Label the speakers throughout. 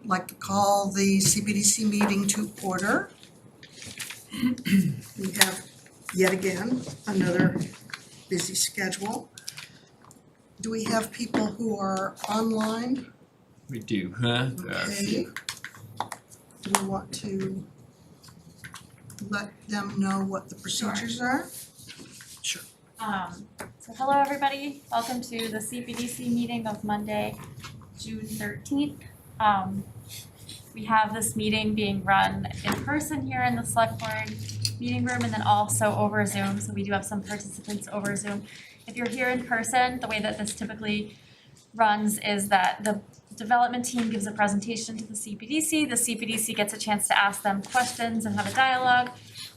Speaker 1: like to call the CPDC meeting to order. We have yet again another busy schedule. Do we have people who are online?
Speaker 2: We do, huh?
Speaker 1: Okay. Do we want to let them know what the procedures are?
Speaker 2: Sure.
Speaker 3: So hello everybody, welcome to the CPDC meeting of Monday, June 13th. We have this meeting being run in person here in the select board meeting room and then also over Zoom, so we do have some participants over Zoom. If you're here in person, the way that this typically runs is that the development team gives a presentation to the CPDC gets a chance to ask them questions and have a dialogue,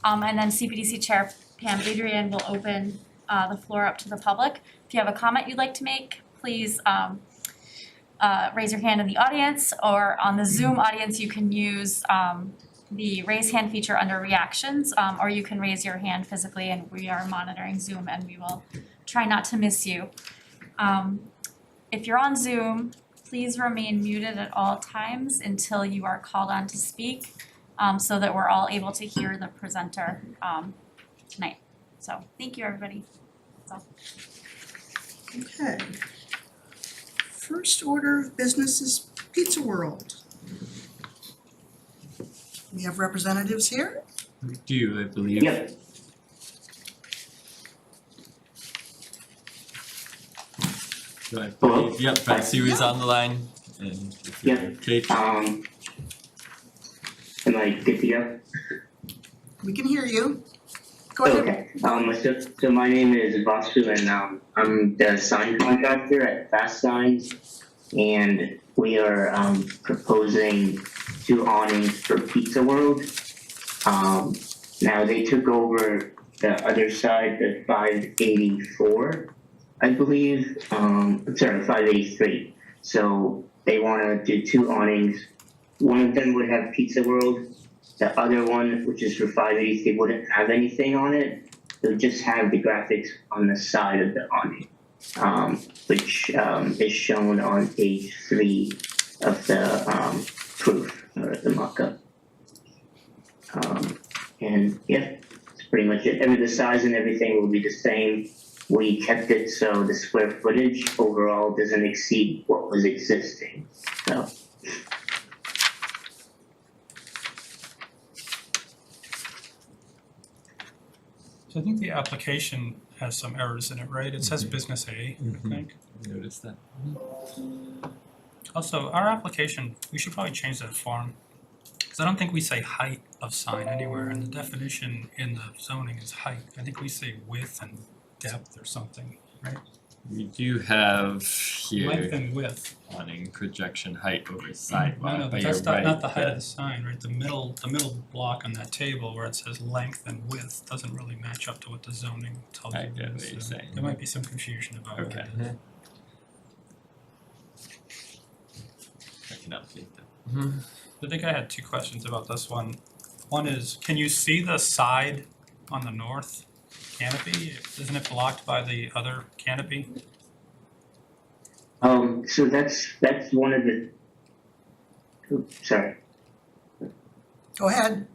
Speaker 3: and then CPDC Chair Pam Adrian will open the floor up to the public. If you have a comment you'd like to make, please raise your hand in the audience, or on the Zoom audience you can use the raise hand feature under reactions, or you can raise your hand physically and we are monitoring Zoom and we will try not to miss you. If you're on Zoom, please remain muted at all times until you are called on to speak, so that we're all able to hear the presenter tonight. So thank you, everybody. That's all.
Speaker 1: Okay. First order of business is Pizza World. We have representatives here.
Speaker 2: We do, I believe.
Speaker 4: Yep.
Speaker 2: So I
Speaker 4: Hello?
Speaker 2: believe, yep, Sue is on the line, and if you're
Speaker 4: Yep.
Speaker 2: okay.
Speaker 4: Am I good to go?
Speaker 1: We can hear you. Go ahead.
Speaker 4: Okay. So my name is Vasu and I'm the sign contractor at Fast Signs, and we are proposing 2 awnings for Pizza World. Now they took over the other side, the 584, I believe. 583. So they want to do 2 awnings. One of them would have Pizza World. The other one, which is for 583, wouldn't have anything on it. It would just have the graphics on the side of the awning, which is shown on page 3 of the proof, or the mock-up. And yeah, that's pretty much it. The size and everything will be the same. We kept it so the square footage overall doesn't exceed what was existing. So.
Speaker 5: So I think the application has some errors in it, right? It says business A, I think.
Speaker 2: Notice that.
Speaker 5: Also, our application, we should probably change that form. Because I don't think we say height of sign anywhere, and the definition in the zoning is height. I think we say width and depth or something, right?
Speaker 2: We do have
Speaker 5: Length
Speaker 2: here
Speaker 5: and width.
Speaker 2: awning projection height over sidewalk,
Speaker 5: No,
Speaker 2: but
Speaker 5: but
Speaker 2: you're
Speaker 5: that's
Speaker 2: right.
Speaker 5: not the height of the sign, right? The middle block on that table where it says length and width doesn't really match up to what the zoning tells you.
Speaker 2: I get what you're
Speaker 5: So
Speaker 2: saying.
Speaker 5: there might be some confusion about what
Speaker 2: Okay.
Speaker 5: it is.
Speaker 2: I can update that.
Speaker 5: I think I had 2 questions about this one. One is, can you see the side on the north canopy? Isn't it blocked by the other canopy?
Speaker 4: So that's one of the. Oops, sorry.
Speaker 1: Go ahead.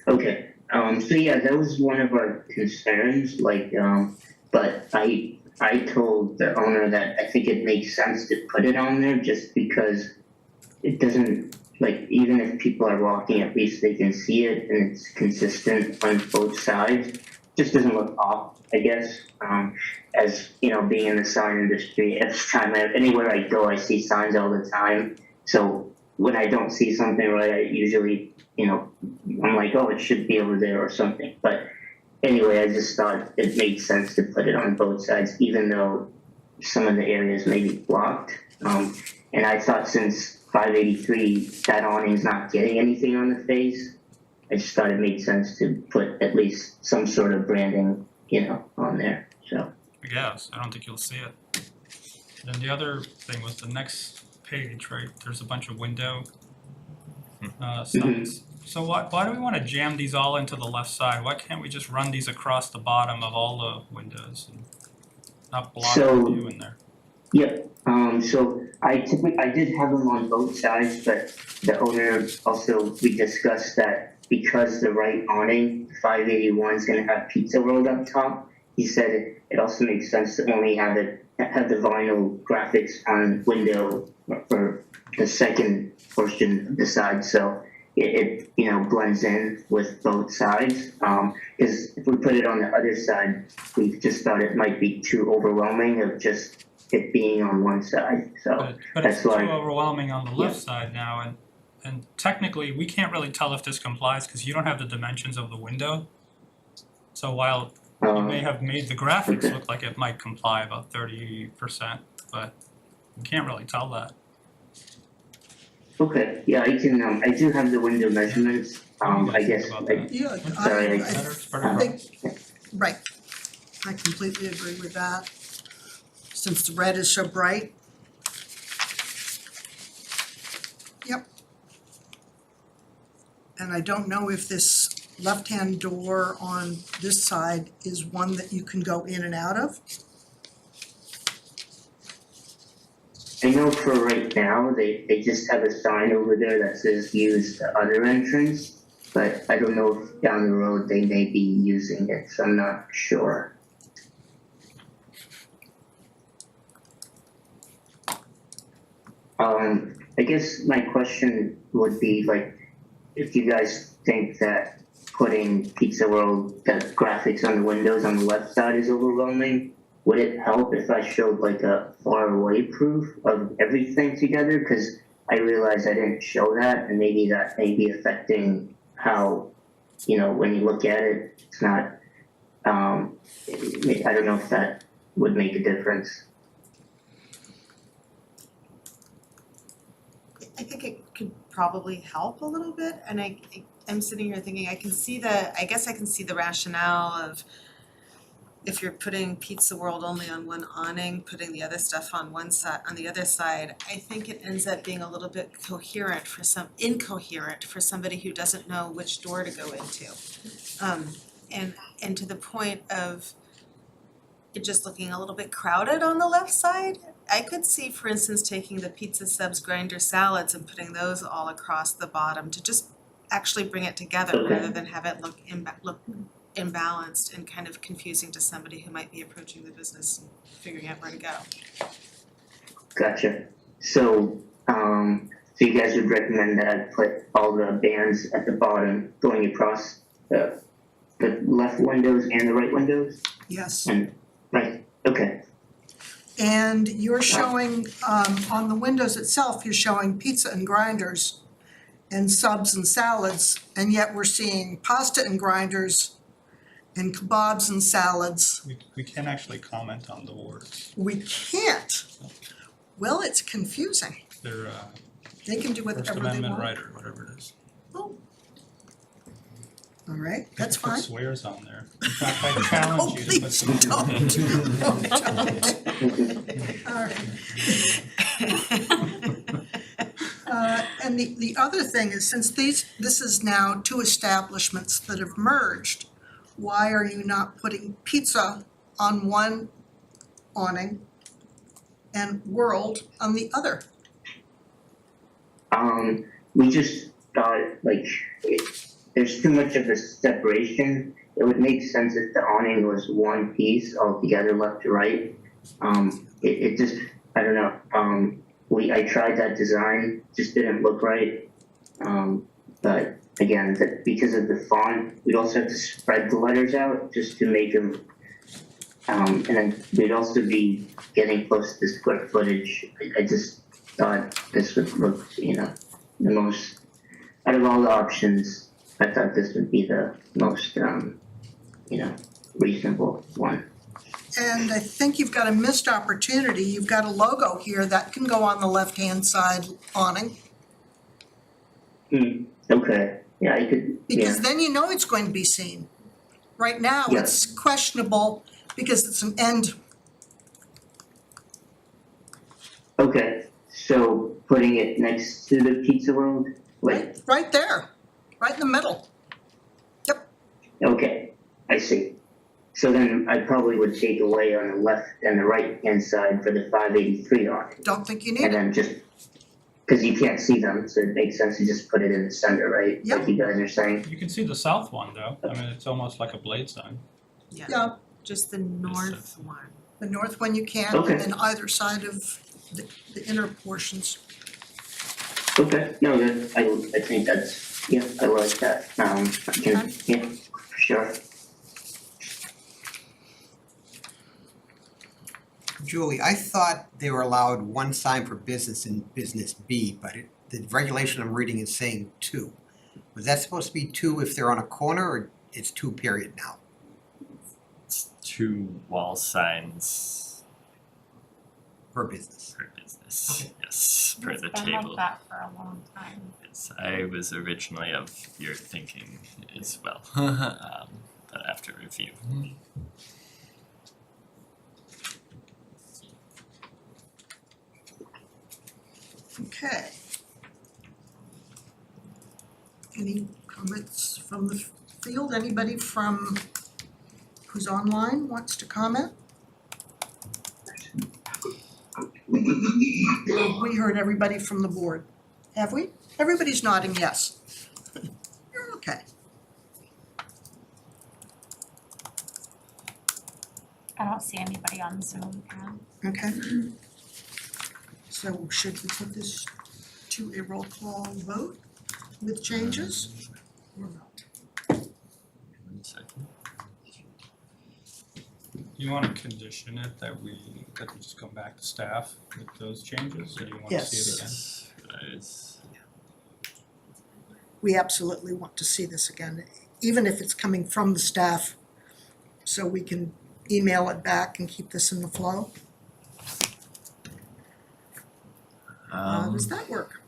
Speaker 4: Okay. So yeah, that was one of our concerns. But I told the owner that I think it makes sense to put it on there just because it doesn't, even if people are walking, at least they can see it and it's consistent on both sides. Just doesn't look off, I guess. As you know, being in the sign industry, anywhere I go, I see signs all the time. So when I don't see something right, I usually, I'm like, oh, it should be over there or something. But anyway, I just thought it made sense to put it on both sides, even though some of the areas may be blocked. And I thought since 583, that awning's not getting anything on the face, I just thought it made sense to put at least some sort of branding, on there. So.
Speaker 5: I guess. I don't think you'll see it. And then the other thing was the next page, right? There's a bunch of window signs. So why do we want to jam these all into the left side? Why can't we just run these across the bottom of all the windows and not block the view in there?
Speaker 4: Yep, so I did have them on both sides, but the owner also, we discussed that because the right awning, 581 is gonna have Pizza World up top, he said it also makes sense to only have the vinyl graphics on window for the second portion of the side, so it you know, blends in with both sides. Cause if we put it on the other side, we just thought it might be too overwhelming of just it being on one side, so
Speaker 5: But it's
Speaker 4: that's
Speaker 5: too
Speaker 4: why,
Speaker 5: overwhelming on the left side now, and technically, we can't really tell if this complies, cause you don't have the dimensions of the window. So while you may have made the graphics
Speaker 4: okay.
Speaker 5: look like it might comply about 30%, but you can't really tell that.
Speaker 4: Okay, yeah, I can, I do have the window measurements,
Speaker 5: What do
Speaker 4: I
Speaker 5: you guys
Speaker 4: guess,
Speaker 5: think about that?
Speaker 1: Yeah,
Speaker 4: Sorry,
Speaker 5: Better, it's better.
Speaker 1: I think, right, I completely agree with that. Since the red is so bright. Yep. And I don't know if this left-hand door on this side is one that you can go in and out of.
Speaker 4: I know for right now, they just have a sign over there that says use the other entrance, but I don't know if down the road they may be using it, so I'm not sure. I guess my question would be like, if you guys think that putting Pizza World, the graphics on the windows on the left side is overwhelming, would it help if I showed like a far away proof of everything together? Cause I realized I didn't show that, and maybe that may be affecting how, you know, when you look at it, it's not, I don't know if that would make a difference.
Speaker 6: I think it could probably help a little bit, and I'm sitting here thinking I can see the rationale of if you're putting Pizza World only on one awning, putting the other stuff on one side, on the other side. I think it ends up being a little bit incoherent for somebody who doesn't know which door to go into. And to the point of it just looking a little bit crowded on the left side. I could see, for instance, taking the pizza subs, grinder, salads and putting those all across the bottom to just actually bring it together rather than have it look imbalanced and kind of confusing to somebody who might be approaching the business and figuring out where to go.
Speaker 4: Gotcha. So, so you guys would recommend that I put all the bands at the bottom going across the left windows and the right windows?
Speaker 1: Yes.
Speaker 4: And, right, okay.
Speaker 1: And you're showing, on the windows itself, you're showing pizza and grinders and subs and salads, and yet we're seeing pasta and grinders and kebabs and salads.
Speaker 5: We can't actually comment on the words.
Speaker 1: We can't. Well, it's confusing.
Speaker 5: They're
Speaker 1: They can do
Speaker 5: First
Speaker 1: whatever they
Speaker 5: Amendment
Speaker 1: want.
Speaker 5: right or whatever it is.
Speaker 1: Oh. All right,
Speaker 5: You
Speaker 1: that's
Speaker 5: can put
Speaker 1: fine.
Speaker 5: swears on there. In fact, I challenge you to put
Speaker 1: Please
Speaker 5: some.
Speaker 1: don't. Oh, don't. All right. And the other thing is, since this is now two establishments that have merged, why are you not putting pizza on one awning and World on the other?
Speaker 4: We just thought like there's too much of a separation. It would make sense if the awning was one piece altogether, left to right. It just, I don't know. I tried that design, just didn't look right. But again, because of the font, we'd also have to spread the letters out just to make them. And then we'd also be getting close to the square footage. I just thought this would look, you know, the most, out of all the options, I thought this would be the most, you know, reasonable one.
Speaker 1: And I think you've got a missed opportunity. You've got a logo here that can go on the left-hand side awning.
Speaker 4: Okay, yeah, I could,
Speaker 1: Because then you know it's going to be seen. Right now,
Speaker 4: Yeah.
Speaker 1: it's questionable because it's an end.
Speaker 4: Okay, so putting it next to the Pizza World, like,
Speaker 1: Right there, right in the middle.
Speaker 4: okay, I see. So then I probably would take away on the left and the right hand side for the 583 awning.
Speaker 1: Don't think you need
Speaker 4: And
Speaker 1: it.
Speaker 4: then just, cause you can't see them, so it makes sense to just put it in the center, right?
Speaker 1: Yep.
Speaker 4: Like you guys are saying.
Speaker 5: You can see the south one though, I mean, it's almost like a blade sign.
Speaker 1: Yeah,
Speaker 6: Just the north one.
Speaker 1: the north one you can,
Speaker 4: Okay.
Speaker 1: and then either side of the inner portions.
Speaker 4: Okay, no, that, I think that's, yeah, I like that, I can, yeah, for sure.
Speaker 7: Julie, I thought they were allowed one sign for business in business B, but the regulation I'm reading is saying two. Was that supposed to be two if they're on a corner, or it's two period now?
Speaker 2: It's 2 wall signs
Speaker 7: Per business?
Speaker 2: per business, yes, per the
Speaker 3: It's been
Speaker 2: table.
Speaker 3: like that for a long time.
Speaker 2: Yes, I was originally of your thinking as well, but after review.
Speaker 1: Okay. Any comments from the field? Anybody from who's online wants to comment? We heard everybody from the board. Have we? Everybody's nodding yes. You're okay.
Speaker 3: I don't see anybody on Zoom, Karen.
Speaker 1: Okay. So should we put this to a roll call vote with changes or not?
Speaker 2: 1 second.
Speaker 5: You wanna condition it that we just come back to staff with those changes, or do you wanna see it again?
Speaker 2: Yes, guys.
Speaker 1: We absolutely want to see this again, even if it's coming from the staff, so we can email it back and keep this in the flow. How does that work?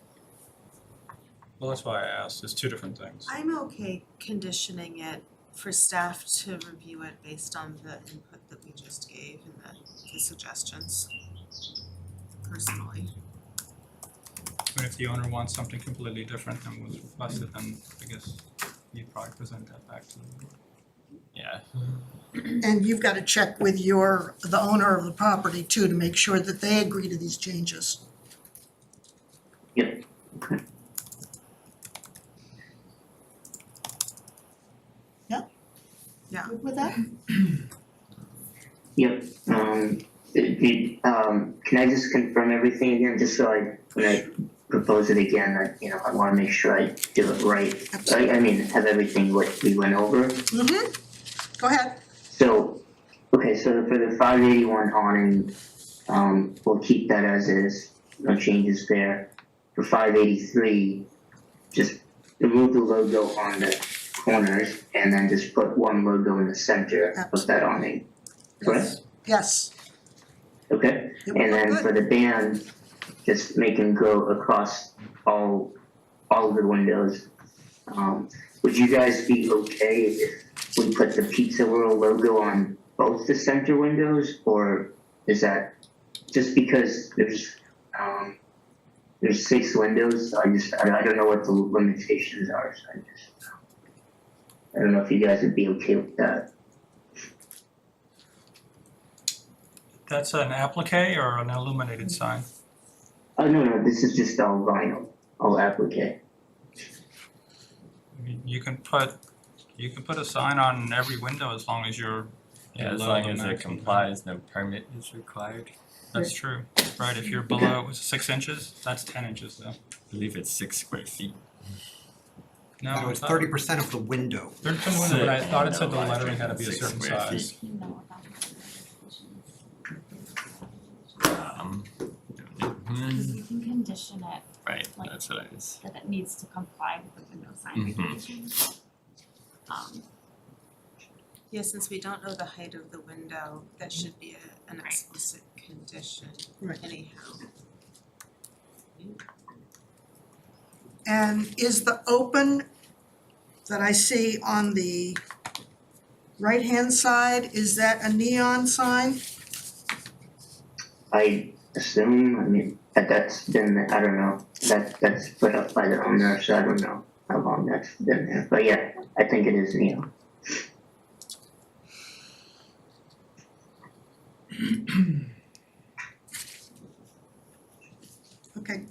Speaker 5: Well, that's why I asked, it's two different things.
Speaker 6: I'm okay conditioning it for staff to review it based on the input that we just gave and the suggestions, personally.
Speaker 5: But if the owner wants something completely different than was requested, then I guess you'd probably present that back to the board.
Speaker 2: Yeah,
Speaker 1: And you've got to check with the owner of the property too, to make sure that they agree to these changes.
Speaker 4: Yep, okay.
Speaker 1: Good with that?
Speaker 4: Yep, can I just confirm everything again, just so when I propose it again, I wanna make sure I do it right. I mean, have everything what we went over.
Speaker 1: Mm-hmm. Go ahead.
Speaker 4: So, okay, so for the 581 awning, we'll keep that as is, no changes there. For 583, just remove the logo on the corners and then just put one logo in the center of that awning, correct?
Speaker 1: Yes.
Speaker 4: Okay,
Speaker 1: It will
Speaker 4: and
Speaker 1: look
Speaker 4: then
Speaker 1: good.
Speaker 4: for the band, just make them go across all of the windows. Would you guys be okay if we put the Pizza World logo on both the center windows, or is that just because there's 6 windows? I don't know what the limitations are, so I don't know if you guys would be okay with that.
Speaker 5: That's an applique or an illuminated sign?
Speaker 4: Oh no, this is just all vinyl, all applique.
Speaker 5: I mean, you can put a sign on every window as long as you're
Speaker 2: yeah, as
Speaker 5: below
Speaker 2: long
Speaker 5: the
Speaker 2: as it
Speaker 5: maximum.
Speaker 2: complies, no permit is required.
Speaker 5: That's true, right, if you're below, was it 6 inches? That's 10 inches though.
Speaker 2: I believe it's 6 square feet.
Speaker 5: No,
Speaker 7: No, it's 30% of the window.
Speaker 5: 30% window, but I thought it said the
Speaker 2: No,
Speaker 5: lettering had to be a
Speaker 2: 6
Speaker 5: certain
Speaker 2: square
Speaker 5: size.
Speaker 2: feet.
Speaker 3: You know about the
Speaker 2: Mhm.
Speaker 3: You can condition it
Speaker 2: Right,
Speaker 3: Like-
Speaker 2: that's what I was.
Speaker 3: that it needs to comply with the window sign
Speaker 2: Mhm.
Speaker 3: regulations.
Speaker 6: Yeah, since we don't know the height of the window, that should be an
Speaker 3: Right.
Speaker 6: explicit condition
Speaker 1: Right.
Speaker 6: anyhow.
Speaker 1: And is the open that I see on the right-hand side, is that a neon sign?
Speaker 4: I assume, that's been, I don't know, that's put up by the owner, so I don't know how long that's been there, but yeah, I think it is neon.
Speaker 1: Okay.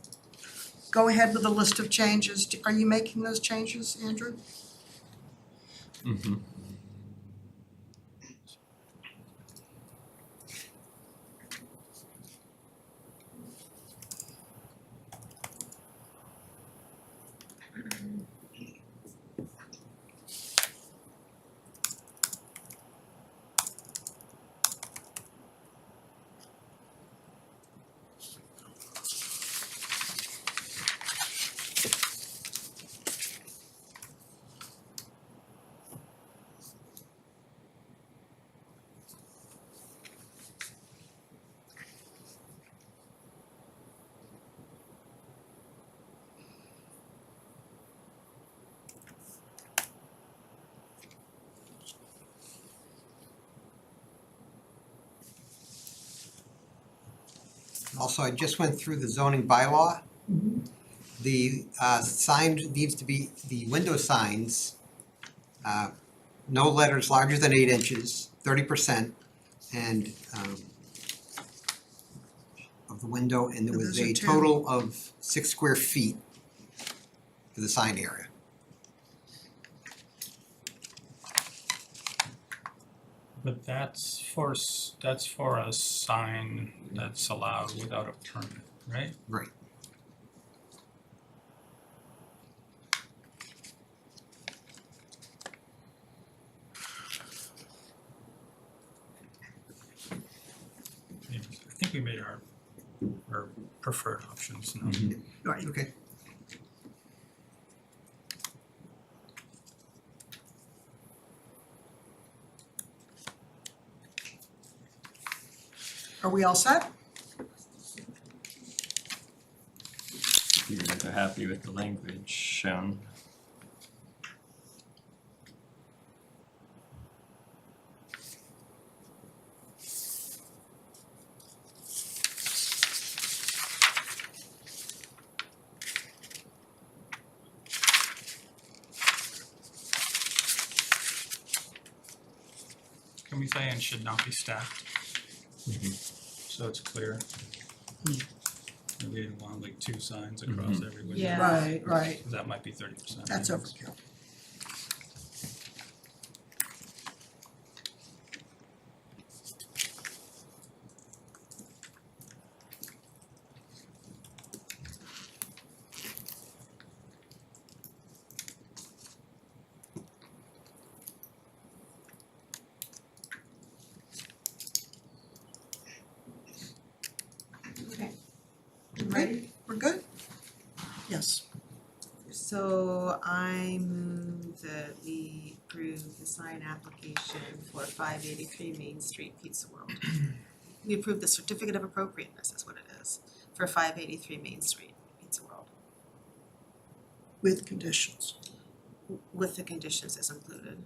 Speaker 1: Go ahead with the list of changes. Are you making those changes, Andrew?
Speaker 2: Mm-hmm.
Speaker 7: Also, I just went through the zoning bylaw. The sign needs to be, the window signs, no letters larger than 8 inches, 30%, and of the window, and there was
Speaker 1: Those are
Speaker 7: a
Speaker 1: 10.
Speaker 7: total of 6 square feet for the sign area.
Speaker 5: But that's for a sign that's allowed without a permit, right?
Speaker 7: Right.
Speaker 5: Yeah, I think we made our preferred options now.
Speaker 1: Right.
Speaker 7: Okay.
Speaker 1: Are we all set?
Speaker 2: You guys are happy with the language shown.
Speaker 5: Can we say and should not be stacked? So it's clear. Maybe you want like 2 signs across every window.
Speaker 6: Yeah.
Speaker 1: Right, right.
Speaker 5: That might be 30%.
Speaker 1: That's overkill.
Speaker 6: Okay.
Speaker 1: Ready? We're good? Yes.
Speaker 6: So I move that we approve the sign application for 583 Main Street Pizza World. We approve the certificate of appropriateness, is what it is, for 583 Main Street Pizza World,
Speaker 1: With conditions.
Speaker 6: with the conditions as included.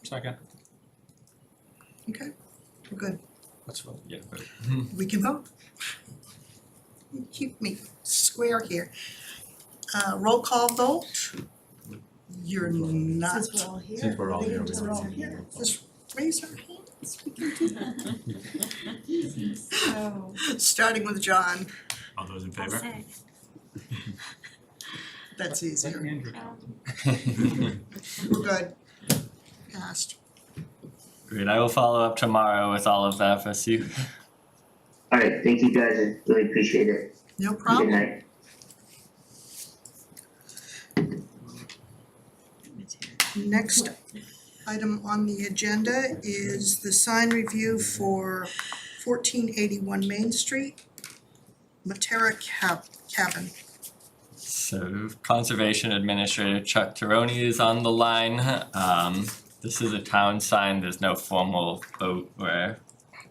Speaker 5: Second,
Speaker 1: Okay, we're good.
Speaker 5: let's vote.
Speaker 2: Yeah, but
Speaker 1: We can vote. You keep me square here. Roll call vote. You're not.
Speaker 6: Since we're all here.
Speaker 8: Since we're all here, we
Speaker 6: Just
Speaker 8: don't
Speaker 6: raise our
Speaker 8: need to
Speaker 6: hand.
Speaker 8: roll call.
Speaker 1: Just raise our hands. We can do that.
Speaker 3: So,
Speaker 1: Starting with John.
Speaker 8: All those in
Speaker 3: I'll
Speaker 8: favor?
Speaker 3: say,
Speaker 1: That's easier.
Speaker 5: Andrew.
Speaker 1: We're good. Passed.
Speaker 2: Great, I will follow up tomorrow with all of that for you.
Speaker 4: Alright, thank you guys, I really appreciate it.
Speaker 1: No
Speaker 4: Good
Speaker 1: problem.
Speaker 4: night.
Speaker 1: Next item on the agenda is the sign review for 1481 Main Street, Materia Cabin.
Speaker 2: So Conservation Administrator Chuck Tironi is on the line. This is a town sign, there's no formal vote or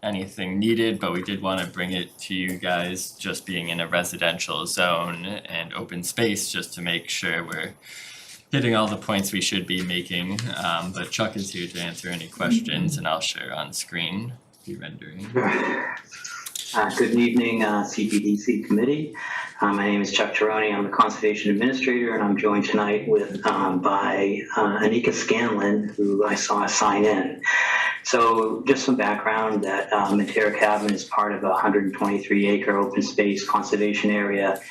Speaker 2: anything needed, but we did wanna bring it to you guys, just being in a residential zone and open space, just to make sure we're hitting all the points we should be making. But Chuck is here to answer any questions, and I'll share on screen the rendering.
Speaker 9: Good evening, CPDC committee.
Speaker 8: My name is Chuck Tironi. I'm the Conservation Administrator, and I'm joined tonight by Anika Scanlon, who I saw sign in. So just some background that Materia Cabin is part of a 123-acre open space conservation area,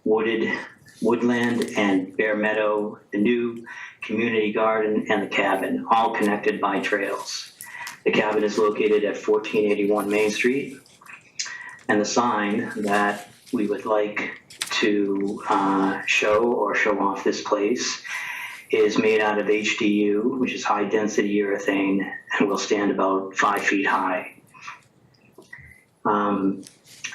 Speaker 8: woodland and bare meadow, the new community garden, and the cabin, all connected by trails. The cabin is located at 1481 Main Street, and the sign that we would like to show off this place is made out of HDU, which is high density urethane, and will stand about 5 feet high. The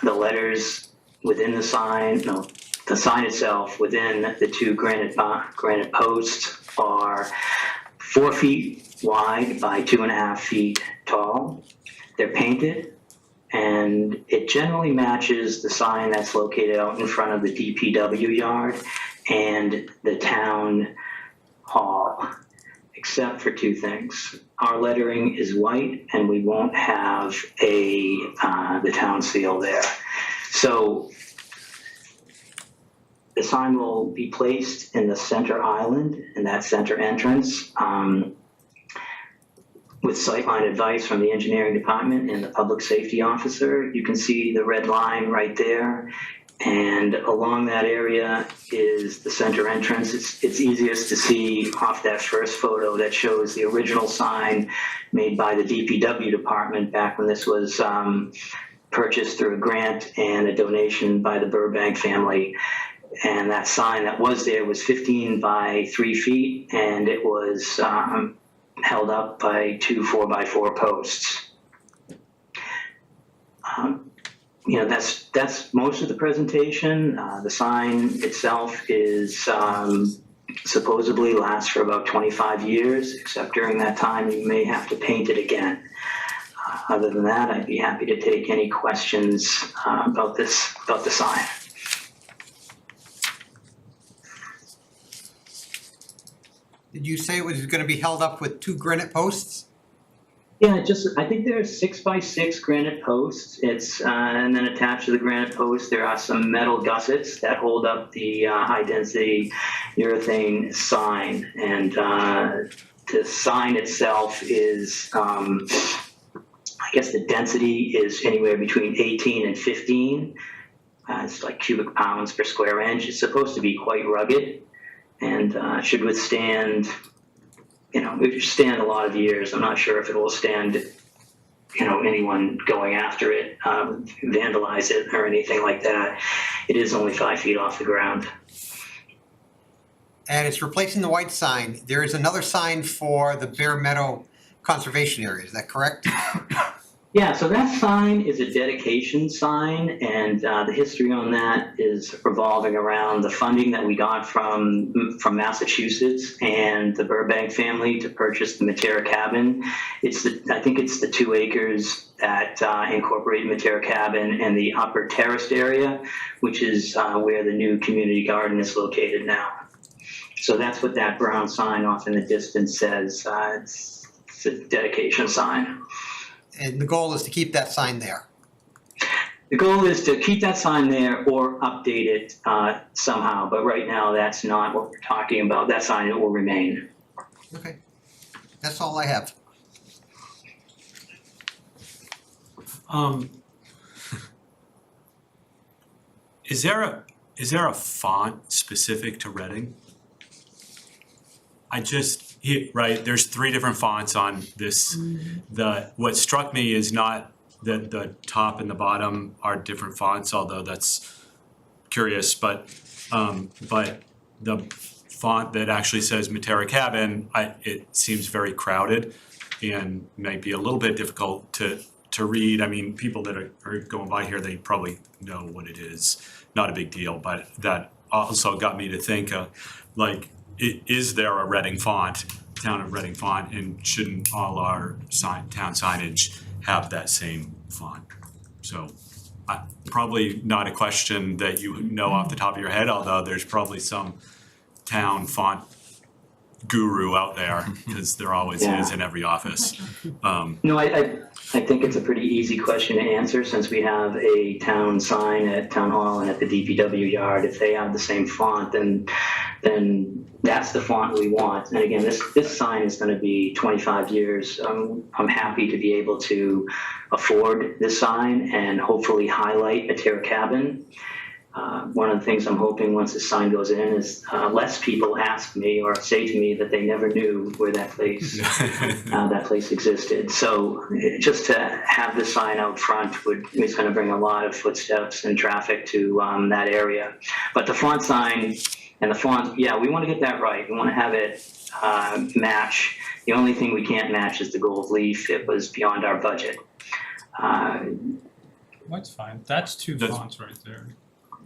Speaker 8: letters within the sign, the sign itself within the two granite posts are 4 feet wide by 2.5 feet tall. They're painted, and it generally matches the sign that's located out in front of the DPW yard and the town hall, except for two things. Our lettering is white, and we won't have the town seal there. So the sign will be placed in the center island, in that center entrance, with sightline advice from the engineering department and the public safety officer. You can see the red line right there. And along that area is the center entrance. It's easiest to see off that first photo that shows the original sign made by the DPW department back when this was purchased through a grant and a donation by the Burbank family. And that sign that was there was 15 by 3 feet, and it was held up by two 4x4 posts. That's most of the presentation. The sign itself is supposedly lasts for about 25 years, except during that time you may have to paint it again. Other than that, I'd be happy to take any questions about the sign.
Speaker 7: Did you say it was gonna be held up with two granite posts?
Speaker 8: Yeah, I think there's 6x6 granite posts. And then attached to the granite posts, there are some metal gussets that hold up the high density urethane sign. And the sign itself is, I guess the density is anywhere between 18 and 15. It's like cubic pounds per square inch. It's supposed to be quite rugged and should withstand, it should stand a lot of years. I'm not sure if it will stand, anyone going after it, vandalize it or anything like that. It is only 5 feet off the ground.
Speaker 7: And it's replacing the white sign. There is another sign for the Bare Meadow Conservation Area, is that correct?
Speaker 8: Yeah, so that sign is a dedication sign, and the history on that is revolving around the funding that we got from Massachusetts and the Burbank family to purchase the Materia Cabin. I think it's the 2 acres that incorporate Materia Cabin and the upper terraced area, which is where the new community garden is located now. So that's what that brown sign off in the distance says. It's a dedication sign.
Speaker 7: And the goal is to keep that sign there.
Speaker 8: The goal is to keep that sign there or update it somehow, but right now that's not what we're talking about. That sign will remain.
Speaker 7: Okay, that's all I have.
Speaker 9: Is there a font specific to Reading? Right, there's 3 different fonts on this. What struck me is not that the top and the bottom are different fonts, although that's curious, but the font that actually says Materia Cabin, it seems very crowded and might be a little bit difficult to read. I mean, people that are going by here, they probably know what it is. Not a big deal, but that also got me to think, is there a Reading font, town of Reading font, and shouldn't all our town signage have that same font? So probably not a question that you know off the top of your head, although there's probably some town font guru out there, because there always is in every office.
Speaker 8: No, I think it's a pretty easy question to answer, since we have a town sign at Town Hall and at the DPW yard. If they have the same font, then that's the font we want. And again, this sign is gonna be 25 years. I'm happy to be able to afford this sign and hopefully highlight Materia Cabin. One of the things I'm hoping once the sign goes in is less people ask me or say to me that they never knew where that place existed. So just to have the sign out front is going to bring a lot of footsteps and traffic to that area. But the font sign and the font, yeah, we want to get that right. We want to have it match. The only thing we can't match is the gold leaf. It was beyond our budget.
Speaker 5: That's fine. That's two
Speaker 9: That's-
Speaker 5: fonts right there.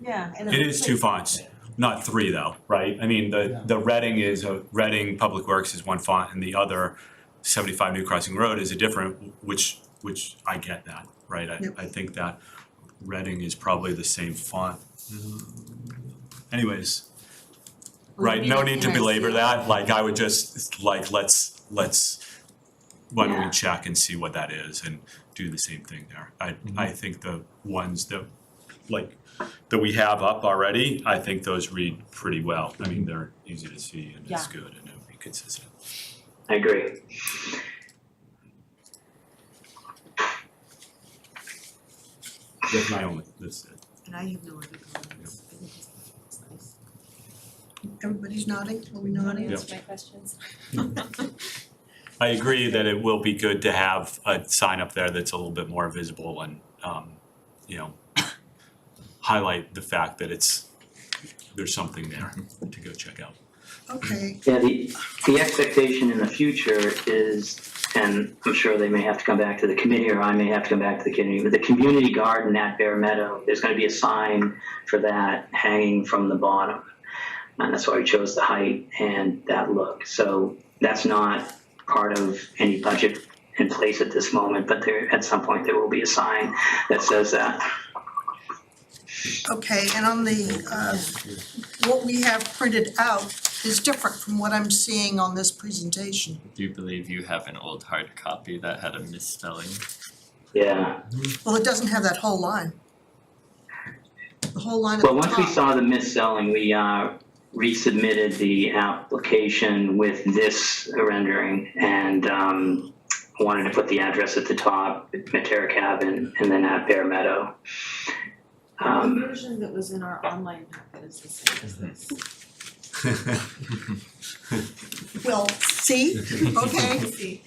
Speaker 6: Yeah. And
Speaker 9: It is two fonts, not three though, right? I mean, the Reading Public Works is one font, and the other 75 New Crossing Road is a different, which I get that, right?
Speaker 1: Yep.
Speaker 9: I think that Reading is probably the same font. Anyways, right, no need to belabor that, like I would just, like, let's, why don't we check and see what that is and do the same thing there. I think the ones that, like, that we have up already, I think those read pretty well. I mean, they're easy to see and it's good and it'll be consistent.
Speaker 8: I agree.
Speaker 9: That's my only, that's it.
Speaker 6: And I have no other comments. I think it's nice.
Speaker 1: Everybody's nodding, are we nodding?
Speaker 3: Answer my questions.
Speaker 9: I agree that it will be good to have a sign up there that's a little bit more visible and, you know, highlight the fact that there's something there to go check out.
Speaker 1: Okay,
Speaker 8: Yeah, the expectation in the future is, and I'm sure they may have to come back to the committee, or I may have to come back to the committee, but the community garden at Bear Meadow, there's gonna be a sign for that hanging from the bottom. And that's why we chose the height and that look. So that's not part of any budget in place at this moment, but at some point there will be a sign that says that.
Speaker 1: okay, and on the, what we have printed out is different from what I'm seeing on this presentation.
Speaker 2: I do believe you have an old hard copy that had a misspelling.
Speaker 8: Yeah.
Speaker 1: Well, it doesn't have that whole line. The whole line at the
Speaker 8: Well,
Speaker 1: top.
Speaker 8: once we saw the misspelling, we resubmitted the application with this rendering and wanted to put the address at the top, Materia Cabin, and then at Bear Meadow.
Speaker 6: The version that was in our online packet is the same as this.
Speaker 1: Well, see, okay,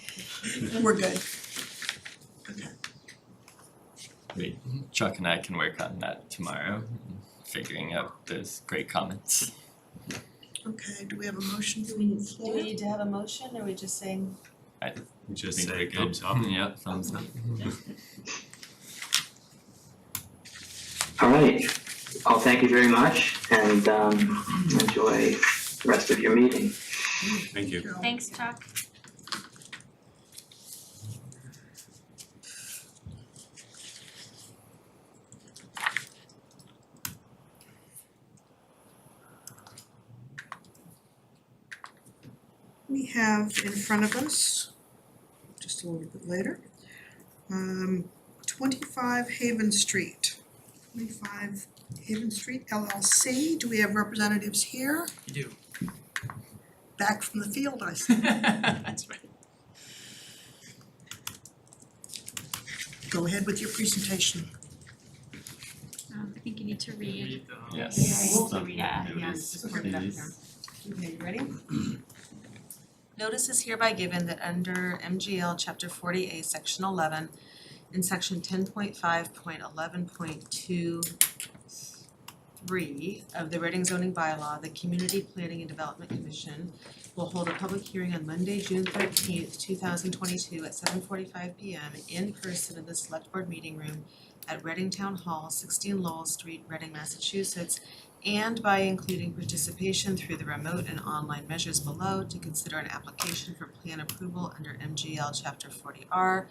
Speaker 1: we're good.
Speaker 2: Chuck and I can work on that tomorrow, figuring out those great comments.
Speaker 1: Okay, do we have a motion?
Speaker 6: Do we need to have a motion, or are we just saying?
Speaker 9: Just
Speaker 2: Think
Speaker 9: say
Speaker 2: we're good.
Speaker 9: thumbs up.
Speaker 2: Yeah, thumbs up.
Speaker 8: All right. Well, thank you very much, and enjoy the rest of your meeting.
Speaker 9: Thank you.
Speaker 3: Thanks, Chuck.
Speaker 1: We have in front of us, just a little bit later, 25 Haven Street. 25 Haven Street LLC, do we have representatives here?
Speaker 5: You do.
Speaker 1: Back from the field, I see.
Speaker 5: That's right.
Speaker 1: Go ahead with your presentation.
Speaker 3: I think you need to read.
Speaker 2: Yes.
Speaker 3: Yeah.
Speaker 2: Notice,
Speaker 6: just put it up
Speaker 2: please.
Speaker 6: there. Okay, you ready? Notice is hereby given that under MGL Chapter 40A, Section 11, in Section 10.5.11.23 of the Reading zoning bylaw, the Community Planning and Development Commission will hold a public hearing on Monday, June 13th, 2022 at 7:45 p.m. in person in the Select Board Meeting Room at Reading Town Hall, 16 Lowell Street, Reading, Massachusetts, and by including participation through the remote and online measures below to consider an application for plan approval under MGL Chapter 40R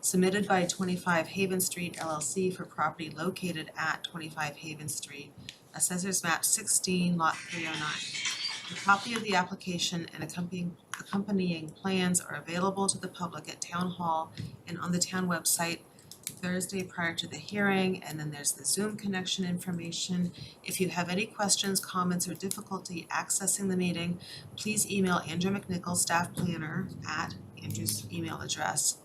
Speaker 6: submitted by 25 Haven Street LLC for property located at 25 Haven Street, Assessors Map 16, Lot 309. A copy of the application and accompanying plans are available to the public at Town Hall and on the town website Thursday prior to the hearing, and then there's the Zoom connection information. If you have any questions, comments, or difficulty accessing the meeting, please email Andrew McNichol, staff planner, at Andrew's email address.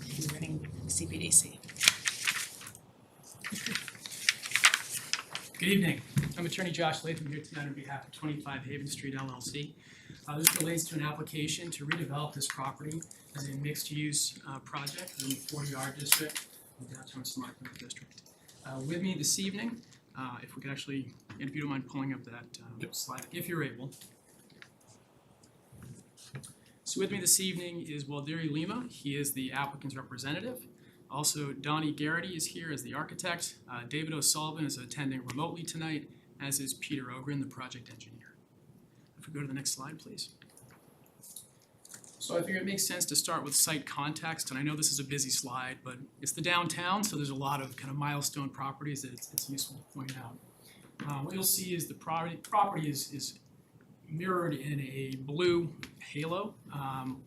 Speaker 6: He's running CPDC.
Speaker 10: Good evening. I'm Attorney Josh Latham here tonight on behalf of 25 Haven Street LLC. This relates to an application to redevelop this property as a mixed-use project in the 40R district of downtown Smart Growth District. With me this evening, if we could actually, if you don't mind pulling up that slide, if you're able. So with me this evening is Waldiri Lima. He is the applicant's representative. Also, Donnie Garrity is here as the architect. David O'Sullivan is attending remotely tonight, as is Peter Ogren, the project engineer. If we go to the next slide, please. So I figure it makes sense to start with site context, and I know this is a busy slide, but it's the downtown, so there's a lot of kind of milestone properties that it's useful to point out. What you'll see is the property is mirrored in a blue halo.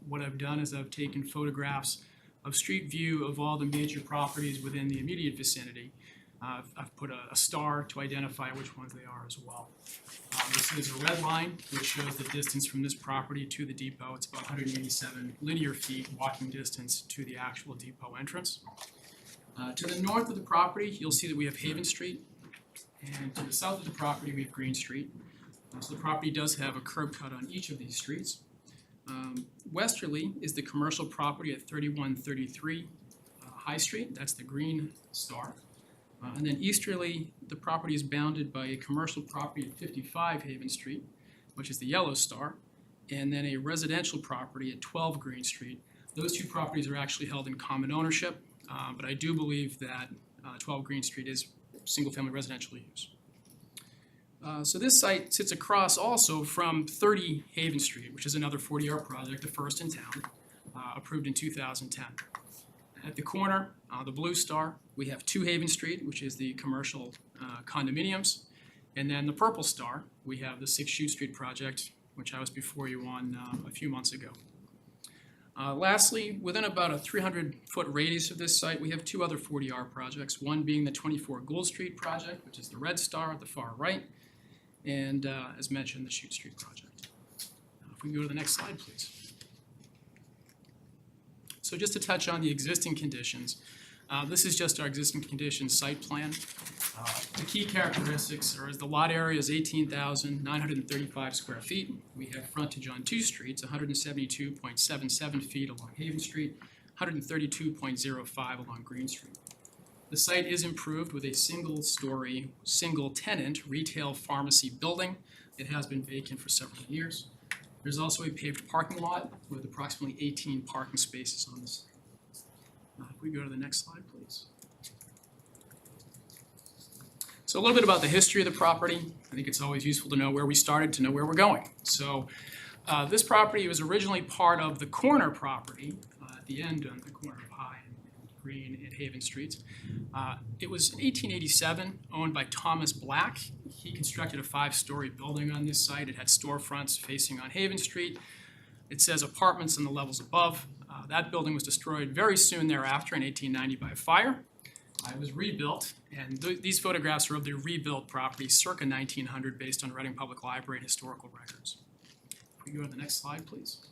Speaker 10: What I've done is I've taken photographs of street view of all the major properties within the immediate vicinity. I've put a star to identify which ones they are as well. This is a red line, which shows the distance from this property to the depot. It's about 187 linear feet walking distance to the actual depot entrance. To the north of the property, you'll see that we have Haven Street, and to the south of the property, we have Green Street. So the property does have a curb cut on each of these streets. Westerly is the commercial property at 3133 High Street. That's the green star. And then easterly, the property is bounded by a commercial property at 55 Haven Street, which is the yellow star, and then a residential property at 12 Green Street. Those two properties are actually held in common ownership, but I do believe that 12 Green Street is single-family residential use. So this site sits across also from 30 Haven Street, which is another 40R project, the first in town, approved in 2010. At the corner, the blue star, we have 2 Haven Street, which is the commercial condominiums. And then the purple star, we have the 6 Shoe Street project, which I was before you on a few months ago. Lastly, within about a 300-foot radius of this site, we have 2 other 40R projects, one being the 24 Gould Street project, which is the red star at the far right, and as mentioned, the Shoot Street project. If we go to the next slide, please. So just to touch on the existing conditions, this is just our existing conditions site plan. The key characteristics are the lot area is 18,935 square feet. We have frontage on 2 streets, 172.77 feet along Haven Street, 132.05 along Green Street. The site is improved with a single-story, single-tenant retail pharmacy building. It has been vacant for several years. There's also a paved parking lot with approximately 18 parking spaces on the site. If we go to the next slide, please. So a little bit about the history of the property. I think it's always useful to know where we started to know where we're going. So this property was originally part of the corner property at the end on the corner of High and Green and Haven Streets. It was in 1887 owned by Thomas Black. He constructed a 5-story building on this site. It had storefronts facing on Haven Street. It says apartments on the levels above. That building was destroyed very soon thereafter in 1890 by a fire. It was rebuilt, and these photographs are of the rebuilt property circa 1900 based on Reading Public Library and historical records. If we go to the next slide, please.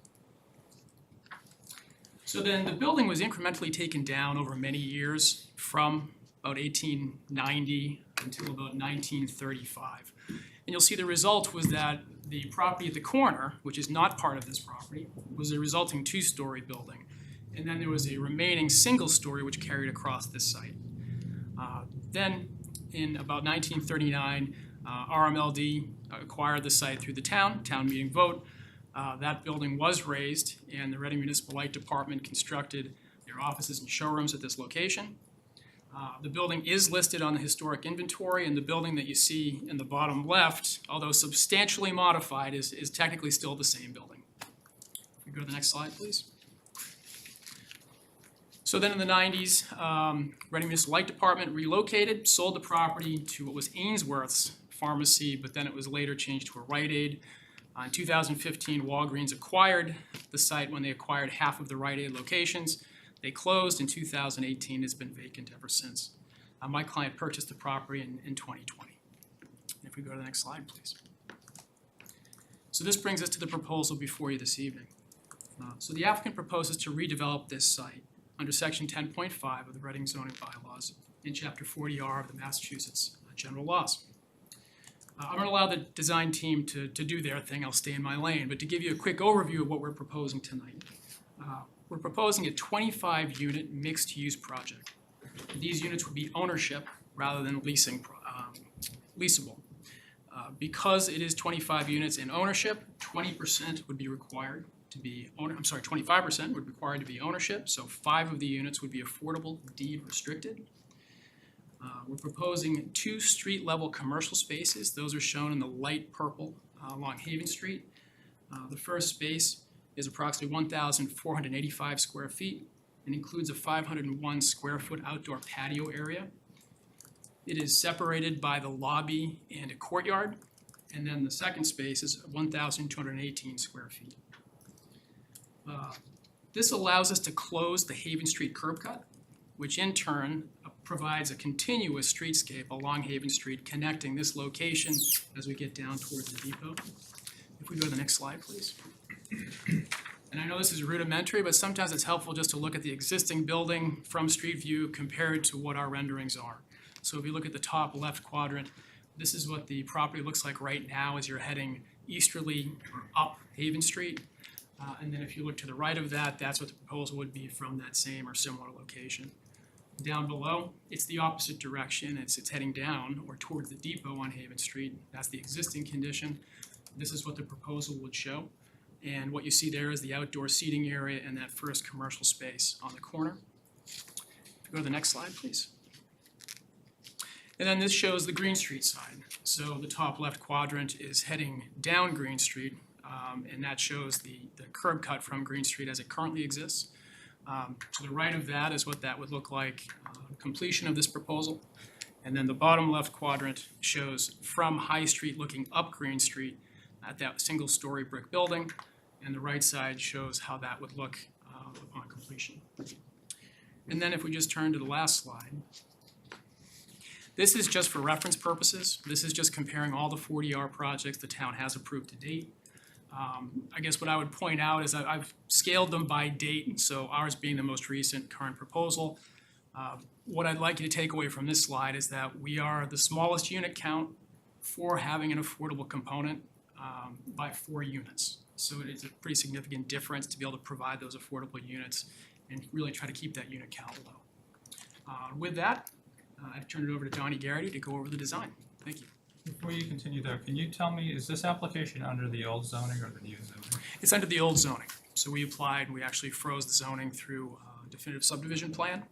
Speaker 10: So then the building was incrementally taken down over many years from about 1890 until about 1935. And you'll see the result was that the property at the corner, which is not part of this property, was a resulting 2-story building. And then there was a remaining single story which carried across this site. Then in about 1939, RMLD acquired the site through the town meeting vote. That building was razed, and the Reading Municipal Light Department constructed their offices and showrooms at this location. The building is listed on the historic inventory, and the building that you see in the bottom left, although substantially modified, is technically still the same building. If we go to the next slide, please. So then in the 90s, Reading Municipal Light Department relocated, sold the property to what was Ainsworth's pharmacy, but then it was later changed to a Rite Aid. In 2015, Walgreens acquired the site when they acquired half of the Rite Aid locations. They closed in 2018, it's been vacant ever since. My client purchased the property in 2020. If we go to the next slide, please. So this brings us to the proposal before you this evening. So the applicant proposes to redevelop this site under section 10.5 of the Reading zoning bylaws in chapter 40R of the Massachusetts general laws. I'm gonna allow the design team to do their thing, I'll stay in my lane, but to give you a quick overview of what we're proposing tonight. We're proposing a 25 unit mixed use project. These units would be ownership rather than leasable. Because it is 25 units in ownership, 20% would be required to be 25% would be required to be ownership, so 5 of the units would be affordable, deed restricted. We're proposing 2 street level commercial spaces. Those are shown in the light purple along Haven Street. The first space is approximately 1,485 square feet and includes a 501 square foot outdoor patio area. It is separated by the lobby and a courtyard. And then the second space is 1,218 square feet. This allows us to close the Haven Street curb cut, which in turn provides a continuous streetscape along Haven Street connecting this location as we get down towards the depot. If we go to the next slide, please. And I know this is rudimentary, but sometimes it's helpful just to look at the existing building from street view compared to what our renderings are. So if you look at the top left quadrant, this is what the property looks like right now as you're heading easterly up Haven Street. And then if you look to the right of that, that's what the proposal would be from that same or similar location. Down below, it's the opposite direction. It's heading down or towards the depot on Haven Street. That's the existing condition. This is what the proposal would show. And what you see there is the outdoor seating area and that first commercial space on the corner. If you go to the next slide, please. And then this shows the Green Street side. So the top left quadrant is heading down Green Street, and that shows the curb cut from Green Street as it currently exists. To the right of that is what that would look like completion of this proposal. And then the bottom left quadrant shows from High Street looking up Green Street at that single-story brick building. And the right side shows how that would look upon completion. And then if we just turn to the last slide, this is just for reference purposes. This is just comparing all the 40R projects the town has approved to date. I guess what I would point out is I've scaled them by date, so ours being the most recent current proposal. What I'd like you to take away from this slide is that we are the smallest unit count for having an affordable component by 4 units. So it's a pretty significant difference to be able to provide those affordable units and really try to keep that unit count low. With that, I've turned it over to Donnie Garrity to go over the design. Thank you.
Speaker 5: Before you continue there, can you tell me, is this application under the old zoning or the new zoning?
Speaker 10: It's under the old zoning. So we applied, we actually froze the zoning through a definitive subdivision plan.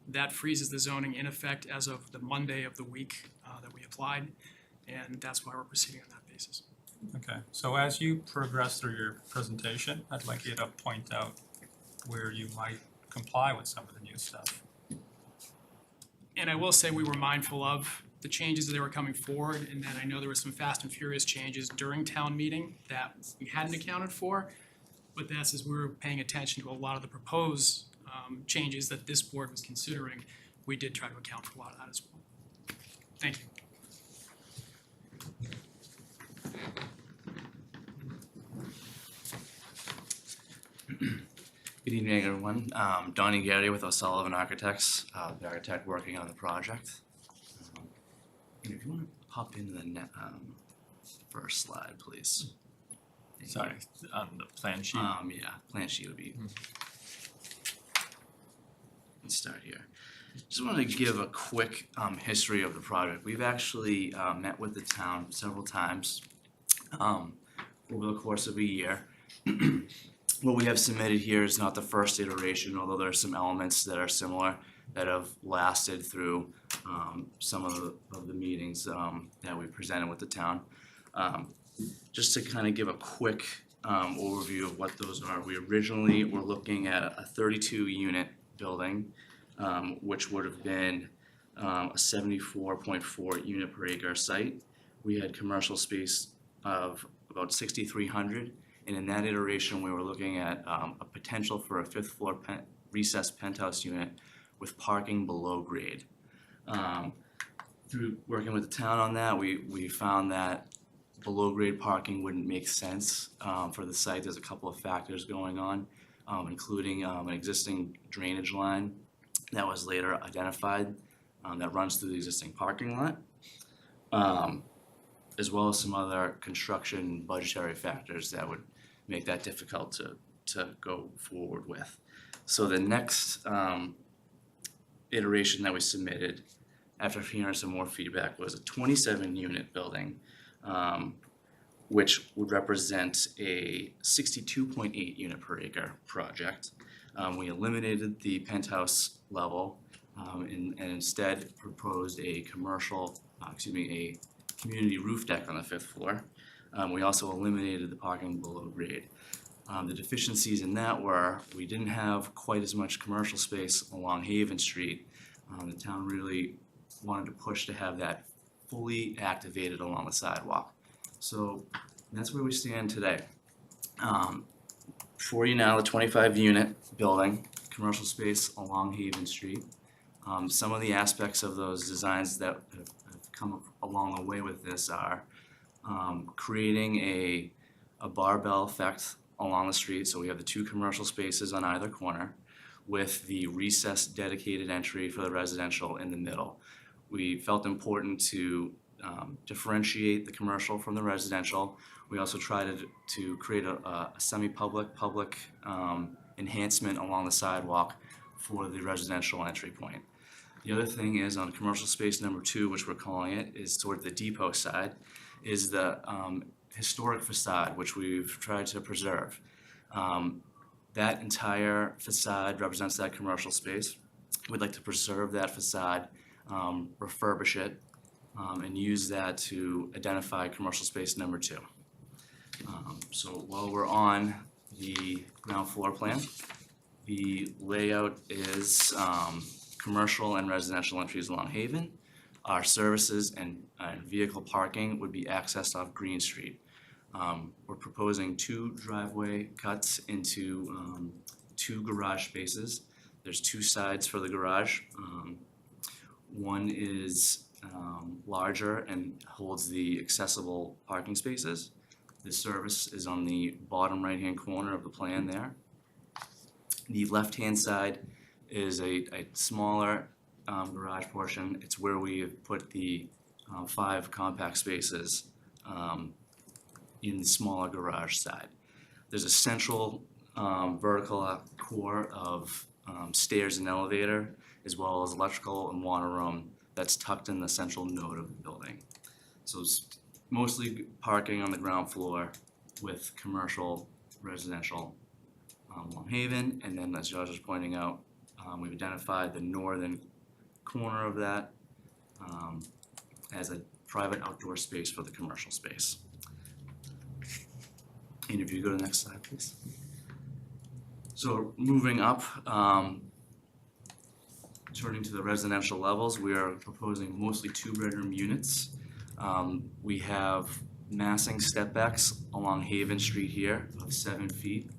Speaker 10: That freezes the zoning in effect as of the Monday of the week that we applied, and that's why we're proceeding on that basis.
Speaker 5: Okay, so as you progress through your presentation, I'd like you to point out where you might comply with some of the new stuff.
Speaker 10: And I will say we were mindful of the changes that were coming forward, and that I know there were some fast and furious changes during town meeting that we hadn't accounted for, but that's as we were paying attention to a lot of the proposed changes that this board was considering, we did try to account for a lot of that as well. Thank you.
Speaker 11: Good evening, everyone. Donnie Garrity with O'Sullivan Architects, the architect working on the project. And if you want to hop into the first slide, please.
Speaker 2: Sorry, on the plan sheet.
Speaker 11: Yeah, plan sheet would be. Let's start here. Just wanted to give a quick history of the project. We've actually met with the town several times over the course of a year. What we have submitted here is not the first iteration, although there are some elements that are similar that have lasted through some of the meetings that we presented with the town. Just to kind of give a quick overview of what those are, we originally were looking at a 32-unit building, which would have been a 74.4 unit per acre site. we had commercial space of about 6,300. And in that iteration, we were looking at a potential for a fifth floor recessed penthouse unit with parking below grade. Through working with the town on that, we found that below grade parking wouldn't make sense for the site. There's a couple of factors going on, including an existing drainage line that was later identified that runs through the existing parking lot, as well as some other construction budgetary factors that would make that difficult to go forward with. So the next iteration that we submitted after hearing some more feedback was a 27 unit building, which would represent a 62.8 unit per acre project. We eliminated the penthouse level and instead proposed a a community roof deck on the 5th floor. We also eliminated the parking below grade. The deficiencies in that were we didn't have quite as much commercial space along Haven Street. The town really wanted to push to have that fully activated along the sidewalk. So that's where we stand today. For you now, the 25 unit building, commercial space along Haven Street. Some of the aspects of those designs that have come along the way with this are creating a barbell effect along the street. So we have the two commercial spaces on either corner with the recessed dedicated entry for the residential in the middle. We felt important to differentiate the commercial from the residential. We also tried to create a semi-public, public enhancement along the sidewalk for the residential entry point. The other thing is on commercial space number 2, which we're calling it, is toward the depot side, is the historic facade, which we've tried to preserve. That entire facade represents that commercial space. We'd like to preserve that facade, refurbish it, and use that to identify commercial space number 2. So while we're on the ground floor plan, the layout is commercial and residential entries along Haven. Our services and vehicle parking would be accessed off Green Street. We're proposing 2 driveway cuts into 2 garage spaces. There's 2 sides for the garage. One is larger and holds the accessible parking spaces. The service is on the bottom right-hand corner of the plan there. The left-hand side is a smaller garage portion. It's where we have put the 5 compact spaces in the smaller garage side. There's a central vertical core of stairs and elevator, as well as electrical and water room that's tucked in the central node of the building. So it's mostly parking on the ground floor with commercial, residential along Haven, and then as Josh was pointing out, we've identified the northern corner of that as a private outdoor space for the commercial space. And if you go to the next slide, please. So moving up, turning to the residential levels, we are proposing mostly 2-bedroom units. We have massing step backs along Haven Street here of 7 feet.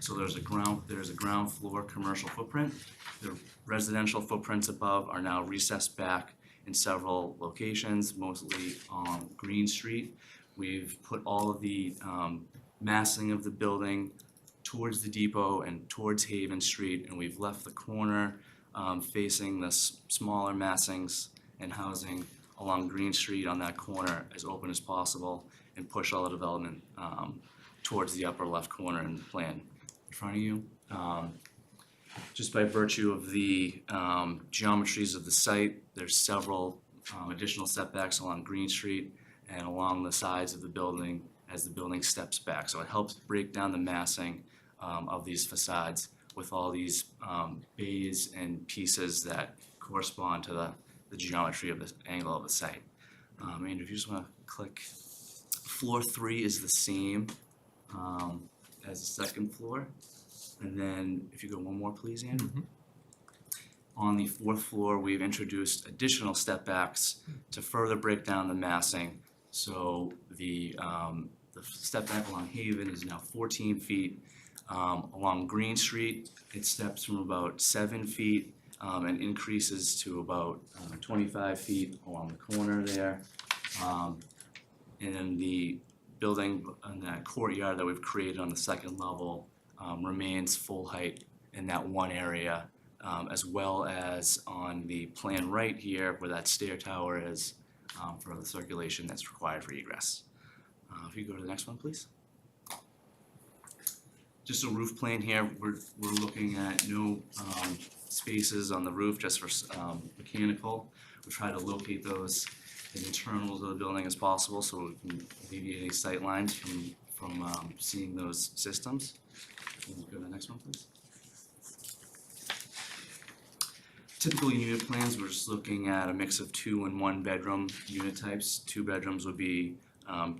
Speaker 11: So there's a ground floor commercial footprint. The residential footprints above are now recessed back in several locations, mostly on Green Street. We've put all of the massing of the building towards the depot and towards Haven Street, and we've left the corner facing the smaller massings and housing along Green Street on that corner as open as possible and push all the development towards the upper left corner in the plan in front of you. Just by virtue of the geometries of the site, there's several additional setbacks along Green Street and along the sides of the building as the building steps back. So it helps break down the massing of these facades with all these bays and pieces that correspond to the geometry of the angle of the site. And if you just want to click, floor 3 is the same as the second floor. And then if you go one more, please, Andrew. On the fourth floor, we've introduced additional step backs to further break down the massing. So the step back along Haven is now 14 feet. Along Green Street, it steps from about 7 feet and increases to about 25 feet along the corner there. And then the building and that courtyard that we've created on the second level remains full height in that one area, as well as on the plan right here where that stair tower is for the circulation that's required for egress. If you go to the next one, please. Just a roof plan here. We're looking at no spaces on the roof, just for mechanical. We try to locate those as internal to the building as possible, so we can alleviate any sight lines from seeing those systems. Can you go to the next one, please? Typical unit plans, we're just looking at a mix of 2 and 1 bedroom unit types. 2 bedrooms would be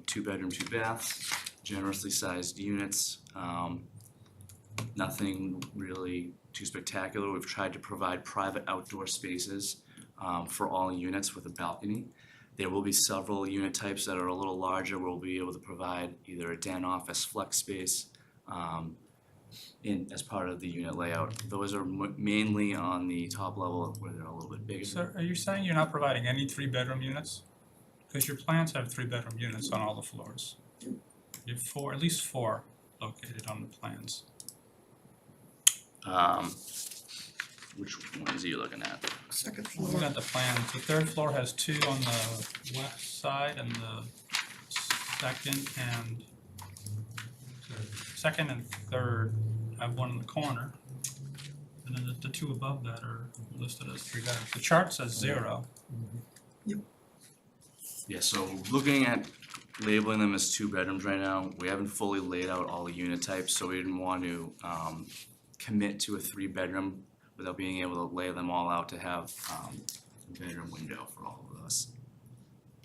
Speaker 11: 2 bedroom, 2 baths, generously sized units. Nothing really too spectacular. We've tried to provide private outdoor spaces for all units with a balcony. There will be several unit types that are a little larger. We'll be able to provide either a den office flex space as part of the unit layout. Those are mainly on the top level where they're a little bit bigger.
Speaker 5: So are you saying you're not providing any 3-bedroom units? Because your plans have 3-bedroom units on all the floors. You have 4, at least 4 located on the plans.
Speaker 11: Which ones are you looking at?
Speaker 1: Second
Speaker 5: Looking
Speaker 1: floor.
Speaker 5: at the plans, the 3rd floor has 2 on the west side, and the second and third have 1 in the corner. And then the 2 above that are listed as 3 bedrooms. The chart says 0.
Speaker 11: Yeah, so looking at labeling them as 2 bedrooms right now, we haven't fully laid out all the unit types, so we didn't want to commit to a 3-bedroom without being able to lay them all out to have a bedroom window for all of those.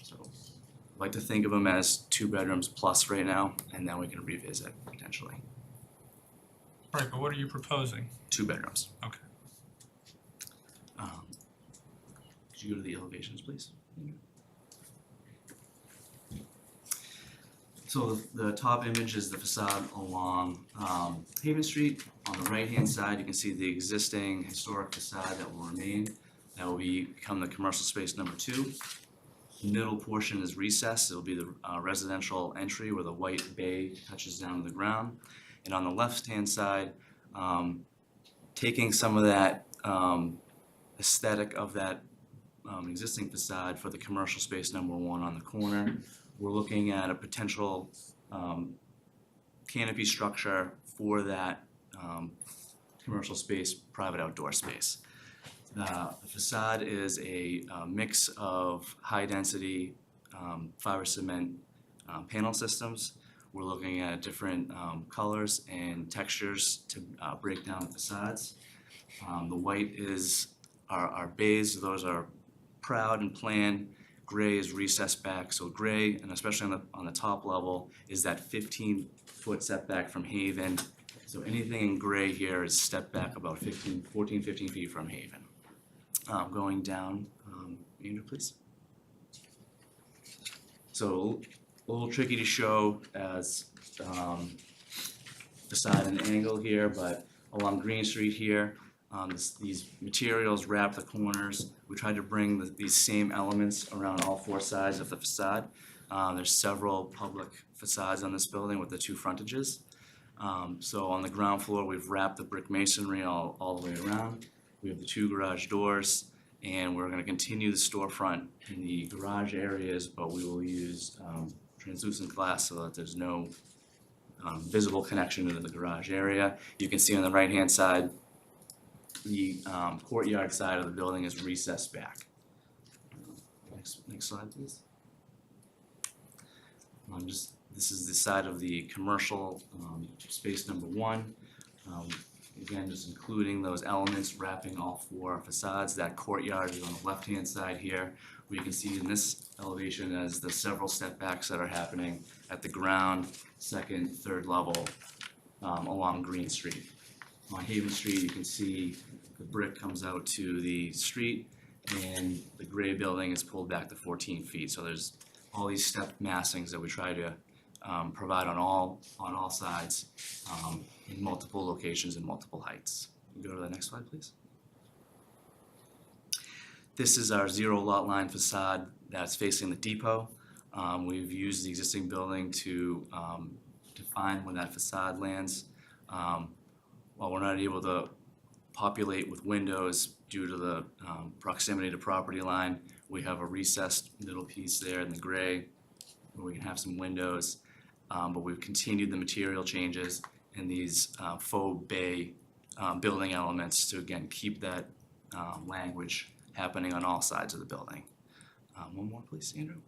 Speaker 11: So I'd like to think of them as 2 bedrooms plus right now, and then we can revisit potentially.
Speaker 5: Right, but what are you proposing?
Speaker 11: 2 bedrooms.
Speaker 5: Okay.
Speaker 11: Could you go to the elevations, please? So the top image is the facade along Haven Street. On the right-hand side, you can see the existing historic facade that will remain. That will become the commercial space number 2. The middle portion is recessed. It will be the residential entry where the white bay touches down to the ground. And on the left-hand side, taking some of that aesthetic of that existing facade for the commercial space number 1 on the corner, we're looking at a potential canopy structure for that commercial space, private outdoor space. The facade is a mix of high-density fiber cement panel systems. We're looking at different colors and textures to break down the facades. The white is our bays. Those are proud and planned. Gray is recessed back, so gray, and especially on the top level, is that 15-foot setback from Haven. So anything in gray here is stepped back about 15 feet from Haven. Going down, Andrew, please. So a little tricky to show as facade and angle here, but along Green Street here, these materials wrap the corners. We tried to bring these same elements around all 4 sides of the facade. There's several public facades on this building with the 2 frontages. So on the ground floor, we've wrapped the brick masonry all the way around. We have the 2 garage doors, and we're going to continue the storefront in the garage areas, but we will use translucent glass so that there's no visible connection into the garage area. You can see on the right-hand side, the courtyard side of the building is recessed back. Next slide, please. This is the side of the commercial space number 1. Again, just including those elements wrapping all 4 facades. That courtyard is on the left-hand side here. We can see in this elevation as the several step backs that are happening at the ground, 2nd, 3rd level along Green Street. On Haven Street, you can see the brick comes out to the street, and the gray building is pulled back to 14 feet. So there's all these step massings that we try to provide on all sides in multiple locations and multiple heights. Go to the next slide, please. This is our zero lot line facade that's facing the depot. We've used the existing building to define where that facade lands. While we're not able to populate with windows due to the proximity to property line, we have a recessed middle piece there in the gray where we can have some windows. But we've continued the material changes and these faux bay building elements to again keep that language happening on all sides of the building. One more please, Andrew.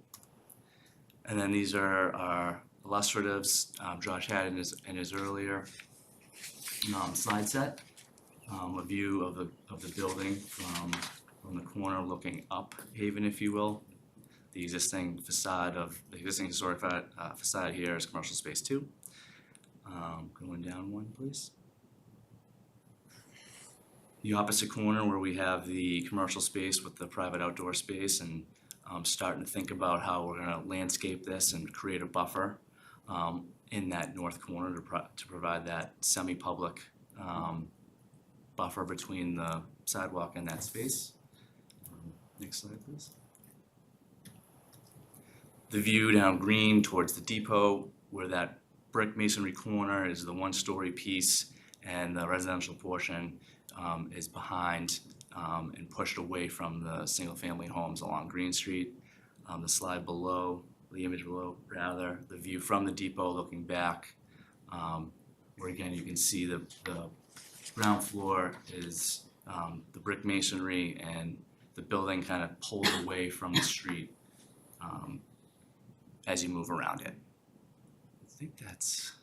Speaker 11: And then these are our illustratives Josh had in his earlier slide set. A view of the building from the corner looking up Haven, if you will. The existing historic facade here is commercial space 2. Going down one, please. The opposite corner where we have the commercial space with the private outdoor space, and starting to think about how we're going to landscape this and create a buffer in that north corner to provide that semi-public buffer between the sidewalk and that space. Next slide, please. The view down Green towards the depot, where that brick masonry corner is the one-story piece and the residential portion is behind and pushed away from the single-family homes along Green Street. The slide below, the image below rather, the view from the depot looking back, where again you can see the ground floor is the brick masonry and the building kind of pulled away from the street as you move around it. I think that's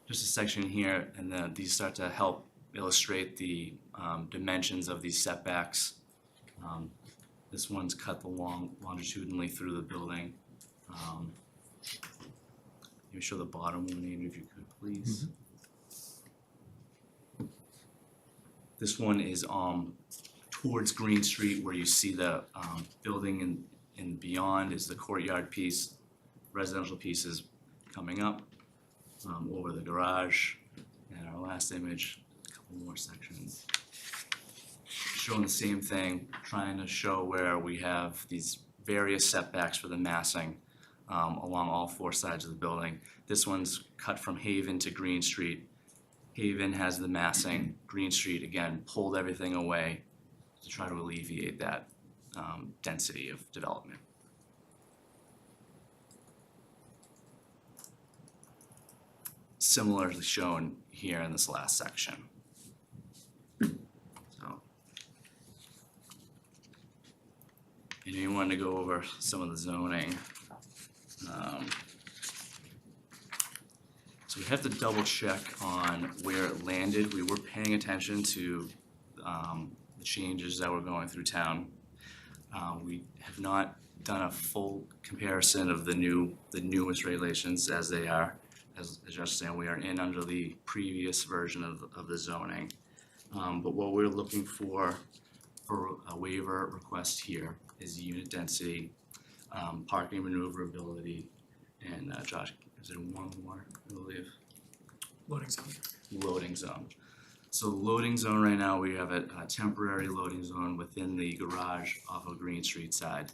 Speaker 11: just a section here, and then these start to help illustrate the dimensions of these setbacks. This one's cut longitudinally through the building. You show the bottom one, Andrew, if you could, please. Mm-hmm. This one is towards Green Street, where you see the building and beyond is the courtyard piece. Residential pieces coming up over the garage. And our last image, a couple more sections. Showing the same thing, trying to show where we have these various setbacks for the massing along all 4 sides of the building. This one's cut from Haven to Green Street. Haven has the massing. Green Street, again, pulled everything away to try to alleviate that density of development. Similarly shown here in this last section. So, and you wanted to go over some of the zoning. So we have to double check on where it landed. We were paying attention to the changes that were going through town. We have not done a full comparison of the newest regulations as they are. As Josh was saying, we are in under the previous version of the zoning. But what we're looking for a waiver request here is unit density, parking maneuverability, and Josh, is there one more, I believe?
Speaker 10: Loading zone.
Speaker 11: Loading zone. So the loading zone right now, we have a temporary loading zone within the garage off of Green Street side,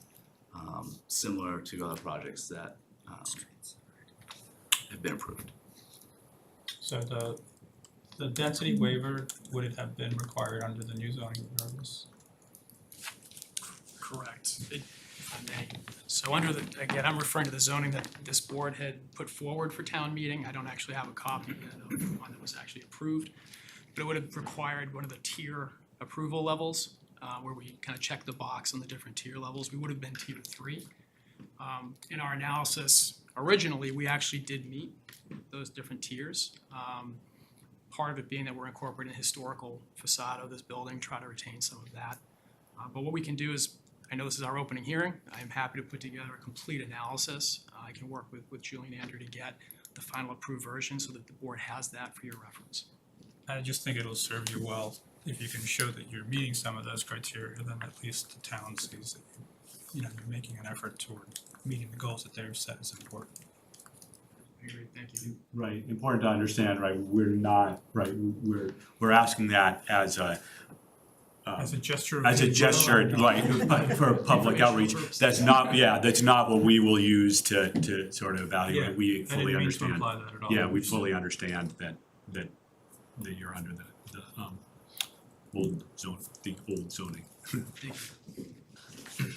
Speaker 11: similar to other projects that have been approved.
Speaker 5: So the density waiver, would it have been required under the new zoning regardless?
Speaker 10: Correct. If I may. So under again, I'm referring to the zoning that this board had put forward for town meeting. I don't actually have a copy yet of the one that was actually approved. But it would have required one of the tier approval levels, where we kind of check the box on the different tier levels. We would have been tier 3. In our analysis, originally, we actually did meet those different tiers. Part of it being that we're incorporating a historical facade of this building, try to retain some of that. But what we can do is, I know this is our opening hearing, I am happy to put together a complete analysis. I can work with Julie and Andrew to get the final approved version so that the board has that for your reference.
Speaker 5: I just think it'll serve you well if you can show that you're meeting some of those criteria, then at least the town sees that you're making an effort toward meeting the goals that they've set as important.
Speaker 10: I agree, thank you.
Speaker 9: Right, important to understand, right, we're not, right, we're asking that as a
Speaker 5: As a gesture of
Speaker 9: as a
Speaker 5: goodwill,
Speaker 9: gesture,
Speaker 5: I know.
Speaker 9: like, for public outreach, that's not, that's not what we will use to sort of
Speaker 5: Yeah,
Speaker 9: evaluate, we
Speaker 5: I
Speaker 9: fully
Speaker 5: didn't mean to
Speaker 9: understand.
Speaker 5: imply that at all.
Speaker 9: Yeah, we fully understand that you're under the old zone, the old zoning.
Speaker 10: Thank you.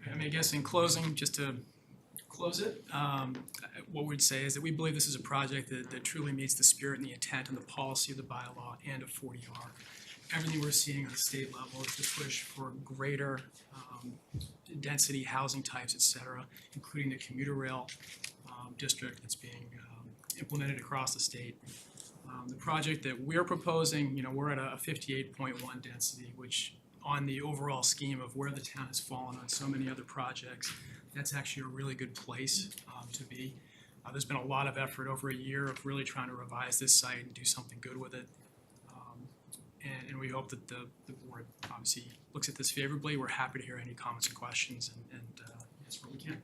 Speaker 10: I mean, I guess in closing, just to close it, what we'd say is that we believe this is a project that truly meets the spirit and the intent and the policy of the bylaw and of 40R. Everything we're seeing on the state level is to push for greater density housing types, et cetera, including the commuter rail district that's being implemented across the state. The project that we're proposing, we're at a 58.1 density, which on the overall scheme of where the town has fallen on so many other projects, that's actually a really good place to be. There's been a lot of effort over a year of really trying to revise this site and do something good with it. And we hope that the board obviously looks at this favorably. We're happy to hear any comments and questions and answer what we can.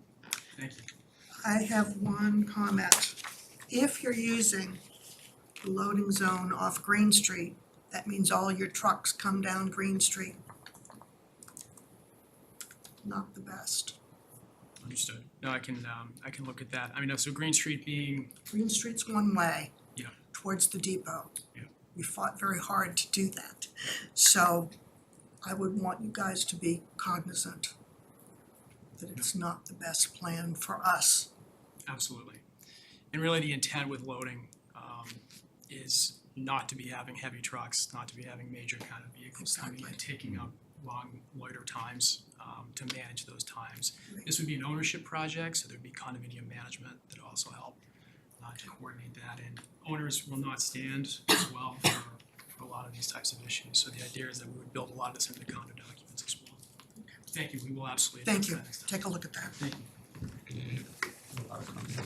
Speaker 10: Thank you.
Speaker 1: I have one comment. If you're using the loading zone off Green Street, that means all your trucks come down Green Street. Not the best.
Speaker 10: Understood. No, I can look at that. I mean, so Green Street being,
Speaker 1: Green Street's one way.
Speaker 10: Yeah.
Speaker 1: Towards the depot.
Speaker 10: Yeah.
Speaker 1: We fought very hard to do that. So I would want you guys to be cognizant that it's not the best plan for us.
Speaker 10: absolutely. And really the intent with loading is not to be having heavy trucks, not to be having major kind of vehicles coming in, taking up long loiter times to manage those times. This would be an ownership project, so there'd be condominium management that also help to coordinate that. And owners will not stand as well for a lot of these types of issues. So the idea is that we would build a lot of this into the condo documents as well. Thank you, we will absolutely
Speaker 1: Thank
Speaker 10: address
Speaker 1: you.
Speaker 10: that next time.
Speaker 1: Take a look at that.
Speaker 10: Thank you.
Speaker 1: Do we have a lot of comments?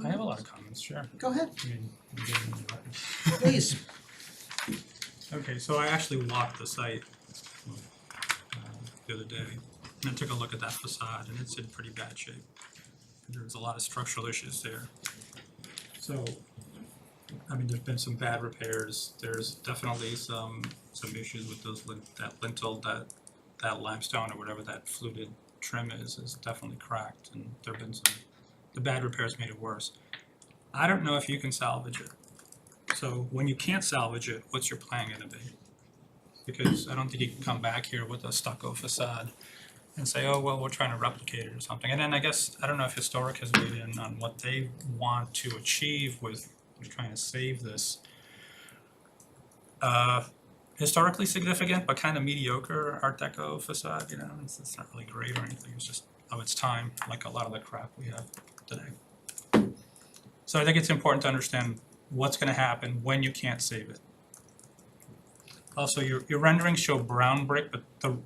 Speaker 5: I have a lot of comments, sure.
Speaker 1: Go ahead,
Speaker 5: I mean, I'm getting into it.
Speaker 1: please.
Speaker 5: Okay, so I actually walked the site the other day, and I took a look at that facade, and it's in pretty bad shape. There's a lot of structural issues there. So, I mean, there's been some bad repairs. There's definitely some issues with that lintel, that limestone or whatever that fluted trim is definitely cracked, and there've been the bad repairs made it worse. I don't know if you can salvage it. So when you can't salvage it, what's your plan gonna be? Because I don't think you can come back here with a stucco facade and say, oh, well, we're trying to replicate it or something. And then I guess, I don't know if Historic has weighed in on what they want to achieve with trying to save this historically significant but kind of mediocre Art Deco facade, it's not really great or anything, it's just of its time, like a lot of the crap we have today. So I think it's important to understand what's gonna happen when you can't save it. Also, your renderings show brown brick, but the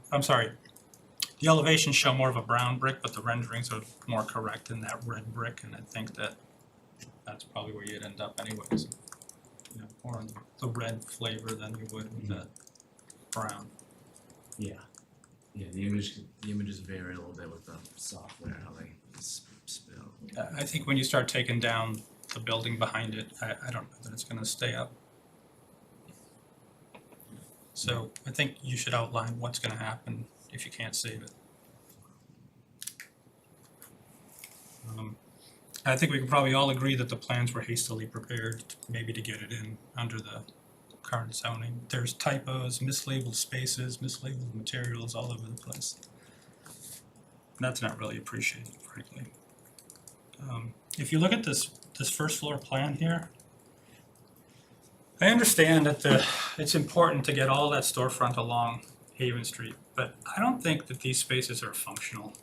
Speaker 5: elevations show more of a brown brick, but the renderings are more correct in that red brick, and I think that's probably where you'd end up anyways. More in the red flavor than you would with the brown.
Speaker 11: Yeah, the images vary a little bit with the software, how they spill.
Speaker 5: I think when you start taking down the building behind it, I don't know that it's gonna stay up. So I think you should outline what's gonna happen if you can't save it. I think we can probably all agree that the plans were hastily prepared, maybe to get it in under the current zoning. There's typos, mislabeled spaces, mislabeled materials all over the place. That's not really appreciated, frankly. If you look at this first floor plan here, I understand that it's important to get all that storefront along Haven Street, but I don't think that these spaces are functional.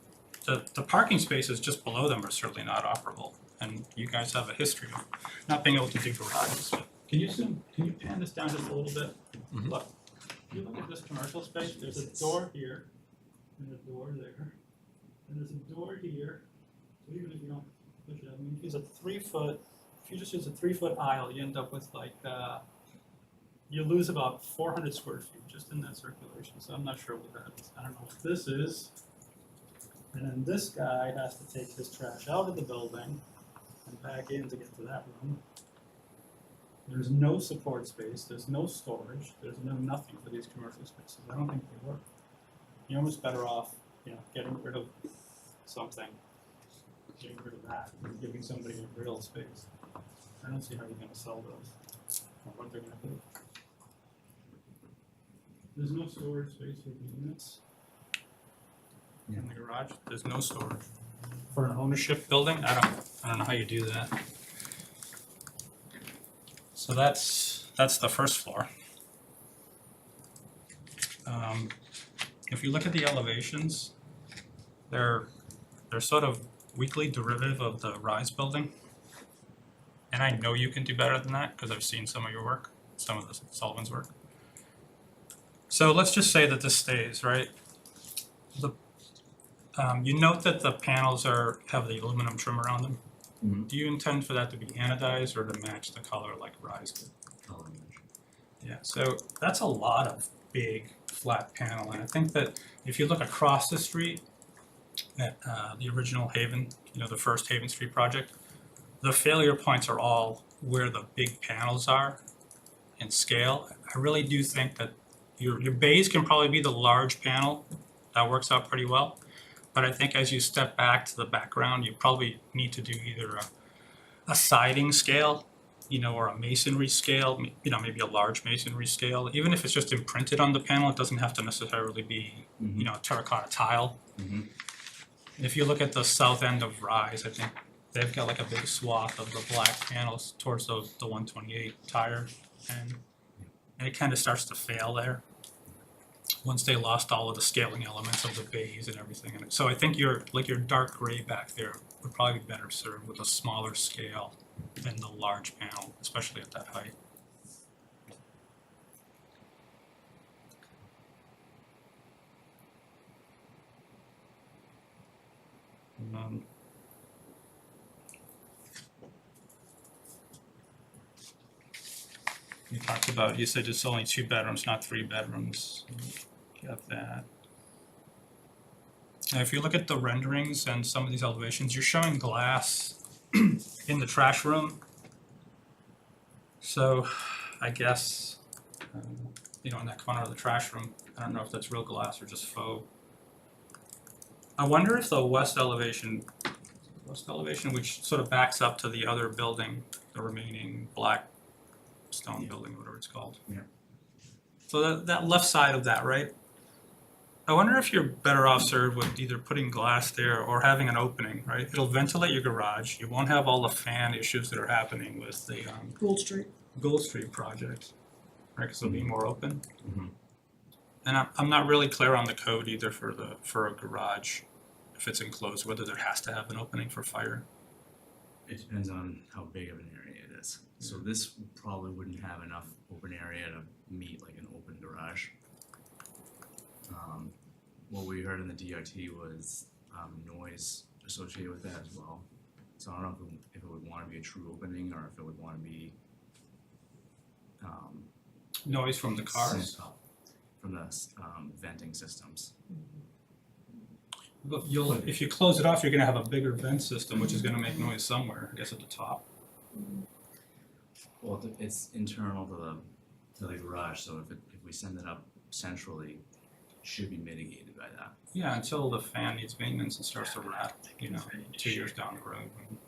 Speaker 5: The parking spaces just below them are certainly not operable, and you guys have a history of not being able to do garages. Can you pan this down just a little bit?
Speaker 2: Mhm.
Speaker 5: Look, if you look at this commercial space, there's a door here, and a door there, and there's a door here. So even if you don't Which, I mean, if you just use a 3-foot aisle, you end up with like, you lose about 400 square feet just in that circulation, so I'm not sure what that is. I don't know what this is. And then this guy has to take his trash out of the building and back in to get to that room. There's no support space, there's no storage, there's no nothing for these commercial spaces. I don't think they work. You're almost better off, getting rid of something, getting rid of that, and giving somebody a real space. I don't see how you're gonna sell those, or what they're gonna do. There's no storage space for the units. In the garage, there's no storage. For an ownership building, I don't know how you do that. So that's the first floor. If you look at the elevations, they're sort of weakly derivative of the Rise building. And I know you can do better than that because I've seen some of your work, some of the Sullivan's work. So let's just say that this stays, right? You note that the panels have the aluminum trim around them.
Speaker 11: Mhm.
Speaker 5: Do you intend for that to be anodized or to match the color like Rise did? Yeah, so that's a lot of big flat panel, and I think that if you look across the street at the original Haven, the first Haven Street project, the failure points are all where the big panels are in scale. I really do think that your bays can probably be the large panel. That works out pretty well. But I think as you step back to the background, you probably need to do either a siding scale, or a masonry scale, maybe a large masonry scale. Even if it's just imprinted on the panel, it doesn't have to necessarily be, a terracotta tile.
Speaker 11: Mhm.
Speaker 5: If you look at the south end of Rise, I think they've got like a big swath of the black panels towards the 128 tire, and it kind of starts to fail there once they lost all of the scaling elements of the bays and everything. And so I think your dark gray back there would probably be better served with a smaller scale than the large panel, especially at that height. You talked about, you said it's only 2 bedrooms, not 3 bedrooms. Got that. Now, if you look at the renderings and some of these elevations, you're showing glass in the trash room. So I guess, in that corner of the trash room, I don't know if that's real glass or just faux. I wonder if the west elevation, which sort of backs up to the other building, the remaining black stone building, whatever it's called.
Speaker 11: Yeah.
Speaker 5: So that left side of that, right? I wonder if you're better off served with either putting glass there or having an opening, right? It'll ventilate your garage. You won't have all the fan issues that are happening with the Gold Street project, right? Because it'll be more open.
Speaker 11: Mhm.
Speaker 5: And I'm not really clear on the code either for a garage, if it's enclosed, whether there has to have an opening for fire.
Speaker 11: It depends on how big of an area it is. So this probably wouldn't have enough open area to meet like an open garage. What we heard in the DRT was noise associated with that as well. So I don't know if it would want to be a true opening or if it would want to be
Speaker 5: Noise from the cars.
Speaker 11: sent up from the venting systems.
Speaker 5: But if you close it off, you're gonna have a bigger vent system, which is gonna make noise somewhere, I guess at the top.
Speaker 11: Well, it's internal to the garage, so if we send it up centrally, it should be mitigated by that.
Speaker 5: Yeah, until the fan needs maintenance and starts to rat, 2 years down the road. When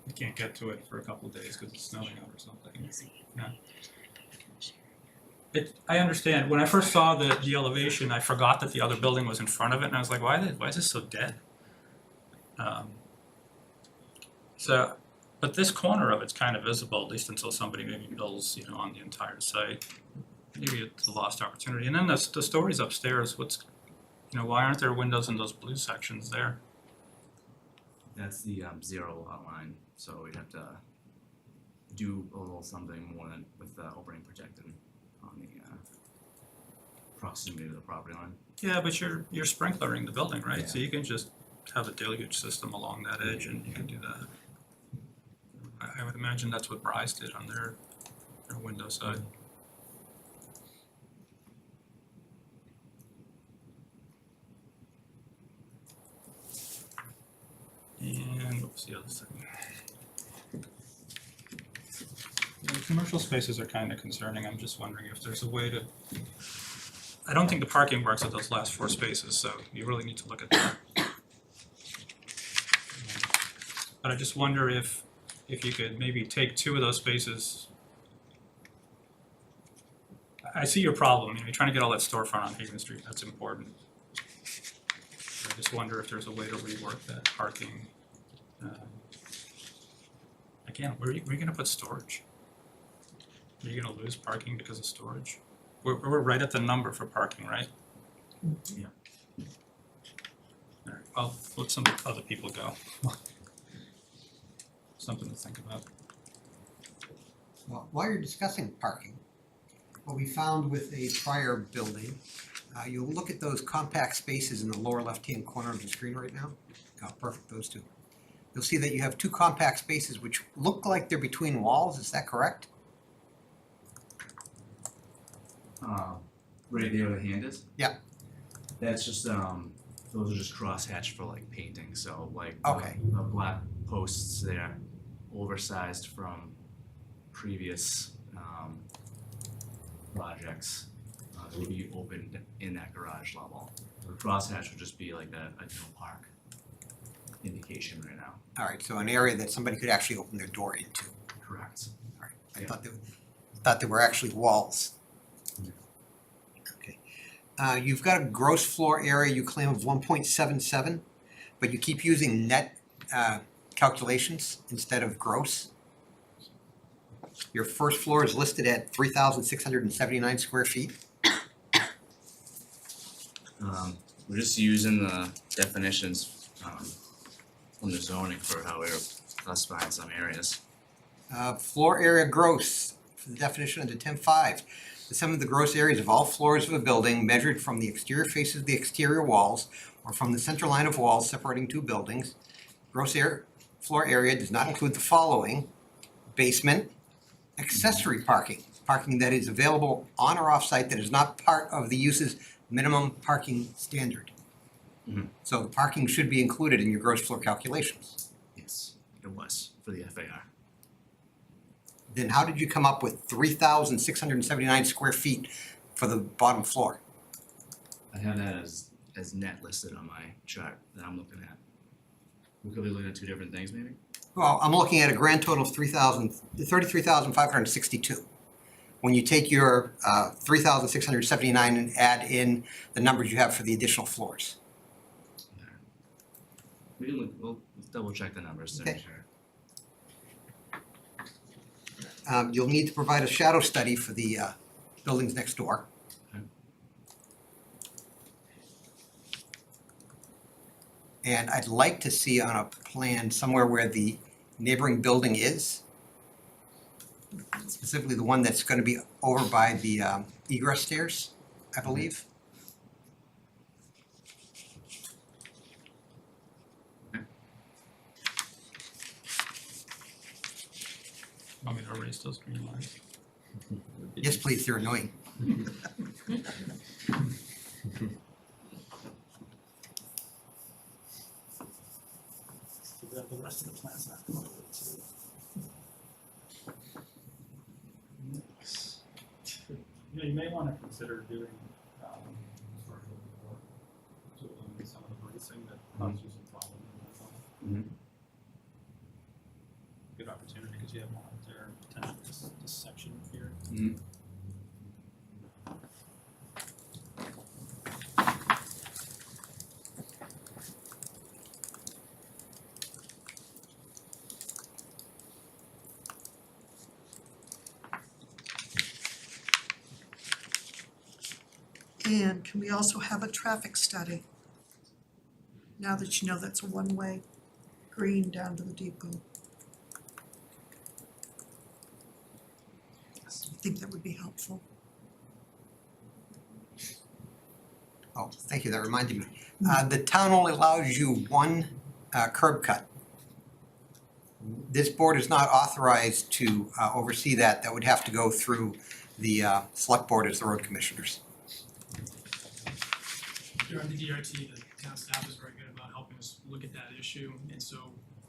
Speaker 5: you can't get to it for a couple of days because it's snowing out or something. Yeah. I understand. When I first saw the elevation, I forgot that the other building was in front of it, and I was like, why is this so dead? But this corner of it's kind of visible, at least until somebody maybe builds, on the entire site. Maybe it's a lost opportunity. And then the stories upstairs, why aren't there windows in those blue sections there?
Speaker 11: That's the zero lot line, so we'd have to do a little something more than with the opening protected on the proximity to the property line.
Speaker 5: Yeah, but you're sprinklering the building, right?
Speaker 11: Yeah.
Speaker 5: So you can just have a deluge system along that edge and you can do that. imagine that's what Bryce did on their window side. And what was the other thing? The commercial spaces are kind of concerning. I'm just wondering if there's a way to, I don't think the parking works at those last 4 spaces, so you really need to look at that. But I just wonder if you could maybe take 2 of those spaces. I see your problem, you're trying to get all that storefront on Haven Street, that's important. I just wonder if there's a way to rework that parking. Again, where are you gonna put storage? Are you gonna lose parking because of storage? We're right at the number for parking, right?
Speaker 11: Yeah.
Speaker 5: All right, well, let some other people go. Something to think about.
Speaker 7: Well, while you're discussing parking, what we found with a prior building, you'll look at those compact spaces in the lower left-hand corner of the screen right now. Oh, perfect, those 2. You'll see that you have 2 compact spaces which look like they're between walls, is that correct?
Speaker 11: Right there where the hand is?
Speaker 7: Yeah.
Speaker 11: That's just, those are just crosshatched for like painting, so like
Speaker 7: Okay.
Speaker 11: the black posts there, oversized from previous projects, will be opened in that garage level. The crosshatch would just be like a no park indication right now.
Speaker 7: All right, so an area that somebody could actually open their door into.
Speaker 11: Correct.
Speaker 7: All right, I
Speaker 11: Yeah.
Speaker 7: thought they were actually walls. Okay. You've got a gross floor area you claim of 1.77, but you keep using net calculations instead of gross. Your first floor is listed at 3,679 square feet.
Speaker 11: We're just using the definitions from the zoning for how we're classifying some areas.
Speaker 7: Floor area gross, for the definition under 10.5. The sum of the gross areas of all floors of a building measured from the exterior faces of the exterior walls or from the center line of walls separating 2 buildings. Gross floor area does not include the following: basement, accessory parking, parking that is available on or off site that is not part of the use's minimum parking standard.
Speaker 11: Mhm.
Speaker 7: So the parking should be included in your gross floor calculations.
Speaker 11: Yes, it was for the FAR.
Speaker 7: Then how did you come up with 3,679 square feet for the bottom floor?
Speaker 11: I have that as net listed on my chart that I'm looking at. We could be looking at 2 different things maybe?
Speaker 7: Well, I'm looking at a grand total of 33,562. When you take your 3,679 and add in the numbers you have for the additional floors.
Speaker 11: We can look, we'll double check the numbers to make
Speaker 7: Okay.
Speaker 11: sure.
Speaker 7: You'll need to provide a shadow study for the buildings next door.
Speaker 11: Okay.
Speaker 7: And I'd like to see on a plan somewhere where the neighboring building is, specifically the one that's going to be over by the egress stairs, I believe.
Speaker 5: Want me to erase those green lines?
Speaker 7: Yes, please, they're annoying.
Speaker 5: The rest of the plant's not going away too. You know, you may want to consider doing structural support to eliminate some of the bracing that causes you some problems in that zone. Good opportunity because you have more there potential this section here.
Speaker 1: And can we also have a traffic study? Now that you know that's a one-way green down to the depot. I think that would be helpful.
Speaker 7: Oh, thank you, that reminded me. The town only allows you one curb cut. this board is not authorized to oversee that. That would have to go through the select board as the road commissioners.
Speaker 10: Here on the DRT, the town staff is very good about helping us look at that issue, and so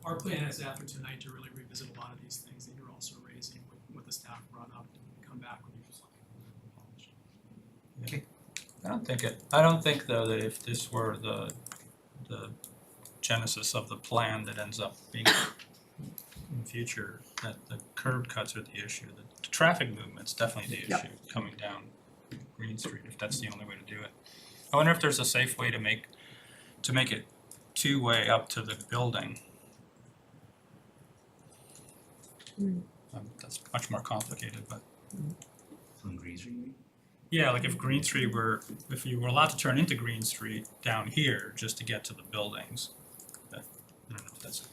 Speaker 10: our plan is after tonight to really revisit a lot of these things that you're also raising with what the staff brought up and come back with you.
Speaker 5: I don't think though that if this were the genesis of the plan that ends up being in future, that the curb cuts are the issue. The traffic movement's definitely the issue coming down Green Street, if that's the only way to do it. I wonder if there's a safe way to make it two-way up to the building. That's much more complicated, but
Speaker 11: From Green Street?
Speaker 5: yeah, like if you were allowed to turn into Green Street down here just to get to the buildings, I don't know if that's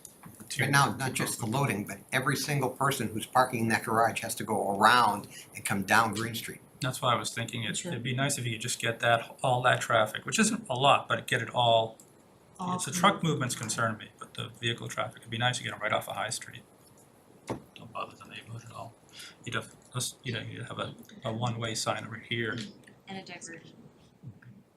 Speaker 5: too.
Speaker 7: Right now, not just the loading, but every single person who's parking in that garage has to go around and come down Green Street.
Speaker 5: That's why I was thinking it'd be nice if you could just get all that traffic, which isn't a lot, but get it all. It's the truck movements concern me, but the vehicle traffic, it'd be nice to get them right off of High Street. Don't bother the neighborhood at all. You'd have a one-way sign over here.
Speaker 3: And a diversion,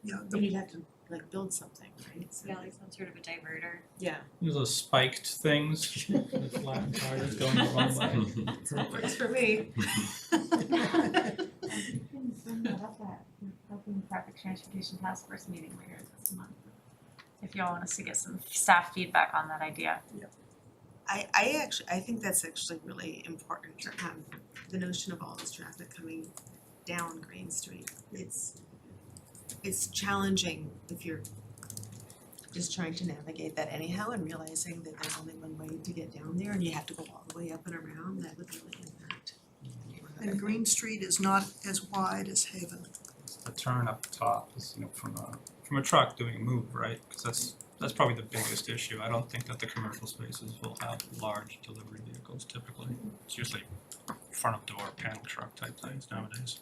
Speaker 1: Yeah,
Speaker 6: Then you'd have to like build something, right? So-
Speaker 3: yeah, like some sort of a diverter.
Speaker 6: Yeah.
Speaker 5: Those spiked things with flattened tires going the wrong way.
Speaker 6: Works for me.
Speaker 3: You can bring that up at the Open Traffic Transportation Task Force meeting later this month. If y'all want us to get some staff feedback on that idea.
Speaker 6: I think that's actually really important, the notion of all this traffic coming down Green Street. It's challenging if you're just trying to navigate that anyhow and realizing that there's only one way to get down there and you have to go all the way up and around. That would really impact.
Speaker 1: and Green Street is not as wide as Haven.
Speaker 5: The turn up top is, from a truck doing a move, right? Because that's probably the biggest issue. I don't think that the commercial spaces will have large delivery vehicles typically. It's usually front of door panel truck type things nowadays.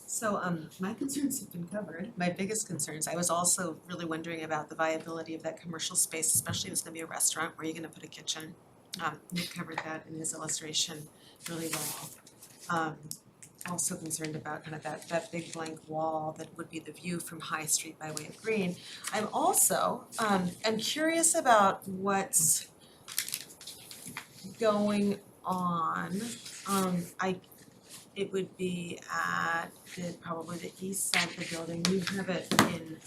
Speaker 6: So my concerns have been covered. My biggest concerns, I was also really wondering about the viability of that commercial space, especially if it's gonna be a restaurant, where you're gonna put a kitchen. Nick covered that in his illustration really well. Also concerned about kind of that big blank wall that would be the view from High Street by way of Green. I'm also, I'm curious about what's going on. It would be at probably the east side of the building. You have it in,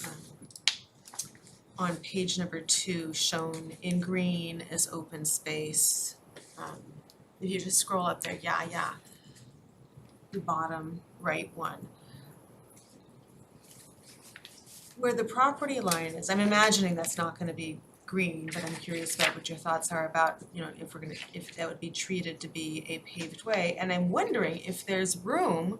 Speaker 6: on page number 2, shown in green as open space. If you just scroll up there, the bottom right one. Where the property line is, I'm imagining that's not gonna be green, but I'm curious about what your thoughts are about, if that would be treated to be a paved way. And I'm wondering if there's room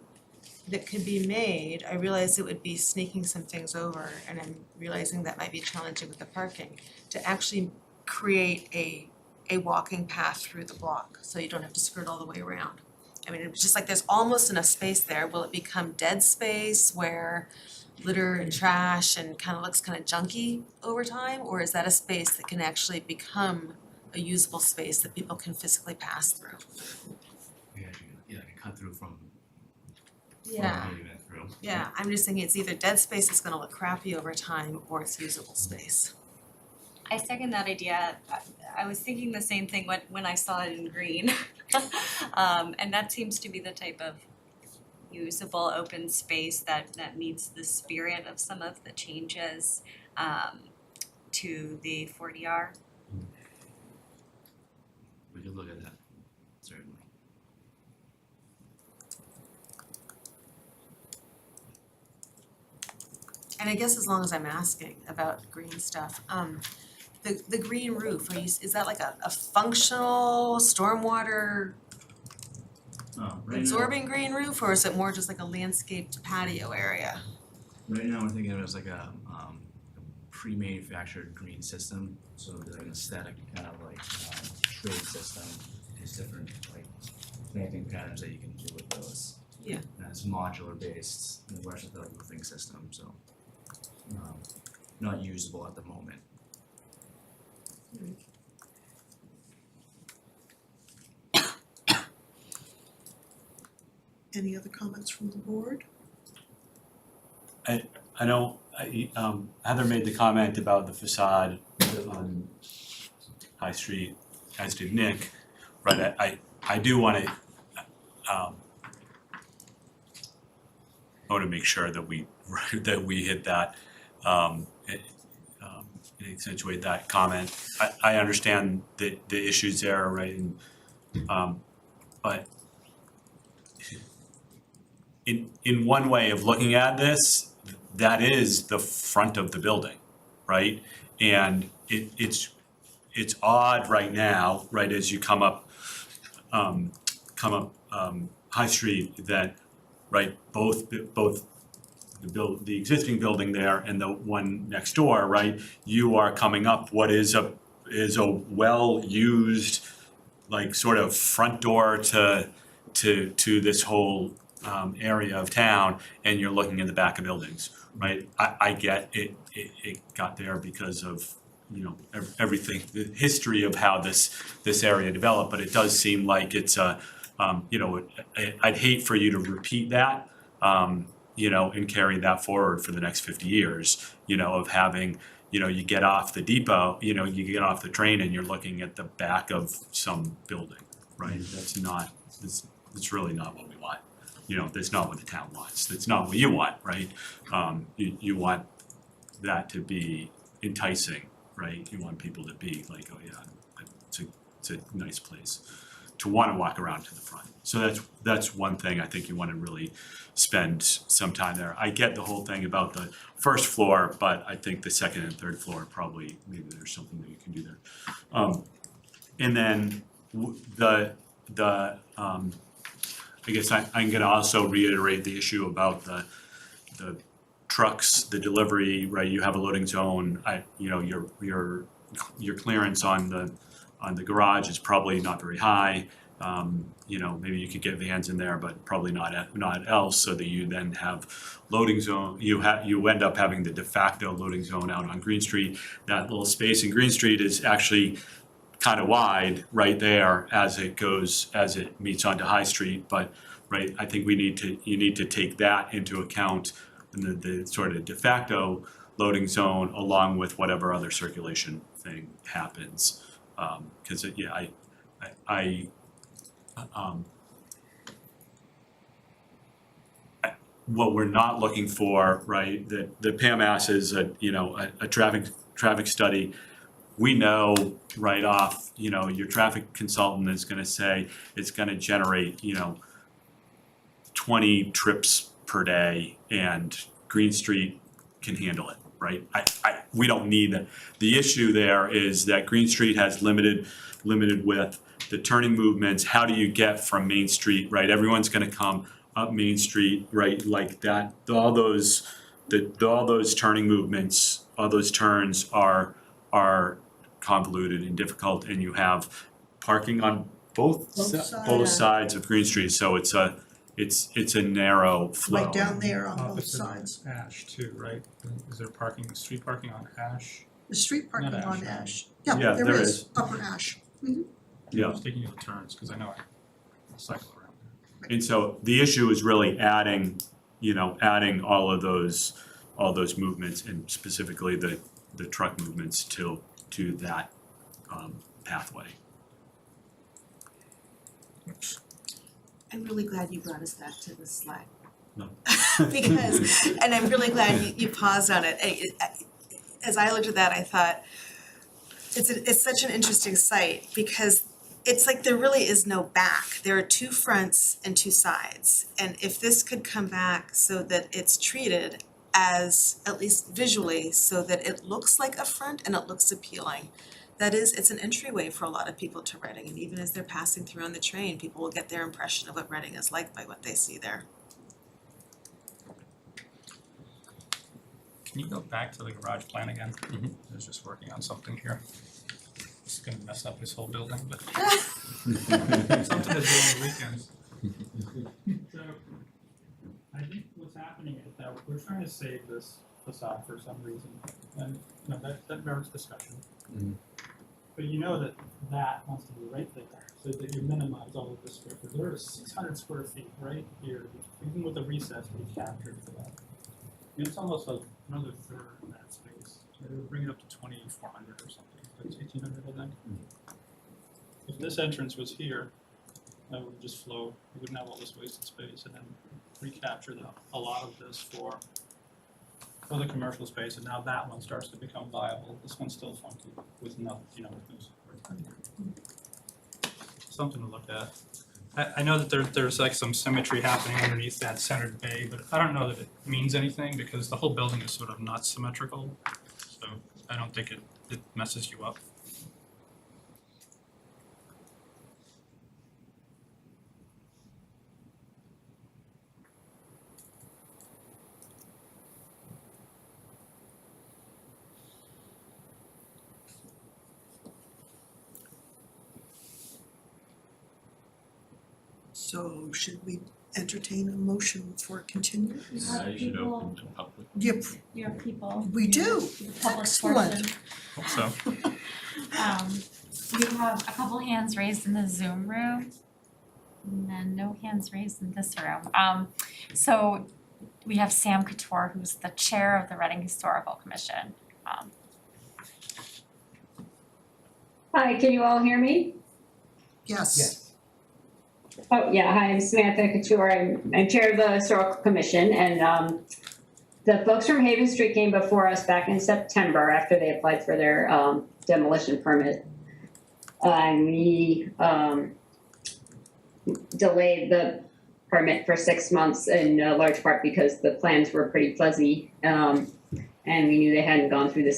Speaker 6: that could be made. I realize it would be sneaking some things over, and I'm realizing that might be challenging with the parking, to actually create a walking path through the block, so you don't have to skirt all the way around. I mean, it's just like there's almost enough space there. Will it become dead space where litter and trash and kind of looks kind of junky over time? Or is that a space that can actually become a usable space that people can physically pass through?
Speaker 11: Yeah, cut through from
Speaker 6: Yeah,
Speaker 11: through.
Speaker 6: yeah, I'm just thinking it's either dead space that's gonna look crappy over time, or it's usable space.
Speaker 3: I second that idea. I was thinking the same thing when I saw it in green. And that seems to be the type of usable open space that meets the spirit of some of the changes to the 40R.
Speaker 11: We could look at that, certainly.
Speaker 6: And I guess as long as I'm asking about green stuff, the green roof, is that like a functional stormwater absorbing green roof, or is it more just like a landscaped patio area?
Speaker 11: Right now, we're thinking of it as like a pre-manufactured green system, so there's like a static kind of like trade system. There's different like planting patterns that you can do with those.
Speaker 6: Yeah.
Speaker 11: And it's modular based and works with the roofing system, so not usable at the moment.
Speaker 1: Any other comments from the board?
Speaker 9: I know, Heather made the comment about the facade on High Street, as did Nick, right? I do wanna, I wanna make sure that we, that we hit that, and accentuate that comment. I understand the issues there, right, and, but in one way of looking at this, that is the front of the building, right? And it's odd right now, right, as you come up High Street, that, right, both the existing building there and the one next door, right, you are coming up what is a well-used, like, sort of front door to this whole area of town, and you're looking in the back of buildings, right? I get it got there because of, you know, everything, the history of how this area developed, but it does seem like it's a, you know, I'd hate for you to repeat that, you know, and carry that forward for the next 50 years, you know, of having, you know, you get off the depot, you know, you get off the train and you're looking at the back of some building, right? That's really not what we want. You know, that's not what the town wants. That's not what you want, right? You want that to be enticing, right? You want people to be like, oh yeah, it's a nice place to want to walk around to the front. So that's one thing I think you want to really spend some time there. I get the whole thing about the first floor, but I think the second and third floor probably, maybe there's something that you can do there. And then I guess I'm gonna also reiterate the issue about the trucks, the delivery, right? You have a loading zone. You know, your clearance on the garage is probably not very high. You know, maybe you could get vans in there, but probably not else, so that you then have loading zone. You end up having the de facto loading zone out on Green Street. That little space in Green Street is actually kind of wide right there as it meets onto High Street, but right, I think you need to take that into account in the sort of de facto loading zone, along with whatever other circulation thing happens. Because yeah, what we're not looking for, right, the PAMAS is a traffic study. We know right off, you know, your traffic consultant is gonna say it's gonna generate, you know, 20 trips per day, and Green Street can handle it, right? We don't need that. The issue there is that Green Street has limited width, the turning movements. How do you get from Main Street, right? Everyone's gonna come up Main Street, right, like that. All those turning movements, all those turns are convoluted and difficult, and you have parking on both sides of Green Street, so it's a narrow flow.
Speaker 1: Right down there on both
Speaker 5: Opposite
Speaker 1: sides.
Speaker 5: Ash too, right? Is there street parking on Ash?
Speaker 1: The street parking
Speaker 5: Not
Speaker 1: on
Speaker 5: Ash.
Speaker 1: Ash.
Speaker 9: Yeah,
Speaker 1: Yeah, there
Speaker 9: there
Speaker 1: is, Upper Ash. Mhm.
Speaker 9: Yeah.
Speaker 5: I'm just thinking of the turns, cause I know I cycle around there.
Speaker 9: And so the issue is really adding all of those movements, and specifically the truck movements to that pathway.
Speaker 6: I'm really glad you brought us back to this slide.
Speaker 9: No.
Speaker 6: Because, and I'm really glad you paused on it. As I looked at that, I thought, it's such an interesting site, because it's like there really is no back. There are two fronts and two sides. And if this could come back so that it's treated as, at least visually, so that it looks like a front and it looks appealing. It's an entryway for a lot of people to Reading, and even as they're passing through on the train, people will get their impression of what Reading is like by what they see there.
Speaker 5: Can you go back to the garage plan again?
Speaker 2: Mhm.
Speaker 5: I was just working on something here. It's gonna mess up this whole building, but something to do on the weekends. So, I think what's happening is that we're trying to save this facade for some reason, and that merits discussion. But you know that wants to be right there, so that you minimize all of this square foot. There are 600 square feet right here, even with the recess we captured for that. And it's almost like another third of that space. So it would bring it up to 2,400 or something. That's 1,800, I think. If this entrance was here, that would just flow. You wouldn't have all this wasted space, and then recapture a lot of this for the commercial space, and now that one starts to become viable. This one's still funky with no, with no support. Something to look at. I know that there's like some symmetry happening underneath that centered bay, but I don't know that it means anything because the whole building is sort of not symmetrical. So I don't think it messes you up.
Speaker 1: So should we entertain a motion for continuance?
Speaker 3: You have
Speaker 2: You should
Speaker 3: people,
Speaker 2: open to public.
Speaker 1: Yep,
Speaker 3: you have people.
Speaker 1: we do.
Speaker 3: The public
Speaker 1: Excellent.
Speaker 3: portion.
Speaker 5: Hope so.
Speaker 3: You have a couple hands raised in the Zoom room. And then no hands raised in this room. So we have Sam Couture, who's the chair of the Reading Historical Commission.
Speaker 12: Hi, can you all hear me?
Speaker 1: Yes.
Speaker 12: Oh, yeah, hi, I'm Samantha Couture, I'm chair of the Historical Commission, and the folks from Haven Street came before us back in September after they applied for their demolition permit. And we delayed the permit for 6 months in large part because the plans were pretty fuzzy, and we knew they hadn't gone through the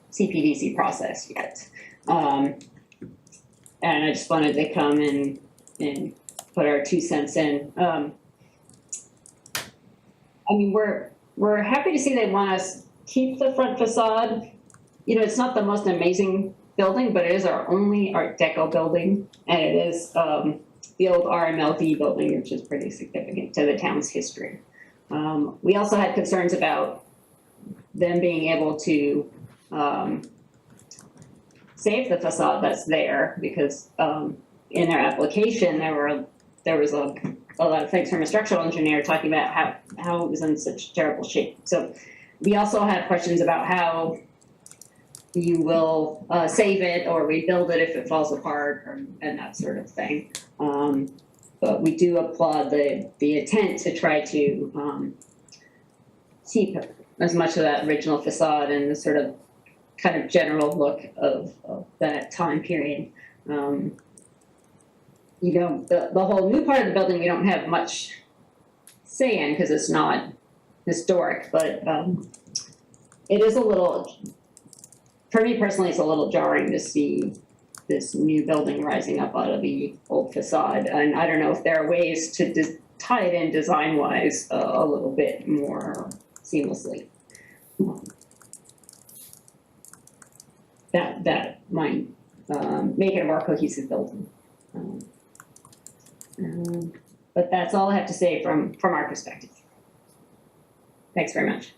Speaker 12: CPDC process yet. And I just wanted to come and put our 2 cents in. I mean, we're happy to see they want us keep the front facade. You know, it's not the most amazing building, but it is our only Art Deco building, and it is the old RMLD building, which is pretty significant to the town's history. We also had concerns about them being able to save the facade that's there because in their application there was a lot of things from a structural engineer talking about how it was in such terrible shape. So we also have questions about how you will save it or rebuild it if it falls apart and that sort of thing. But we do applaud the intent to try to keep as much of that original facade and the sort of kind of general look of that time period. You know, the whole new part of the building we don't have much say in because it's not historic, but it is a little, for me personally, it's a little jarring to see this new building rising up out of the old facade. And I don't know if there are ways to tie it in design-wise a little bit more seamlessly. That might make it a more cohesive building. But that's all I have to say from our perspective. Thanks very much.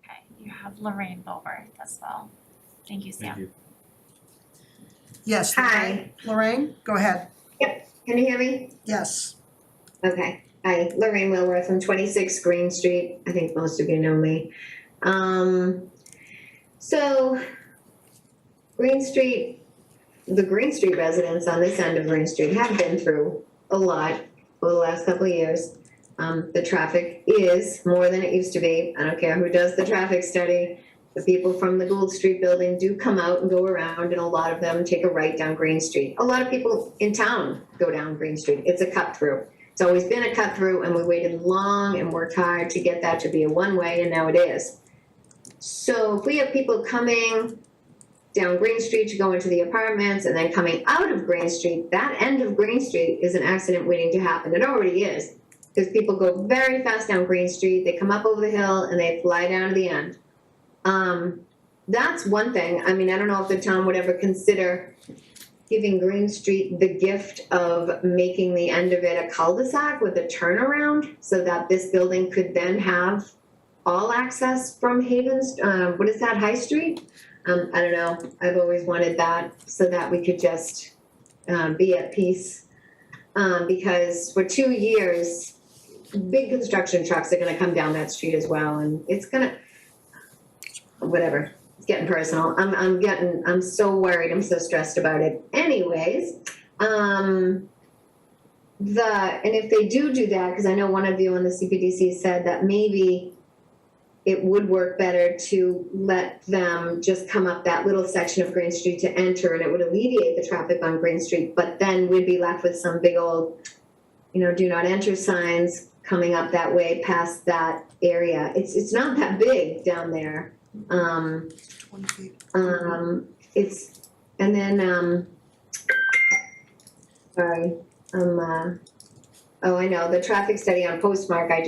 Speaker 3: Okay, you have Lorraine Boberth as well. Thank you, Sam.
Speaker 1: Yes,
Speaker 13: Hi.
Speaker 1: Lorraine, go ahead.
Speaker 13: Can you hear me?
Speaker 1: Yes.
Speaker 13: Okay. Hi, Lorraine Wilworth from 26 Green Street. I think most of you know me. So Green Street, the Green Street residents on this end of Green Street have been through a lot over the last couple of years. The traffic is more than it used to be. I don't care who does the traffic study. The people from the Gould Street building do come out and go around, and a lot of them take a right down Green Street. A lot of people in town go down Green Street. It's a cut through. It's always been a cut through, and we waited long and worked hard to get that to be a one-way, and now it is. So if we have people coming down Green Street to go into the apartments and then coming out of Green Street, that end of Green Street is an accident waiting to happen. It already is, because people go very fast down Green Street, they come up over the hill and they fly down to the end. That's one thing. I mean, I don't know if the town would ever consider giving Green Street the gift of making the end of it a cul-de-sac with a turnaround so that this building could then have all access from Havens, what is that, High Street? I don't know, I've always wanted that so that we could just be at peace. Because for 2 years, big construction trucks are gonna come down that street as well, and it's gonna, whatever, it's getting personal. I'm so worried, I'm so stressed about it. Anyways, and if they do that, because I know one of you on the CPDC said that maybe it would work better to let them just come up that little section of Green Street to enter, and it would alleviate the traffic on Green Street, but then we'd be left with some big old, do not enter signs coming up that way past that area. It's not that big down there.
Speaker 1: 20 feet.
Speaker 13: And then, sorry, oh, I know, the traffic study on Postmark, I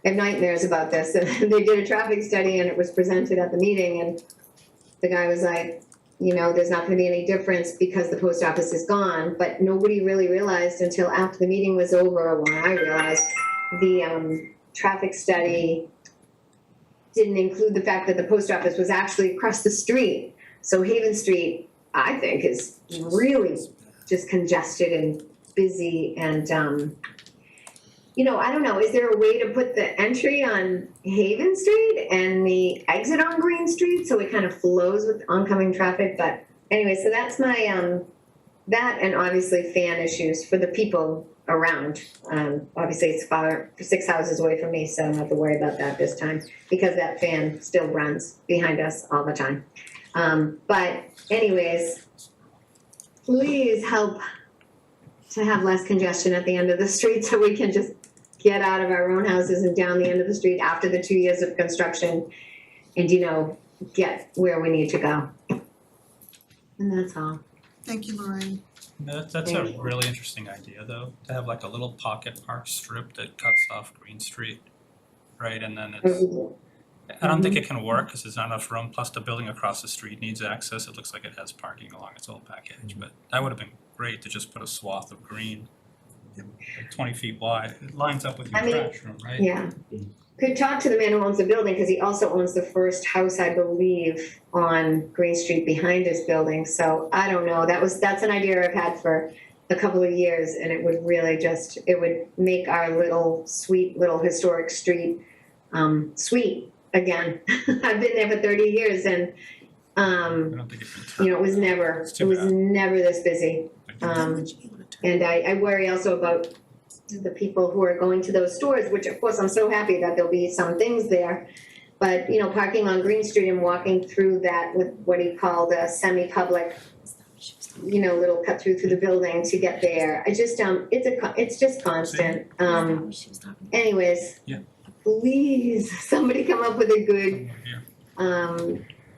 Speaker 13: have nightmares about this. They did a traffic study and it was presented at the meeting, and the guy was like, there's not gonna be any difference because the post office is gone, but nobody really realized until after the meeting was over, when I realized, the traffic study didn't include the fact that the post office was actually across the street. So Haven Street, I think, is really just congested and busy, and I don't know, is there a way to put the entry on Haven Street and the exit on Green Street so it kind of flows with oncoming traffic? But anyway, so that's my that, and obviously fan issues for the people around. Obviously it's 6 houses away from me, so I don't have to worry about that this time because that fan still runs behind us all the time. But anyways, please help to have less congestion at the end of the street so we can just get out of our own houses and down the end of the street after the 2 years of construction and, get where we need to go. And that's all.
Speaker 1: Thank you, Lorraine.
Speaker 5: That's a really interesting idea, though, to have like a little pocket park strip that cuts off Green Street, right? And then I don't think it can work because there's not enough room, plus the building across the street needs access. It looks like it has parking along its whole back edge, but that would have been great to just put a swath of green, like 20 feet wide. It lines up with your trash room, right?
Speaker 13: Yeah. Could talk to the man who owns the building because he also owns the first house, I believe, on Green Street behind his building. So I don't know. That's an idea I've had for a couple of years, and it would really it would make our little sweet little historic street sweet again. I've been there for 30 years, and
Speaker 5: I don't think it can
Speaker 13: it was never this busy. And I worry also about the people who are going to those stores, which of course I'm so happy that there'll be some things there. But, parking on Green Street and walking through that with what he called a semi-public, little cut through the building to get there. I just, it's just constant. Anyways,
Speaker 5: Yeah.
Speaker 13: Please, somebody come up with a good,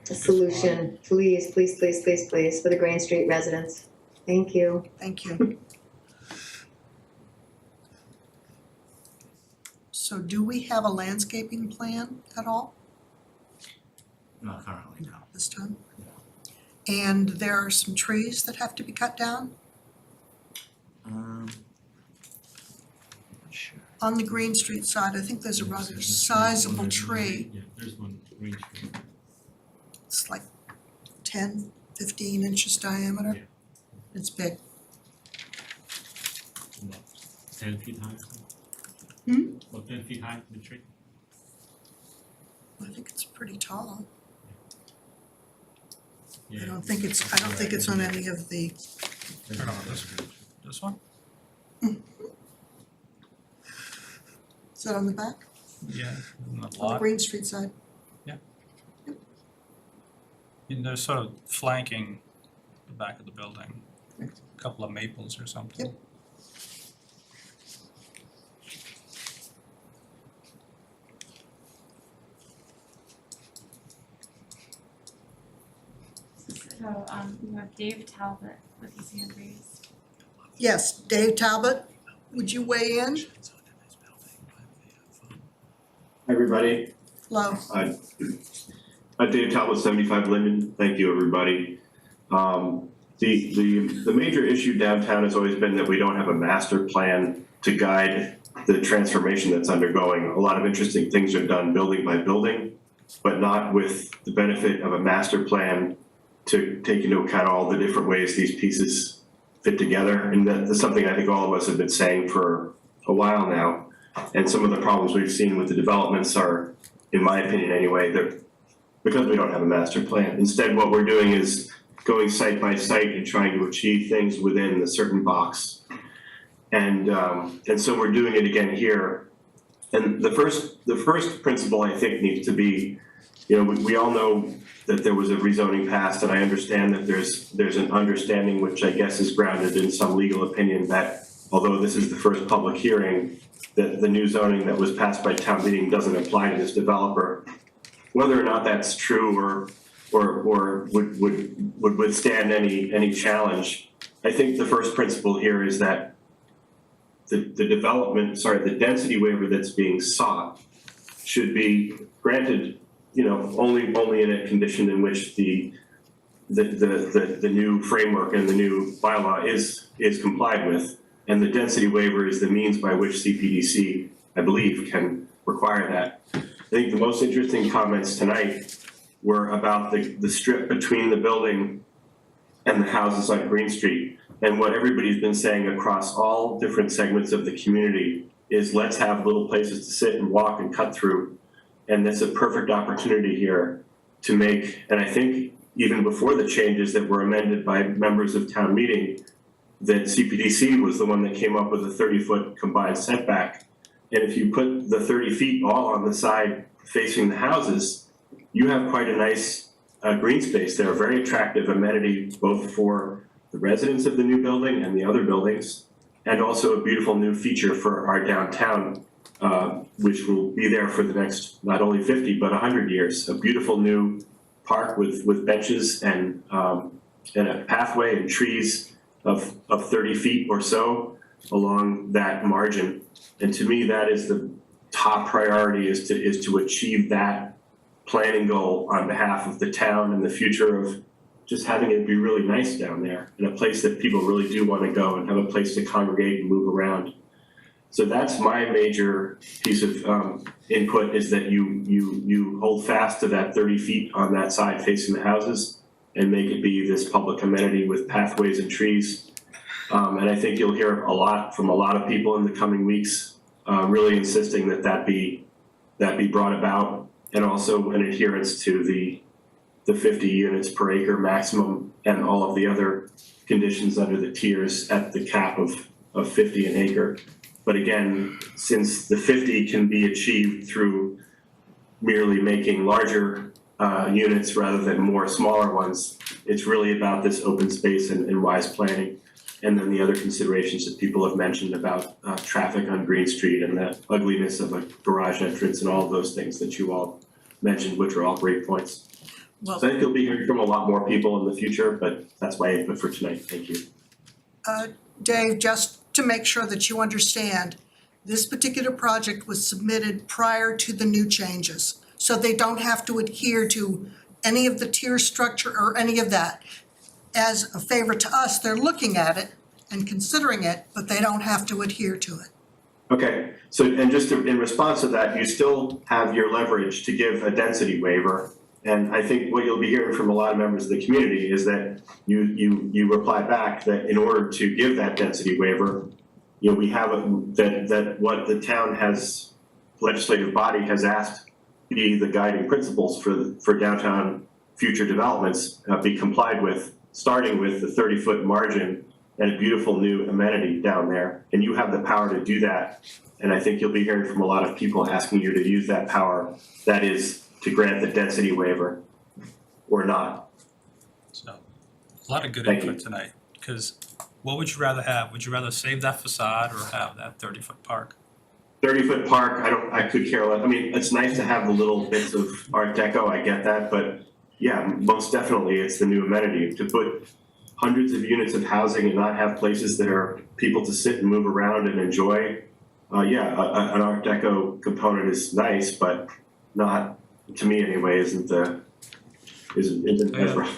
Speaker 13: solution. Please, please, please, please, please, for the Green Street residents. Thank you.
Speaker 1: Thank you. So do we have a landscaping plan at all
Speaker 11: Not currently, no.
Speaker 1: this time? And there are some trees that have to be cut down
Speaker 11: Not sure.
Speaker 1: on the Green Street side. I think there's a rather sizable tree.
Speaker 14: Yeah, there's one Green Street.
Speaker 1: It's like 10, 15 inches diameter.
Speaker 14: Yeah.
Speaker 1: It's big.
Speaker 14: About 10 feet high. About 10 feet high, the tree.
Speaker 1: I think it's pretty tall.
Speaker 14: Yeah.
Speaker 1: I don't think it's on any of the,
Speaker 5: Turn on this one?
Speaker 1: is that on the back?
Speaker 5: Yeah, in the
Speaker 1: On the
Speaker 5: lot.
Speaker 1: Green Street side?
Speaker 5: And they're sort of flanking the back of the building, a couple of maples or something.
Speaker 1: Yep.
Speaker 3: So, you have Dave Talbot with his hand raised.
Speaker 1: Yes, Dave Talbot, would you weigh in?
Speaker 15: Everybody,
Speaker 1: Hello.
Speaker 15: Dave Talbot, 75 Linden. Thank you, everybody. The major issue downtown has always been that we don't have a master plan to guide the transformation that's undergoing. A lot of interesting things are done building by building, but not with the benefit of a master plan to take into account all the different ways these pieces fit together. And that's something I think all of us have been saying for a while now. And some of the problems we've seen with the developments are, in my opinion anyway, they're because we don't have a master plan. Instead, what we're doing is going site by site and trying to achieve things within a certain box. And so we're doing it again here. And the first principle I think needs to be, we all know that there was a rezoning passed, and I understand that there's an understanding, which I guess is grounded in some legal opinion, that although this is the first public hearing, that the new zoning that was passed by town meeting doesn't apply to this developer. Whether or not that's true or would withstand any challenge, I think the first principle here is that the density waiver that's being sought should be granted, only in a condition in which the new framework and the new bylaw is complied with. And the density waiver is the means by which CPDC, I believe, can require that. I think the most interesting comments tonight were about the strip between the building and the houses on Green Street. And what everybody's been saying across all different segments of the community is let's have little places to sit and walk and cut through. And that's a perfect opportunity here to make, and I think even before the changes that were amended by members of town meeting, that CPDC was the one that came up with a 30-foot combined setback. And if you put the 30 feet all on the side facing the houses, you have quite a nice green space there, a very attractive amenity both for the residents of the new building and the other buildings, and also a beautiful new feature for our downtown, which will be there for the next not only 50 but 100 years. A beautiful new park with benches and a pathway and trees of 30 feet or so along that margin. And to me, that is the top priority, is to achieve that planning goal on behalf of the town and the future of just having it be really nice down there, and a place that people really do want to go and have a place to congregate and move around. So that's my major piece of input, is that you hold fast to that 30 feet on that side facing the houses and make it be this public amenity with pathways and trees. And I think you'll hear a lot from a lot of people in the coming weeks, really insisting that be brought about, and also an adherence to the 50 units per acre maximum and all of the other conditions under the tiers at the cap of 50 an acre. But again, since the 50 can be achieved through merely making larger units rather than more smaller ones, it's really about this open space and wise planning. And then the other considerations that people have mentioned about traffic on Green Street and the ugliness of a garage entrance and all of those things that you all mentioned, which are all great points.
Speaker 1: Well,
Speaker 15: So I think you'll be hearing from a lot more people in the future, but that's my input for tonight. Thank you.
Speaker 1: Dave, just to make sure that you understand, this particular project was submitted prior to the new changes. So they don't have to adhere to any of the tier structure or any of that. As a favor to us, they're looking at it and considering it, but they don't have to adhere to it.
Speaker 15: Okay, so and just in response to that, you still have your leverage to give a density waiver. And I think what you'll be hearing from a lot of members of the community is that you reply back that in order to give that density waiver, we have that what the town has, legislative body has asked be the guiding principles for downtown future developments be complied with, starting with the 30-foot margin and a beautiful new amenity down there. And you have the power to do that. And I think you'll be hearing from a lot of people asking you to use that power, that is, to grant the density waiver or not.
Speaker 5: So, a lot of good
Speaker 15: Thank
Speaker 5: input tonight, because what would you rather have? Would you rather save that facade or have that 30-foot park?
Speaker 15: 30-foot park, I could care less. I mean, it's nice to have the little bits of Art Deco, I get that, but yeah, most definitely it's the new amenity. To put hundreds of units of housing and not have places that are people to sit and move around and enjoy, an Art Deco component is nice, but not, to me anyway, isn't the isn't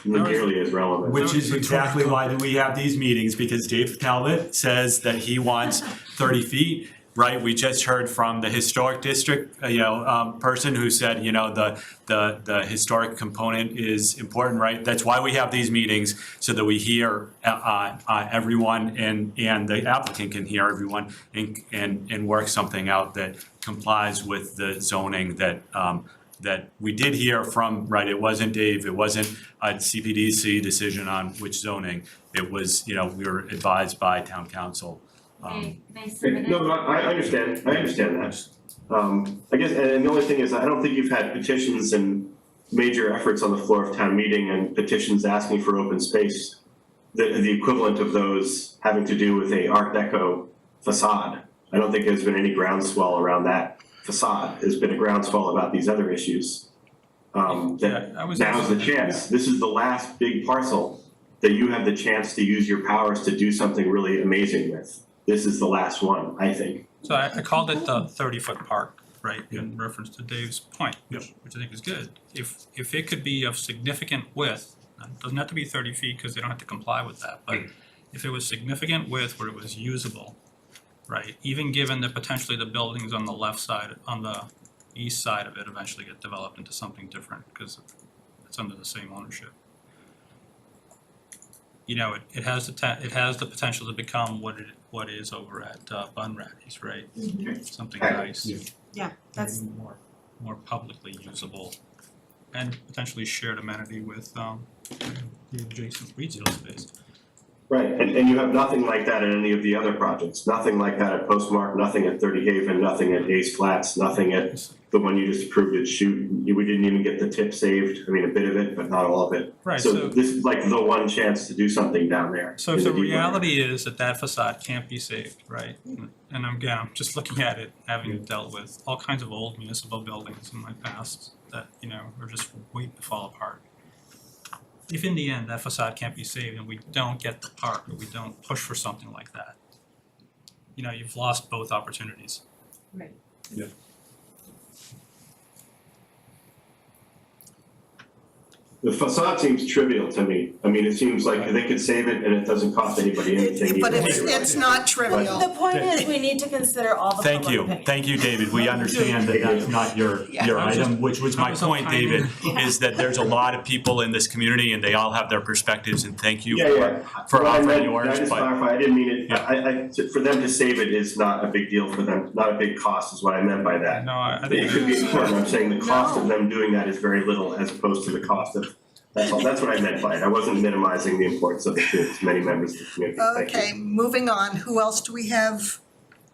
Speaker 15: nearly as relevant.
Speaker 9: Which is exactly why we have these meetings, because Dave Talbot says that he wants 30 feet, right? We just heard from the historic district, person who said, the historic component is important, right? That's why we have these meetings, so that we hear everyone and the applicant can hear everyone and work something out that complies with the zoning that we did hear from, right, it wasn't Dave, it wasn't a CPDC decision on which zoning, it was, we were advised by town council.
Speaker 3: They submitted.
Speaker 15: No, I understand that. I guess, and the only thing is, I don't think you've had petitions and major efforts on the floor of town meeting and petitions asking for open space, the equivalent of those having to do with a Art Deco facade. I don't think there's been any groundswell around that facade. There's been a groundswell about these other issues. Now's the chance. This is the last big parcel that you have the chance to use your powers to do something really amazing with. This is the last one, I think.
Speaker 5: So I called it the 30-foot park, right, in reference to Dave's point, which I think is good. If it could be of significant width, it doesn't have to be 30 feet because they don't have to comply with that, but if it was significant width where it was usable, right, even given that potentially the buildings on the left side, on the east side of it eventually get developed into something different because it's under the same ownership. It has the potential to become what is over at Bunratty's, right? Something nice.
Speaker 6: Yeah, that's
Speaker 5: and more publicly usable and potentially shared amenity with the adjacent retail space.
Speaker 15: Right, and you have nothing like that in any of the other projects, nothing like that at Postmark, nothing at 30 Haven, nothing at Ace Flats, nothing at the one you just approved at Shoot. We didn't even get the tip saved, I mean, a bit of it, but not all of it.
Speaker 5: Right,
Speaker 15: So this is like the one chance to do something down there.
Speaker 5: So if the reality is that facade can't be saved, right? And I'm just looking at it, having dealt with all kinds of old municipal buildings in my past that, are just waiting to fall apart. If in the end that facade can't be saved and we don't get the park, or we don't push for something like that, you've lost both opportunities.
Speaker 6: right.
Speaker 15: Yeah. The facade seems trivial to me. I mean, it seems like they could save it and it doesn't cost anybody anything.
Speaker 1: But
Speaker 15: either.
Speaker 1: it's not trivial.
Speaker 6: The point is, we need to consider all the public opinion.
Speaker 9: Thank you, David. We understand that that's not your item, which was my point, David, is that there's a lot of people in this community and they all have their perspectives, and thank you for offering yours.
Speaker 15: Can I just clarify? I didn't mean it. I for them to save it is not a big deal for them. Not a big cost is what I meant by that.
Speaker 5: No, I think
Speaker 15: it could be important. I'm saying the cost of them doing that is very little as opposed to the cost of. That's all. That's what I meant by it. I wasn't minimizing the importance of it to many members of the community.
Speaker 1: Okay, moving on. Who else do we have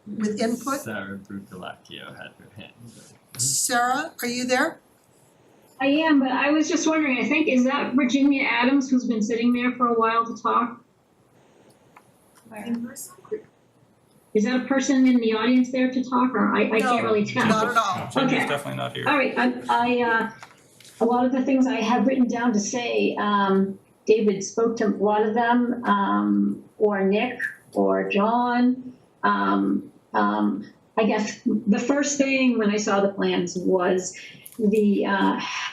Speaker 1: with input?
Speaker 2: Sarah Brugalacchio had her hand.
Speaker 1: Sarah, are you there?
Speaker 12: I am, but I was just wondering, I think, is that Virginia Adams who's been sitting there for a while to talk?
Speaker 6: In person?
Speaker 12: Is that a person in the audience there to talk, or I can't really tell?
Speaker 1: Not at all.
Speaker 5: Jenny's
Speaker 12: Okay.
Speaker 5: definitely not here.
Speaker 12: All right, I a lot of the things I have written down to say, David spoke to a lot of them, or Nick, or John. I guess the first thing when I saw the plans was the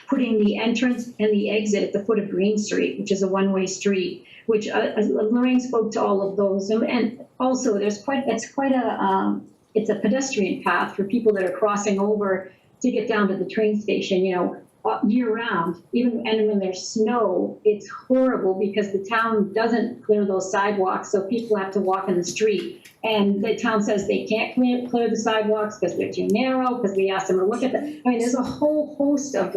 Speaker 12: putting the entrance and the exit at the foot of Green Street, which is a one-way street, which Lorraine spoke to all of those. And also it's quite it's a pedestrian path for people that are crossing over to get down to the train station, year round. Even and when there's snow, it's horrible because the town doesn't clear those sidewalks, so people have to walk in the street. And the town says they can't clear the sidewalks because they're too narrow, because we asked them to look at them. I mean, there's a whole host of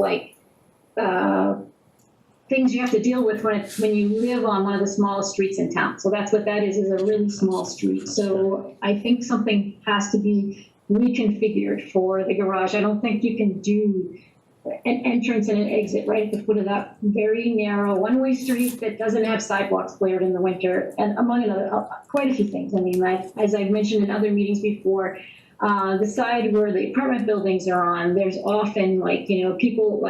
Speaker 12: things you have to deal with when you live on one of the smallest streets in town. So that's what that is a really small street. So I think something has to be reconfigured for the garage. I don't think you can do an entrance and an exit right at the foot of that very narrow one-way street that doesn't have sidewalks cleared in the winter, and among other quite a few things. I mean, as I've mentioned in other meetings before, the side where the apartment buildings are on, there's often people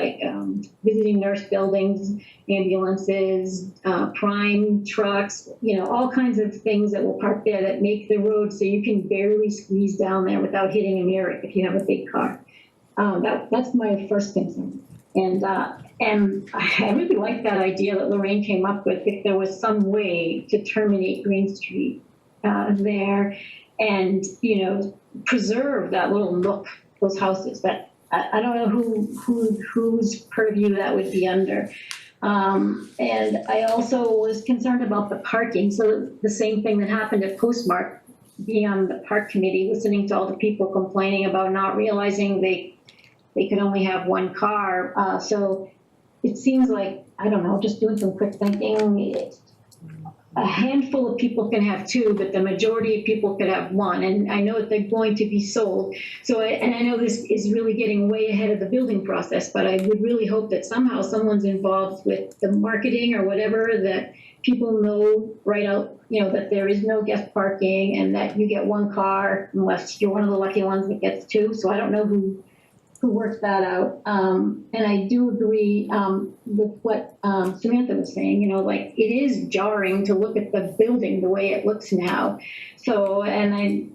Speaker 12: visiting nurse buildings, ambulances, prime trucks, all kinds of things that will park there that make the road so you can barely squeeze down there without hitting a mirror if you have a big car. That's my first concern. And I really like that idea that Lorraine came up with, if there was some way to terminate Green Street there and, you know, preserve that little nook, those houses, but I don't know whose purview that would be under. And I also was concerned about the parking, so the same thing that happened at Postmark, being on the park committee, listening to all the people complaining about not realizing they could only have one car. So it seems like, I don't know, just doing some quick thinking, a handful of people can have two, but the majority of people could have one. And I know that they're going to be sold. So, and I know this is really getting way ahead of the building process, but I would really hope that somehow someone's involved with the marketing or whatever, that people know right out, you know, that there is no guest parking and that you get one car unless you're one of the lucky ones that gets two. So I don't know who worked that out. And I do agree with what Samantha was saying, you know, like it is jarring to look at the building the way it looks now. So, and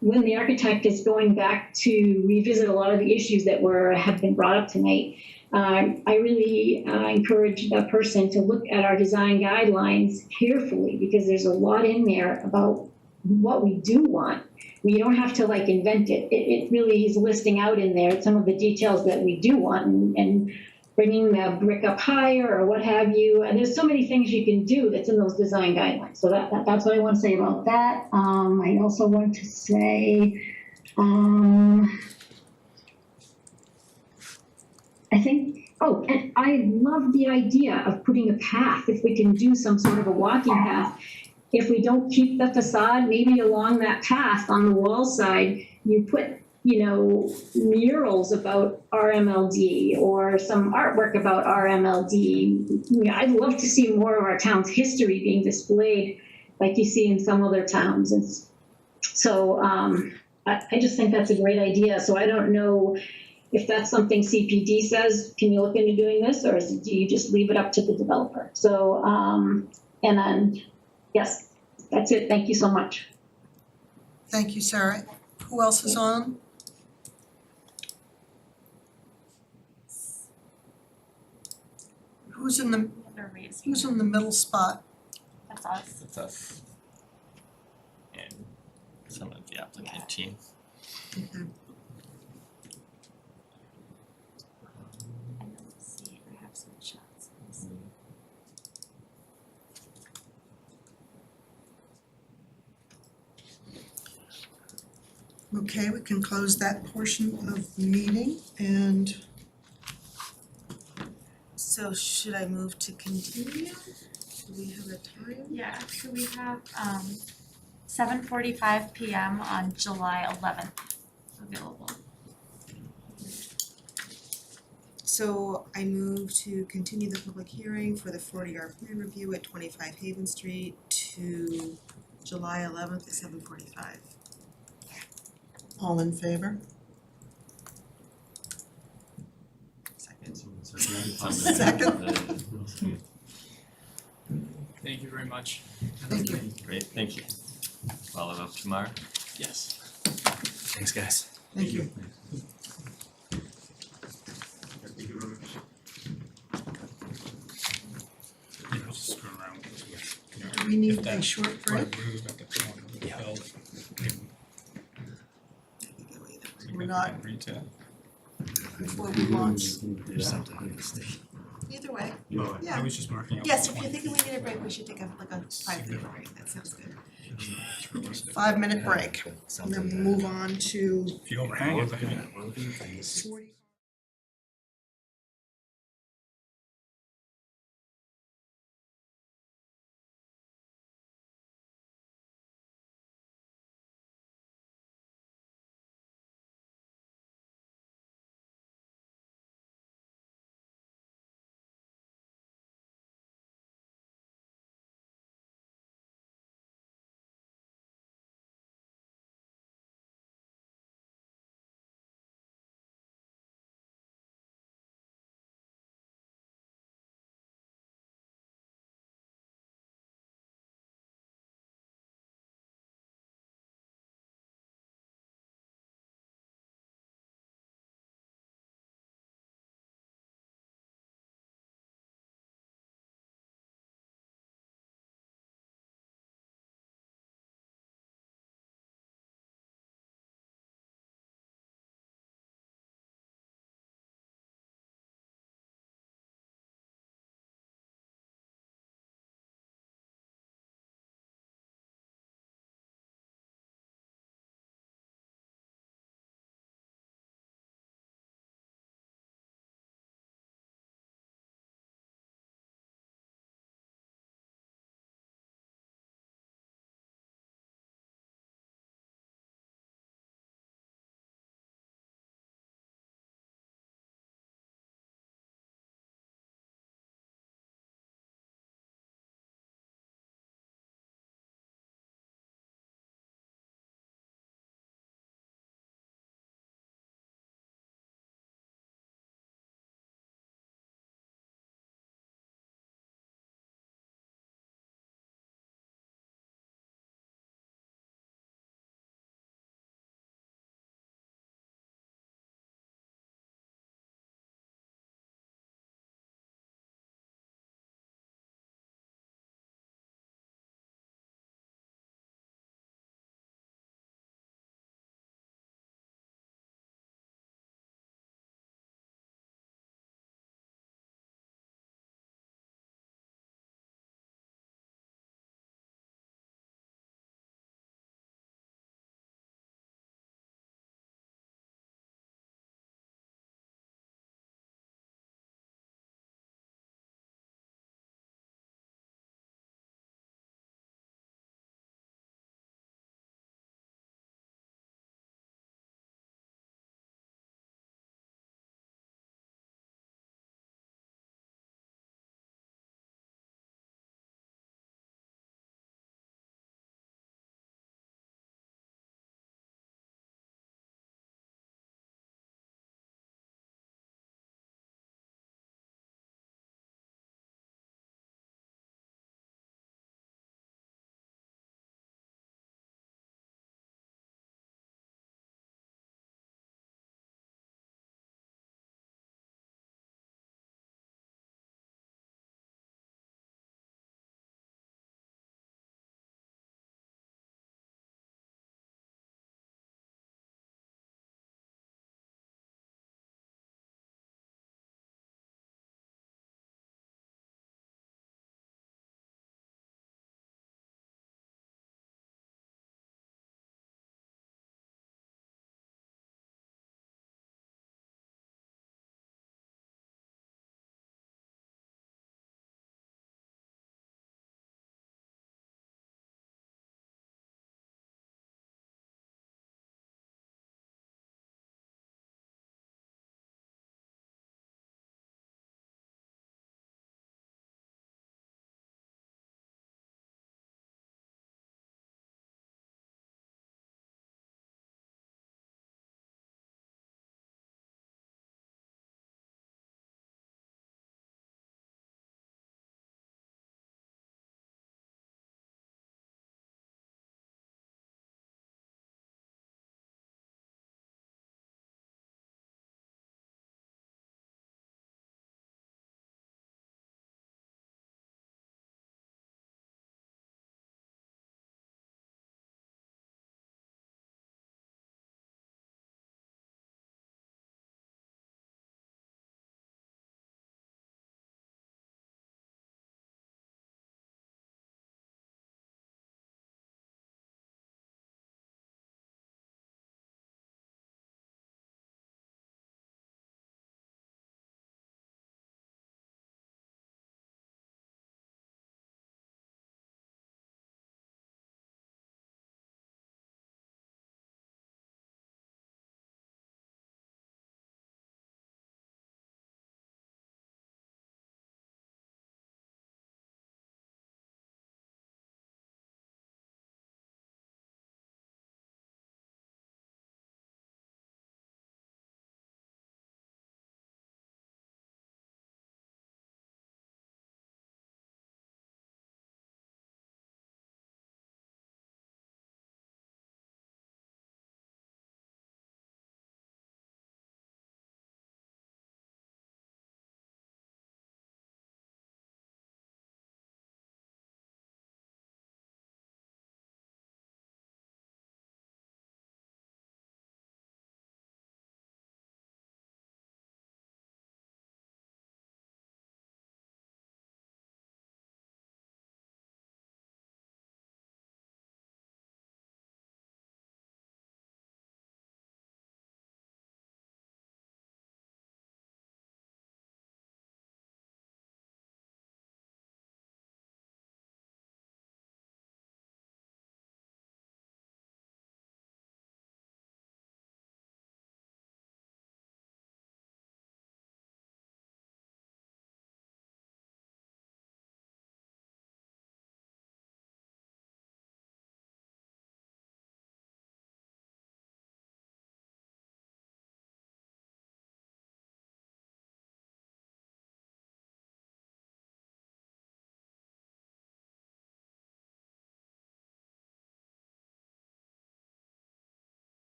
Speaker 12: when the architect is going back to revisit a lot of the issues that have been brought up tonight, I really encourage the person to look at our design guidelines carefully, because there's a lot in there about what we do want. You don't have to like invent it. It really is listing out in there some of the details that we do want, and bringing the brick up higher or what have you. And there's so many things you can do that's in those design guidelines. So that's what I want to say about that. I also want to say, I think, oh, and I love the idea of putting a path, if we can do some sort of a walking path. If we don't keep the facade, maybe along that path on the wall side, you put, you know, murals about RMLD or some artwork about RMLD. You know, I'd love to see more of our town's history being displayed like you see in some other towns. And so I just think that's a great idea. So I don't know if that's something CPD says, can you look into doing this, or do you just leave it up to the developer? So, and then, yes, that's it. Thank you so much.
Speaker 1: Thank you, Sarah. Who else is on? Who's in the middle spot?
Speaker 3: That's us.
Speaker 2: It's us. And some of the applicant team.
Speaker 1: Okay.
Speaker 3: And let's see if I have some shots.
Speaker 1: Okay, we can close that portion of the meeting, and
Speaker 6: So should I move to continue? Do we have a time?
Speaker 3: Yeah, so we have 7:45 p.m. on July 11th available.
Speaker 6: So I move to continue the public hearing for the 40R plan review at 25 Haven Street to July 11th at 7:45.
Speaker 1: all in favor? Second.
Speaker 10: Thank you very much.
Speaker 1: Thank you.
Speaker 2: Great, thank you. Follow up tomorrow.
Speaker 10: Yes.
Speaker 11: Thanks, guys.
Speaker 1: Thank you.
Speaker 5: Yeah, I'll just screw around with this.
Speaker 1: Do we need
Speaker 5: If
Speaker 1: a
Speaker 5: that
Speaker 1: short break?
Speaker 5: right move at the corner of the belt,
Speaker 1: We're not
Speaker 5: retail.
Speaker 1: before we launch.
Speaker 11: There's something on this thing.
Speaker 6: Either way.
Speaker 5: I
Speaker 6: Yeah.
Speaker 5: was just marking up.
Speaker 6: Yes, if you're thinking we need a break, we should take a 5-minute break. That sounds good.
Speaker 1: 5-minute break, and then we'll move on to
Speaker 5: If you overhang it, baby.
Speaker 1: 40.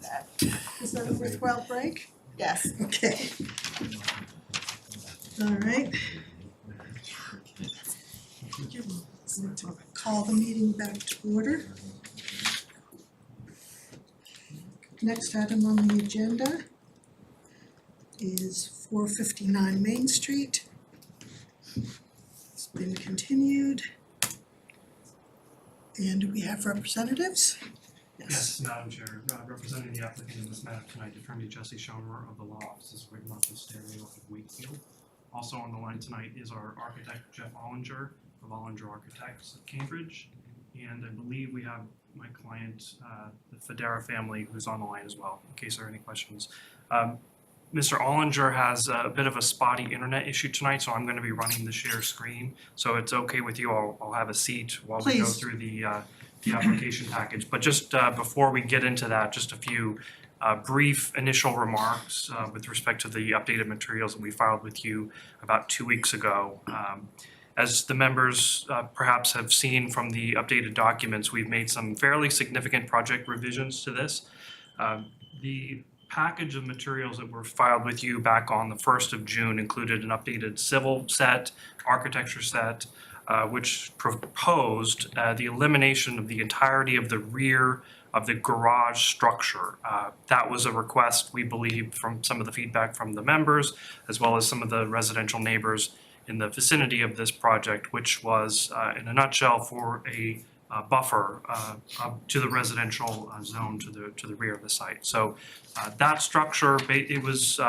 Speaker 6: that.
Speaker 1: Is that a worthwhile break?
Speaker 6: Yes.
Speaker 1: Okay. All right. Call the meeting back to order. Next item on the agenda is 459 Main Street. It's been continued. And do we have representatives?
Speaker 16: Yes, Madam Chair, representing the applicant in this matter tonight, Attorney Jesse Schomer of the Law Offices of Rigmont Stereo of Wakefield. Also on the line tonight is our architect Jeff Ollinger of Ollinger Architects of Cambridge. And I believe we have my client, the Federa family, who's on the line as well, in case there are any questions. Mr. Ollinger has a bit of a spotty internet issue tonight, so I'm going to be running the share screen. So it's okay with you, I'll have a seat while we go through the application package. But just before we get into that, just a few brief initial remarks with respect to the updated materials that we filed with you about 2 weeks ago. As the members perhaps have seen from the updated documents, we've made some fairly significant project revisions to this. The package of materials that were filed with you back on the 1st of June included an updated civil set, architecture set, which proposed the elimination of the entirety of the rear of the garage structure. That was a request, we believe, from some of the feedback from the members, as well as some of the residential neighbors in the vicinity of this project, which was, in a nutshell, for a buffer to the residential zone to the rear of the site. So that structure, it was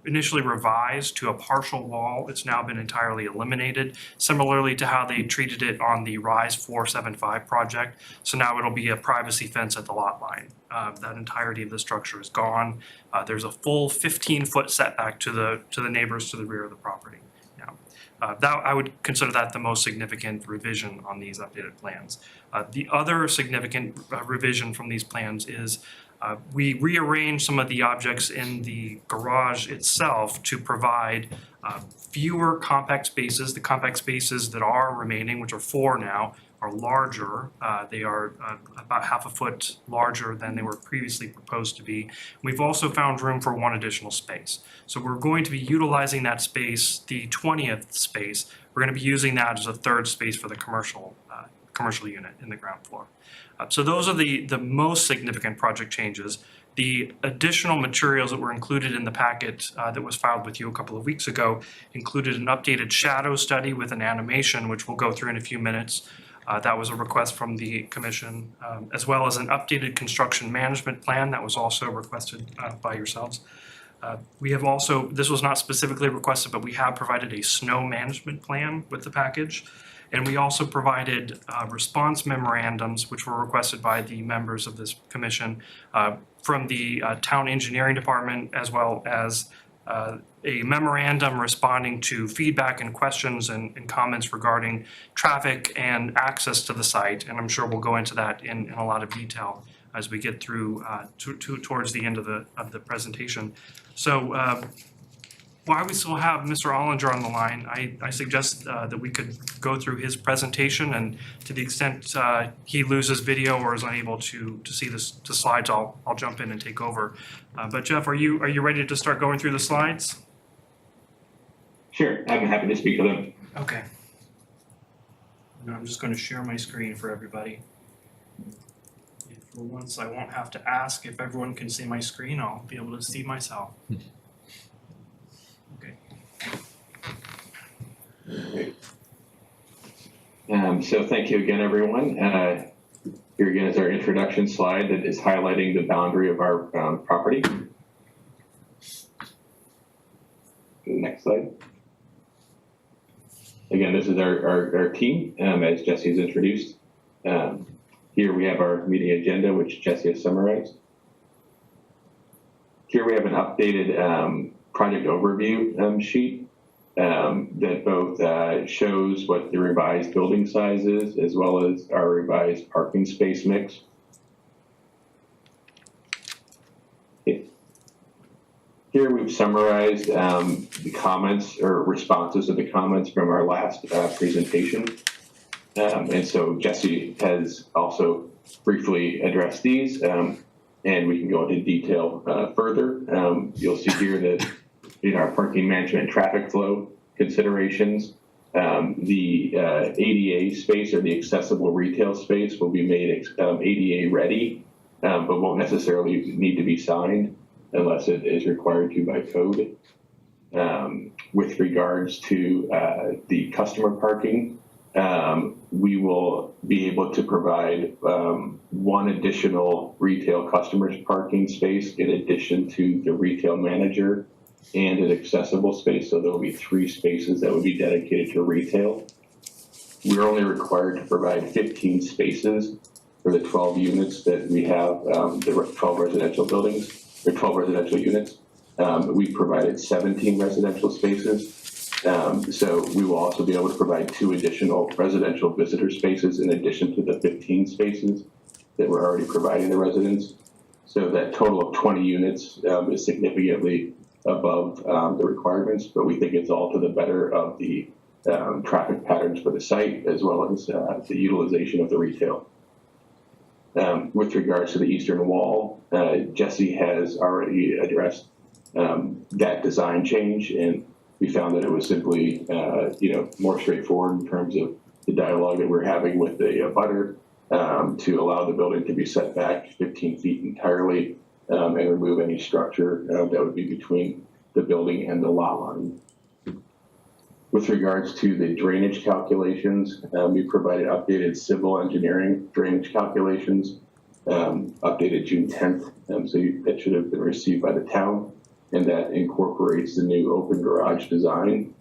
Speaker 16: initially revised to a partial wall. It's now been entirely eliminated, similarly to how they treated it on the RISE 475 project. So now it'll be a privacy fence at the lot line. That entirety of the structure is gone. There's a full 15-foot setback to the neighbors to the rear of the property. That I would consider that the most significant revision on these updated plans. The other significant revision from these plans is we rearranged some of the objects in the garage itself to provide fewer compact spaces. The compact spaces that are remaining, which are 4 now, are larger. They are about half a foot larger than they were previously proposed to be. We've also found room for 1 additional space. So we're going to be utilizing that space, the 20th space. We're going to be using that as a 3rd space for the commercial unit in the ground floor. So those are the most significant project changes. The additional materials that were included in the packet that was filed with you a couple of weeks ago included an updated shadow study with an animation, which we'll go through in a few minutes. That was a request from the commission, as well as an updated construction management plan that was also requested by yourselves. We have also, this was not specifically requested, but we have provided a snow management plan with the package. And we also provided response memorandums, which were requested by the members of this commission from the town engineering department, as well as a memorandum responding to feedback and questions and comments regarding traffic and access to the site. And I'm sure we'll go into that in a lot of detail as we get through towards the end of the presentation. So while we still have Mr. Ollinger on the line, I suggest that we could go through his presentation, and to the extent he loses video or is unable to see the slides, I'll jump in and take over. But Jeff, are you ready to start going through the slides?
Speaker 15: Sure, I'm happy to speak to them.
Speaker 16: Okay. And I'm just going to share my screen for everybody. For once, I won't have to ask if everyone can see my screen. I'll be able to see myself.
Speaker 15: So thank you again, everyone. Here again is our introduction slide that is highlighting the boundary of our property. Next slide. Again, this is our team, as Jesse has introduced. Here we have our meeting agenda, which Jesse has summarized. Here we have an updated project overview sheet that both shows what the revised building size is, as well as our revised parking space mix. Here we've summarized the comments or responses to the comments from our last presentation. And so Jesse has also briefly addressed these. and we can go into detail further. You'll see here that in our parking management and traffic flow considerations, the ADA space or the accessible retail space will be made ADA ready, but won't necessarily need to be signed unless it is required to by code. With regards to the customer parking, we will be able to provide one additional retail customer's parking space in addition to the retail manager and an accessible space. So there will be 3 spaces that would be dedicated to retail. We're only required to provide 15 spaces for the 12 units that we have, the 12 residential buildings, or 12 residential units. We provided 17 residential spaces. So we will also be able to provide 2 additional residential visitor spaces in addition to the 15 spaces that we're already providing the residents. So that total of 20 units is significantly above the requirements, but we think it's all to the better of the traffic patterns for the site as well as the utilization of the retail. With regards to the eastern wall, Jesse has already addressed that design change, and we found that it was simply more straightforward in terms of the dialogue that we're having with the butter to allow the building to be set back 15 feet entirely and remove any structure that would be between the building and the lot line. With regards to the drainage calculations, we provided updated civil engineering drainage calculations, updated June 10th, so that should have been received by the town, and that incorporates the new open garage design.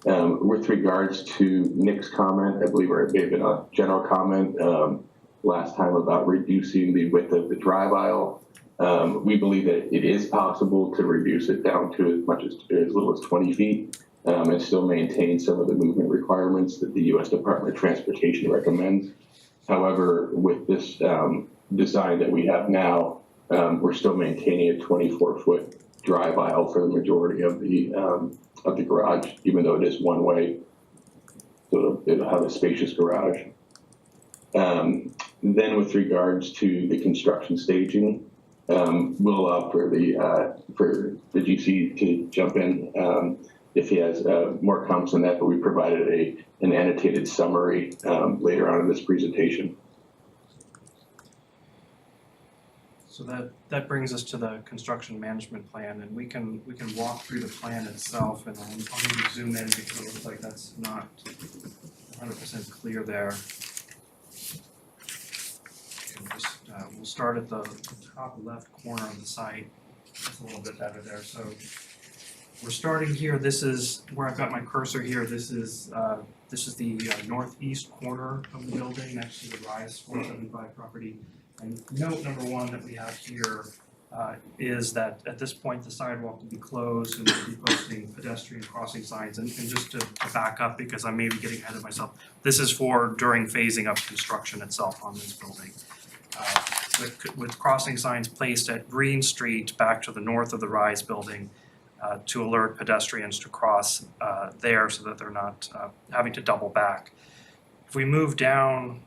Speaker 15: With regards to Nick's comment, I believe it may have been a general comment last time about reducing the width of the drive aisle. We believe that it is possible to reduce it down to as much as little as 20 feet and still maintain some of the movement requirements that the U.S. Department of Transportation recommends. However, with this design that we have now, we're still maintaining a 24-foot drive aisle for the majority of the garage, even though it is one way. So it'll have a spacious garage. Then with regards to the construction staging, we'll allow for the GC to jump in if he has more comments on that, but we provided an annotated summary later on in this presentation.
Speaker 16: So that brings us to the construction management plan, and we can walk through the plan itself, and I'll need to zoom in because it looks like that's not 100% clear there. We'll start at the top left corner of the site. It's a little bit better there. So we're starting here. This is where I've got my cursor here. This is the northeast corner of the building next to the Rise 475 property. And note number 1 that we have here is that at this point the sidewalk will be closed and we'll be posting pedestrian crossing signs. And just to back up because I may be getting ahead of myself, this is for during phasing up construction itself on this building. With crossing signs placed at Green Street back to the north of the Rise building to alert pedestrians to cross there so that they're not having to double back. If we move down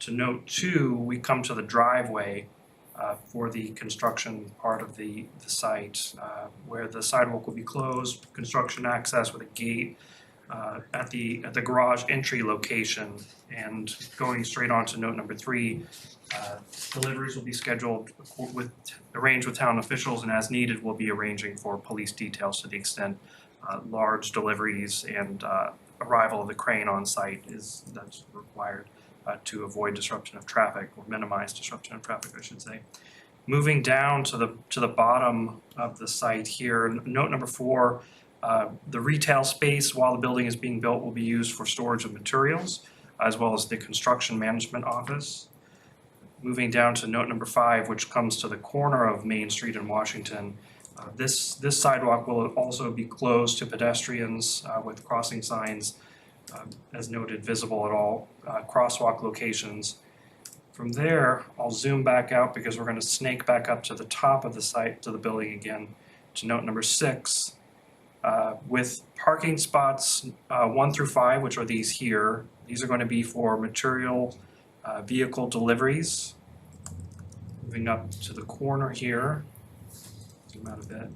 Speaker 16: to note 2, we come to the driveway for the construction part of the site where the sidewalk will be closed, construction access with a gate at the garage entry location, and going straight on to note number 3, deliveries will be scheduled arranged with town officials, and as needed we'll be arranging for police details to the extent large deliveries and arrival of the crane on site that's required to avoid disruption of traffic or minimize disruption of traffic, I should say. Moving down to the bottom of the site here, note number 4, the retail space while the building is being built will be used for storage of materials as well as the construction management office. Moving down to note number 5, which comes to the corner of Main Street in Washington, this sidewalk will also be closed to pedestrians with crossing signs as noted visible at all crosswalk locations. From there, I'll zoom back out because we're going to snake back up to the top of the site, to the building again, to note number 6. With parking spots 1 through 5, which are these here, these are going to be for material vehicle deliveries. Moving up to the corner here, zoom out a bit.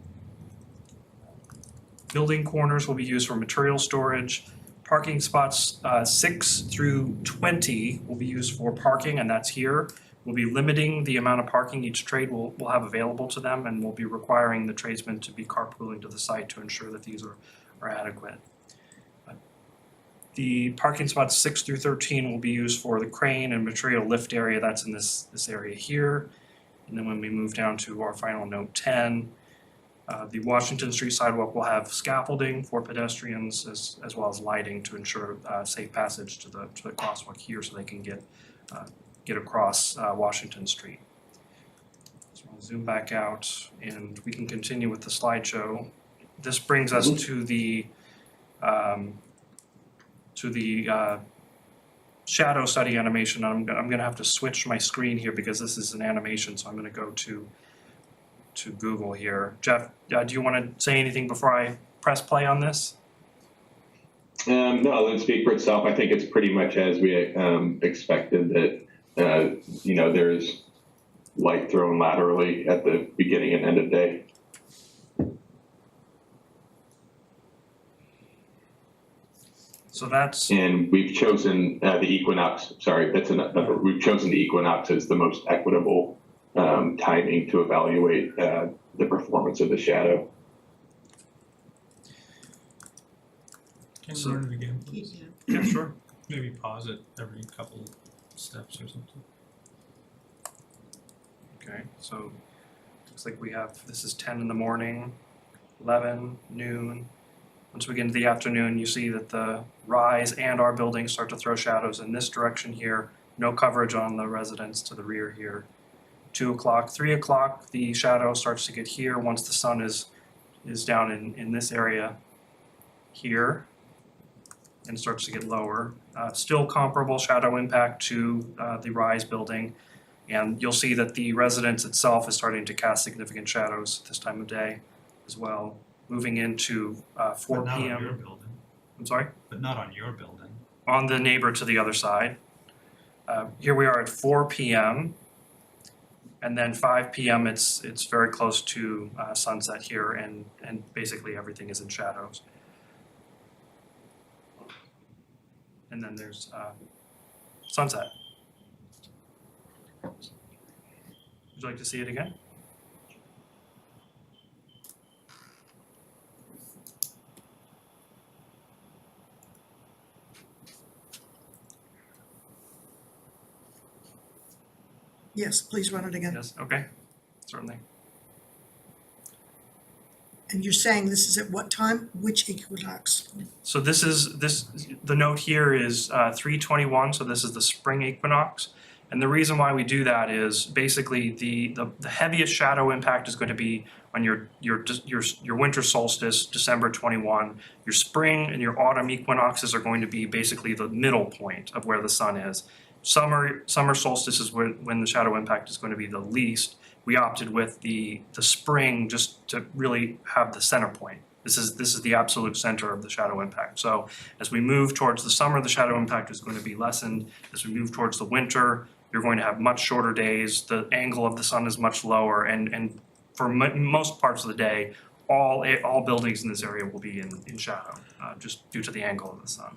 Speaker 16: Building corners will be used for material storage. Parking spots 6 through 20 will be used for parking, and that's here. We'll be limiting the amount of parking each trade will have available to them, and we'll be requiring the tradesmen to be carpooling to the site to ensure that these are adequate. The parking spots 6 through 13 will be used for the crane and material lift area. That's in this area here. And then when we move down to our final note 10, the Washington Street sidewalk will have scaffolding for pedestrians as well as lighting to ensure safe passage to the crosswalk here so they can get across Washington Street. So I'll zoom back out and we can continue with the slideshow. This brings us to the shadow study animation. I'm gonna have to switch my screen here because this is an animation, so I'm gonna go to Google here. Jeff, do you want to say anything before I press play on this?
Speaker 17: No, let it speak for itself. I think it's pretty much as we expected that, there's light thrown laterally at the beginning and end of day.
Speaker 16: So that's.
Speaker 17: And we've chosen the equinox, we've chosen the equinox as the most equitable timing to evaluate the performance of the shadow.
Speaker 5: Can you run it again, please?
Speaker 16: Yeah, sure.
Speaker 5: Maybe pause it every couple steps or something.
Speaker 16: Okay, so looks like we have, this is 10 in the morning, 11, noon. Once we get into the afternoon, you see that the rise and our buildings start to throw shadows in this direction here. No coverage on the residents to the rear here. 2 o'clock, 3 o'clock, the shadow starts to get here once the sun is down in this area here and starts to get lower. Still comparable shadow impact to the rise building. And you'll see that the residence itself is starting to cast significant shadows this time of day as well. Moving into 4
Speaker 5: But not
Speaker 16: p.m.
Speaker 5: on your building.
Speaker 16: I'm sorry?
Speaker 5: But not on your building.
Speaker 16: On the neighbor to the other side. Here we are at 4 p.m. And then 5 p.m. it's very close to sunset here, and basically everything is in shadows. And then there's sunset. Would you like to see it again?
Speaker 1: Yes, please run it again.
Speaker 16: Yes, okay, certainly.
Speaker 1: And you're saying this is at what time? Which equinox?
Speaker 16: So the note here is 3:21, so this is the spring equinox. And the reason why we do that is basically the heaviest shadow impact is going to be on your winter solstice, December 21. Your spring and your autumn equinoxes are going to be basically the middle point of where the sun is. Summer solstice is when the shadow impact is going to be the least. We opted with the spring just to really have the center point. This is the absolute center of the shadow impact. So as we move towards the summer, the shadow impact is going to be lessened. As we move towards the winter, you're going to have much shorter days. The angle of the sun is much lower, and for most parts of the day, all buildings in this area will be in shadow, just due to the angle of the sun.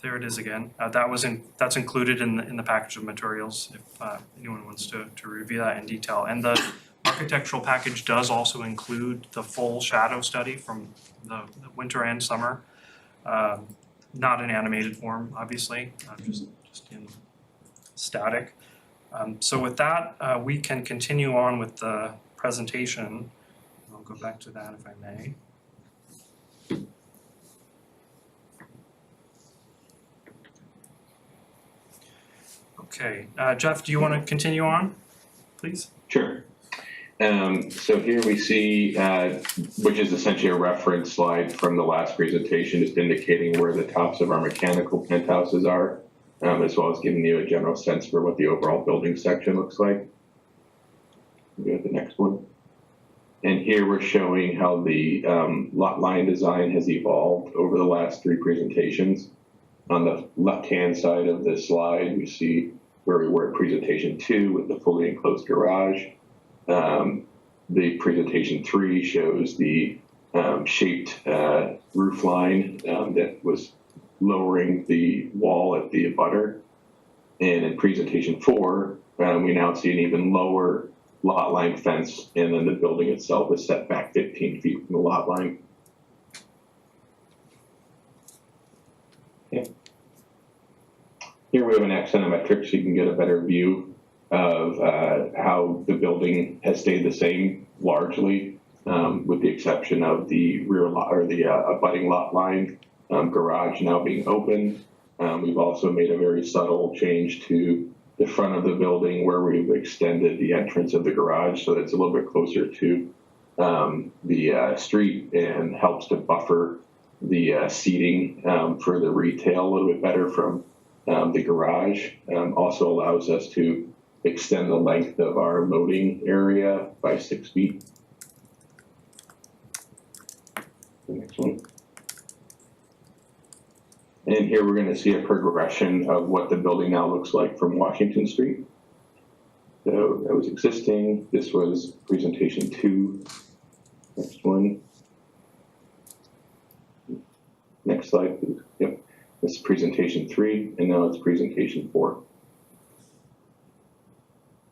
Speaker 16: There it is again. That's included in the package of materials if anyone wants to review that in detail. And the architectural package does also include the full shadow study from the winter and summer. Not in animated form, obviously, just in static. So with that, we can continue on with the presentation. I'll go back to that if I may. Okay, Jeff, do you want to continue on, please?
Speaker 17: Sure. So here we see, which is essentially a reference slide from the last presentation, just indicating where the tops of our mechanical penthouses are, as well as giving you a general sense for what the overall building section looks like. We go to the next one. And here we're showing how the lot line design has evolved over the last 3 presentations. On the left-hand side of this slide, we see where we were at presentation 2 with the fully enclosed garage. The presentation 3 shows the shaped roof line that was lowering the wall at the abutter. And in presentation 4, we now see an even lower lot line fence, and then the building itself is set back 15 feet from the lot line. Okay. Here we have an axonometric so you can get a better view of how the building has stayed the same largely, with the exception of the rear lot or the abutting lot line garage now being open. We've also made a very subtle change to the front of the building where we've extended the entrance of the garage so that it's a little bit closer to the street and helps to buffer the seating for the retail a little bit better from the garage. Also allows us to extend the length of our loading area by 6 feet. The next one. And here we're going to see a progression of what the building now looks like from Washington Street. So that was existing. This was presentation 2. Next one. Next slide, please. Yep. This is presentation 3, and now it's presentation 4.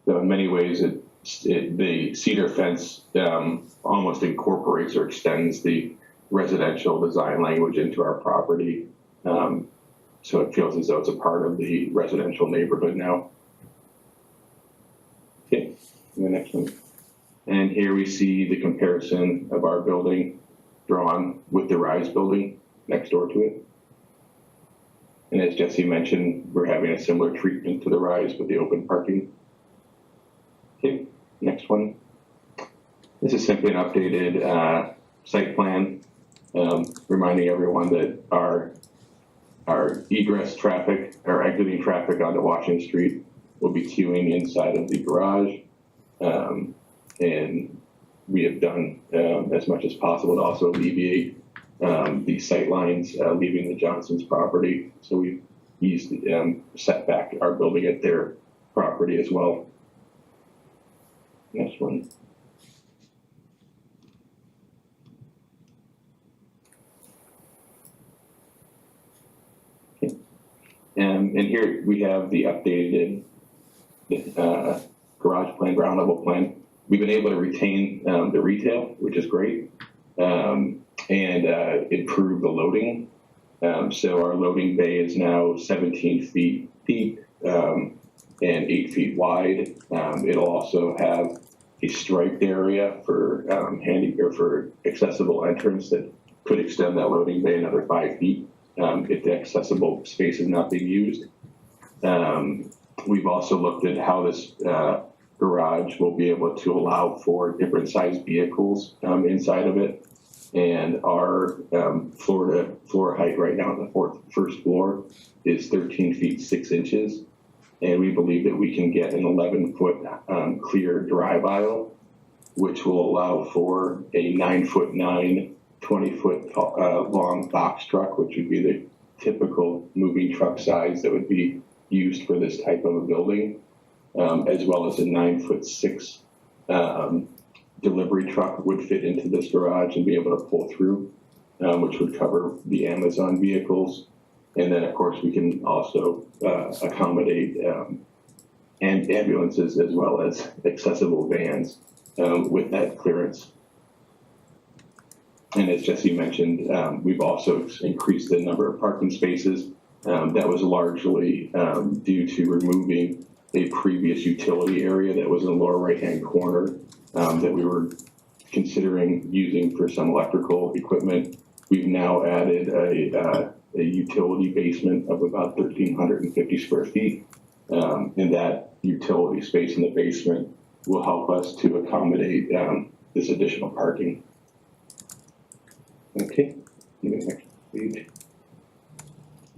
Speaker 17: So in many ways, the cedar fence almost incorporates or extends the residential design language into our property. So it feels as though it's a part of the residential neighborhood now. Okay, the next one. And here we see the comparison of our building drawn with the Rise building next door to it. And as Jesse mentioned, we're having a similar treatment to the Rise with the open parking. Okay, next one. This is simply an updated site plan, reminding everyone that our egress traffic, or exiting traffic onto Washington Street will be queuing inside of the garage. And we have done as much as possible to also alleviate the sight lines leaving the Johnson's property. So we've used set back our building at their property as well. Next one. And here we have the updated garage plan, ground level plan. We've been able to retain the retail, which is great, and improve the loading. So our loading bay is now 17 feet deep and 8 feet wide. It'll also have a striped area for for accessible entrance that could extend that loading bay another 5 feet. If the accessible space is not being used. We've also looked at how this garage will be able to allow for different sized vehicles inside of it. And our floor height right now on the first floor is 13 feet 6 inches. And we believe that we can get an 11-foot clear drive aisle, which will allow for a 9'9", 20-foot long box truck, which would be the typical moving truck size that would be used for this type of a building, as well as a 9'6" delivery truck would fit into this garage and be able to pull through, which would cover the Amazon vehicles. And then, of course, we can also accommodate ambulances as well as accessible vans with that clearance. And as Jesse mentioned, we've also increased the number of parking spaces. That was largely due to removing a previous utility area that was in the lower right-hand corner that we were considering using for some electrical equipment. We've now added a utility basement of about 1,350 square feet. And that utility space in the basement will help us to accommodate this additional parking. Okay, next page.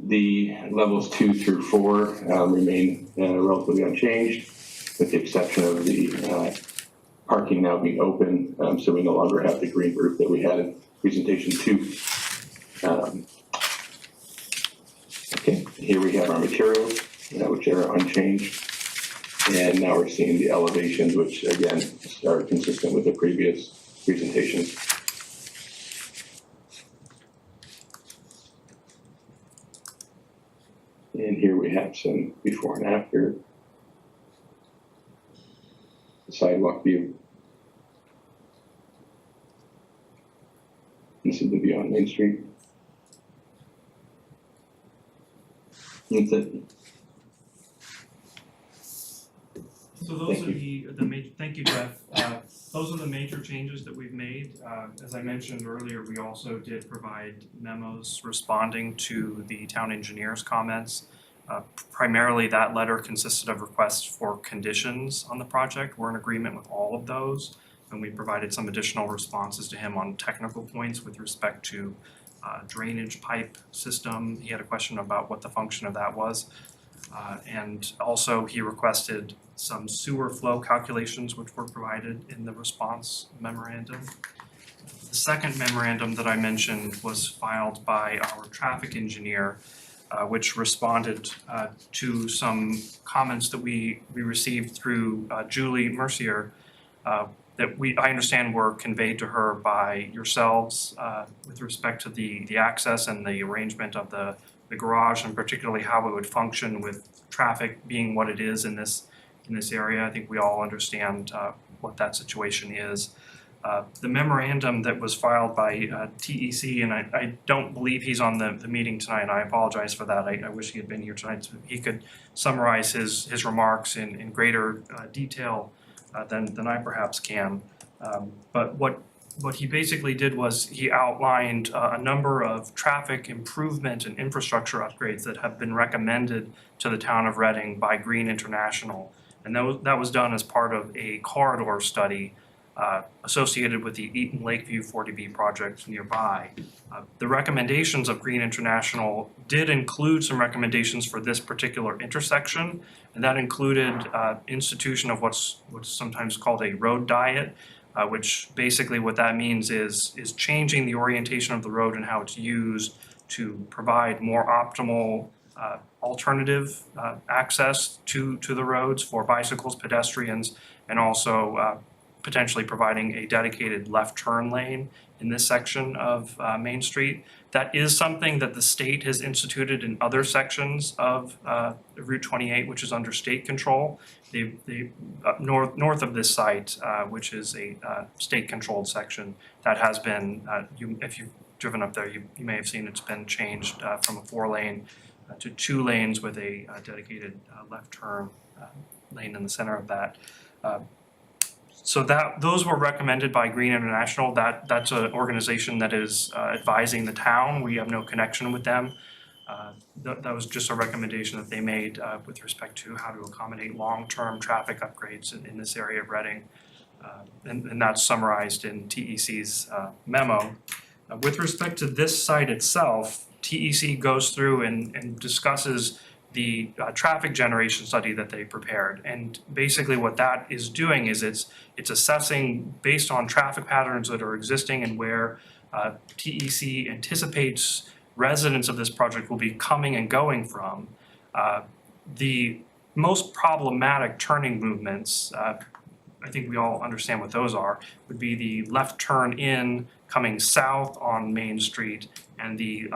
Speaker 17: The levels 2 through 4 remain relatively unchanged, with the exception of the parking now being open, so we no longer have the green roof that we had in presentation 2. Okay, here we have our materials, which are unchanged. And now we're seeing the elevations, which again are consistent with the previous presentations. And here we have some before and after. The sidewalk view. This is the view on Main Street. That's it.
Speaker 16: So those are the major, thank you, Jeff. Those are the major changes that we've made. As I mentioned earlier, we also did provide memos responding to the town engineer's comments. Primarily, that letter consisted of requests for conditions on the project. We're in agreement with all of those, and we provided some additional responses to him on technical points with respect to drainage pipe system. He had a question about what the function of that was. And also he requested some sewer flow calculations, which were provided in the response memorandum. The second memorandum that I mentioned was filed by our traffic engineer, which responded to some comments that we received through Julie Mercier that I understand were conveyed to her by yourselves with respect to the access and the arrangement of the garage, and particularly how it would function with traffic being what it is in this area. I think we all understand what that situation is. The memorandum that was filed by TEC, and I don't believe he's on the meeting tonight, and I apologize for that. I wish he had been here tonight so he could summarize his remarks in greater detail than I perhaps can. But what he basically did was he outlined a number of traffic improvement and infrastructure upgrades that have been recommended to the town of Reading by Green International. And that was done as part of a corridor study associated with the Eaton Lakeview 40B project nearby. The recommendations of Green International did include some recommendations for this particular intersection, and that included institution of what's sometimes called a road diet, which basically what that means is changing the orientation of the road and how it's used to provide more optimal alternative access to the roads for bicycles, pedestrians, and also potentially providing a dedicated left turn lane in this section of Main Street. That is something that the state has instituted in other sections of Route 28, which is under state control. North of this site, which is a state-controlled section, that has been, if you've driven up there, you may have seen it's been changed from a 4-lane to 2 lanes with a dedicated left turn lane in the center of that. So those were recommended by Green International. That's an organization that is advising the town. We have no connection with them. That was just a recommendation that they made with respect to how to accommodate long-term traffic upgrades in this area of Reading. And that's summarized in TEC's memo. With respect to this site itself, TEC goes through and discusses the traffic generation study that they prepared. And basically what that is doing is it's assessing based on traffic patterns that are existing and where TEC anticipates residents of this project will be coming and going from. The most problematic turning movements, I think we all understand what those are, would be the left turn in coming south on Main Street and the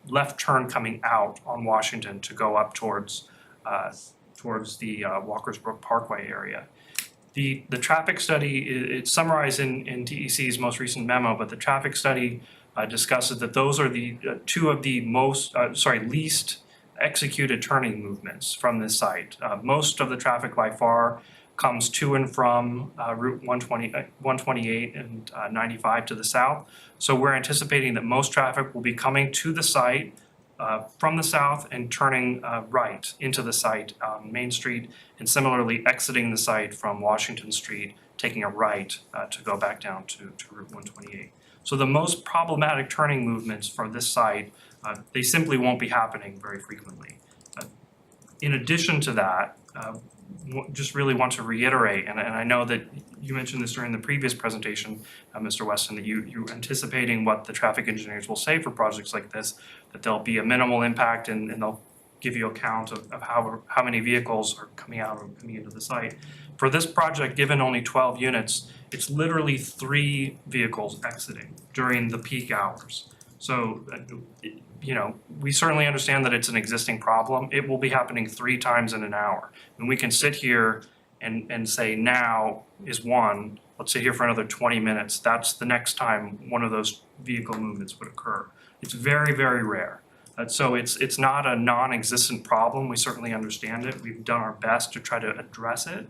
Speaker 16: left turn coming out on Washington to go up towards the Walkersbrook Parkway area. The traffic study, it's summarized in TEC's most recent memo, but the traffic study discusses that those are the two of the least executed turning movements from this site. Most of the traffic by far comes to and from Route 128 and 95 to the south. So we're anticipating that most traffic will be coming to the site from the south and turning right into the site on Main Street, and similarly exiting the site from Washington Street, taking a right to go back down to Route 128. So the most problematic turning movements for this site, they simply won't be happening very frequently. In addition to that, just really want to reiterate, and I know that you mentioned this during the previous presentation, Mr. Weston, that you're anticipating what the traffic engineers will say for projects like this, that there'll be a minimal impact and they'll give you a count of how many vehicles are coming out or coming into the site. For this project, given only 12 units, it's literally 3 vehicles exiting during the peak hours. So, you know, we certainly understand that it's an existing problem. It will be happening 3 times in an hour. And we can sit here and say now is 1, let's sit here for another 20 minutes. That's the next time one of those vehicle movements would occur. It's very, very rare. So it's not a non-existent problem. We certainly understand it. We've done our best to try to address it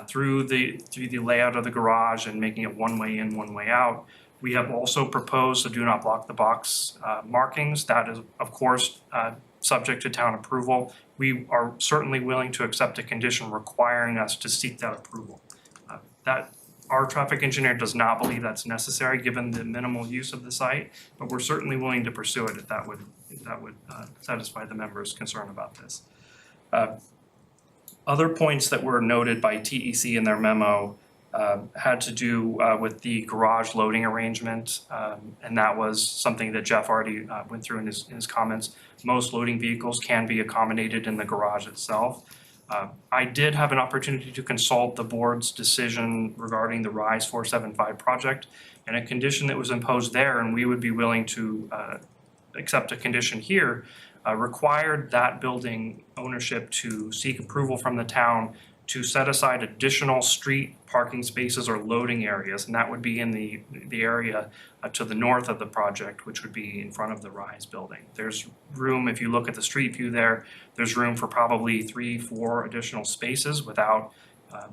Speaker 16: through the layout of the garage and making it one way in, one way out. We have also proposed the do not block the box markings. That is, of course, subject to town approval. We are certainly willing to accept a condition requiring us to seek that approval. That our traffic engineer does not believe that's necessary given the minimal use of the site, but we're certainly willing to pursue it if that would satisfy the members' concern about this. Other points that were noted by TEC in their memo had to do with the garage loading arrangement, and that was something that Jeff already went through in his comments. Most loading vehicles can be accommodated in the garage itself. I did have an opportunity to consult the board's decision regarding the RISE 475 project, and a condition that was imposed there, and we would be willing to accept a condition here, required that building ownership to seek approval from the town to set aside additional street parking spaces or loading areas, and that would be in the area to the north of the project, which would be in front of the RISE building. There's room, if you look at the street view there, there's room for probably 3-4 additional spaces without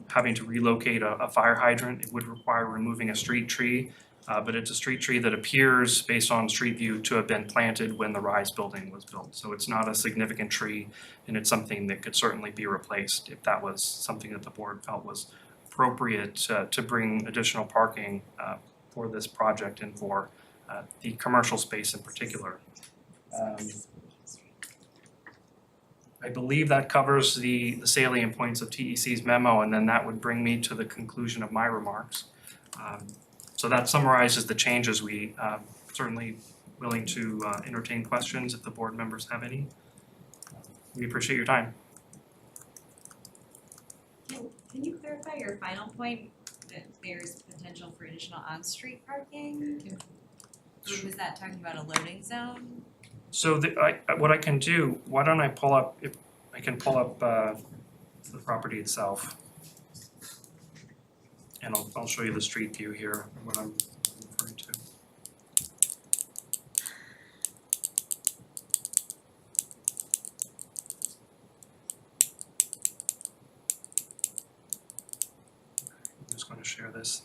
Speaker 16: having to relocate a fire hydrant. It would require removing a street tree, but it's a street tree that appears, based on street view, to have been planted when the RISE building was built. So it's not a significant tree, and it's something that could certainly be replaced if that was something that the board felt was appropriate to bring additional parking for this project and for the commercial space in particular. I believe that covers the salient points of TEC's memo, and then that would bring me to the conclusion of my remarks. So that summarizes the changes. We certainly willing to entertain questions if the board members have any. We appreciate your time.
Speaker 18: Can you clarify your final point that there's potential for additional on-street parking? Or was that talking about a loading zone?
Speaker 16: So what I can do, why don't I pull up, if I can pull up the property itself. And I'll show you the street view here, what I'm referring to. I'm just going to share this.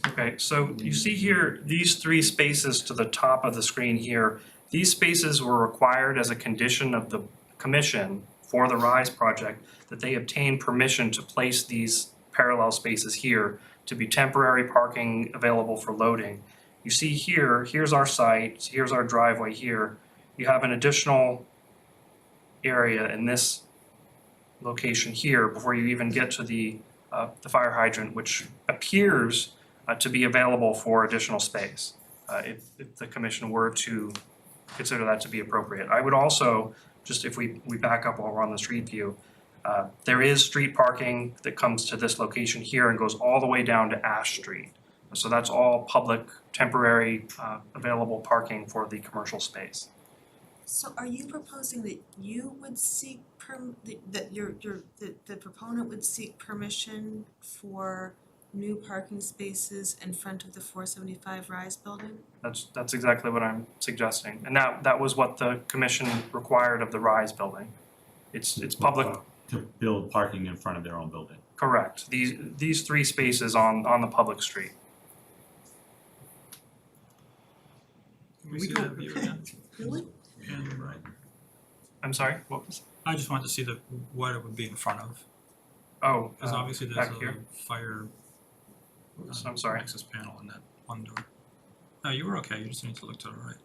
Speaker 16: Okay, so you see here, these 3 spaces to the top of the screen here, these spaces were required as a condition of the commission for the RISE project that they obtain permission to place these parallel spaces here to be temporary parking available for loading. You see here, here's our site, here's our driveway here. You have an additional area in this location here before you even get to the fire hydrant, which appears to be available for additional space, if the commission were to consider that to be appropriate. I would also, just if we back up while we're on the street view, there is street parking that comes to this location here and goes all the way down to Ash Street. So that's all public, temporary, available parking for the commercial space.
Speaker 6: So are you proposing that you would seek that the proponent would seek permission for new parking spaces in front of the 475 RISE building?
Speaker 16: That's exactly what I'm suggesting, and that was what the commission required of the RISE building. It's public.
Speaker 14: To build parking in front of their own building.
Speaker 16: Correct. These 3 spaces on the public street.
Speaker 5: Can we see that view again?
Speaker 6: Really?
Speaker 5: And right.
Speaker 16: I'm sorry, what was?
Speaker 5: I just wanted to see what it would be in front of.
Speaker 16: Oh,
Speaker 5: because obviously there's
Speaker 16: back
Speaker 5: a
Speaker 16: here.
Speaker 5: fire.
Speaker 16: I'm sorry.
Speaker 5: Access panel in that one door. No, you were okay. You just need to look to the right.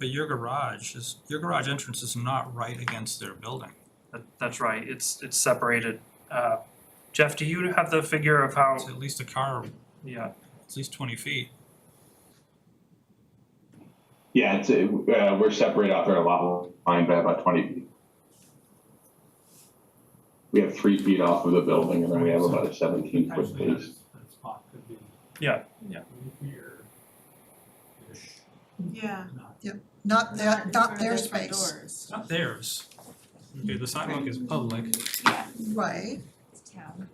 Speaker 5: But your garage entrance is not right against their building.
Speaker 16: That's right, it's separated. Jeff, do you have the figure of how?
Speaker 5: It's at least a car,
Speaker 16: Yeah,
Speaker 5: at least 20 feet.
Speaker 17: Yeah, it's, we're separated off our lot line by about 20 feet. We have 3 feet off of the building, and then we have about a 17-foot space.
Speaker 14: That spot could be
Speaker 16: yeah.
Speaker 14: here.
Speaker 6: Yeah.
Speaker 1: Not their space.
Speaker 6: Doors.
Speaker 5: Not theirs. Okay, the sidewalk is public.
Speaker 3: Yeah,
Speaker 1: Right.
Speaker 3: it's town.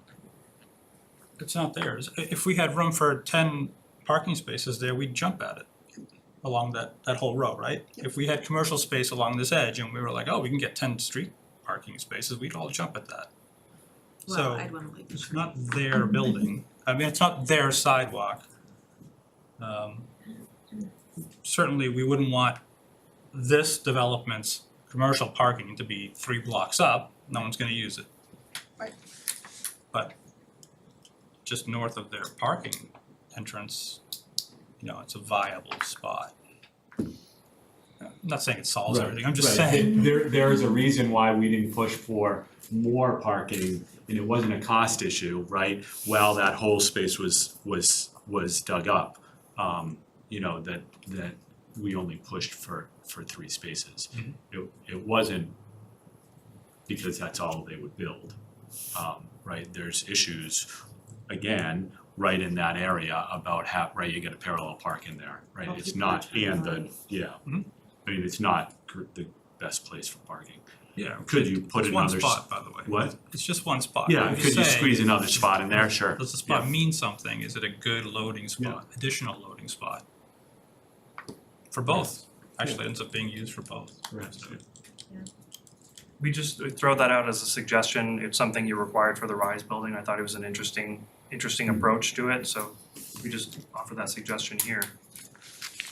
Speaker 5: It's not theirs. If we had room for 10 parking spaces there, we'd jump at it along that whole row, right? If we had commercial space along this edge and we were like, oh, we can get 10 street parking spaces, we'd all jump at that.
Speaker 6: Well,
Speaker 5: So
Speaker 6: I'd wanna leave the
Speaker 5: it's not their building. I mean, it's not their sidewalk. Certainly, we wouldn't want this development's commercial parking to be 3 blocks up. No one's gonna use it.
Speaker 1: Right.
Speaker 5: But just north of their parking entrance, you know, it's a viable spot. I'm not saying it solves everything, I'm just saying.
Speaker 9: There is a reason why we didn't push for more parking, and it wasn't a cost issue, right? While that whole space was dug up, you know, that we only pushed for 3 spaces. It wasn't because that's all they would build, right? There's issues, again, right in that area about how, right, you get a parallel park in there, right? It's not, and the, yeah. I mean, it's not the best place for parking.
Speaker 5: Yeah.
Speaker 9: Could you put
Speaker 5: It's
Speaker 9: another?
Speaker 5: one spot, by the way.
Speaker 9: What?
Speaker 5: It's just one spot.
Speaker 9: Yeah,
Speaker 5: I'm
Speaker 9: could
Speaker 5: just
Speaker 9: you
Speaker 5: saying,
Speaker 9: squeeze another spot in there? Sure.
Speaker 5: does the spot
Speaker 9: Yeah.
Speaker 5: mean something? Is it a good loading spot, additional loading spot? For both, actually ends up being used for both. So,
Speaker 16: We just throw that out as a suggestion. It's something you required for the Rise building. I thought it was an interesting approach to it, so we just offer that suggestion here.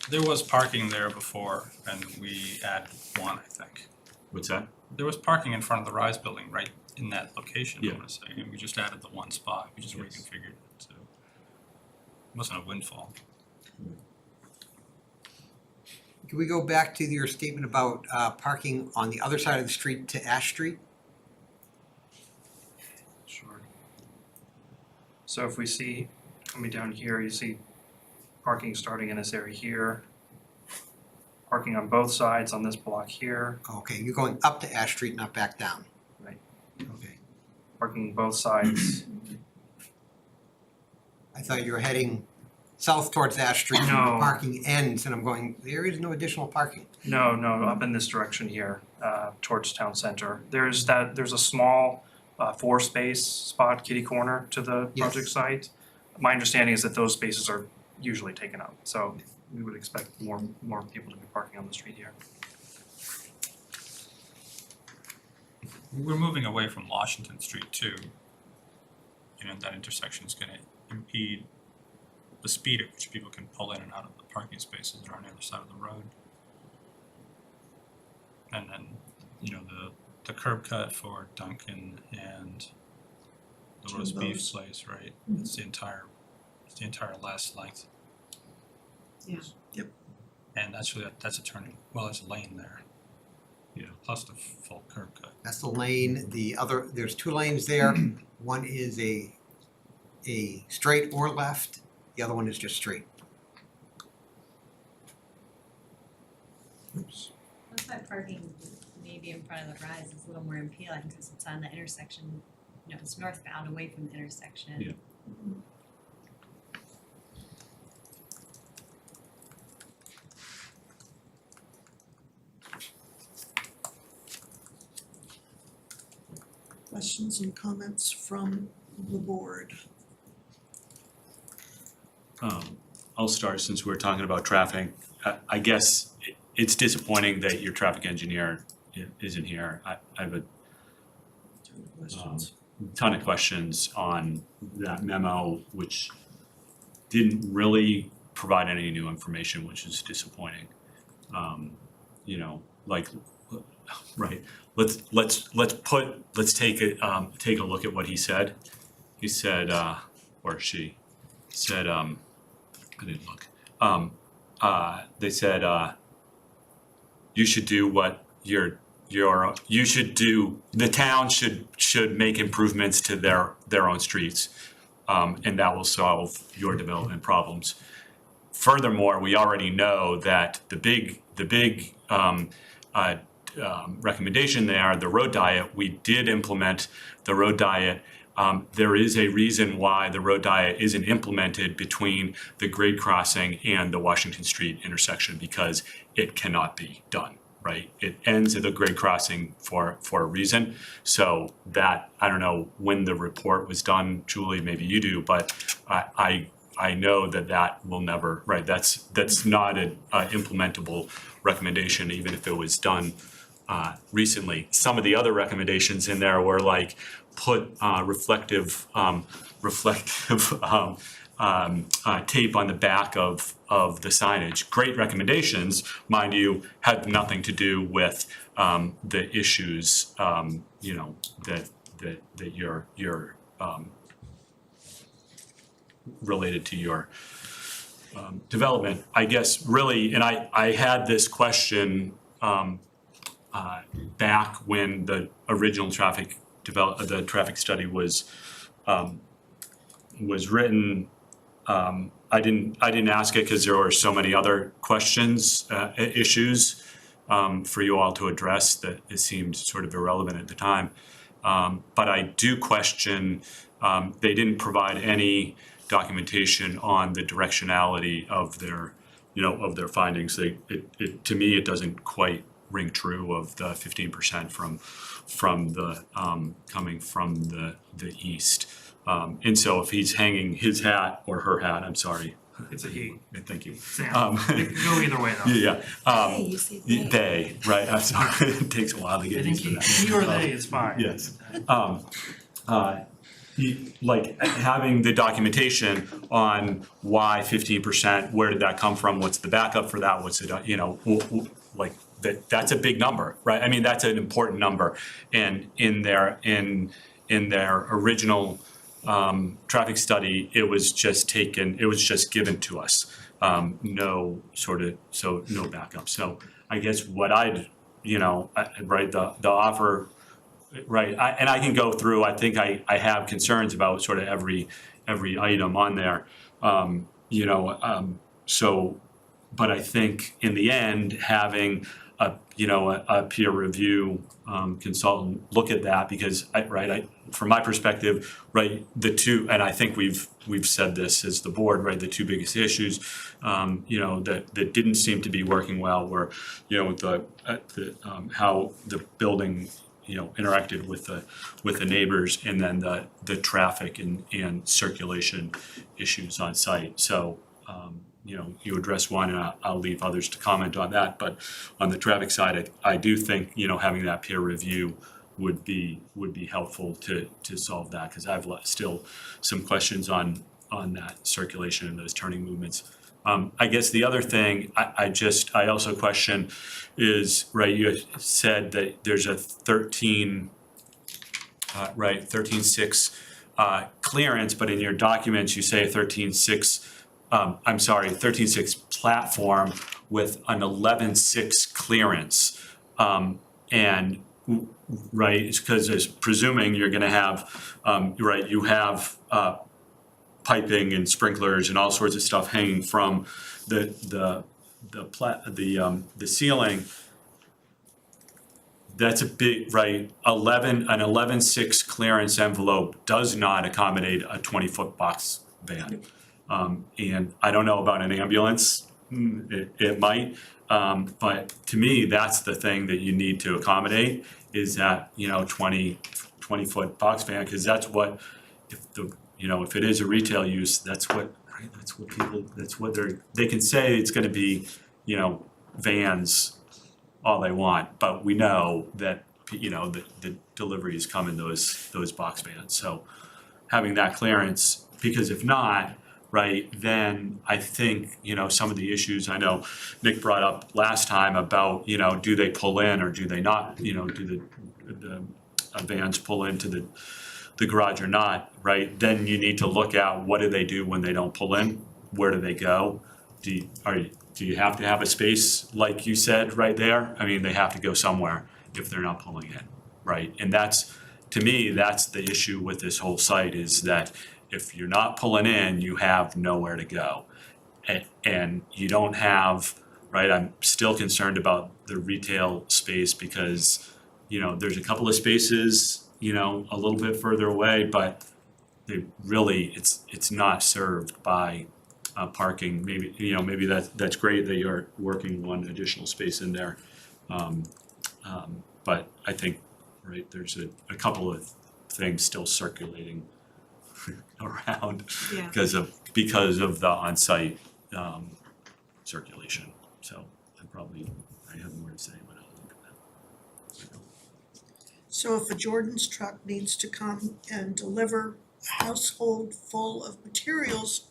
Speaker 5: There was parking there before and we added one, I think.
Speaker 9: What's that?
Speaker 5: There was parking in front of the Rise building right in that location, I
Speaker 9: Yeah.
Speaker 5: wanna say, and we just added the one spot, we just reconfigured it, so. It wasn't a windfall.
Speaker 7: Can we go back to your statement about parking on the other side of the street to Ash Street?
Speaker 16: Sure. So if we see, coming down here, you see parking starting in this area here. Parking on both sides on this block here,
Speaker 7: Okay, you're going up to Ash Street, not back down.
Speaker 16: Right.
Speaker 7: Okay.
Speaker 16: parking both sides.
Speaker 7: I thought you were heading south towards Ash Street. and
Speaker 16: No.
Speaker 7: the parking ends, and I'm going, there is no additional parking.
Speaker 16: No, up in this direction here, towards town center. There's a small 4-space spot, kitty corner to the
Speaker 7: Yes.
Speaker 16: project site. My understanding is that those spaces are usually taken up, so we would expect more people to be parking on the street here.
Speaker 5: We're moving away from Washington Street too. You know, that intersection is gonna impede the speed at which people can pull in and out of the parking spaces that are on the other side of the road. And then, you know, the curb cut for Duncan and the roast beef
Speaker 1: Jimbo's.
Speaker 5: place, right? It's the entire last length.
Speaker 6: Yeah.
Speaker 1: Yep.
Speaker 5: And actually, that's a turning, well, there's a lane there. Yeah. Plus the full curb cut.
Speaker 7: That's the lane, there's 2 lanes there. One is a straight or left, the other one is just straight. Oops.
Speaker 18: Looks like parking maybe in front of the Rise is a little more appealing because it's on the intersection, you know, it's northbound away from the intersection.
Speaker 9: Yeah.
Speaker 1: Questions and comments from the board?
Speaker 9: I'll start since we're talking about traffic. I guess it's disappointing that your traffic engineer isn't here. I have a ton of questions on that memo, which didn't really provide any new information, which is disappointing. You know, like, right, let's take a look at what he said. He said, or she said, I didn't look. They said, you should do what the town should make improvements to their own streets. And that will solve your development problems. Furthermore, we already know that the big recommendation there, the road diet, we did implement the road diet. There is a reason why the road diet isn't implemented between the grade crossing and the Washington Street intersection, because it cannot be done, right? It ends at the grade crossing for a reason. So that, I don't know when the report was done, Julie, maybe you do, but I know that will never, right? That's not an implementable recommendation, even if it was done recently. Some of the other recommendations in there were like put reflective tape on the back of the signage. Great recommendations, mind you, had nothing to do with the issues that you're related to your development. I guess really, and I had this question back when the original traffic study was written. I didn't ask it because there were so many other questions, issues for you all to address that it seemed sort of irrelevant at the time. But I do question, they didn't provide any documentation on the directionality of their findings. To me, it doesn't quite ring true of the 15% from the coming from the east. And so if he's hanging his hat or her hat, I'm sorry.
Speaker 16: It's a he.
Speaker 9: Thank you.
Speaker 16: Sam. It can go either way though.
Speaker 9: Yeah.
Speaker 6: You say
Speaker 9: They, right? I'm sorry. It takes a while to get used to that.
Speaker 16: He or they is fine.
Speaker 9: Yes. Like having the documentation on why 15%, where did that come from? What's the backup for that? What's it, like that's a big number, right? I mean, that's an important number. And in their original traffic study, it was just given to us. No backup. So I guess what I'd, right, the offer, right, and I can go through, I think I have concerns about sort of every item on there. But I think in the end, having a peer review consultant look at that, because from my perspective, right, the two, and I think we've said this as the board, right, the two biggest issues, that didn't seem to be working well were, how the building, interacted with the neighbors, and then the traffic and circulation issues on site. So, you address one, and I'll leave others to comment on that. But on the traffic side, I do think, having that peer review would be helpful to solve that, because I've still some questions on that circulation and those turning movements. I guess the other thing I also question is, right, you said that there's a 13.6 clearance, but in your documents you say 13.6 platform with an 11.6 clearance. And right, it's because it's presuming you're gonna have, you have piping and sprinklers and all sorts of stuff hanging from the ceiling. That's a big, right, an 11.6 clearance envelope does not accommodate a 20-foot box van. And I don't know about an ambulance, it might, but to me, that's the thing that you need to accommodate, is that, 20-foot box van, because that's what, if it is a retail use, that's what they can say it's gonna be, vans all they want, but we know that, the deliveries come in those box vans. So having that clearance, because if not, right, then I think, some of the issues I know Nick brought up last time about, do they pull in or do they not, do the vans pull into the garage or not, right? Then you need to look at, what do they do when they don't pull in? Where do they go? do you have to have a space like you said right there? I mean, they have to go somewhere if they're not pulling in, right? And that's, to me, that's the issue with this whole site is that if you're not pulling in, you have nowhere to go. And you don't have, right, I'm still concerned about the retail space because, you know, there's a couple of spaces, you know, a little bit further away, but they really, it's not served by parking. Maybe, you know, maybe that's great that you're working one additional space in there. But I think, right, there's a couple of things still circulating around
Speaker 6: Yeah.
Speaker 9: because of the on-site circulation. So I have more to say, but I'll look at that.
Speaker 1: So if a Jordan's truck needs to come and deliver a household full of materials,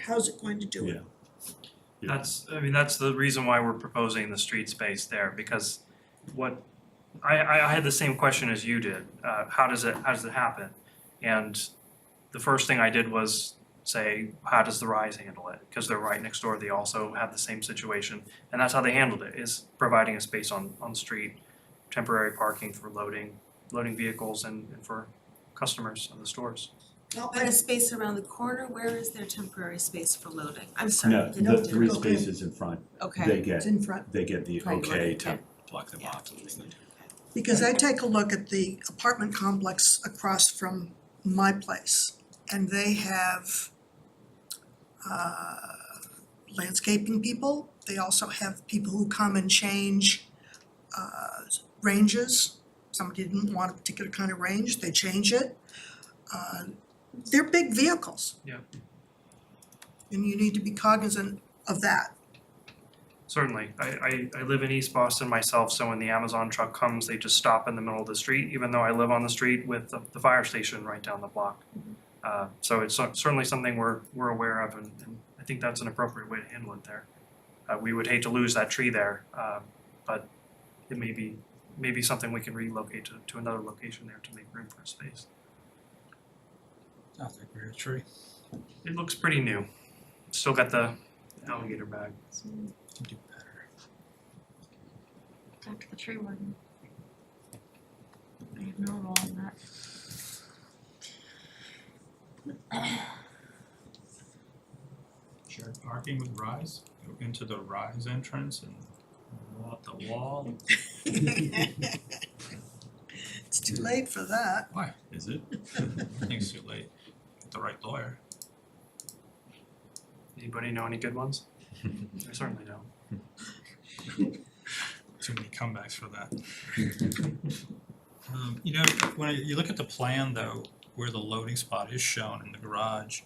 Speaker 1: how's it going to do it?
Speaker 16: That's the reason why we're proposing the street space there, because what, I had the same question as you did, how does it happen? And the first thing I did was say, how does the Rise handle it? Because they're right next door, they also have the same situation, and that's how they handled it, is providing a space on street, temporary parking for loading vehicles and for customers of the stores.
Speaker 6: And a space around the corner, where is their temporary space for loading? I'm sorry.
Speaker 9: No, the three spaces in front,
Speaker 6: Okay.
Speaker 9: they get,
Speaker 1: It's in front.
Speaker 9: they get the
Speaker 6: Right,
Speaker 9: okay
Speaker 6: right,
Speaker 9: to
Speaker 6: yeah.
Speaker 9: block them off.
Speaker 1: Because I take a look at the apartment complex across from my place, and they have landscaping people. They also have people who come and change ranges. Somebody didn't want a particular kind of range, they change it. They're big vehicles.
Speaker 16: Yeah.
Speaker 1: And you need to be cognizant of that.
Speaker 16: Certainly, I live in East Boston myself, so when the Amazon truck comes, they just stop in the middle of the street, even though I live on the street with the fire station right down the block. So it's certainly something we're aware of, and I think that's an appropriate way to handle it there. We would hate to lose that tree there, but it may be something we can relocate to another location there to make room for a space.
Speaker 5: Sounds like a weird tree.
Speaker 16: It looks pretty new. Still got the alligator bag.
Speaker 5: Can do better.
Speaker 3: Back to the tree warden. I have no role in that.
Speaker 5: Shared parking with Rise, go into the Rise entrance and go up the wall.
Speaker 1: It's too late for that.
Speaker 5: Why? Is it? I think it's too late. Get the right lawyer.
Speaker 16: Anybody know any good ones? I certainly don't.
Speaker 5: Too many comebacks for that. You know, when you look at the plan though, where the loading spot is shown in the garage,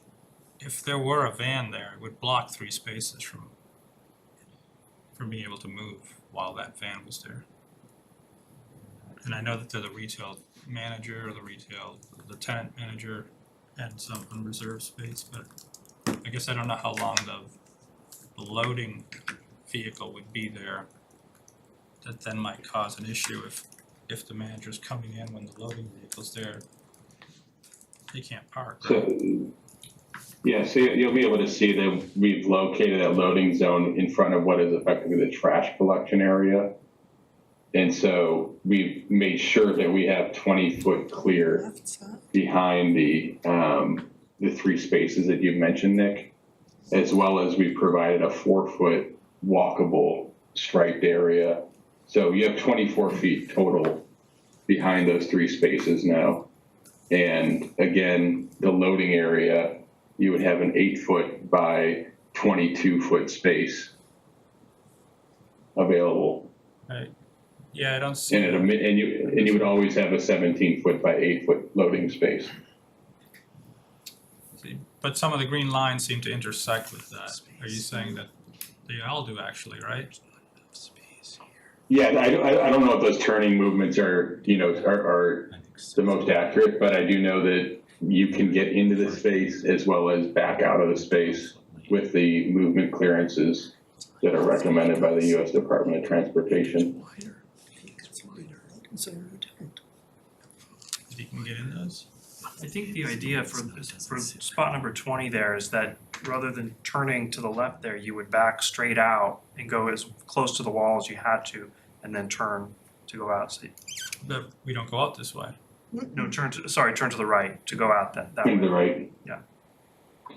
Speaker 5: if there were a van there, it would block 3 spaces from being able to move while that van was there. And I know that they're the retail manager or the tenant manager and some unreserved space, but I guess I don't know how long the loading vehicle would be there. That then might cause an issue if the manager's coming in when the loading vehicle's there. They can't park, right?
Speaker 17: So you'll be able to see that we've located a loading zone in front of what is effectively the trash collection area. And so we've made sure that we have 20-foot clear behind the 3 spaces that you've mentioned, Nick, as well as we've provided a 4-foot walkable striped area. So you have 24 feet total behind those 3 spaces now. And again, the loading area, you would have an 8-foot by 22-foot space available.
Speaker 5: Right. Yeah, I don't see.
Speaker 17: And you would always have a 17-foot by 8-foot loading space.
Speaker 5: See, but some of the green lines seem to intersect with that. Are you saying that they all do actually, right?
Speaker 17: Yeah, I don't know if those turning movements are the most accurate, but I do know that you can get into the space as well as back out of the space with the movement clearances that are recommended by the U.S. Department of Transportation.
Speaker 5: If you can get in those?
Speaker 16: I think the idea for spot number 20 there is that rather than turning to the left there, you would back straight out and go as close to the wall as you had to, and then turn to go out. So,
Speaker 5: But we don't go out this way.
Speaker 16: no, turn to the right to go out that way.
Speaker 17: To the right.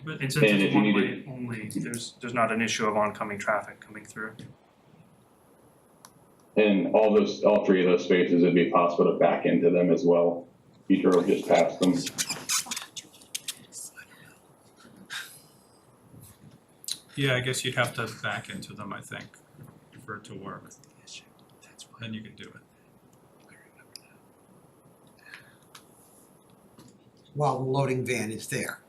Speaker 5: But
Speaker 16: And since
Speaker 17: And if
Speaker 16: it's
Speaker 17: you
Speaker 16: one
Speaker 17: need
Speaker 16: way only, there's not an issue of oncoming traffic coming through.
Speaker 17: And all three of those spaces, it'd be possible to back into them as well. You drove just past them.
Speaker 5: yeah, I guess you'd have to back into them, I think, for it to work. Then you can do it.
Speaker 7: While the loading van is there.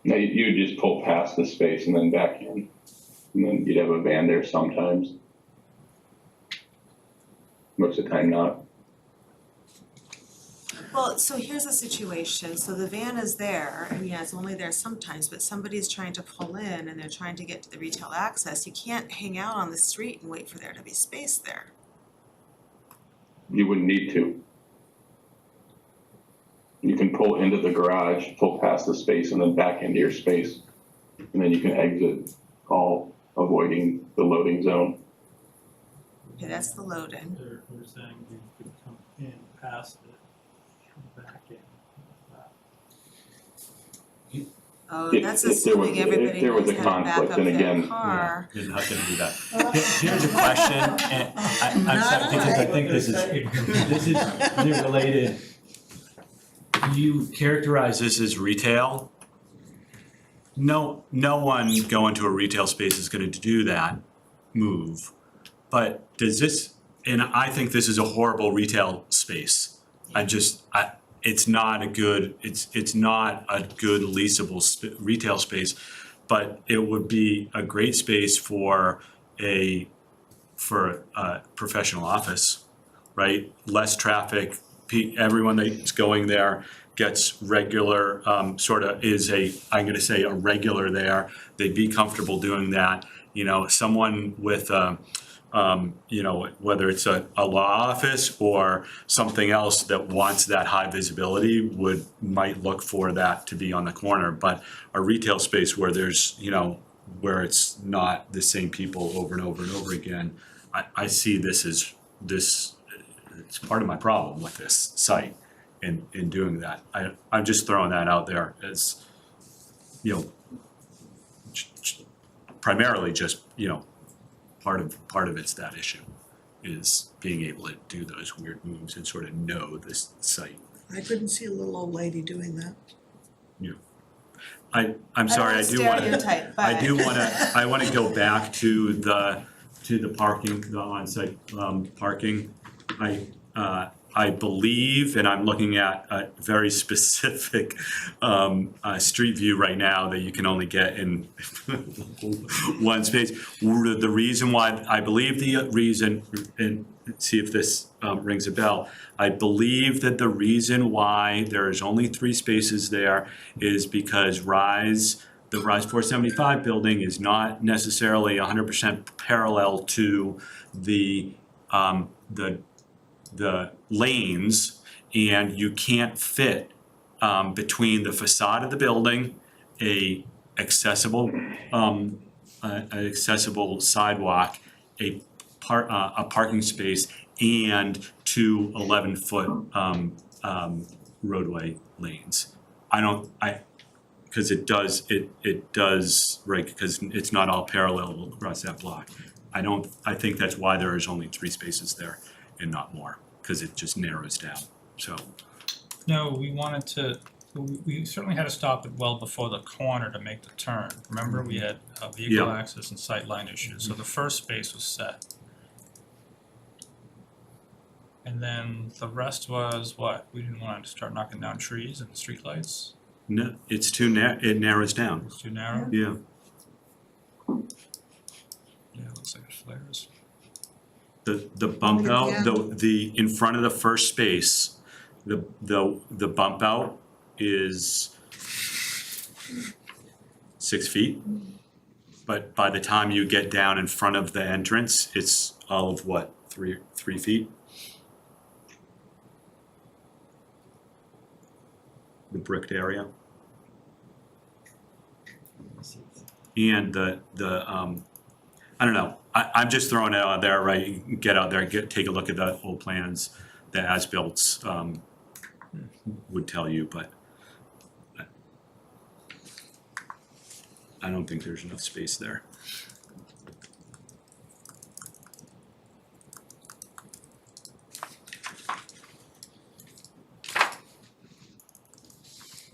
Speaker 17: Now, you would just pull past the space and then back in. And then you'd have a van there sometimes. Most of the time not.
Speaker 6: Well, so here's a situation, so the van is there, and yeah, it's only there sometimes, but somebody's trying to pull in and they're trying to get to the retail access, you can't hang out on the street and wait for there to be space there.
Speaker 17: You wouldn't need to. You can pull into the garage, pull past the space, and then back into your space. And then you can exit, all avoiding the loading zone.
Speaker 6: Okay, that's the load-in.
Speaker 14: They're saying you could come in past it, come back in.
Speaker 6: Oh,
Speaker 17: If-
Speaker 6: that's
Speaker 17: if there was-
Speaker 6: assuming everybody
Speaker 17: if there was
Speaker 6: knows
Speaker 17: a
Speaker 6: how to back
Speaker 17: conflict,
Speaker 6: up
Speaker 17: then
Speaker 6: their
Speaker 17: again,
Speaker 6: car.
Speaker 9: You're not gonna do that. Here's a question, and I'm sorry, because I think this is related. You characterize this as retail. No one going to a retail space is gonna do that move. But does this, and I think this is a horrible retail space. It's not a good leasable retail space, but it would be a great space for a professional office, right? Less traffic, everyone that's going there gets regular, I'm gonna say a regular there. They'd be comfortable doing that. You know, someone with whether it's a law office or something else that wants that high visibility might look for that to be on the corner. But a retail space where there's, where it's not the same people over and over and over again, I see this as it's part of my problem with this site in doing that. I'm just throwing that out there as, primarily just, part of it's that issue, is being able to do those weird moves and sort of know this site.
Speaker 1: I couldn't see a little old lady doing that.
Speaker 6: I
Speaker 1: don't
Speaker 6: don't
Speaker 9: I'm sorry,
Speaker 6: wanna stereotype, but-
Speaker 9: I wanna go back to the parking, the on-site parking. I believe, and I'm looking at a very specific street view right now that you can only get in one space. The reason why, I believe the reason, and see if this rings a bell, I believe that the reason why there is only 3 spaces there is because the Rise 475 building is not necessarily 100% parallel to the lanes, and you can't fit between the facade of the building, an accessible sidewalk, a parking space, and 2 11-foot roadway lanes. Because it does, right, because it's not all parallel across that block. I think that's why there is only 3 spaces there and not more, because it just narrows down, so.
Speaker 5: No, we certainly had to stop it well before the corner to make the turn. Remember, we had vehicle access and sightline issues, so the first space was set. And then the rest was what? We didn't want to start knocking down trees and streetlights?
Speaker 9: No, it's too it narrows down.
Speaker 5: It's too narrow?
Speaker 9: Yeah.
Speaker 5: Yeah, it looks like it flares.
Speaker 9: The bump out, the in front of the first space, the bump out is 6 feet. But by the time you get down in front of the entrance, it's all of what, 3 feet? The bricked area. And I don't know, I'm just throwing it out there, right? You can get out there, take a look at the old plans, the as-built would tell you, but I don't think there's enough space there.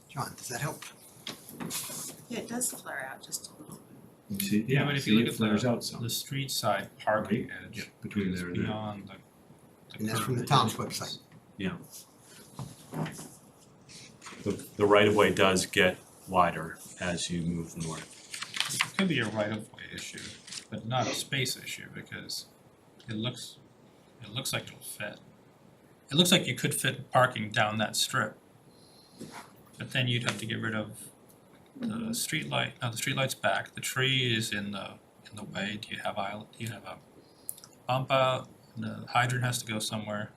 Speaker 7: John, does that help?
Speaker 6: Yeah, it does flare out just a little bit.
Speaker 14: See,
Speaker 5: Yeah, but if you look at
Speaker 14: flares out some.
Speaker 5: the street side parking edge,
Speaker 14: between there and there.
Speaker 5: beyond the
Speaker 7: And that's from the
Speaker 5: curb.
Speaker 7: town's website.
Speaker 9: Yeah. The right-of-way does get wider as you move north.
Speaker 5: It could be a right-of-way issue, but not a space issue, because it looks like it'll fit. It looks like you could fit parking down that strip. But then you'd have to get rid of the street light, no, the street light's back, the tree is in the way, do you have a bump out, and the hydrant has to go somewhere.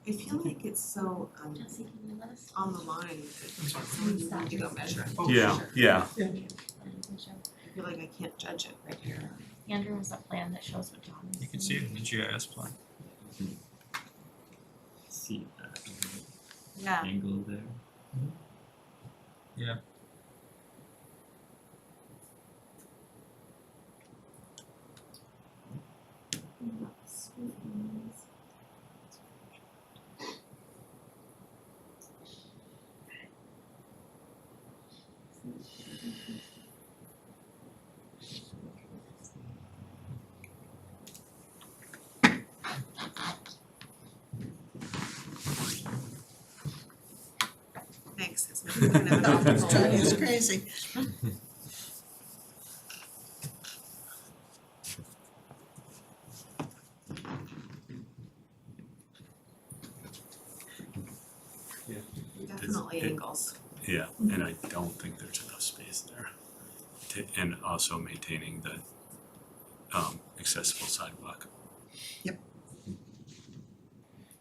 Speaker 6: I feel like it's so
Speaker 3: Jesse, can you let us?
Speaker 6: on the line that someone needs to go measure.
Speaker 9: Yeah, yeah.
Speaker 6: I feel like I can't judge it right here.
Speaker 3: Andrew has a plan that shows what John is.
Speaker 5: You can see it in the GIS plan.
Speaker 2: See that
Speaker 3: Yeah.
Speaker 2: angle there?
Speaker 5: Yeah.
Speaker 6: Thanks, it's kind of
Speaker 1: No, it's
Speaker 6: helpful.
Speaker 1: Johnny is crazy.
Speaker 6: Definitely
Speaker 9: It-
Speaker 6: angles.
Speaker 9: Yeah, and I don't think there's enough space there. And also maintaining the accessible sidewalk.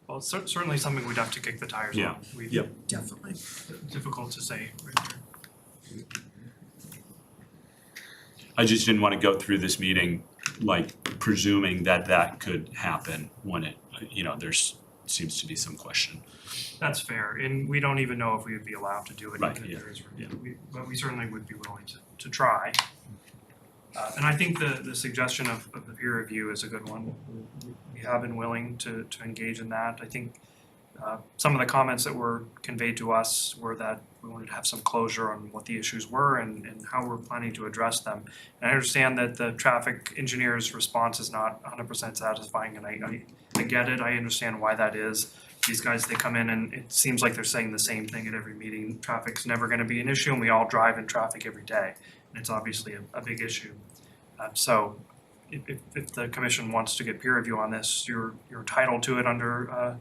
Speaker 16: Well, it's certainly something we'd have to kick the tires
Speaker 9: Yeah.
Speaker 16: on. We
Speaker 9: Yep.
Speaker 1: Definitely.
Speaker 16: difficult to say right here.
Speaker 9: I just didn't want to go through this meeting like presuming that that could happen when it, there's seems to be some question.
Speaker 16: That's fair, and we don't even know if we would be allowed to do it,
Speaker 9: Right,
Speaker 16: even if
Speaker 9: yeah,
Speaker 16: there is review. But we certainly would be willing to try. And I think the suggestion of the peer review is a good one. We have been willing to engage in that. I think some of the comments that were conveyed to us were that we wanted to have some closure on what the issues were and how we're planning to address them. And I understand that the traffic engineer's response is not 100% satisfying, and I get it. I understand why that is. These guys, they come in and it seems like they're saying the same thing at every meeting. Traffic's never gonna be an issue, and we all drive in traffic every day. And it's obviously a big issue. So if the commission wants to get peer review on this, you're entitled to it under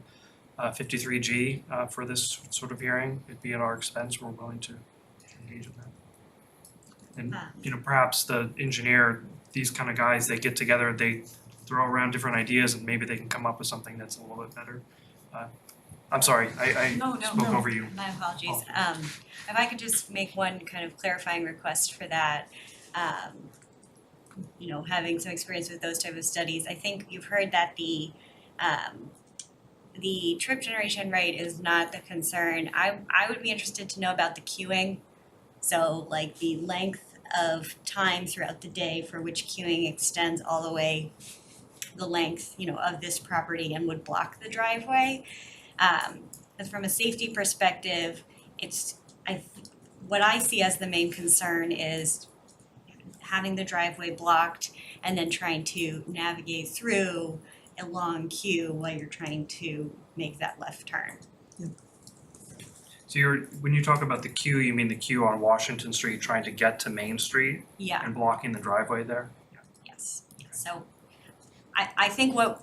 Speaker 16: 53G for this sort of hearing. It'd be at our expense. We're willing to engage in that. And perhaps the engineer, these kind of guys, they get together, they throw around different ideas, and maybe they can come up with something that's a little bit better. I'm sorry, I spoke over you.
Speaker 18: My apologies. If I could just make one kind of clarifying request for that. Having some experience with those type of studies, I think you've heard that the trip generation rate is not the concern. I would be interested to know about the queuing. So like the length of time throughout the day for which queuing extends all the way the length, of this property and would block the driveway. And from a safety perspective, what I see as the main concern is having the driveway blocked and then trying to navigate through a long queue while you're trying to make that left turn.
Speaker 16: So when you talk about the queue, you mean the queue on Washington Street trying to get to Main Street?
Speaker 18: Yeah.
Speaker 16: And blocking the driveway there?
Speaker 18: Yes. So I think what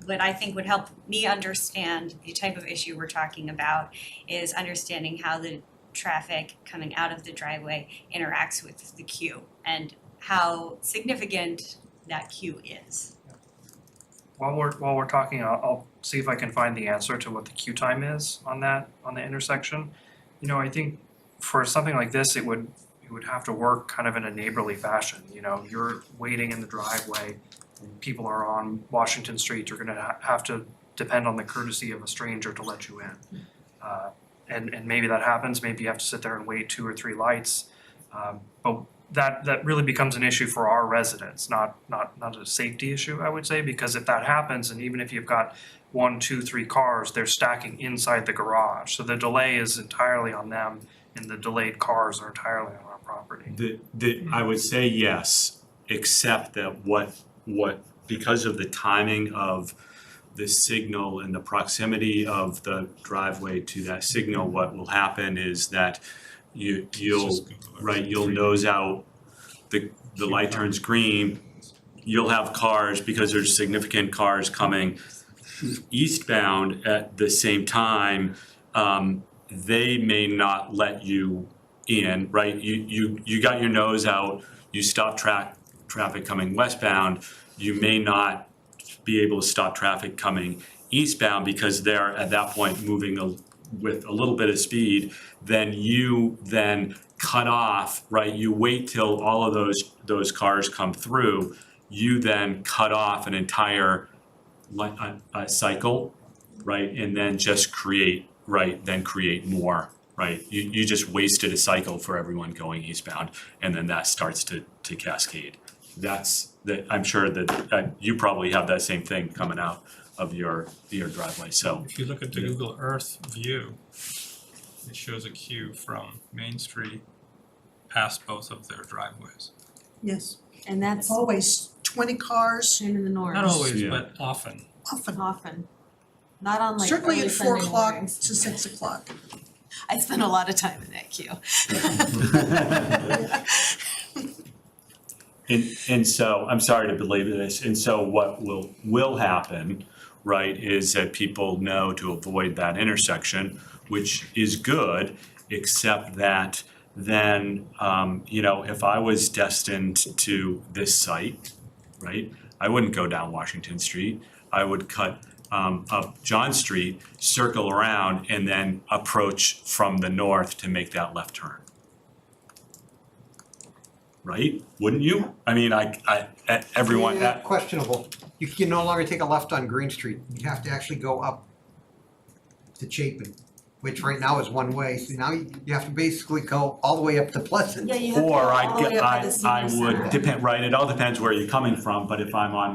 Speaker 18: I think would help me understand the type of issue we're talking about is understanding how the traffic coming out of the driveway interacts with the queue and how significant that queue is.
Speaker 16: While we're talking, I'll see if I can find the answer to what the queue time is on the intersection. I think for something like this, it would have to work kind of in a neighborly fashion, you know, you're waiting in the driveway, and people are on Washington Street, you're gonna have to depend on the courtesy of a stranger to let you in. And maybe that happens, maybe you have to sit there and wait 2 or 3 lights. But that really becomes an issue for our residents, not a safety issue, I would say, because if that happens, and even if you've got 1, 2, 3 cars, they're stacking inside the garage. So the delay is entirely on them, and the delayed cars are entirely on our property.
Speaker 9: I would say yes, except that what because of the timing of the signal and the proximity of the driveway to that signal, what will happen is that you'll nose out, the light turns green, you'll have cars, because there's significant cars coming eastbound at the same time, they may not let you in, right? You got your nose out, you stop traffic coming westbound, you may not be able to stop traffic coming eastbound because they're at that point moving with a little bit of speed. Then you cut off, right? You wait till all of those cars come through. You then cut off an entire cycle, right? And then just create more, right? You just wasted a cycle for everyone going eastbound, and then that starts to cascade. I'm sure that you probably have that same thing coming out of your driveway, so.
Speaker 5: If you look at the Google Earth view, it shows a queue from Main Street past both of their driveways.
Speaker 1: Yes,
Speaker 6: And that's
Speaker 1: always 20 cars,
Speaker 6: in the north.
Speaker 5: Not always,
Speaker 9: Yeah.
Speaker 5: but often.
Speaker 6: Often. Not on like
Speaker 1: certainly
Speaker 6: early
Speaker 1: at 4
Speaker 6: Sunday
Speaker 1: o'clock
Speaker 6: mornings.
Speaker 1: to 6 o'clock.
Speaker 6: I spend a lot of time in that queue.
Speaker 9: And so, I'm sorry to belabor this, and so what will happen, right, is that people know to avoid that intersection, which is good, except that then, if I was destined to this site, right, I wouldn't go down Washington Street, I would cut up John Street, circle around, and then approach from the north to make that left turn. Right? Wouldn't you? I mean, everyone.
Speaker 7: Yeah, questionable. You can no longer take a left on Green Street. You have to actually go up to Chapin, which right now is one way. So now you have to basically go all the way up to Pleasant.
Speaker 6: Yeah, you have to go
Speaker 9: Or
Speaker 6: all the way up by the senior
Speaker 9: I would
Speaker 6: center.
Speaker 9: depend, right, it all depends where you're coming from, but if I'm on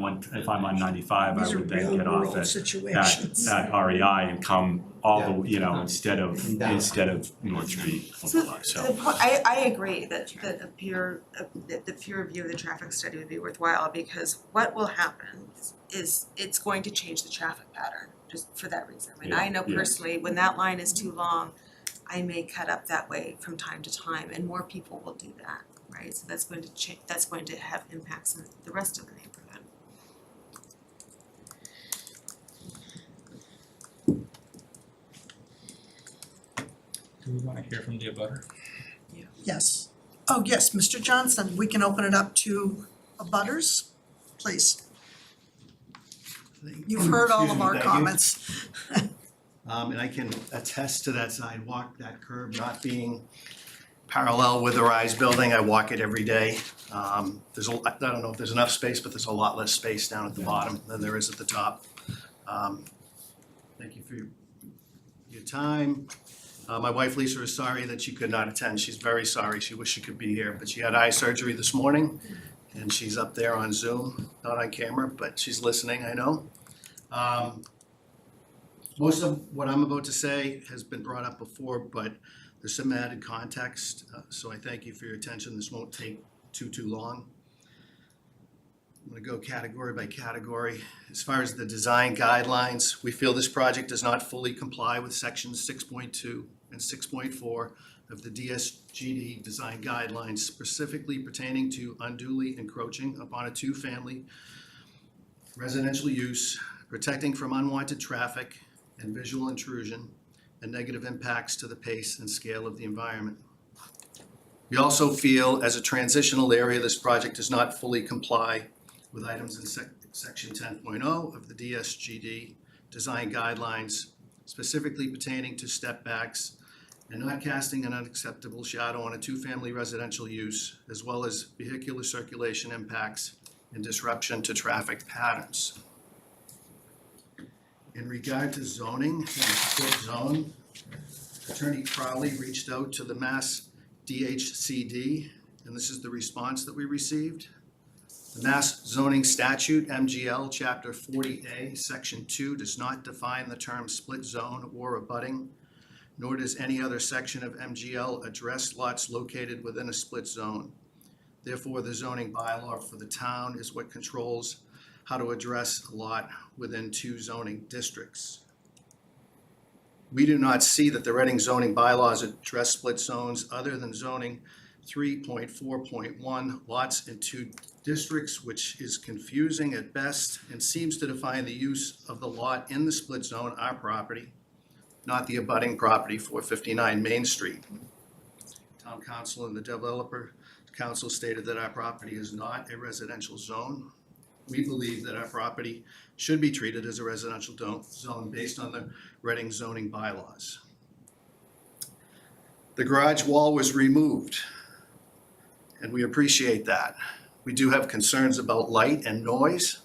Speaker 9: 95,
Speaker 1: These
Speaker 9: I
Speaker 1: are
Speaker 9: would then
Speaker 1: real
Speaker 9: get off
Speaker 1: world
Speaker 9: at
Speaker 1: situations.
Speaker 9: REI and come all the, instead of North Street.
Speaker 6: So
Speaker 9: So,
Speaker 6: I agree that the peer review of the traffic study would be worthwhile, because what will happen is it's going to change the traffic pattern, just for that reason. I mean, I know
Speaker 9: Yeah.
Speaker 6: personally, when that line is too long, I may cut up that way from time to time, and more people will do that, right? So that's going to have impacts on the rest of the neighborhood.
Speaker 5: Do we wanna hear from the abutter?
Speaker 1: Yes. Oh, yes, Mr. Johnson, we can open it up to abutters, please. You've heard all of our comments.
Speaker 19: And I can attest to that sidewalk, that curb not being parallel with the Rise building. I walk it every day. I don't know if there's enough space, but there's a lot less space down at the bottom than there is at the top. Thank you for your time. My wife Lisa is sorry that she could not attend. She's very sorry. She wished she could be here, but she had eye surgery this morning, and she's up there on Zoom, not on camera, but she's listening, I know. Most of what I'm about to say has been brought up before, but there's some added context, so I thank you for your attention. This won't take too long. I'm gonna go category by category. As far as the design guidelines, we feel this project does not fully comply with sections 6.2 and 6.4 of the DSGD design guidelines, specifically pertaining to unduly encroaching upon a 2-family residential use, protecting from unwanted traffic and visual intrusion, and negative impacts to the pace and scale of the environment. We also feel, as a transitional area, this project does not fully comply with items in section 10.0 of the DSGD design guidelines, specifically pertaining to step backs and not casting an unacceptable shadow on a two-family residential use, as well as vehicular circulation impacts and disruption to traffic patterns. In regard to zoning and split zone, Attorney Crowley reached out to the Mass DHCD, and this is the response that we received. The Mass Zoning Statute, MGL, Chapter 40A, Section 2, does not define the term split zone or abutting, nor does any other section of MGL address lots located within a split zone. Therefore, the zoning bylaw for the town is what controls how to address a lot within two zoning districts. We do not see that the Reading zoning bylaws address split zones other than zoning 3.4.1 lots in two districts, which is confusing at best and seems to define the use of the lot in the split zone, our property, not the abutting property, 459 Main Street. Town council and the developer council stated that our property is not a residential zone. We believe that our property should be treated as a residential zone based on the Reading zoning bylaws. The garage wall was removed, and we appreciate that. We do have concerns about light and noise,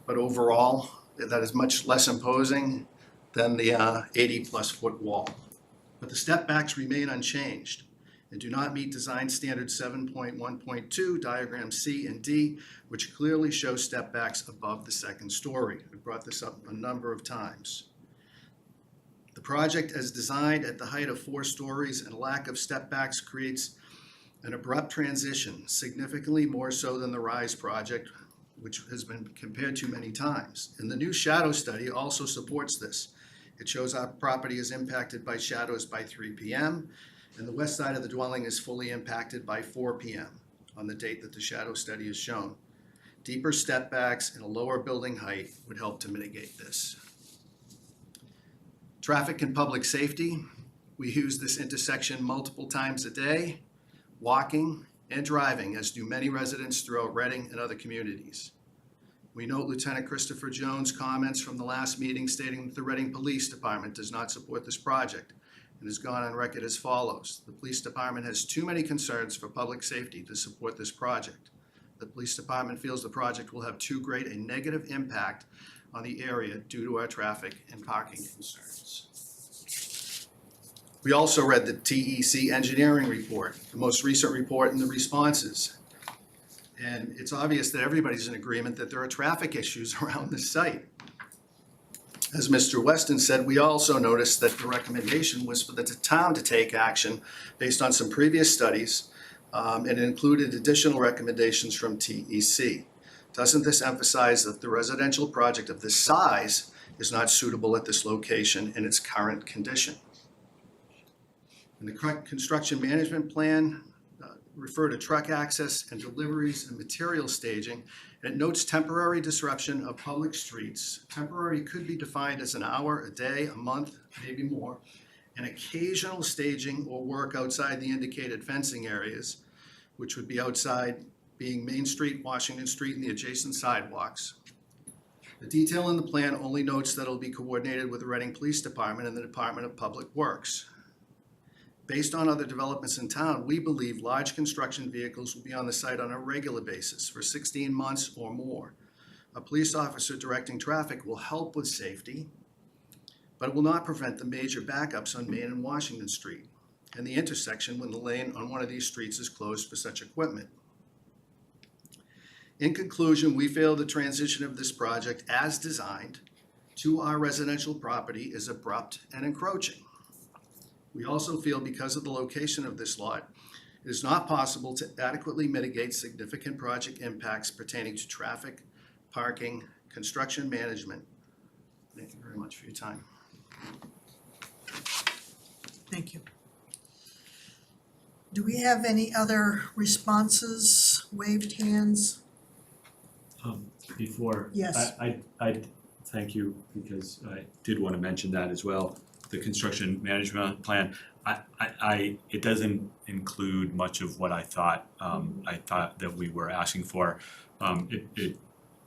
Speaker 19: but overall, that is much less imposing than the 80-plus foot wall. But the step backs remain unchanged and do not meet design standard 7.1.2, diagram C and D, which clearly show step backs above the second story. We brought this up a number of times. The project as designed at the height of 4 stories and a lack of step backs creates an abrupt transition, significantly more so than the Rise project, which has been compared to many times. And the new shadow study also supports this. It shows our property is impacted by shadows by 3 p.m., and the west side of the dwelling is fully impacted by 4 p.m. on the date that the shadow study is shown. Deeper step backs and a lower building height would help to mitigate this. Traffic and public safety. We use this intersection multiple times a day, walking and driving, as do many residents throughout Reading and other communities. We note Lieutenant Christopher Jones' comments from the last meeting stating that the Reading Police Department does not support this project and has gone on record as follows. The police department has too many concerns for public safety to support this project. The police department feels the project will have too great a negative impact on the area due to our traffic and parking concerns. We also read the TEC engineering report, the most recent report in the responses. And it's obvious that everybody's in agreement that there are traffic issues around this site. As Mr. Weston said, we also noticed that the recommendation was for the town to take action based on some previous studies, and it included additional recommendations from TEC. Doesn't this emphasize that the residential project of this size is not suitable at this location in its current condition? In the construction management plan, refer to truck access and deliveries and material staging. It notes temporary disruption of public streets. Temporary could be defined as an hour, a day, a month, maybe more, and occasional staging or work outside the indicated fencing areas, which would be outside being Main Street, Washington Street, and the adjacent sidewalks. The detail in the plan only notes that it'll be coordinated with the Reading Police Department and the Department of Public Works. Based on other developments in town, we believe large construction vehicles will be on the site on a regular basis for 16 months or more. A police officer directing traffic will help with safety, but it will not prevent the major backups on Main and Washington Street and the intersection when the lane on one of these streets is closed for such equipment. In conclusion, we feel the transition of this project as designed to our residential property is abrupt and encroaching. We also feel because of the location of this lot, it is not possible to adequately mitigate significant project impacts pertaining to traffic, parking, construction management. Thank you very much for your time.
Speaker 1: Thank you. Do we have any other responses, waved hands?
Speaker 14: Before.
Speaker 1: Yes.
Speaker 14: I thank you, because I did want to mention that as well. The construction management plan, it doesn't include much of what I thought that we were asking for.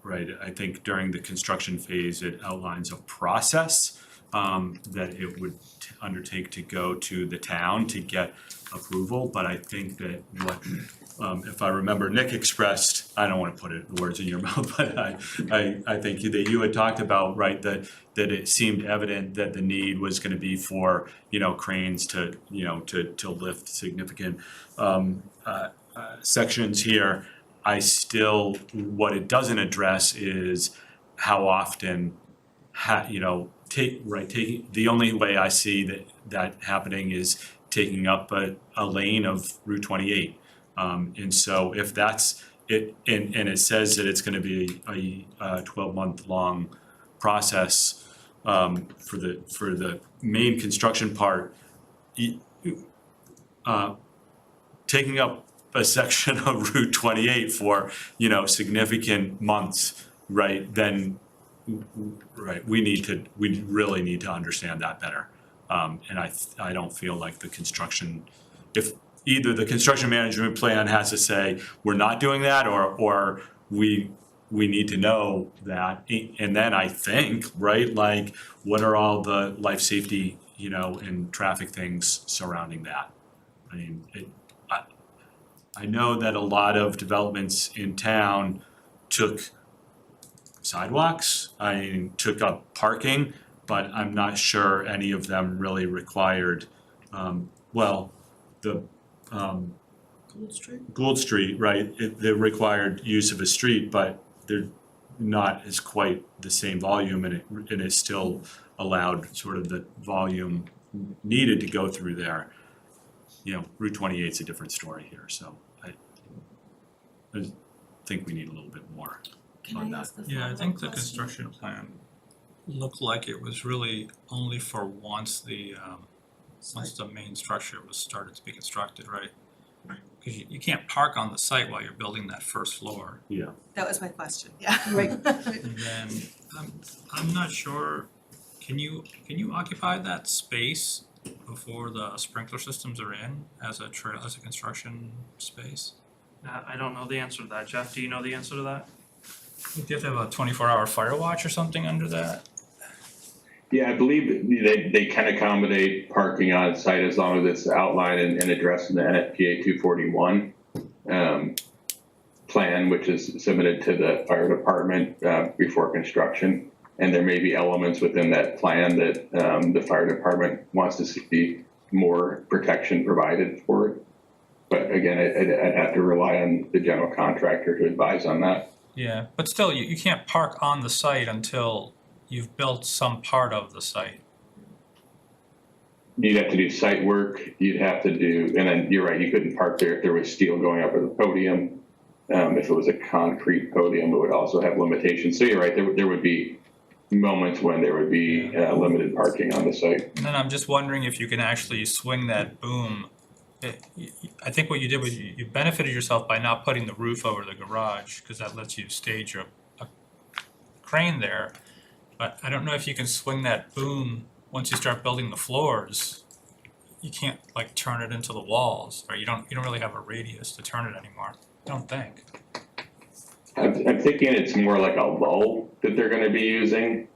Speaker 14: Right, I think during the construction phase, it outlines a process that it would undertake to go to the town to get approval, but I think that what, if I remember Nick expressed, I don't wanna put the words in your mouth, but I think that you had talked about, right, that it seemed evident that the need was gonna be for, cranes to, to lift significant sections here. What it doesn't address is how often, the only way I see that happening is taking up a lane of Route 28. And so if that's it, and it says that it's gonna be a 12-month long process for the main construction part, taking up a section of Route 28 for, significant months, right, then, right, we really need to understand that better. And I don't feel like if either the construction management plan has to say, we're not doing that, or we need to know that, and then I think, right, like, what are all the life safety, and traffic things surrounding that? I mean, I know that a lot of developments in town took sidewalks, took up parking, but I'm not sure any of them really required, the Gould Street, right, they required use of a street, but they're not as quite the same volume, and it still allowed sort of the volume needed to go through there. Route 28 is a different story here, so I think we need a little bit more on that.
Speaker 5: Yeah, I think the construction plan looked like it was really only for once the main structure was started to be constructed, right? Because you can't park on the site while you're building that first floor.
Speaker 14: Yeah.
Speaker 6: That was my question, yeah.
Speaker 1: Right.
Speaker 5: And then, I'm not sure, can you occupy that space before the sprinkler systems are in as a construction space?
Speaker 16: I don't know the answer to that. Jeff, do you know the answer to that?
Speaker 5: Do you have to have a 24-hour fire watch or something under that?
Speaker 17: Yeah, I believe they can accommodate parking on site as long as it's outlined and addressed in the NFPA 241 plan, which is submitted to the fire department before construction. And there may be elements within that plan that the fire department wants to see more protection provided for it. But again, I'd have to rely on the general contractor to advise on that.
Speaker 5: Yeah, but still, you can't park on the site until you've built some part of the site.
Speaker 17: You'd have to do site work, you'd have to do, and then you're right, you couldn't park there if there was steel going up at the podium. If it was a concrete podium, it would also have limitations. So you're right, there would be moments when there would be limited parking on the site.
Speaker 5: And then I'm just wondering if you can actually swing that boom. I think what you did was you benefited yourself by not putting the roof over the garage, because that lets you stage a crane there. But I don't know if you can swing that boom once you start building the floors. You can't like turn it into the walls, or you don't really have a radius to turn it anymore. I don't think.
Speaker 17: I'm thinking it's more like a lull that they're going to be using.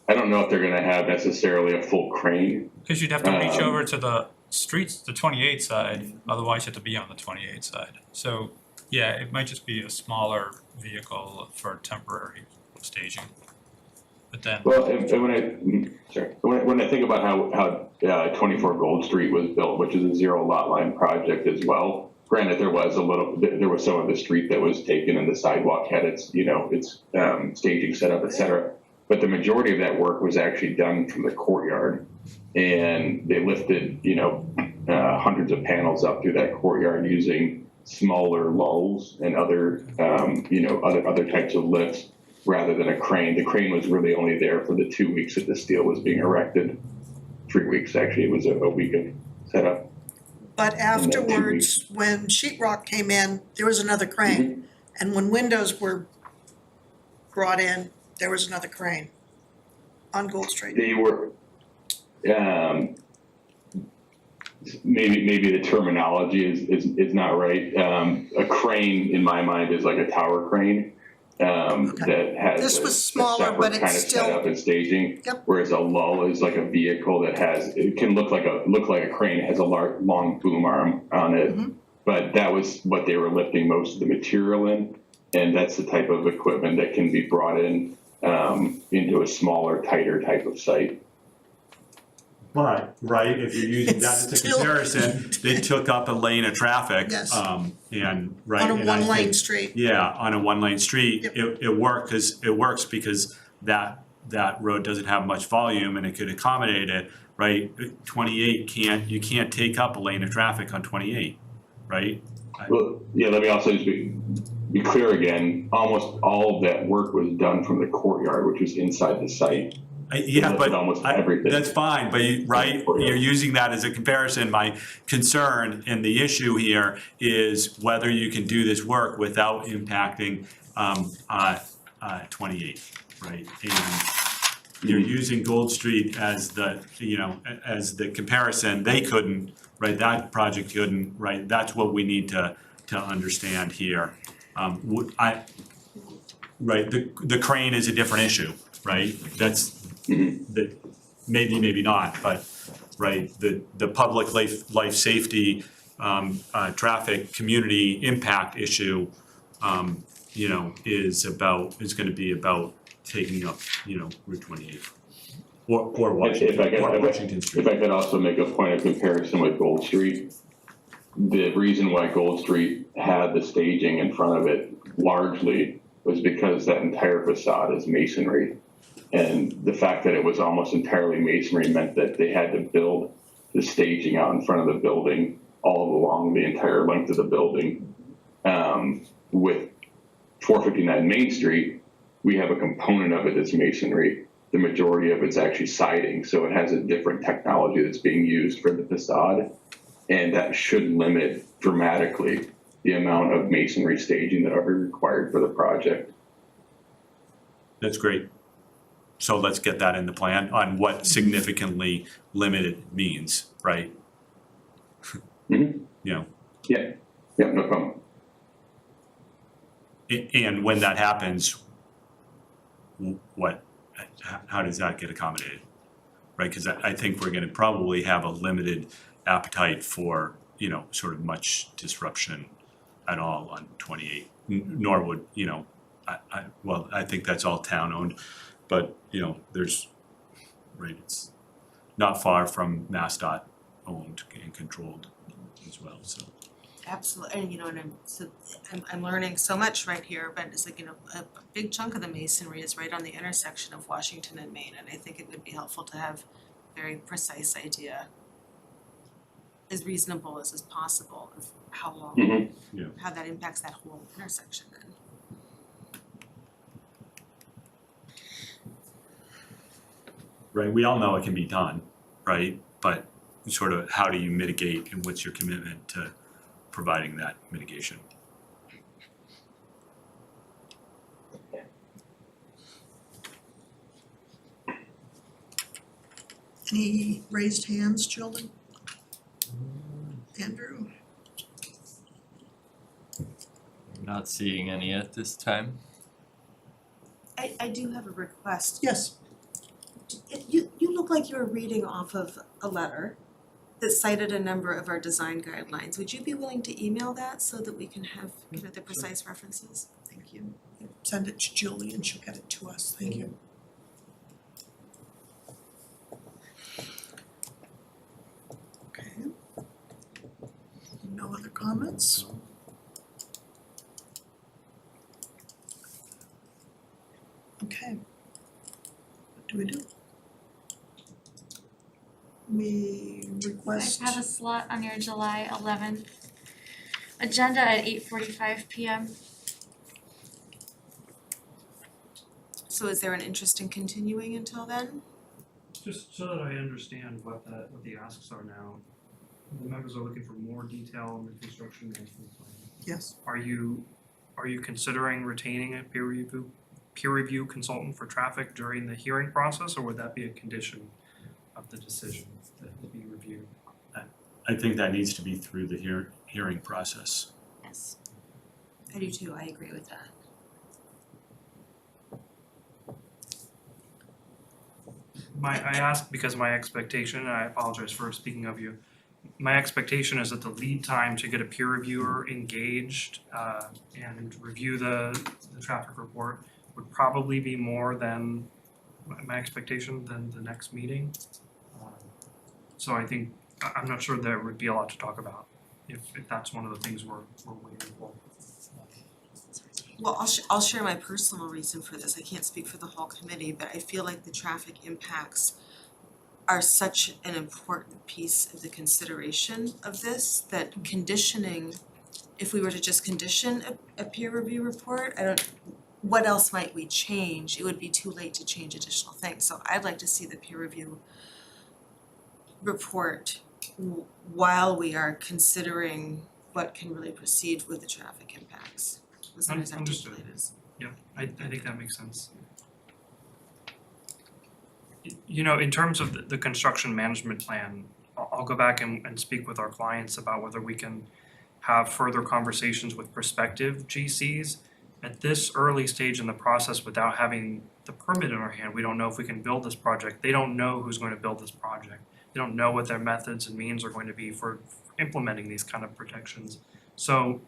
Speaker 17: I don't know if they're going to have necessarily a full crane.
Speaker 5: Because you'd have to reach over to the streets, the 28 side, otherwise you have to be on the 28 side. So yeah, it might just be a smaller vehicle for temporary staging. But then,
Speaker 17: Well, when I think about how 24 Gold Street was built, which is a zero lot line project as well. Granted, there was some of the street that was taken, and the sidewalk had its staging set up, et cetera. But the majority of that work was actually done from the courtyard, and they lifted hundreds of panels up through that courtyard using smaller lulls and other types of lifts, rather than a crane. The crane was really only there for the 2 weeks that the steel was being erected. 3 weeks, actually. It was a week of setup.
Speaker 1: But afterwards, when sheetrock came in, there was another crane. And when windows were brought in, there was another crane on Gold Street.
Speaker 17: They were, maybe the terminology is not right. A crane, in my mind, is like a tower crane. that has
Speaker 1: This
Speaker 17: a
Speaker 1: was smaller, but
Speaker 17: separate
Speaker 1: it's
Speaker 17: kind of
Speaker 1: still-
Speaker 17: setup and staging.
Speaker 1: Yep.
Speaker 17: Whereas a lull is like a vehicle that has, it can look like a crane, it has a long boom arm on it.
Speaker 1: Mhm.
Speaker 17: But that was what they were lifting most of the material in, and that's the type of equipment that can be brought in into a smaller, tighter type of site.
Speaker 14: But, right, if you're using that as a
Speaker 1: Still-
Speaker 14: comparison, they took up a lane of traffic,
Speaker 1: Yes.
Speaker 14: and, right,
Speaker 1: On a
Speaker 14: and I
Speaker 1: one-lane
Speaker 14: think-
Speaker 1: street.
Speaker 14: Yeah, on a one-lane street,
Speaker 1: Yep.
Speaker 14: it works because that road doesn't have much volume and it could accommodate it, right? 28 you can't take up a lane of traffic on 28, right?
Speaker 17: Well, yeah, let me also just be clear again, almost all of that work was done from the courtyard, which was inside the site.
Speaker 14: Yeah,
Speaker 17: Lifted
Speaker 14: but
Speaker 17: almost everything.
Speaker 14: that's fine, but you're using that as a comparison. My concern and the issue here is whether you can do this work without impacting 28, right? And you're using Gold Street as the comparison. They couldn't, right? That project couldn't, right? That's what we need to understand here. Right, the crane is a different issue, right? That's maybe not, but right, the public life safety, traffic, community impact issue, is gonna be about taking up, Route 28. Or Washington Street.
Speaker 17: If I could also make a point of comparison with Gold Street, the reason why Gold Street had the staging in front of it largely was because that entire facade is masonry. And the fact that it was almost entirely masonry meant that they had to build the staging out in front of the building all along the entire length of the building. With 459 Main Street, we have a component of it that's masonry. The majority of it's actually siding, so it has a different technology that's being used for the facade. And that should limit dramatically the amount of masonry staging that are required for the project.
Speaker 14: That's great. So let's get that in the plan on what significantly limited means, right?
Speaker 17: Mm-hmm.
Speaker 14: Yeah,
Speaker 17: no problem.
Speaker 14: And when that happens, how does that get accommodated? Right, because I think we're gonna probably have a limited appetite for, sort of much disruption at all on 28. Nor would, I think that's all town owned, but, there's, right, it's not far from MassDOT owned and controlled as well, so.
Speaker 6: Absolutely, and I'm learning so much right here, but it's like, a big chunk of the masonry is right on the intersection of Washington and Main, and I think it would be helpful to have a very precise idea, as reasonable as is possible, of how long, how that impacts that whole intersection then.
Speaker 14: Right, we all know it can be done, right? But sort of how do you mitigate and what's your commitment to providing that mitigation?
Speaker 1: Any raised hands, children? Andrew?
Speaker 2: Not seeing any at this time.
Speaker 6: I do have a request.
Speaker 1: Yes.
Speaker 6: You look like you were reading off of a letter that cited a number of our design guidelines. Would you be willing to email that so that we can have, the precise references? Thank you.
Speaker 1: Send it to Julie and she'll get it to us. Thank you. Okay. No other comments? Okay. What do we do? We request.
Speaker 3: I have a slot on your July 11th agenda at 8:45 p.m.
Speaker 6: So is there an interest in continuing until then?
Speaker 16: Just so that I understand what the asks are now, the members are looking for more detail on the construction management plan.
Speaker 1: Yes.
Speaker 16: Are you considering retaining a peer review consultant for traffic during the hearing process, or would that be a condition of the decision that will be reviewed?
Speaker 14: I think that needs to be through the hearing process.
Speaker 6: Yes. I do too, I agree with that.
Speaker 16: I ask because my expectation, and I apologize for speaking of you, my expectation is that the lead time to get a peer reviewer engaged and review the traffic report would probably be more than my expectation than the next meeting. So I think, I'm not sure there would be a lot to talk about if that's one of the things we're waiting for.
Speaker 6: Well, I'll share my personal reason for this. I can't speak for the whole committee, but I feel like the traffic impacts are such an important piece of the consideration of this, that conditioning, if we were to just condition a peer review report, what else might we change? It would be too late to change additional things. So I'd like to see the peer review report while we are considering what can really proceed with the traffic impacts. Was not as articulated as.
Speaker 16: Yeah, I think that makes sense. You know, in terms of the construction management plan, I'll go back and speak with our clients about whether we can have further conversations with prospective GCs. At this early stage in the process, without having the permit in our hand, we don't know if we can build this project. They don't know who's going to build this project. They don't know what their methods and means are going to be for implementing these kind of protections. So,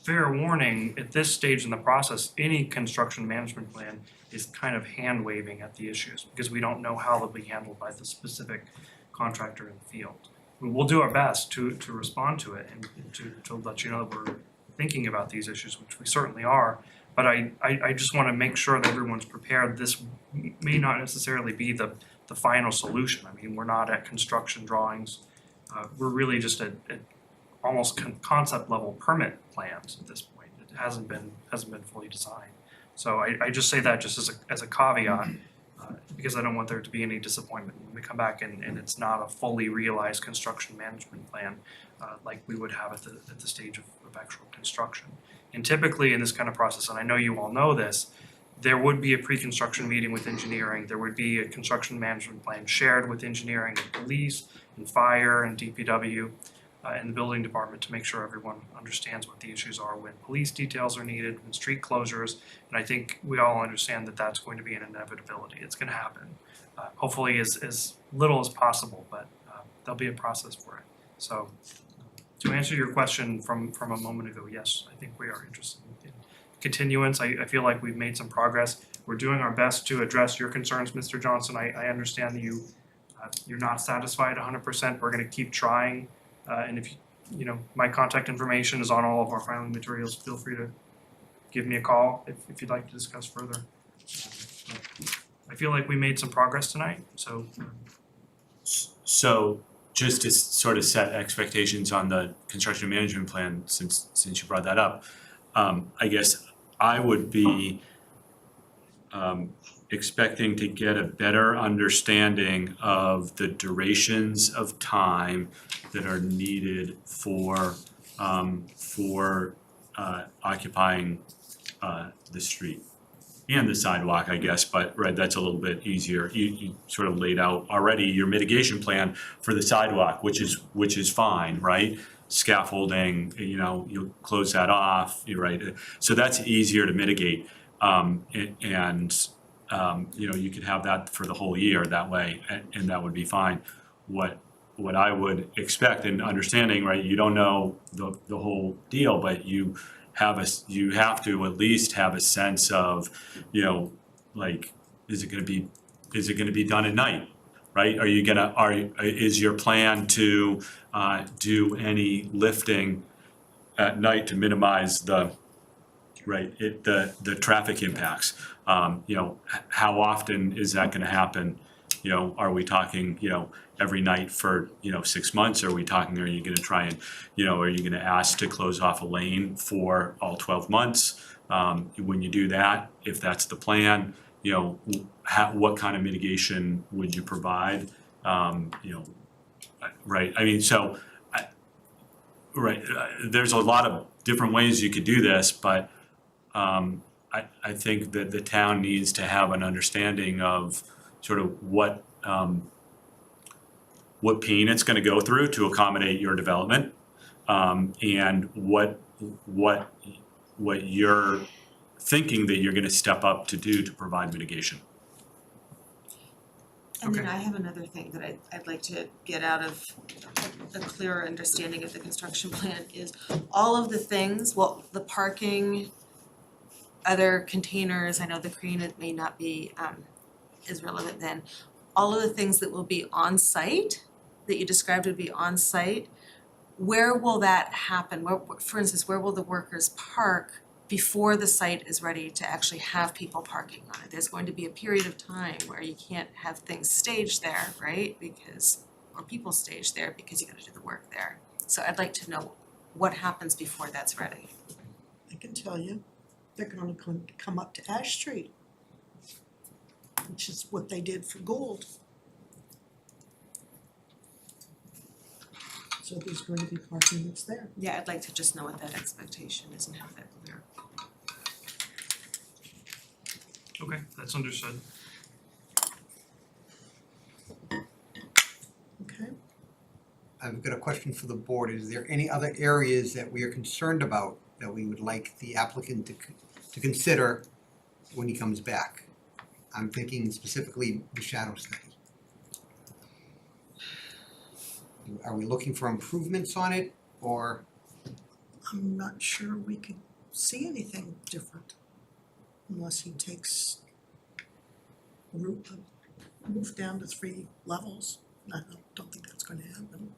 Speaker 16: fair warning, at this stage in the process, any construction management plan is kind of hand waving at the issues because we don't know how they'll be handled by the specific contractor in the field. We'll do our best to respond to it and to let you know that we're thinking about these issues, which we certainly are. But I just want to make sure that everyone's prepared. This may not necessarily be the final solution. I mean, we're not at construction drawings. We're really just at almost concept level permit plans at this point. It hasn't been fully designed. So I just say that just as a caveat, because I don't want there to be any disappointment when we come back and it's not a fully realized construction management plan like we would have at the stage of actual construction. And typically in this kind of process, and I know you all know this, there would be a pre-construction meeting with engineering. There would be a construction management plan shared with engineering and police and fire and DPW. In the building department to make sure everyone understands what the issues are when police details are needed, when street closures, and I think we all understand that that's going to be an inevitability. It's going to happen. Hopefully as little as possible, but there'll be a process for it. So to answer your question from a moment ago, yes, I think we are interested in continuance. I feel like we've made some progress. We're doing our best to address your concerns, Mr. Johnson. I understand that you're not satisfied 100%. We're going to keep trying. And if you know, my contact information is on all of our filing materials. Feel free to give me a call if you'd like to discuss further. I feel like we made some progress tonight, so.
Speaker 14: So just to sort of set expectations on the construction management plan, since you brought that up, I guess I would be expecting to get a better understanding of the durations of time that are needed for occupying the street and the sidewalk, I guess, but right, that's a little bit easier. You sort of laid out already your mitigation plan for the sidewalk, which is fine, right? Scaffolding, you know, you'll close that off, you're right. So that's easier to mitigate. You know, you could have that for the whole year that way, and that would be fine. What I would expect and understanding, right, you don't know the whole deal, but you have to at least have a sense of, you know, like, is it gonna be done at night, right? Is your plan to do any lifting at night to minimize the traffic impacts? You know, how often is that gonna happen? You know, are we talking, you know, every night for, you know, 6 months? Are you gonna try and, you know, are you gonna ask to close off a lane for all 12 months? When you do that, if that's the plan, you know, what kind of mitigation would you provide? You know, right, I mean, so, there's a lot of different ways you could do this, but I think that the town needs to have an understanding of sort of what pain it's going to go through to accommodate your development, and what you're thinking that you're going to step up to do to provide mitigation.
Speaker 6: And then
Speaker 5: Okay.
Speaker 6: I have another thing that I'd like to get out of a clearer understanding of the construction plan is all of the things, well, the parking, other containers, I know the crane, it may not be as relevant then. All of the things that will be on site, that you described would be on site, where will that happen? Where, for instance, where will the workers park before the site is ready to actually have people parking on it? There's going to be a period of time where you can't have things staged there, right? Or people staged there because you gotta do the work there. So I'd like to know what happens before that's ready.
Speaker 1: I can tell you, they're gonna come up to Ash Street, which is what they did for Gould. So there's going to be parking that's there.
Speaker 6: Yeah, I'd like to just know what that expectation is and have that clear.
Speaker 5: Okay, that's understood.
Speaker 1: Okay.
Speaker 7: I've got a question for the board. Is there any other areas that we are concerned about that we would like the applicant to consider when he comes back? I'm thinking specifically the shadow study. Are we looking for improvements on it, or?
Speaker 1: I'm not sure we could see anything different unless he takes the roof down to 3 levels. I don't think that's going to happen.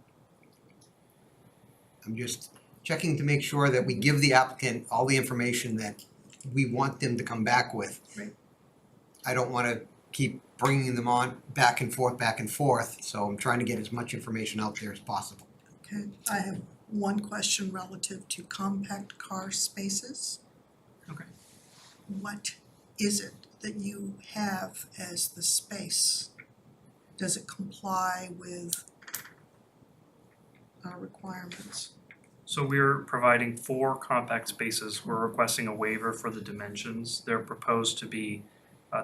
Speaker 7: I'm just checking to make sure that we give the applicant all the information that we want them to come back with.
Speaker 1: Right.
Speaker 7: I don't wanna keep bringing them on back and forth, so I'm trying to get as much information out there as possible.
Speaker 1: Okay, I have one question relative to compact car spaces.
Speaker 5: Okay.
Speaker 1: What is it that you have as the space? Does it comply with our requirements?
Speaker 5: So we're providing 4 compact spaces. We're requesting a waiver for the dimensions. They're proposed to be,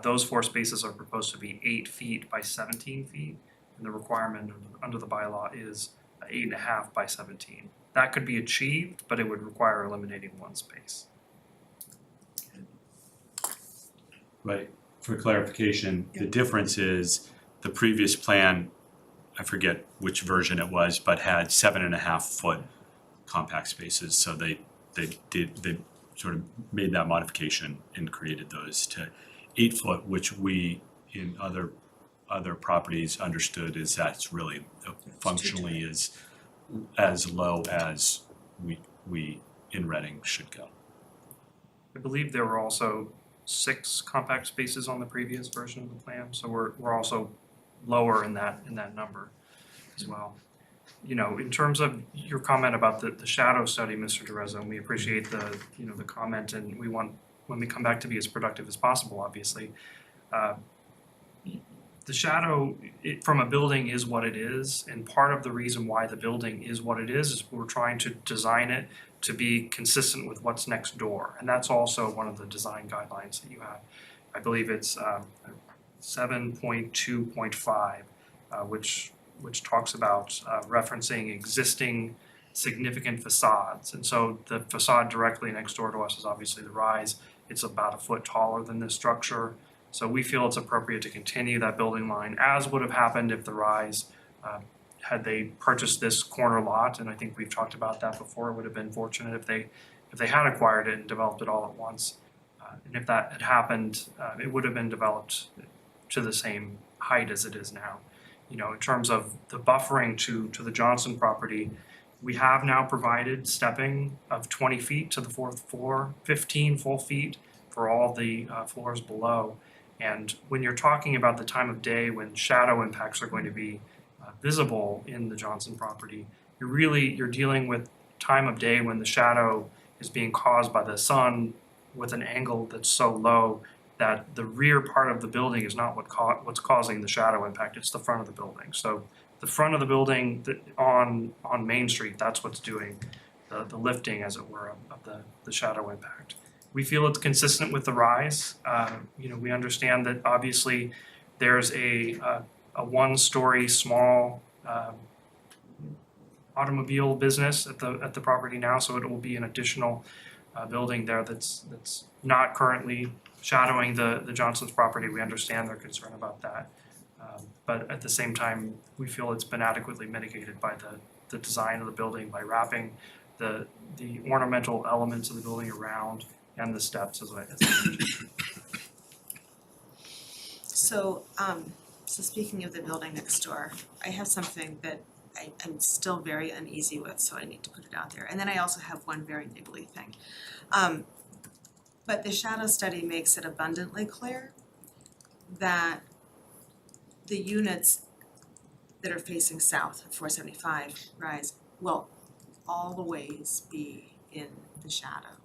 Speaker 5: those 4 spaces are proposed to be 8 feet by 17 feet. And the requirement under the bylaw is 8.5 by 17. That could be achieved, but it would require eliminating 1 space.
Speaker 14: Right, for clarification, the difference is the previous plan, I forget which version it was, but had 7.5 foot compact spaces, so they sort of made that modification and created those to 8 foot, which we in other properties understood is that's really functionally is as low as we in Reading should go.
Speaker 5: I believe there were also 6 compact spaces on the previous version of the plan, so we're also lower in that number as well. You know, in terms of your comment about the shadow study, Mr. DeRosa, and we appreciate the comment, and we want, when we come back, to be as productive as possible, obviously. The shadow from a building is what it is, and part of the reason why the building is what it is we're trying to design it to be consistent with what's next door, and that's also one of the design guidelines that you have. I believe it's 7.2.5, which talks about referencing existing significant facades. And so the facade directly next door to us is obviously the rise. It's about 1 foot taller than this structure. So we feel it's appropriate to continue that building line, as would have happened if the rise, had they purchased this corner lot, and I think we've talked about that before, it would have been fortunate if they had acquired it and developed it all at once. And if that had happened, it would have been developed to the same height as it is now. You know, in terms of the buffering to the Johnson property, we have now provided stepping of 20 feet to the 4th floor, 15 full feet for all the floors below. And when you're talking about the time of day when shadow impacts are going to be visible in the Johnson property, you're dealing with time of day when the shadow is being caused by the sun with an angle that's so low that the rear part of the building is not what's causing the shadow impact, it's the front of the building. So the front of the building on Main Street, that's what's doing the lifting, as it were, of the shadow impact. We feel it's consistent with the rise. We understand that obviously there's a 1-story small automobile business at the property now, so it will be an additional building there that's not currently shadowing the Johnson's property. We understand their concern about that.
Speaker 16: but at the same time, we feel it's been adequately mitigated by the design of the building, by wrapping the ornamental elements of the building around and the steps as I mentioned.
Speaker 6: So, so speaking of the building next door, I have something that I'm still very uneasy with, so I need to put it out there. And then I also have one very niggly thing. But the shadow study makes it abundantly clear that the units that are facing south of 475 Rise will always be in the shadow.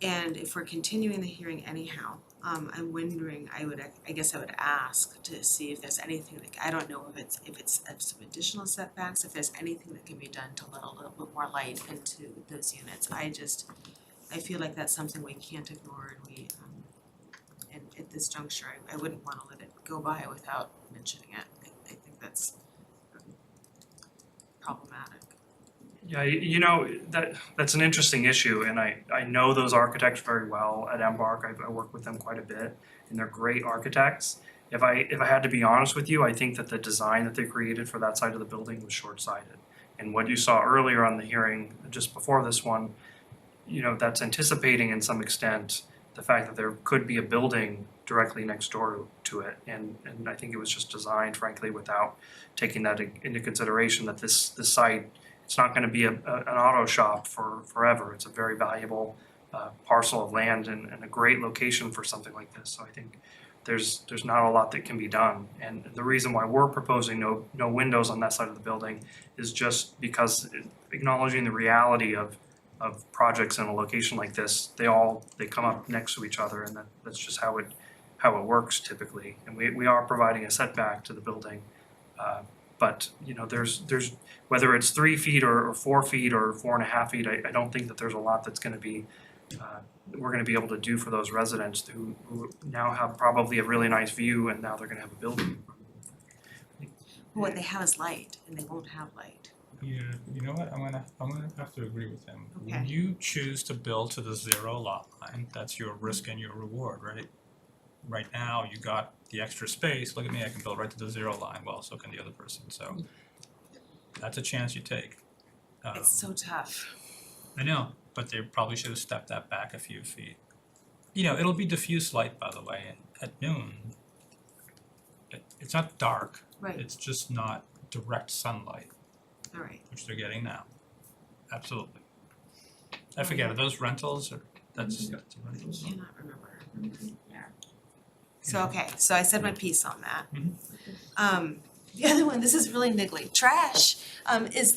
Speaker 6: And if we're continuing the hearing anyhow, I'm wondering, I guess I would ask to see if there's anything that, I don't know if it's some additional setbacks, if there's anything that can be done to let a little bit more light into those units. I feel like that's something we can't ignore, and and at this juncture, I wouldn't wanna let it go by without mentioning it. I think that's problematic.
Speaker 16: Yeah, you know, that's an interesting issue, and I know those architects very well at Embark. I work with them quite a bit, and they're great architects. If I had to be honest with you, I think that the design that they created for that side of the building was short-sighted. And what you saw earlier on the hearing, just before this one, you know, that's anticipating in some extent the fact that there could be a building directly next door to it, and I think it was just designed, frankly, without taking that into consideration, that this site, it's not going to be an auto shop for forever. It's a very valuable parcel of land and a great location for something like this. So I think there's not a lot that can be done. And the reason why we're proposing no windows on that side of the building is just because acknowledging the reality of projects in a location like this, they come up next to each other, and that's just how it works typically. And we are providing a setback to the building. But you know, there's whether it's 3 feet or 4 feet or 4.5 feet, I don't think that there's a lot that's going to be we're going to be able to do for those residents who now have probably a really nice view, and now they're going to have a building.
Speaker 6: What they have is light, and they won't have light.
Speaker 5: Yeah, you know what, I'm gonna have to agree with him.
Speaker 6: Okay.
Speaker 5: When you choose to build to the 0 lot line, that's your risk and your reward, right? Right now, you got the extra space, look at me, I can build right to the 0 line, well, so can the other person, so that's a chance you take.
Speaker 6: It's so tough.
Speaker 5: I know, but they probably should have stepped that back a few feet. You know, it'll be diffuse light, by the way, at noon. It's not dark.
Speaker 6: Right.
Speaker 5: It's just not direct sunlight,
Speaker 6: All right.
Speaker 5: which they're getting now. Absolutely. I forget, are those rentals or that's rentals?
Speaker 6: I cannot remember. Yeah. So, okay, so I said my piece on that. The other one, this is really niggly. Trash,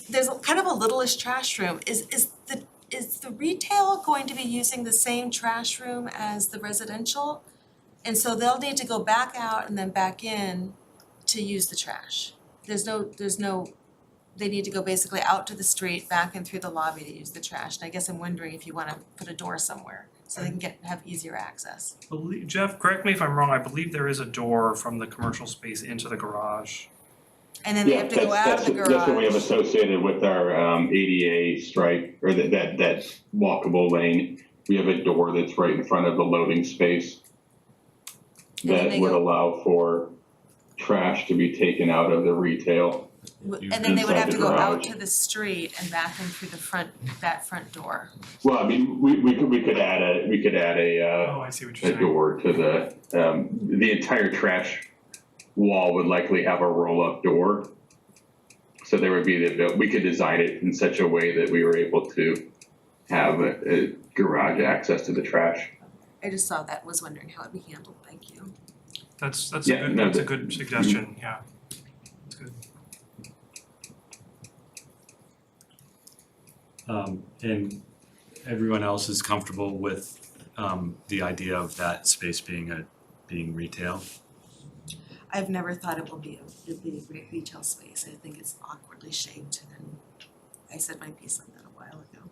Speaker 6: there's kind of a littlest trash room. Is the retail going to be using the same trash room as the residential? And so they'll need to go back out and then back in to use the trash. There's no, they need to go basically out to the street, back in through the lobby to use the trash. And I guess I'm wondering if you wanna put a door somewhere so they can have easier access.
Speaker 16: Jeff, correct me if I'm wrong, I believe there is a door from the commercial space into the garage.
Speaker 6: And then they have to go out of the garage.
Speaker 17: That's what we have associated with our ADA stripe, or that walkable lane. We have a door that's right in front of the loading space that would allow for trash to be taken out of the retail.
Speaker 6: And then they would have to go out
Speaker 17: garage.
Speaker 6: to the street and back in through that front door.
Speaker 17: Well, I mean, we could add a
Speaker 16: Oh, I see what you're
Speaker 17: a
Speaker 16: saying.
Speaker 17: door to the entire trash wall would likely have a roll-up door. So there would be we could design it in such a way that we were able to have a garage access to the trash.
Speaker 6: I just saw that, was wondering how it'd be handled, thank you.
Speaker 16: That's
Speaker 17: Yeah,
Speaker 16: a good suggestion, yeah. That's good.
Speaker 14: And everyone else is comfortable with the idea of that space being retail?
Speaker 6: I've never thought it would be a great retail space. I think it's awkwardly shaped, and I said my piece on that a while ago.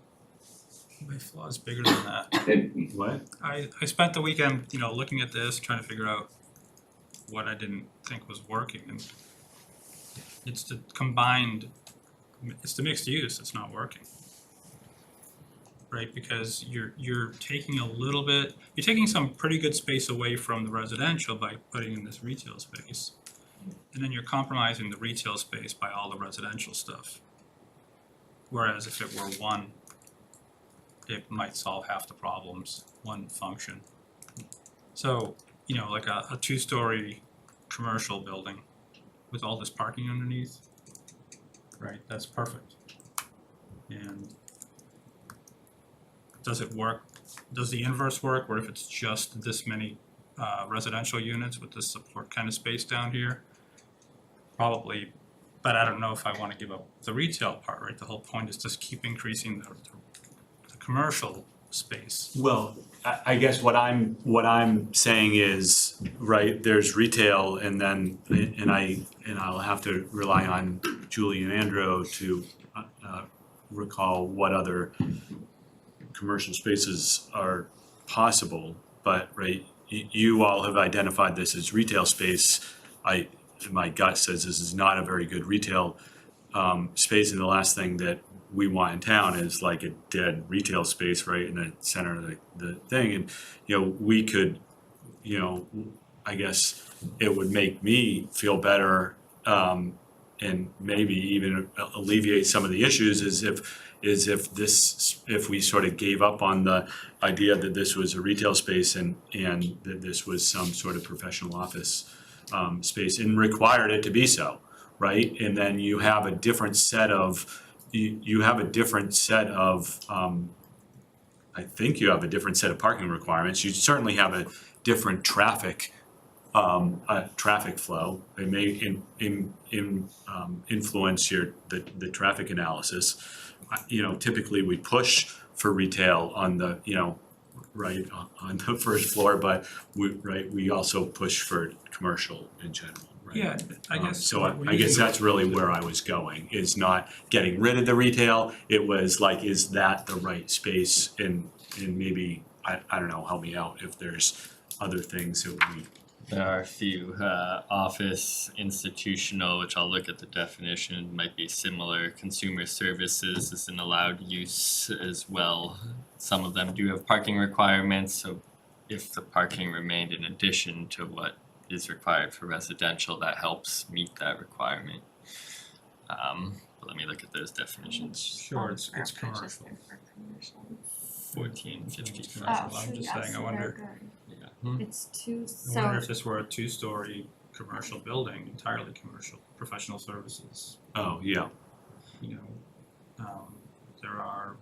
Speaker 5: My flaw is bigger than that.
Speaker 14: What?
Speaker 5: I spent the weekend, you know, looking at this, trying to figure out what I didn't think was working, and it's the mixed use that's not working. right? Because you're taking you're taking some pretty good space away from the residential by putting in this retail space. And then you're compromising the retail space by all the residential stuff. Whereas if it were one, it might solve half the problems, one function. So, you know, like a two-story commercial building with all this parking underneath, right, that's perfect. And does it work? Does the inverse work, where if it's just this many residential units with this support kind of space down here? Probably, but I don't know if I want to give up the retail part, right? The whole point is just keep increasing the commercial space.
Speaker 14: Well, I guess what I'm saying is, right, there's retail and then, and I'll have to rely on Julie and Andrew to recall what other commercial spaces are possible, but right, you all have identified this as retail space. My gut says this is not a very good retail space, and the last thing that we want in town is like a dead retail space right in the center of the thing. And you know, we could, you know, I guess it would make me feel better and maybe even alleviate some of the issues if we sort of gave up on the idea that this was a retail space and that this was some sort of professional office space and required it to be so, right? And then you have a different set of I think you have a different set of parking requirements. You certainly have a different traffic flow. It may influence the traffic analysis. You know, typically we push for retail on the, you know, right on the first floor, but we also push for commercial in general. Right?
Speaker 5: Yeah, I guess.
Speaker 14: So I guess that's really where I was going, is not getting rid of the retail. It was like, is that the right space? And maybe, I don't know, help me out if there's other things that we.
Speaker 2: There are a few, office, institutional, which I'll look at the definition, might be similar. Consumer services is an allowed use as well. Some of them do have parking requirements, so if the parking remained in addition to what is required for residential, that helps meet that requirement. But let me look at those definitions.
Speaker 5: Sure, it's commercial.
Speaker 2: 1450.
Speaker 5: I'm just saying, I wonder.
Speaker 3: It's two,
Speaker 5: I wonder if this were a two-story commercial building, entirely commercial, professional services.
Speaker 14: Oh, yeah.
Speaker 5: You know, there are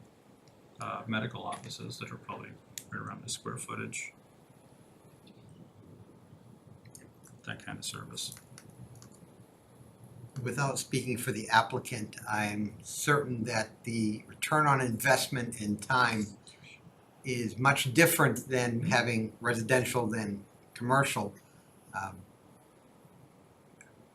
Speaker 5: medical offices that are probably right around the square footage. That kind of service.
Speaker 7: Without speaking for the applicant, I'm certain that the return on investment in time is much different than having residential than commercial.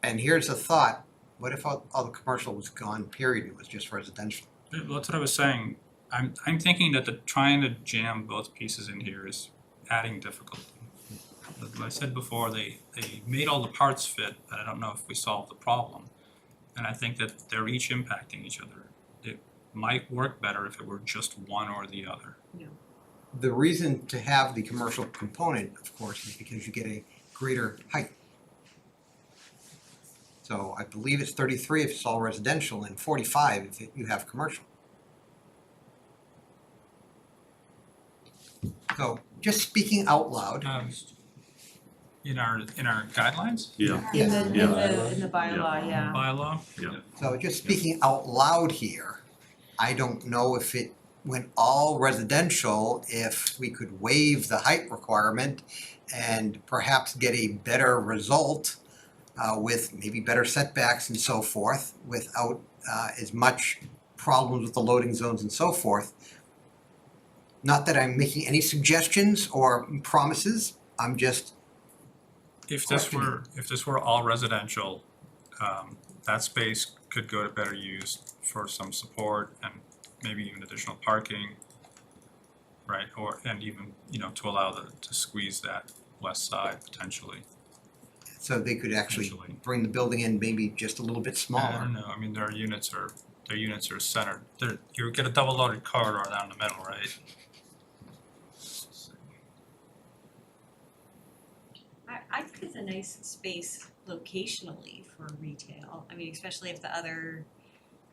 Speaker 7: And here's a thought, what if all the commercial was gone, period, it was just residential?
Speaker 5: Well, that's what I was saying. I'm thinking that trying to jam both pieces in here is adding difficulty. As I said before, they made all the parts fit, but I don't know if we solved the problem. And I think that they're each impacting each other. It might work better if it were just one or the other.
Speaker 6: Yeah.
Speaker 7: The reason to have the commercial component, of course, is because you get a greater height. So I believe it's 33 if it's all residential and 45 if you have commercial. So just speaking out loud.
Speaker 5: In our guidelines?
Speaker 14: Yeah.
Speaker 6: In the bylaw, yeah.
Speaker 5: Bylaw?
Speaker 14: Yeah.
Speaker 7: So just speaking out loud here, I don't know if it went all residential, if we could waive the height requirement and perhaps get a better result with maybe better setbacks and so forth, without as much problems with the loading zones and so forth. Not that I'm making any suggestions or promises, I'm just
Speaker 5: If this were all residential, that space could go to better use for some support and maybe even additional parking, right? And even, you know, to allow to squeeze that west side potentially.
Speaker 7: so they could actually bring the building in maybe just a little bit smaller.
Speaker 5: I don't know, I mean, their units are their units are centered. You get a double loaded corridor down the middle, right?
Speaker 18: I think it's a nice space locationally for retail. I mean, especially if the other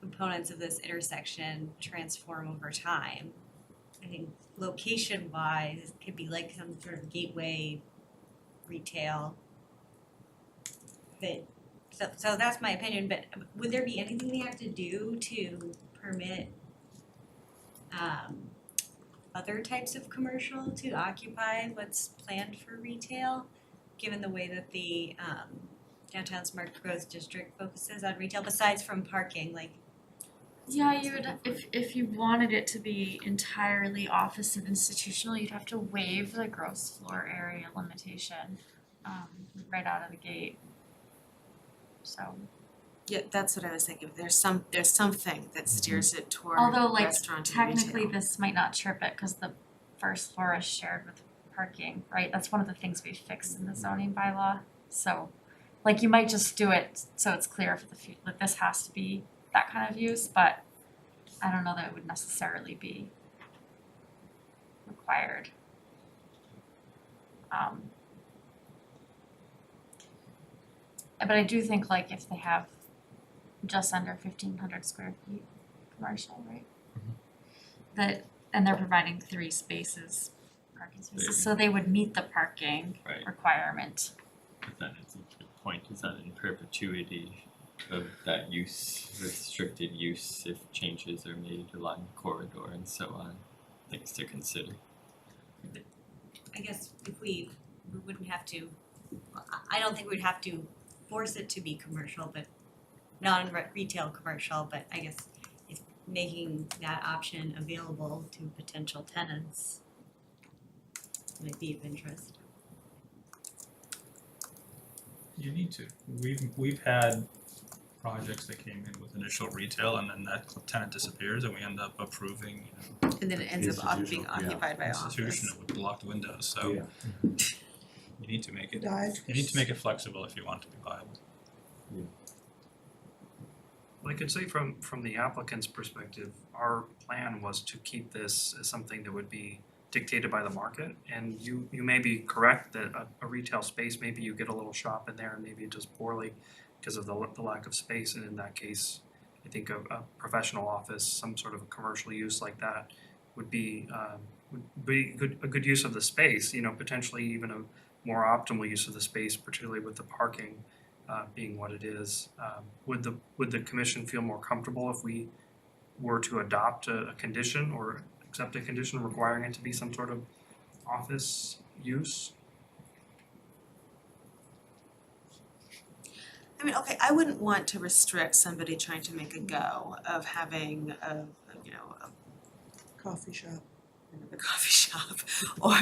Speaker 18: components of this intersection transform over time. I think location wise, it could be like some sort of gateway retail. But so that's my opinion, but would there be anything they have to do to permit other types of commercial to occupy what's planned for retail? Given the way that the downtown smart growth district focuses on retail, besides from parking, like.
Speaker 3: Yeah, you would, if you wanted it to be entirely office and institutional, you'd have to waive the gross floor area limitation right out of the gate. So.
Speaker 6: Yeah, that's what I was thinking. There's something that steers it toward
Speaker 3: Although like
Speaker 6: restaurant and
Speaker 3: technically
Speaker 6: retail.
Speaker 3: this might not trip it because the first floor is shared with parking, right? That's one of the things we fixed in the zoning bylaw. So like you might just do it so it's clear for the future that this has to be that kind of use, but I don't know that it would necessarily be required. But I do think like if they have just under 1,500 square feet commercial, right? That, and they're providing 3 spaces, parking spaces, so they would meet the parking
Speaker 2: Right.
Speaker 3: requirement.
Speaker 2: That is a good point, is that in perpetuity of that use, restricted use if changes are made along the corridor and so on, things to consider.
Speaker 18: I guess if we wouldn't have to, I don't think we'd have to force it to be commercial, but non-retail commercial, but I guess if making that option available to potential tenants might be of interest.
Speaker 5: You need to. We've had projects that came in with initial retail and then that tenant disappears and we end up approving, you know,
Speaker 6: And then it ends up being occupied by office.
Speaker 5: institutional with locked windows, so you need to make it,
Speaker 1: Dive.
Speaker 5: you need to make it flexible if you want it to be viable.
Speaker 16: Well, I could say from the applicant's perspective, our plan was to keep this as something that would be dictated by the market. And you may be correct that a retail space, maybe you get a little shop in there and maybe it does poorly because of the lack of space. And in that case, I think a professional office, some sort of a commercial use like that would be a good use of the space, you know, potentially even a more optimal use of the space, particularly with the parking being what it is. Would the commission feel more comfortable if we were to adopt a condition or accept a condition requiring it to be some sort of office use?
Speaker 6: I mean, okay, I wouldn't want to restrict somebody trying to make a go of having a
Speaker 1: Coffee shop.
Speaker 6: coffee shop or,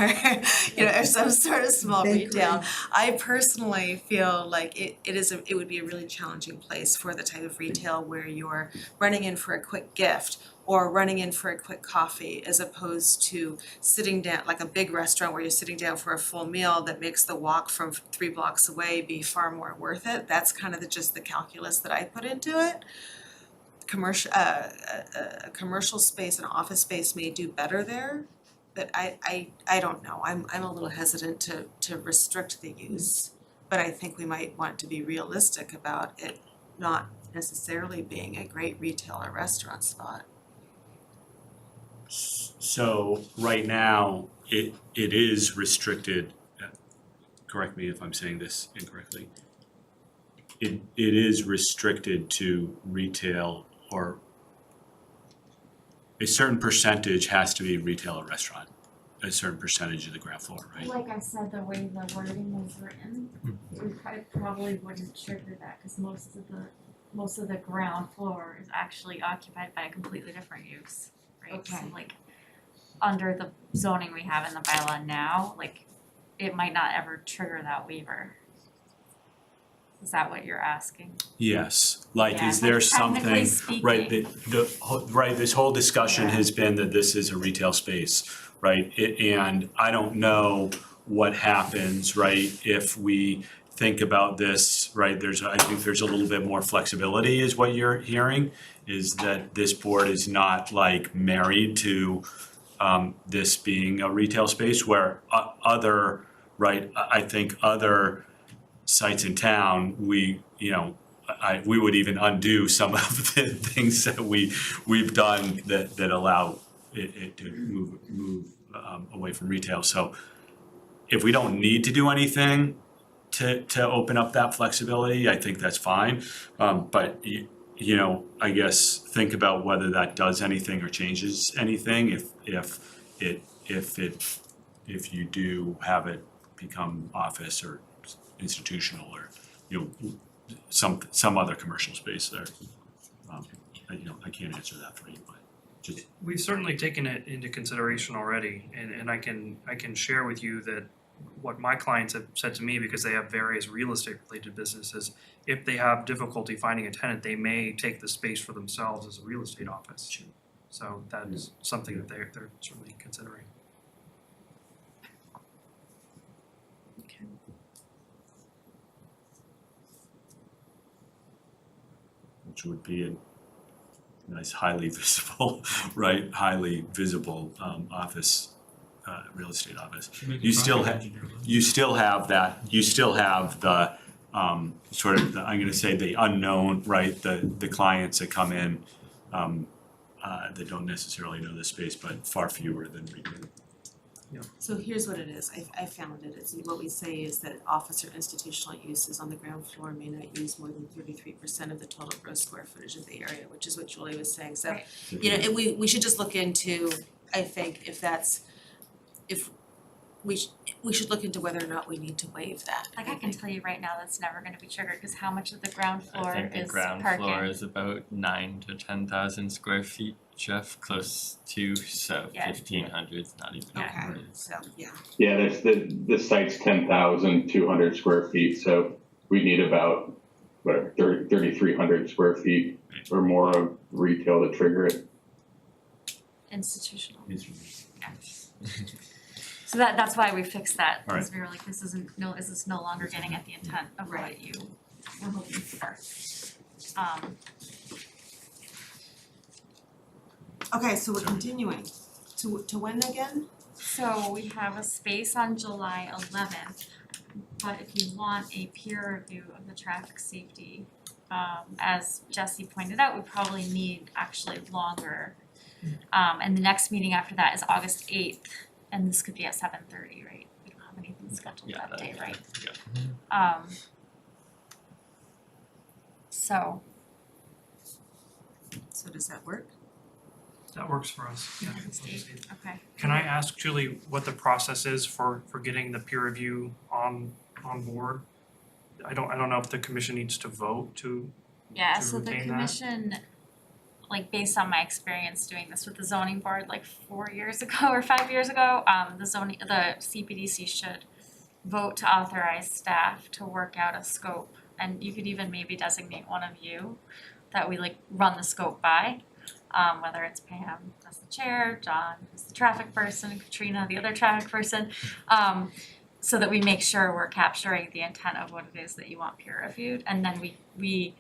Speaker 6: you know, or some sort of small
Speaker 1: Bakery.
Speaker 6: retail. I personally feel like it would be a really challenging place for the type of retail where you're running in for a quick gift or running in for a quick coffee as opposed to sitting down, like a big restaurant where you're sitting down for a full meal that makes the walk from 3 blocks away be far more worth it. That's kind of just the calculus that I put into it. A commercial space, an office space may do better there, but I don't know. I'm a little hesitant to restrict the use, but I think we might want to be realistic about it not necessarily being a great retail or restaurant spot.
Speaker 14: So right now, it is restricted, correct me if I'm saying this incorrectly. It is restricted to retail, or a certain percentage has to be retail or restaurant, a certain percentage of the ground floor, right?
Speaker 3: Like I said, the way the wording was written, we probably wouldn't trigger that because most of the ground floor is actually occupied by a completely different use, right?
Speaker 6: Okay.
Speaker 3: So like under the zoning we have in the bylaw now, like it might not ever trigger that waiver. Is that what you're asking?
Speaker 14: Yes, like
Speaker 3: Yeah,
Speaker 14: is there
Speaker 3: technically
Speaker 14: something, right, right, this whole discussion has been that this is a retail space, right? And I don't know what happens, right, if we think about this, right, I think there's a little bit more flexibility is what you're hearing, is that this board is not like married to this being a retail space where other, right, I think other sites in town, we would even undo some of the things that we've done that allow it to move away from retail. So if we don't need to do anything to open up that flexibility, I think that's fine. But I guess think about whether that does anything or changes anything if you do have it become office or institutional or some other commercial space there. I can't answer that for you, but just
Speaker 16: We've certainly taken it into consideration already, and I can share with you that what my clients have said to me, because they have various real estate related businesses, if they have difficulty finding a tenant, they may take the space for themselves as a real estate office. So that is something that they're certainly considering.
Speaker 14: which would be a nice highly visible, right, highly visible office, real estate office. You still have the sort of I'm gonna say the unknown, right, the clients that come in that don't necessarily know the space, but far fewer than we do.
Speaker 6: So here's what it is, I found it, it's what we say is that office or institutional uses on the ground floor may not use more than 33% of the total gross square footage of the area, which is what Julie was saying, so, and we should just look into, I think, if we should look into whether or not we need to waive that.
Speaker 3: Like I can tell you right now, that's never gonna be triggered, cause how much of the ground floor
Speaker 2: I think
Speaker 3: is
Speaker 2: the ground
Speaker 3: parking?
Speaker 2: floor is about 9,000 to 10,000 square feet, Jeff, close to, so
Speaker 3: Yeah.
Speaker 2: 1,500 is not even.
Speaker 6: Okay, so, yeah.
Speaker 17: Yeah, that's the site's 10,200 square feet, so we need about, 3,300 square feet or more of retail to trigger it.
Speaker 3: Institutional. Yeah. So that's why we fixed that, because we were like, this is no longer getting at the intent of what you were hoping for.
Speaker 6: Okay, so we're continuing, to when again?
Speaker 3: So we have a space on July 11th, but if you want a peer review of the traffic safety, as Jesse pointed out, we probably need actually longer. And the next meeting after that is August 8th, and this could be at 7:30, right? We don't have anything scheduled that day, right? So
Speaker 6: does that work?
Speaker 16: That works for us, yeah.
Speaker 3: Okay.
Speaker 16: Can I ask Julie what the process is for getting the peer review on board? I don't know if the commission needs to vote to
Speaker 3: so the
Speaker 16: retain that?
Speaker 3: commission, like based on my experience doing this with the zoning board like 4 years ago or 5 years ago, the CPDC should vote to authorize staff to work out a scope. And you could even maybe designate one of you that we like run the scope by. Whether it's Pam as the chair, John who's the traffic person, Katrina the other traffic person, so that we make sure we're capturing the intent of what it is that you want peer reviewed. And then we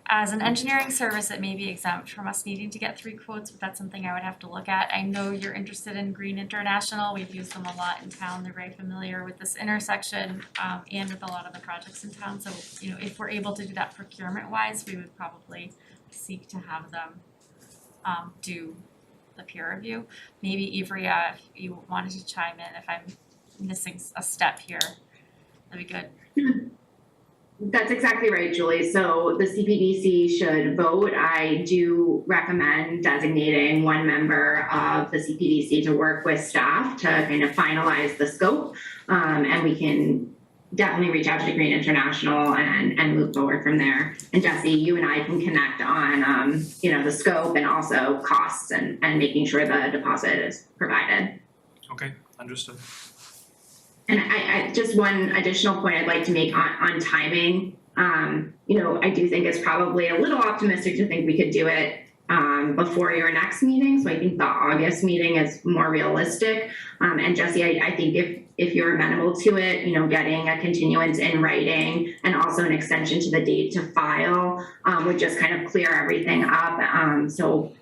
Speaker 3: as an engineering service, it may be exempt from us needing to get 3 quotes, but that's something I would have to look at. I know you're interested in Green International, we've used them a lot in town, they're very familiar with this intersection, and with a lot of the projects in town. So, if we're able to do that procurement wise, we would probably seek to have them do the peer review. Maybe Ivrea, if you wanted to chime in, if I'm missing a step here, that'd be good.
Speaker 20: That's exactly right, Julie. So the CPDC should vote. I do recommend designating one member of the CPDC to work with staff to kind of finalize the scope. And we can definitely reach out to Green International and move forward from there. And Jesse, you and I can connect on, the scope and also costs and making sure the deposit is provided.
Speaker 16: Okay, understood.
Speaker 20: And I just one additional point I'd like to make on timing. I do think it's probably a little optimistic to think we could do it before your next meeting. So I think the August meeting is more realistic. And Jesse, I think if you're amenable to it, getting a continuance in writing and also an extension to the date to file would just kind of clear everything up. So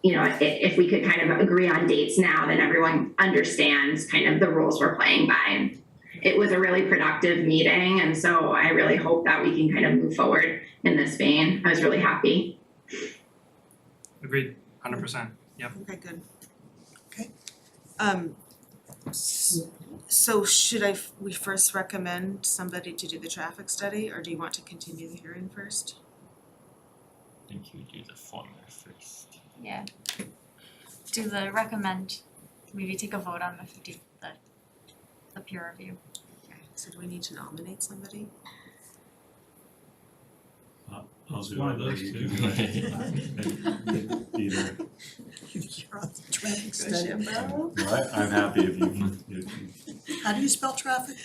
Speaker 20: if we could kind of agree on dates now, then everyone understands kind of the rules we're playing by. It was a really productive meeting, and so I really hope that we can kind of move forward in this vein. I was really happy.
Speaker 16: Agreed, 100%, yep.
Speaker 6: Okay, good.
Speaker 1: Okay.
Speaker 6: So should we first recommend somebody to do the traffic study, or do you want to continue the hearing first?
Speaker 2: I think you do the former first.
Speaker 3: Yeah. Do the recommend, maybe take a vote on the peer review.
Speaker 6: Okay, so do we need to nominate somebody?
Speaker 14: I'll do
Speaker 5: one of
Speaker 14: it,
Speaker 5: those
Speaker 14: you
Speaker 5: two.
Speaker 14: do it. Either,
Speaker 1: You're on the traffic study.
Speaker 14: what, I'm happy if you.
Speaker 1: How do you spell traffic?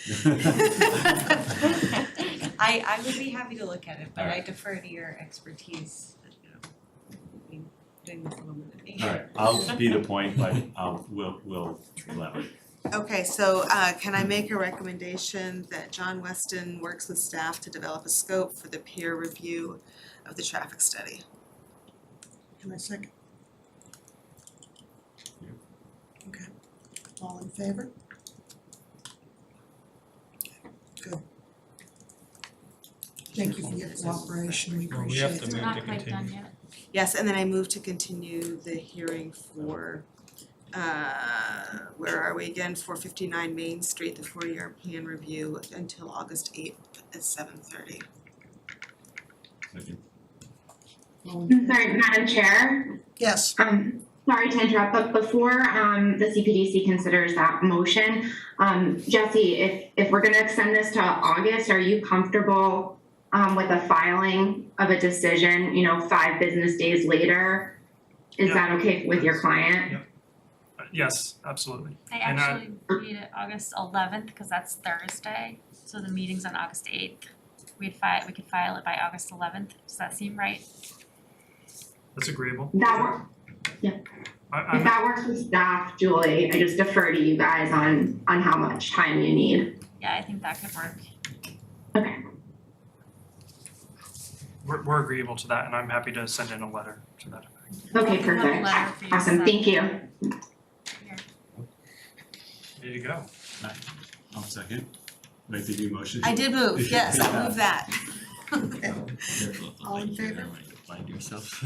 Speaker 18: I would be happy to look at it, but I
Speaker 14: Alright.
Speaker 18: defer to your expertise, doing this a little bit of me.
Speaker 14: Alright, I'll be the point, but we'll elaborate.
Speaker 6: Okay, so can I make a recommendation that John Weston works with staff to develop a scope for the peer review of the traffic study?
Speaker 1: Can I second? Okay, all in favor? Okay, good. Thank you for your cooperation, we
Speaker 5: Well, we
Speaker 1: appreciate
Speaker 5: have to
Speaker 1: it.
Speaker 5: move
Speaker 3: Not
Speaker 5: to
Speaker 3: quite done
Speaker 5: continue.
Speaker 3: yet.
Speaker 6: Yes, and then I move to continue the hearing for where are we again, 459 Main Street, the 4-year plan review until August 8th at 7:30.
Speaker 20: Sorry, Madam Chair.
Speaker 1: Yes.
Speaker 20: Sorry to interrupt, but before the CPDC considers that motion, Jesse, if we're gonna extend this to August, are you comfortable with a filing of a decision, 5 business days later? Is that okay with your client?
Speaker 16: Yep. Yes, absolutely.
Speaker 3: I
Speaker 16: And
Speaker 3: actually made it August 11th because that's Thursday, so the meeting's on August 8th. We could file it by August 11th. Does that seem right?
Speaker 16: That's agreeable.
Speaker 20: That works. Yeah. If that works with staff, Julie, I just defer to you guys on how much time you need.
Speaker 3: Yeah, I think that could work.
Speaker 20: Okay.
Speaker 16: We're agreeable to that, and I'm happy to send in a letter to that effect.
Speaker 20: Okay,
Speaker 3: I have a
Speaker 20: perfect.
Speaker 3: letter for you to
Speaker 20: Awesome,
Speaker 3: sign.
Speaker 20: thank you.
Speaker 16: There you go.
Speaker 14: I'll second. Wait, did you motion?
Speaker 6: I did move, yes, I moved that.
Speaker 1: Okay.
Speaker 2: Careful of the
Speaker 1: All in
Speaker 2: light here,
Speaker 1: favor?
Speaker 2: when you find yourself.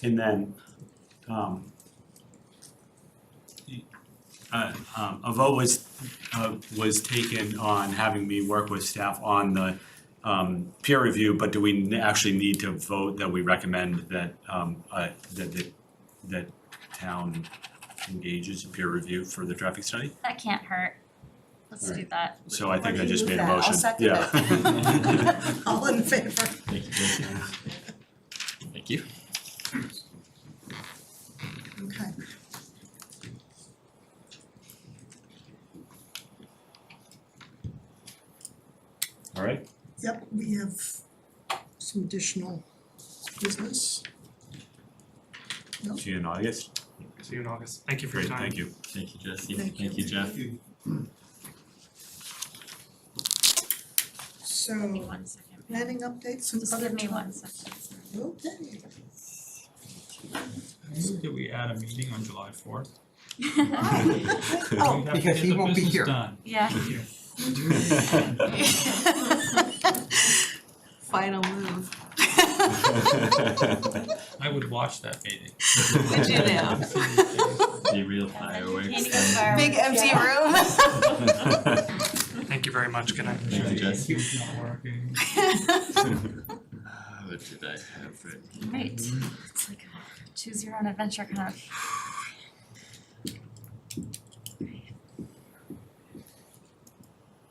Speaker 14: And then, a vote was taken on having me work with staff on the peer review, but do we actually need to vote that we recommend that that town engages in peer review for the traffic study?
Speaker 3: That can't hurt. Let's do that.
Speaker 14: So I think
Speaker 6: Why
Speaker 14: I
Speaker 6: don't you
Speaker 14: just
Speaker 6: move
Speaker 14: made a
Speaker 6: that? I'll
Speaker 14: motion,
Speaker 6: second
Speaker 14: yeah.
Speaker 1: All in favor?
Speaker 2: Thank you, Jesse. Thank you.
Speaker 1: Okay.
Speaker 14: All right,
Speaker 1: Yep, we have some additional business.
Speaker 14: see you in August.
Speaker 16: See you in August. Thank you for your
Speaker 14: Great,
Speaker 16: time.
Speaker 14: thank you.
Speaker 2: Thank you, Jesse.
Speaker 1: Thank you.
Speaker 2: Thank you, Jeff.
Speaker 1: So,
Speaker 3: Give me 1 second.
Speaker 1: planning updates and
Speaker 3: Just
Speaker 1: other
Speaker 3: give me 1
Speaker 1: topics.
Speaker 3: second.
Speaker 1: Okay.
Speaker 5: Did we add a meeting on July 4th?
Speaker 1: Oh,
Speaker 7: because he won't be here.
Speaker 3: Yeah.
Speaker 6: Final move.
Speaker 5: I would watch that meeting.
Speaker 6: Would you now?
Speaker 2: Be real fireworks.
Speaker 3: Candy
Speaker 2: then.
Speaker 6: Big empty room.
Speaker 16: Thank you very much. Good night.
Speaker 2: Thank you, Jesse.
Speaker 5: It's not working.
Speaker 2: What did I have written?
Speaker 3: Right. It's like a choose your own adventure kind of.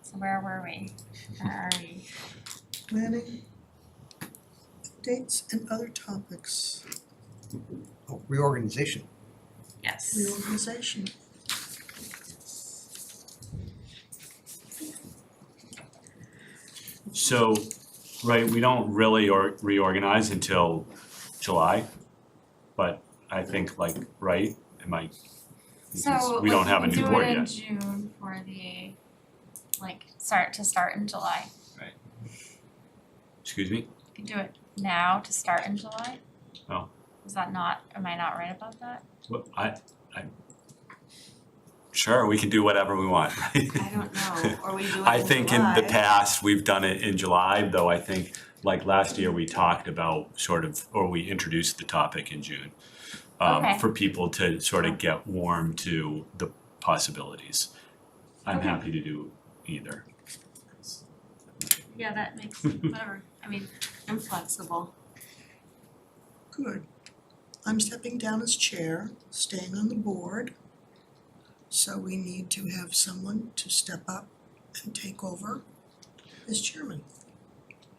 Speaker 3: So where were we? Where are we?
Speaker 1: Planning updates and other topics.
Speaker 7: Oh, reorganization.
Speaker 3: Yes.
Speaker 1: Reorganization.
Speaker 9: So, right, we don't really reorganize until July, but I think like, right, am I?
Speaker 3: So
Speaker 9: We don't have a
Speaker 3: we
Speaker 9: new
Speaker 3: can
Speaker 9: board
Speaker 3: do it in
Speaker 9: yet.
Speaker 3: June for the start in July.
Speaker 9: Excuse me?
Speaker 3: We can do it now to start in July.
Speaker 9: Oh.
Speaker 3: Is that not, am I not right about that?
Speaker 9: Well, sure, we can do whatever we want, right?
Speaker 6: I don't know, or we do it
Speaker 9: I
Speaker 6: in
Speaker 9: think in the
Speaker 6: July.
Speaker 9: past, we've done it in July, though I think, like last year, we talked about sort of, or we introduced the topic in June.
Speaker 3: Okay.
Speaker 9: For people to sort of get warm to the possibilities. I'm
Speaker 3: Okay.
Speaker 9: happy to do either.
Speaker 3: Yeah, that makes, whatever, I mean,
Speaker 6: I'm flexible.
Speaker 1: Good. I'm stepping down as chair, staying on the board. So we need to have someone to step up and take over as chairman.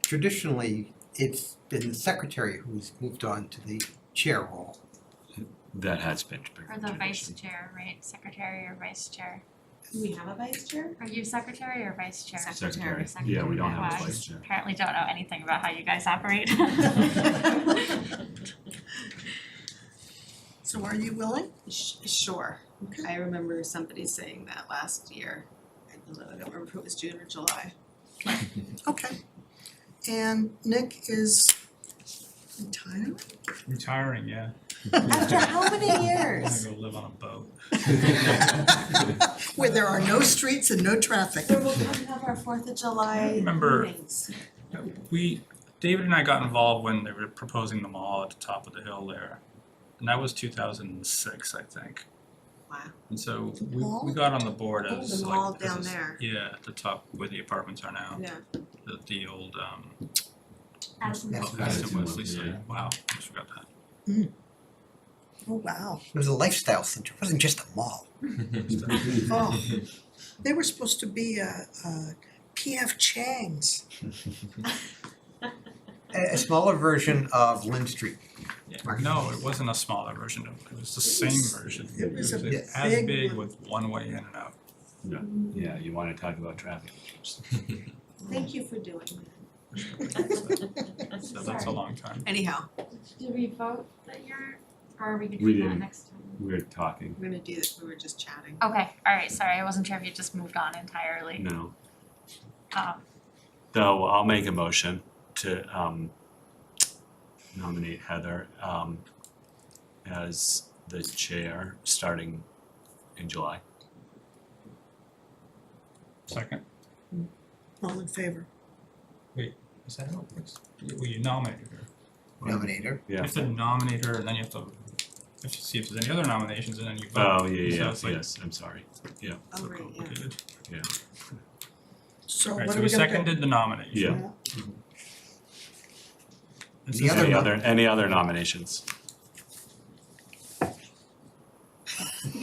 Speaker 7: Traditionally, it's been the secretary who's moved on to the chair role.
Speaker 9: That has been.
Speaker 3: or the vice chair, right, secretary or vice chair.
Speaker 6: Do we have a vice chair?
Speaker 3: Are you secretary or vice chair?
Speaker 9: Secretary. Yeah, we don't have a
Speaker 3: Wow, I
Speaker 9: vice chair.
Speaker 3: apparently don't know anything about how you guys operate.
Speaker 1: So are you willing?
Speaker 6: Sure. I remember somebody saying that last year. I don't remember if it was June or July.
Speaker 1: Okay. And Nick is retiring?
Speaker 5: Retiring, yeah.
Speaker 6: After how many
Speaker 5: I'm
Speaker 6: years?
Speaker 5: gonna go live on a boat.
Speaker 1: Where there are no streets and no traffic.
Speaker 6: Where we'll come have our 4th of July
Speaker 5: Remember-
Speaker 6: meetings.
Speaker 5: David and I got involved when they were proposing the mall at the top of the hill there. And that was 2006, I think.
Speaker 6: Wow.
Speaker 5: And so
Speaker 1: The mall?
Speaker 5: we got on the board
Speaker 6: Oh,
Speaker 5: as
Speaker 6: the
Speaker 5: like.
Speaker 6: mall
Speaker 5: as
Speaker 6: down
Speaker 5: a-
Speaker 6: there.
Speaker 5: Yeah, at the top where the apartments are now.
Speaker 6: Yeah.
Speaker 5: The old
Speaker 3: Addison
Speaker 7: Yes.
Speaker 5: Aston Wesley
Speaker 14: Yeah.
Speaker 5: State. Wow, I just forgot that.
Speaker 1: Oh, wow.
Speaker 7: It was a lifestyle center, it wasn't just a mall.
Speaker 1: Oh, they were supposed to be P.F. Chang's.
Speaker 7: A smaller version of Lynn Street.
Speaker 5: Yeah. No, it wasn't a smaller version of it. It was the same version.
Speaker 1: It was a
Speaker 5: as
Speaker 1: big
Speaker 5: big
Speaker 1: one.
Speaker 5: with one way in and out.
Speaker 9: Yeah, you wanna talk about traffic.
Speaker 6: Thank you for doing
Speaker 5: So that's a long time.
Speaker 6: that. Anyhow,
Speaker 3: Did we vote that you're, or are we gonna
Speaker 9: We
Speaker 3: do that
Speaker 9: didn't.
Speaker 3: next time?
Speaker 9: We're talking,
Speaker 6: we're gonna do this, we were just chatting.
Speaker 3: Okay, alright, sorry, I wasn't sure if you just moved on entirely.
Speaker 9: no.
Speaker 3: Um,
Speaker 9: I'll make a motion to nominate Heather as the chair starting in July.
Speaker 5: Second,
Speaker 1: All in favor?
Speaker 5: is that how it works? Well, you nominated her.
Speaker 7: Nominator.
Speaker 5: You
Speaker 9: Yeah.
Speaker 5: have to nominate her and then you have to see if there's any other nominations and then you vote.
Speaker 9: Oh, yeah,
Speaker 5: So it's like-
Speaker 9: yes, I'm sorry. Yeah,
Speaker 6: Oh, right, yeah.
Speaker 5: complicated.
Speaker 9: yeah.
Speaker 1: So
Speaker 5: Alright,
Speaker 1: what
Speaker 5: so
Speaker 1: are
Speaker 5: we
Speaker 1: we gonna do?
Speaker 5: seconded the nomination.
Speaker 9: Yeah.
Speaker 5: This
Speaker 7: The
Speaker 5: is-
Speaker 7: other
Speaker 9: Any other nominations?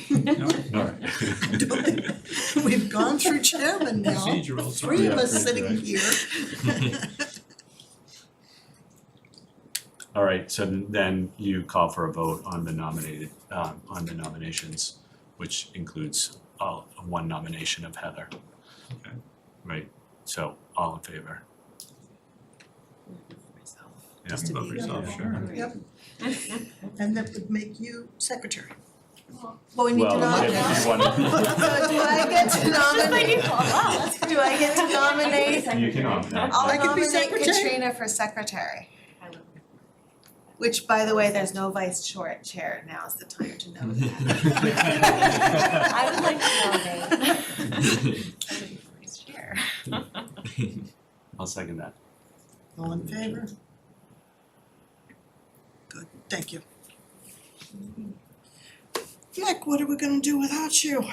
Speaker 5: No?
Speaker 9: Alright.
Speaker 1: We've gone through chairman now,
Speaker 5: Procedural,
Speaker 1: three of
Speaker 9: yeah,
Speaker 1: us
Speaker 9: pretty
Speaker 1: sitting
Speaker 9: good.
Speaker 1: here.
Speaker 9: Alright, so then you call for a vote on the nominations, which includes one nomination of Heather.
Speaker 5: Okay.
Speaker 9: Right, so all in favor?
Speaker 6: Myself.
Speaker 9: Yeah.
Speaker 6: Just to
Speaker 5: Vote
Speaker 6: be-
Speaker 5: for yourself, sure.
Speaker 1: Yep. And that would make you secretary.
Speaker 6: Well, we need to
Speaker 9: Well,
Speaker 6: nominate.
Speaker 9: if you wanna,
Speaker 6: So do I get to nominate? Do I get to nominate?
Speaker 9: you can nominate.
Speaker 1: I
Speaker 6: I'll
Speaker 1: could be
Speaker 6: nominate
Speaker 1: secretary.
Speaker 6: Katrina for secretary. Which, by the way, there's no vice chair, now's the time to know that.
Speaker 3: I would like to nominate. I would be vice chair.
Speaker 9: I'll second that.
Speaker 1: All in favor? Good, thank you. Nick, what are we gonna do without you?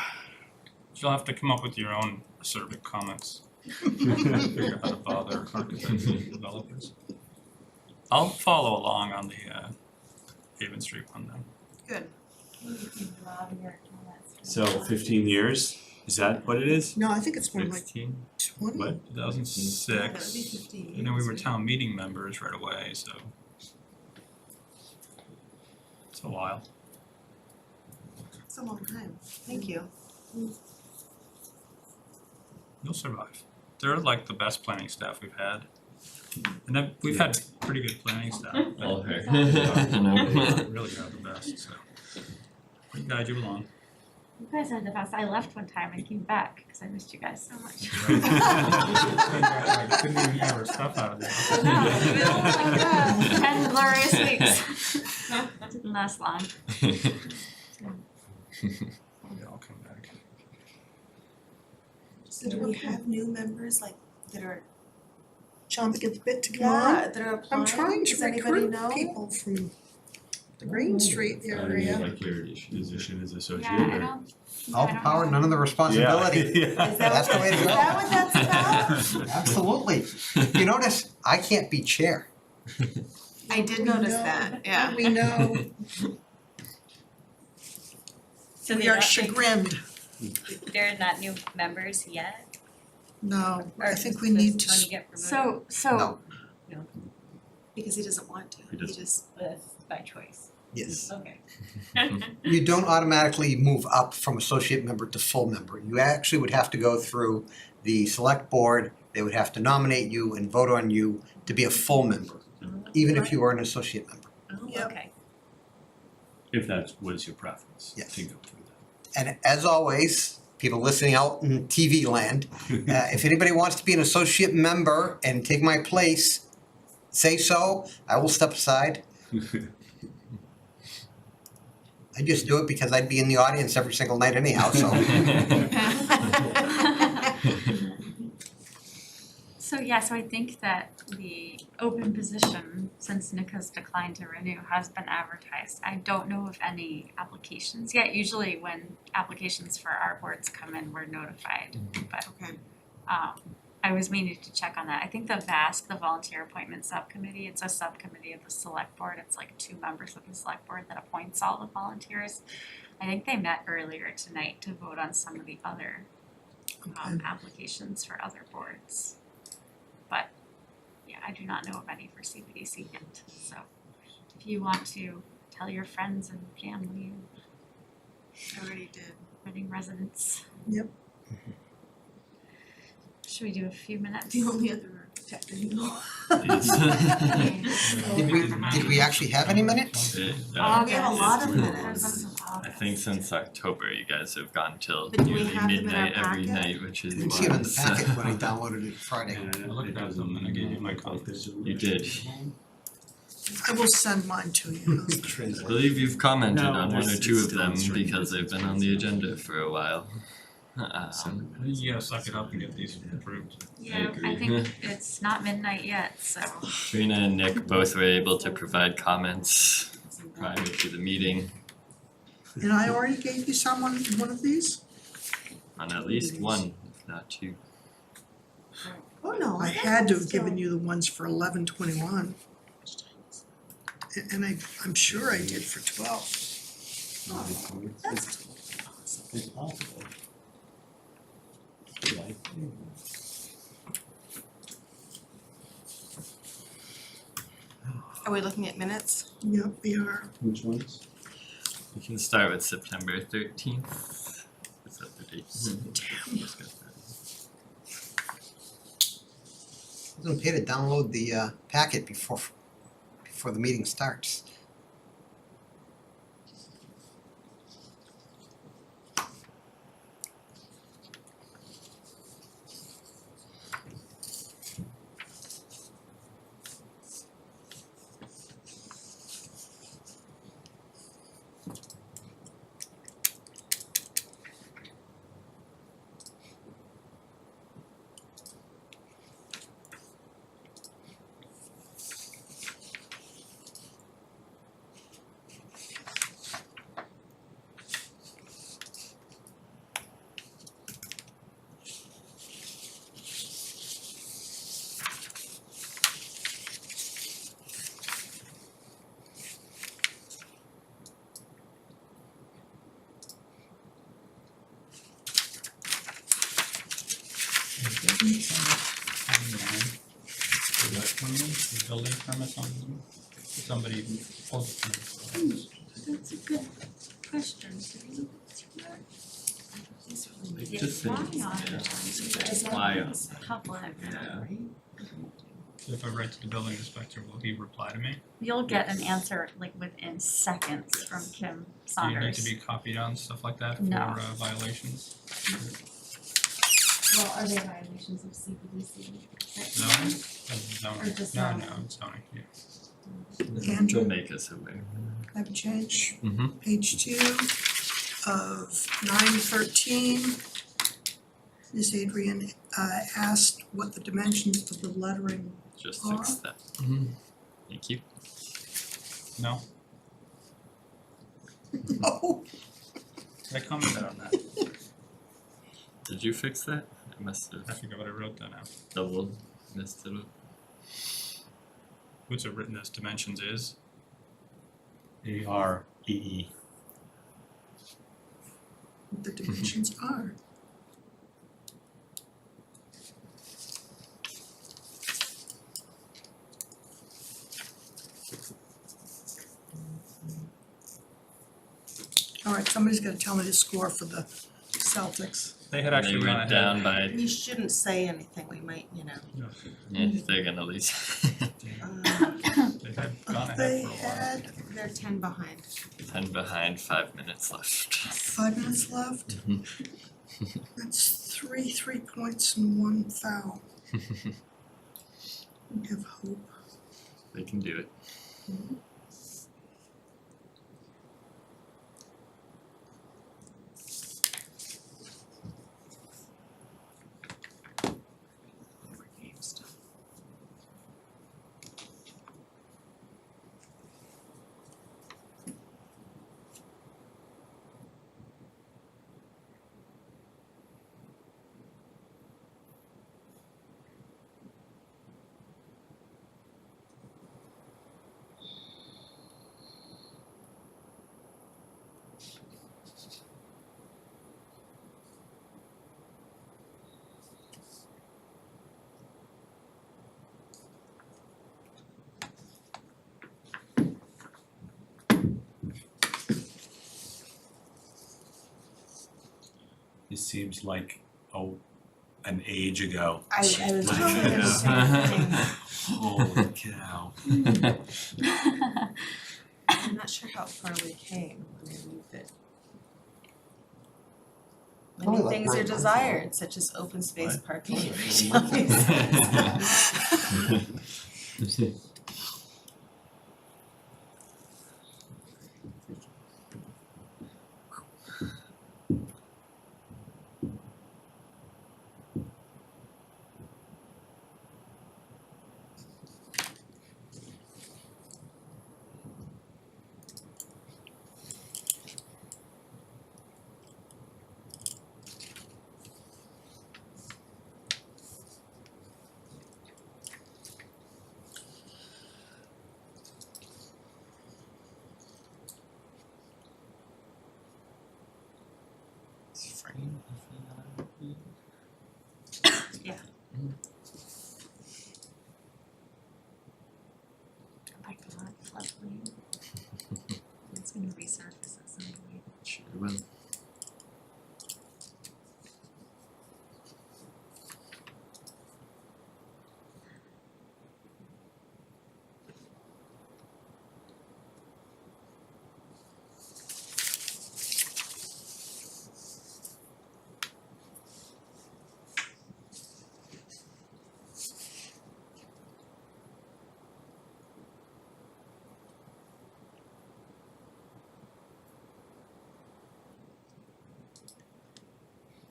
Speaker 5: You'll have to come up with your own acerbic comments. Figure out how to bother architects and developers. I'll follow along on the Haven Street one then.
Speaker 6: Good.
Speaker 9: So 15 years, is that what it is?
Speaker 1: No, I think it's more like
Speaker 5: 16,
Speaker 1: 20.
Speaker 9: What?
Speaker 5: 2006.
Speaker 6: That would be 15
Speaker 5: And then we were
Speaker 6: years.
Speaker 5: town meeting members right away, so. It's a while.
Speaker 6: It's a long time. Thank you.
Speaker 5: You'll survive. they're like the best planning staff we've had. And then we've had pretty good planning staff, but
Speaker 2: All her.
Speaker 5: they really are the best, so. We guide you along.
Speaker 3: You guys are the best. I left one time and came back because I missed you guys so much.
Speaker 5: I couldn't even get our stuff out of there.
Speaker 3: No, it was like 10 glorious weeks. Didn't last long.
Speaker 5: They all come back.
Speaker 6: So do we have new members like that are,
Speaker 1: Chomping at the bit to come on.
Speaker 6: that are applying?
Speaker 1: I'm trying
Speaker 6: Does
Speaker 1: to
Speaker 6: anybody
Speaker 1: recruit
Speaker 6: know?
Speaker 1: people from the Green Street area.
Speaker 14: Like your position as associate
Speaker 3: Yeah, I
Speaker 14: or?
Speaker 3: don't.
Speaker 7: All the power, none of the responsibility.
Speaker 14: Yeah.
Speaker 7: That's the way to go.
Speaker 6: Is that what that's about?
Speaker 7: Absolutely. You notice, I can't be chair.
Speaker 6: I did notice that, yeah.
Speaker 1: We know,
Speaker 18: So
Speaker 1: we
Speaker 18: they're
Speaker 1: are
Speaker 18: not,
Speaker 1: chagrined.
Speaker 18: they're not new members yet?
Speaker 1: No, I
Speaker 18: Or
Speaker 1: think we
Speaker 18: does
Speaker 1: need
Speaker 18: Tony
Speaker 1: to,
Speaker 18: get promoted?
Speaker 3: So
Speaker 7: No.
Speaker 6: Because he doesn't want to,
Speaker 14: He
Speaker 6: he
Speaker 14: doesn't.
Speaker 6: just,
Speaker 18: That's by choice.
Speaker 7: Yes.
Speaker 18: Okay.
Speaker 7: You don't automatically move up from associate member to full member. You actually would have to go through the select board. They would have to nominate you and vote on you to be a full member, even if you are an associate member.
Speaker 18: Oh, okay.
Speaker 14: If that was your preference,
Speaker 7: Yes.
Speaker 14: to go through that.
Speaker 7: And as always, people listening out in TV land, if anybody wants to be an associate member and take my place, say so. I will step aside. I just do it because I'd be in the audience every single night anyhow, so.
Speaker 3: So I think that the open position, since Nick has declined to renew, has been advertised. I don't know of any applications yet. Usually when applications for our boards come in, we're notified, but
Speaker 6: okay.
Speaker 3: I was meaning to check on that. I think the VASC, the Volunteer Appointment Subcommittee, it's a subcommittee of the select board. It's like 2 members of the select board that appoints all the volunteers. I think they met earlier tonight to vote on some of the other applications for other boards. But yeah, I do not know of any for CPDC yet. So if you want to tell your friends and family and
Speaker 6: I already did.
Speaker 1: Mm-hmm.
Speaker 3: residents.
Speaker 1: Yep.
Speaker 3: Should we do a few minutes?
Speaker 6: The only other architect I know.
Speaker 7: Did we actually have any minutes?
Speaker 6: We have a lot of minutes.
Speaker 2: I think since October, you guys have gone till
Speaker 6: But do we
Speaker 2: nearly
Speaker 6: have them in our
Speaker 2: midnight every
Speaker 6: packet?
Speaker 2: night, which is
Speaker 7: Didn't see them in the
Speaker 2: wild.
Speaker 7: packet when I downloaded it Friday.
Speaker 5: I looked at them and I gave you my copies.
Speaker 2: You did.
Speaker 1: I will send mine to you.
Speaker 2: I believe you've commented
Speaker 14: No,
Speaker 2: on one or
Speaker 14: there's-
Speaker 2: two
Speaker 14: it's
Speaker 2: of
Speaker 14: still on
Speaker 2: them
Speaker 14: stream.
Speaker 2: because they've been on the agenda for a while.
Speaker 5: You gotta suck it up and get these approved.
Speaker 3: Yeah, I
Speaker 2: agree.
Speaker 3: think it's not midnight yet, so.
Speaker 2: Trina and Nick both were able to provide comments prior to the meeting
Speaker 1: And I already gave you one of these?
Speaker 2: on at least one, if not 2.
Speaker 6: Oh, no.
Speaker 1: I had to have given you the ones for 11/21. And I'm sure I did for 12.
Speaker 6: That's
Speaker 14: It's possible.
Speaker 6: Are we looking at minutes?
Speaker 1: Yep, we are.
Speaker 14: Which ones?
Speaker 2: We can start with September 13th. Is that the date? Just got that.
Speaker 7: Doesn't pay to download the packet before the meeting starts.
Speaker 5: The building permits on them? Somebody pulled it from.
Speaker 3: That's a good question. Did we look through that?
Speaker 2: They just say, fly on.
Speaker 3: Public.
Speaker 2: Yeah.
Speaker 5: If I write to the building inspector, will he reply to me?
Speaker 3: You'll get an answer like within seconds from Kim
Speaker 5: Do you need
Speaker 3: Saunders.
Speaker 5: to be copied on stuff like that for
Speaker 3: No.
Speaker 5: violations?
Speaker 3: Well, are they violations of CPDC?
Speaker 5: Zoning?
Speaker 3: Or just
Speaker 5: No,
Speaker 3: zoning?
Speaker 5: no, it's zoning, yeah.
Speaker 1: Andrew?
Speaker 2: They'll make us aware.
Speaker 1: I have a change.
Speaker 2: Mm-hmm.
Speaker 1: Page 2 of 913. Ms. Adrian asked what the dimensions of the lettering
Speaker 2: Just
Speaker 1: are.
Speaker 2: fix that. Thank you.
Speaker 5: No?
Speaker 1: No.
Speaker 5: I commented on that.
Speaker 2: Did you fix that? I must have
Speaker 5: I forget what I wrote down now.
Speaker 2: double missed it.
Speaker 5: What's it written as dimensions is?
Speaker 14: AREE.
Speaker 1: What the dimensions are. All right, somebody's gonna tell me the score for the Celtics.
Speaker 5: They had actually
Speaker 2: They
Speaker 5: gone
Speaker 2: went
Speaker 5: ahead.
Speaker 2: down by,
Speaker 6: We shouldn't say anything, we might,
Speaker 2: yeah, they're gonna lose.
Speaker 5: They had gone
Speaker 1: They
Speaker 5: ahead for a while.
Speaker 1: had
Speaker 6: they're 10 behind.
Speaker 2: 10 behind, 5 minutes left.
Speaker 1: 5 minutes left. That's three points and 1 foul. We have hope.
Speaker 2: They can do it.
Speaker 14: This seems like an age ago.
Speaker 6: I was
Speaker 14: Like,
Speaker 6: thinking the same thing.
Speaker 14: Holy cow.
Speaker 6: I'm not sure how far we came when we moved it.
Speaker 7: Probably
Speaker 6: Many
Speaker 7: like
Speaker 6: things are
Speaker 7: 9 months ago.
Speaker 6: desired, such as open space
Speaker 2: What?
Speaker 6: parking and retail uses.
Speaker 2: Frame.
Speaker 3: Yeah. Oh my god, floodplain. It's gonna resurface at some point.
Speaker 2: Sure will.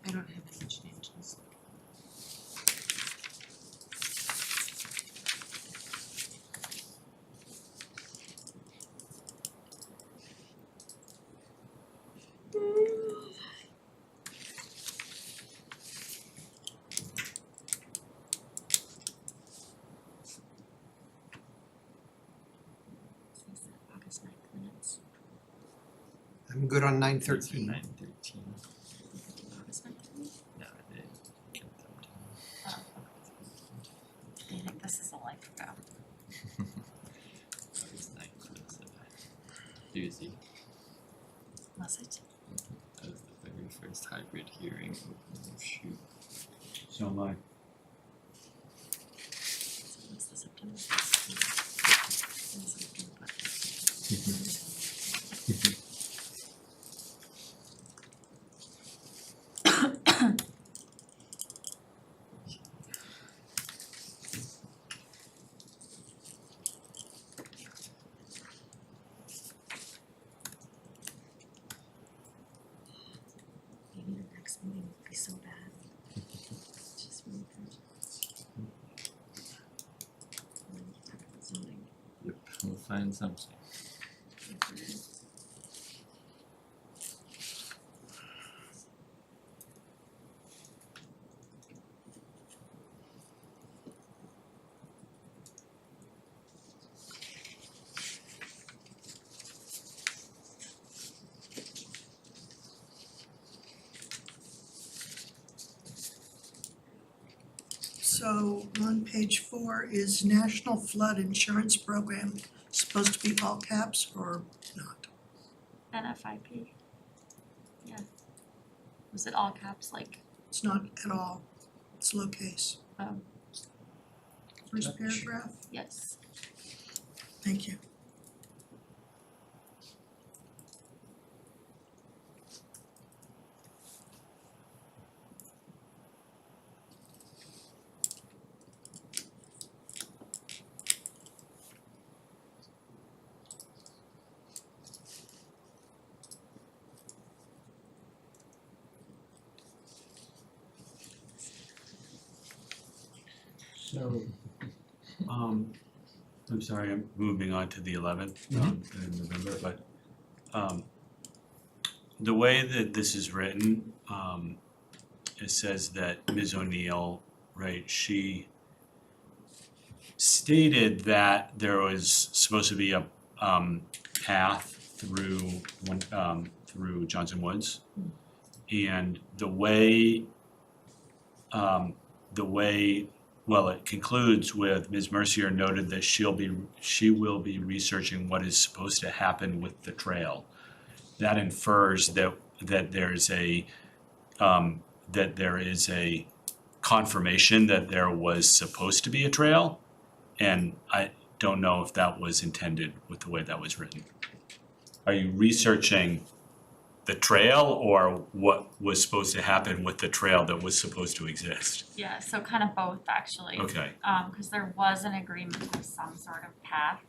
Speaker 6: I don't have any changes.
Speaker 3: August 9th minutes.
Speaker 7: I'm good on 913.
Speaker 2: 9:13.
Speaker 3: August 9th?
Speaker 2: No, I didn't get them down.
Speaker 3: I think this is a life ago.
Speaker 2: August 9th was a doozy.
Speaker 3: Was it?
Speaker 2: That was the very first hybrid
Speaker 14: So am I.
Speaker 18: Maybe the next meeting would be so bad. Just move it. And then talk about zoning.
Speaker 2: Yep, we'll find something.
Speaker 1: So on page 4, is National Flood Insurance Program supposed to be all caps or not?
Speaker 3: NFIP. Yeah. Was it all caps like,
Speaker 1: It's not at all, it's lowercase.
Speaker 3: um,
Speaker 1: First paragraph,
Speaker 3: yes.
Speaker 1: thank you.
Speaker 14: So, I'm sorry, I'm moving on to the 11th, in November, but, the way that this is written, it says that Ms. O'Neill, right, she stated that there was supposed to be a, path through through Johnson Woods. And the way, well, it concludes with Ms. Mercier noted that she will be researching what is supposed to happen with the trail. That infers that there is a confirmation that there was supposed to be a trail, and I don't know if that was intended with the way that was written. Are you researching the trail or what was supposed to happen with the trail that was supposed to exist?
Speaker 3: Yeah, so kind of both actually.
Speaker 14: Okay.
Speaker 3: Cause there was an agreement for some sort of path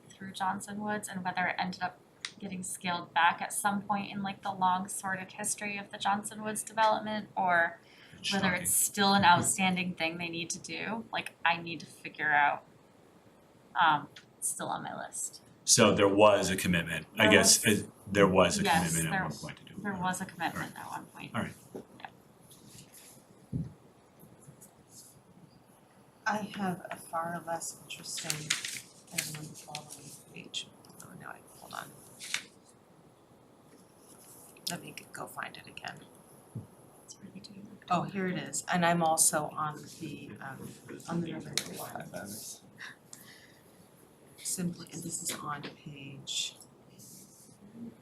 Speaker 3: through Johnson Woods, and whether it ended up getting scaled back at some point in like the long sordid history of the Johnson Woods development, or whether it's still an outstanding thing they need to do, like I need to figure out. It's still on my list.
Speaker 14: So there was a commitment, I guess, there was a
Speaker 3: Yes,
Speaker 14: commitment
Speaker 3: there-
Speaker 14: at one point to do it.
Speaker 3: There was a commitment at one point.
Speaker 14: All right.
Speaker 6: I have a far less interesting item on the following page. Oh, no, hold on. Let me go find it again.
Speaker 3: It's really doing like
Speaker 6: Oh, here it is, and I'm also on the November one. Simply, and this is on page,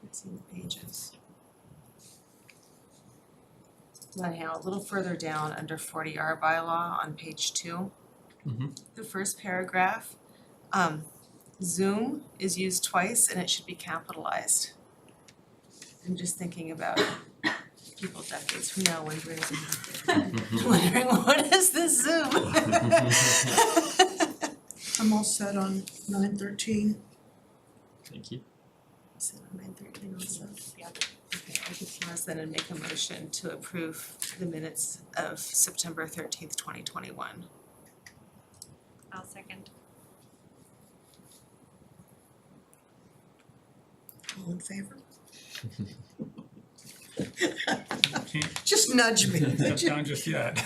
Speaker 6: let's see what pages. Anyhow, a little further down under 40R bylaw on page 2. The first paragraph, Zoom is used twice and it should be capitalized. I'm just thinking about people decades from now wondering what is this Zoom?
Speaker 1: I'm all set on 9:13.
Speaker 2: Thank you.
Speaker 6: Set on 9:13 also. Yeah. Okay, I could pause then and make a motion to approve the minutes of September 13th, 2021.
Speaker 18: I'll second.
Speaker 1: All in favor? Just nudge me.
Speaker 5: Not done just yet.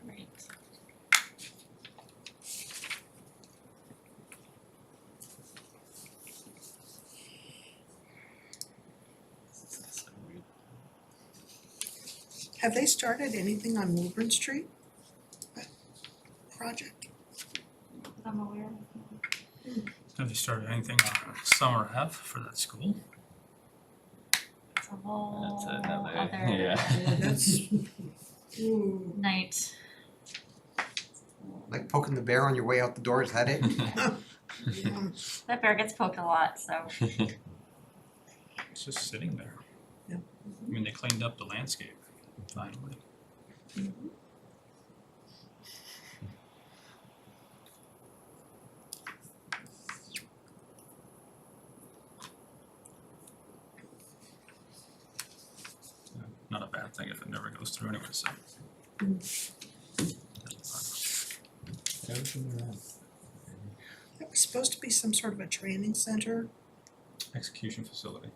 Speaker 3: Right.
Speaker 1: Have they started anything on Woburn Street? That project?
Speaker 3: I'm aware.
Speaker 5: Have you started anything on Summer Ave for that school?
Speaker 3: It's a whole
Speaker 2: That's another,
Speaker 3: other
Speaker 2: yeah.
Speaker 1: That's, ooh.
Speaker 3: night.
Speaker 7: Like poking the bear on your way out the door, is that it?
Speaker 1: Yeah.
Speaker 3: That bear gets poked a lot, so.
Speaker 5: It's just sitting there.
Speaker 1: Yeah.
Speaker 5: I mean, they cleaned up the landscape finally. Not a bad thing if it never goes through anyway, so.
Speaker 1: That was supposed to be some sort of a training center.
Speaker 5: Execution facility.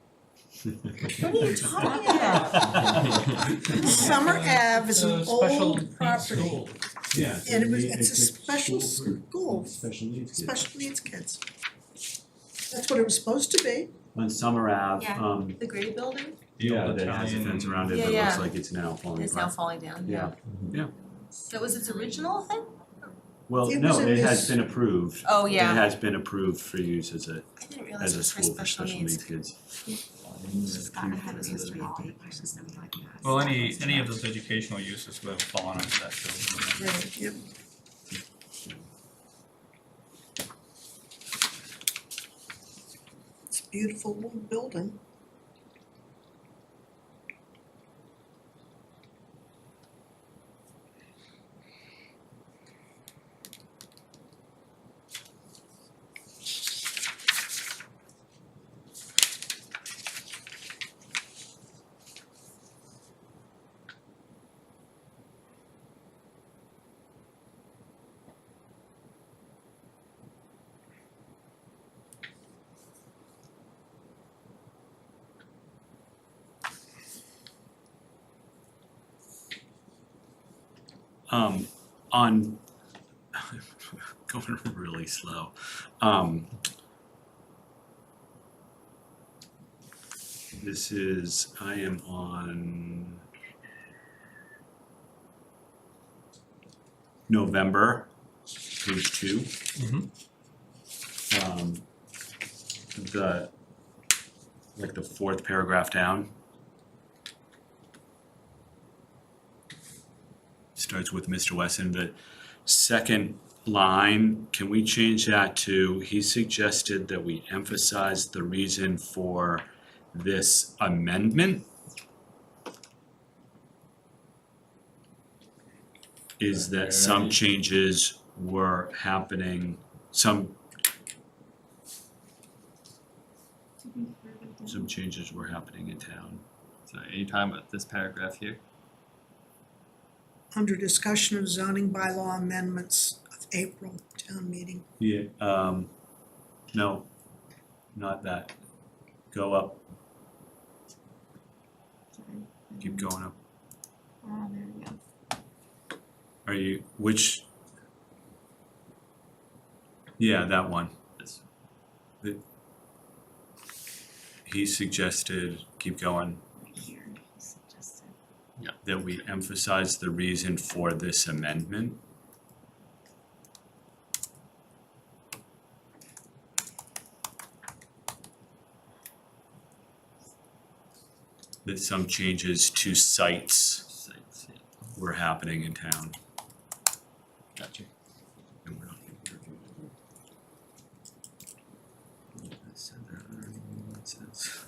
Speaker 1: What are you talking about? Summer Ave is an old property.
Speaker 14: Yeah.
Speaker 1: And it's a special school,
Speaker 14: Special needs kids.
Speaker 1: special needs kids. That's what it was supposed to be.
Speaker 14: On Summer Ave,
Speaker 6: Yeah. The gray building
Speaker 14: yeah,
Speaker 5: old
Speaker 14: that has a
Speaker 5: Italian-
Speaker 14: fence around it,
Speaker 6: Yeah,
Speaker 14: but it
Speaker 6: yeah.
Speaker 14: looks like it's now falling
Speaker 6: is now
Speaker 14: apart.
Speaker 6: falling down,
Speaker 14: Yeah, yeah.
Speaker 6: So was its original thing?
Speaker 14: Well,
Speaker 1: It
Speaker 14: no,
Speaker 1: was in
Speaker 14: it has
Speaker 1: this-
Speaker 14: been approved.
Speaker 6: Oh, yeah.
Speaker 14: It has been approved for use as a,
Speaker 6: I didn't realize
Speaker 14: as
Speaker 6: it
Speaker 14: a
Speaker 6: was for
Speaker 14: school for
Speaker 6: special
Speaker 14: special
Speaker 6: needs.
Speaker 14: needs kids.
Speaker 6: God, I had this history of daycares and stuff like that.
Speaker 5: Well, any of those educational uses would have fallen under that building.
Speaker 1: Right, yep. It's a beautiful old building.
Speaker 14: On, going really slow. This is, I am on November, page 2. The, like the fourth paragraph down. Starts with Mr. Wesson. The second line, can we change that to, he suggested that we emphasize the reason for this amendment? Is that some changes were happening, some changes were happening in town.
Speaker 2: So are you talking about this paragraph here?
Speaker 1: Under discussion of zoning bylaw amendments of April town meeting.
Speaker 14: Yeah, no, not that. Go up. Keep going up.
Speaker 3: Oh, there we go.
Speaker 14: Are you, which? Yeah, that one.
Speaker 2: This.
Speaker 14: He suggested, keep going,
Speaker 3: Here, he suggested.
Speaker 14: that we emphasize the reason for this amendment. That some changes to sites
Speaker 2: Sites, yeah.
Speaker 14: were happening in town.
Speaker 2: Gotcha.
Speaker 14: And we're not- I said that already, it says-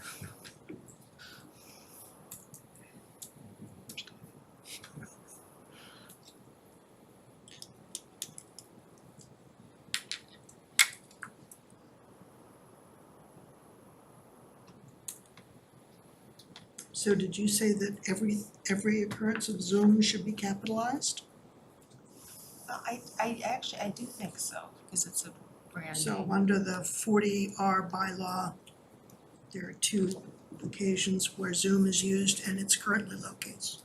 Speaker 1: So did you say that every occurrence of Zoom should be capitalized?
Speaker 6: I actually, I do think so, because it's a brand
Speaker 1: So
Speaker 6: name.
Speaker 1: under the 40R bylaw, there are 2 occasions where Zoom is used and it's currently located.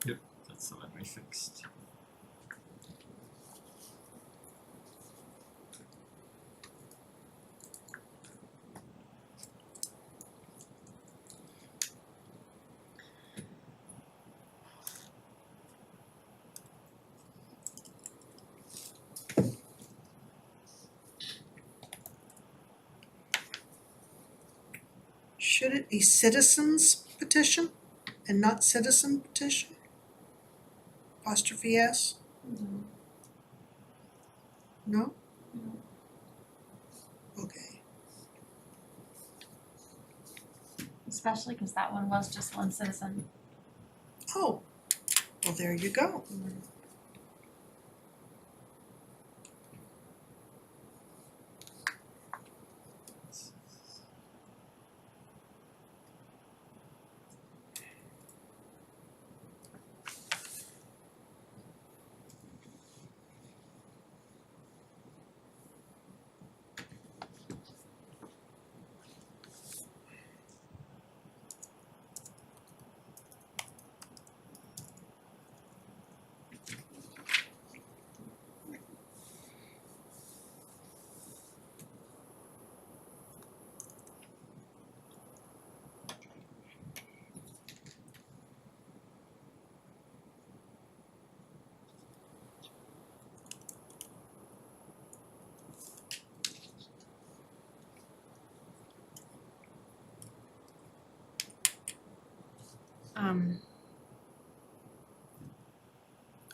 Speaker 2: Yep, that's the one we fixed.
Speaker 1: Should it be citizens petition and not citizen petition? Apostrophe S? No? Okay.
Speaker 3: Especially because that one was just one citizen.
Speaker 1: Oh, well, there you go.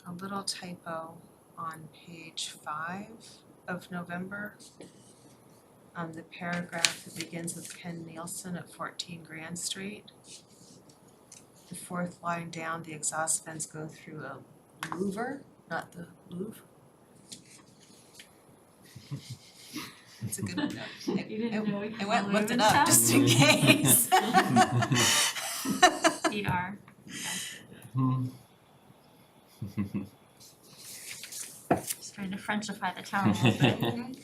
Speaker 6: A little typo on page 5 of November. The paragraph that begins with Ken Nielsen at 14 Grand Street. The fourth line down, the exhaust vents go through a louver, not the Louvre. It's a good one.
Speaker 3: You didn't know we
Speaker 6: I went and looked it
Speaker 3: had
Speaker 6: up just in case.
Speaker 3: ER. Just trying to Frenchify the town a little bit.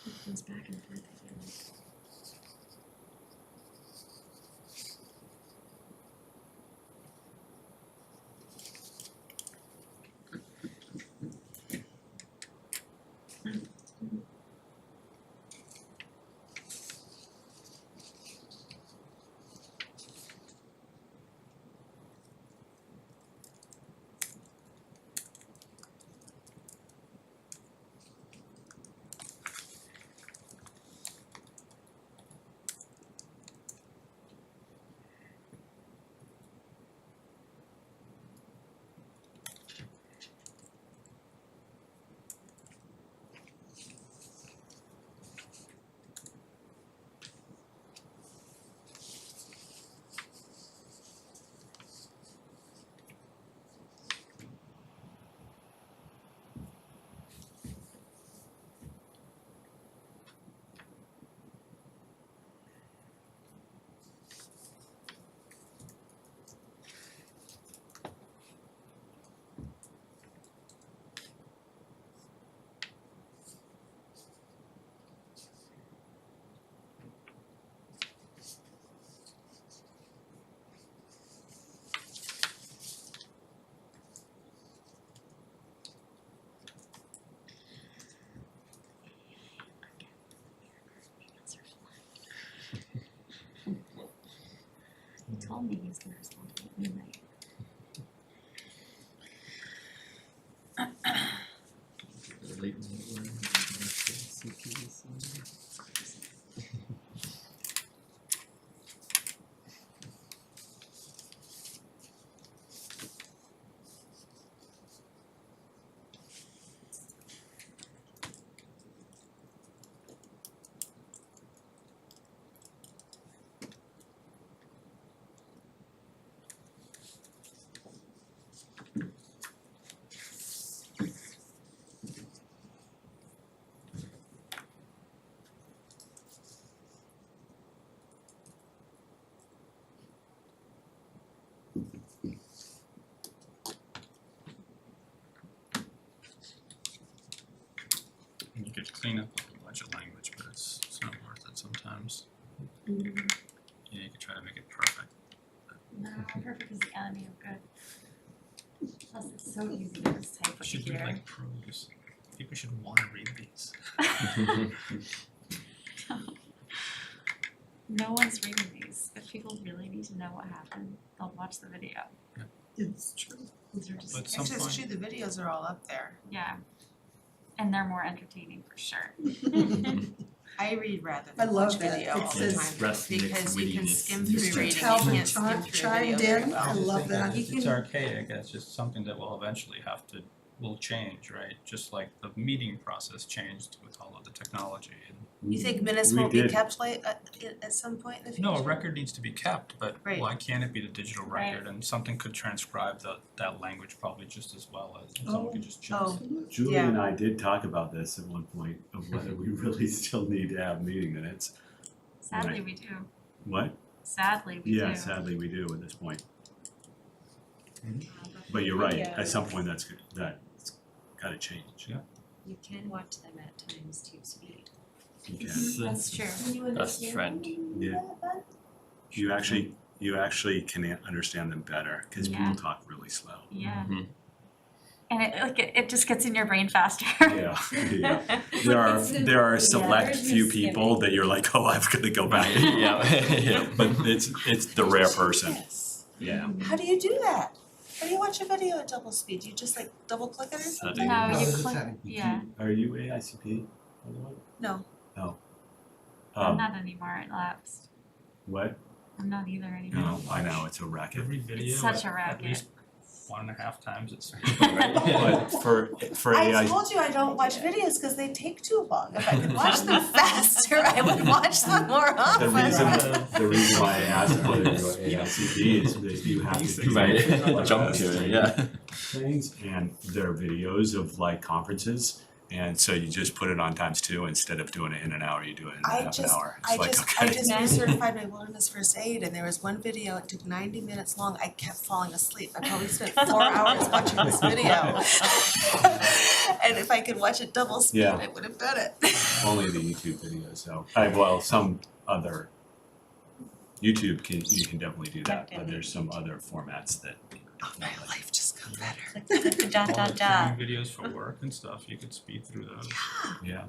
Speaker 3: It goes back and forth, I feel like. He told me he was gonna respond to me midnight.
Speaker 5: You could clean up a whole bunch of language, but it's not worth it sometimes.
Speaker 3: Mm.
Speaker 5: Yeah, you could try to make it perfect.
Speaker 3: No, perfect is the enemy of good. Plus, it's so easy to just type
Speaker 5: You
Speaker 3: what you
Speaker 5: should do
Speaker 3: hear.
Speaker 5: like prose. People should wanna read these.
Speaker 3: no one's reading these. If people really need to know what happened, they'll watch the video.
Speaker 1: It's true.
Speaker 3: These are just
Speaker 5: But
Speaker 6: It's
Speaker 5: some
Speaker 6: just
Speaker 5: point,
Speaker 6: true, the videos are all up there.
Speaker 3: yeah. And they're more entertaining for sure.
Speaker 6: I read rather
Speaker 1: I
Speaker 6: than
Speaker 1: love
Speaker 6: watch
Speaker 1: that.
Speaker 6: video
Speaker 1: It
Speaker 6: all the
Speaker 1: says
Speaker 6: time
Speaker 2: Rustic
Speaker 6: because you can
Speaker 2: wittiness.
Speaker 6: skim through
Speaker 1: Mr.
Speaker 6: reading, you
Speaker 1: Talbot
Speaker 6: can't skim through a video
Speaker 1: chimed
Speaker 6: very
Speaker 1: in.
Speaker 6: well.
Speaker 1: I love that.
Speaker 5: it's archaic, it's just something that will eventually will change, right? Just like the meeting process changed with all of the technology.
Speaker 6: You think minutes
Speaker 14: We
Speaker 6: won't be
Speaker 14: did.
Speaker 6: kept at some point in the future?
Speaker 5: No, a record needs to be kept, but
Speaker 6: Right.
Speaker 5: why can't it be the digital record?
Speaker 3: Right.
Speaker 5: And something could transcribe that language probably just as well as someone could just check.
Speaker 6: Oh,
Speaker 14: Julie
Speaker 6: Yeah.
Speaker 14: and I did talk about this at one point, of whether we really still need to have meeting minutes.
Speaker 3: Sadly,
Speaker 14: Right.
Speaker 3: we do.
Speaker 14: What?
Speaker 3: Sadly, we do.
Speaker 14: Yeah, sadly, we do at this point. But you're right, at some point that's gotta change.
Speaker 5: Yeah.
Speaker 18: You can watch them at times 2 speed.
Speaker 14: You can.
Speaker 3: That's true.
Speaker 2: Best friend.
Speaker 14: Yeah. You actually can understand them better, cause
Speaker 3: Yeah.
Speaker 14: people talk really slow.
Speaker 3: Yeah.
Speaker 2: Mhm.
Speaker 3: And it just gets in your brain faster.
Speaker 14: Yeah, yeah. There are select few people that you're like, oh, I've gotta go back.
Speaker 2: Yeah.
Speaker 14: Yeah, but it's the rare person, yeah.
Speaker 6: How do you do that? How do you watch a video at double speed? Do you just like double click it or something?
Speaker 3: No,
Speaker 7: No,
Speaker 3: you
Speaker 7: there's a
Speaker 3: click,
Speaker 7: setting.
Speaker 3: yeah,
Speaker 14: Are you AICP, by the way?
Speaker 6: No.
Speaker 14: Oh.
Speaker 3: I'm not anymore, it lapsed.
Speaker 14: What?
Speaker 3: I'm not either anymore.
Speaker 14: No, I know, it's a racket.
Speaker 5: Every video
Speaker 3: such a
Speaker 5: at
Speaker 3: racket.
Speaker 5: least 1.5 times its
Speaker 14: But for
Speaker 6: I
Speaker 14: AI,
Speaker 6: told you I don't watch videos because they take too long. If I could watch them faster, I would watch them more
Speaker 14: the
Speaker 6: often.
Speaker 14: reason why I asked whether you're AICP is that you have to do
Speaker 2: Right. Jump to it, yeah.
Speaker 14: things, and there are videos of like conferences, and so you just put it on ×2 instead of doing it in an hour, you do it in half an hour. It's like,
Speaker 6: I
Speaker 14: okay.
Speaker 6: just recertified my wilderness first aid, and there was one video, it took 90 minutes long, I kept falling asleep. I probably spent 4 hours watching this video. And if I could watch it double speed,
Speaker 14: Yeah.
Speaker 6: I would have done it.
Speaker 14: Only the YouTube videos, so, some other, you can definitely do that, but there's some other formats that.
Speaker 6: Oh, my life just got better.
Speaker 18: Dot,
Speaker 5: all
Speaker 18: dot,
Speaker 5: the
Speaker 18: dot.
Speaker 5: training videos for work and stuff, you could speed through those.
Speaker 14: Yeah.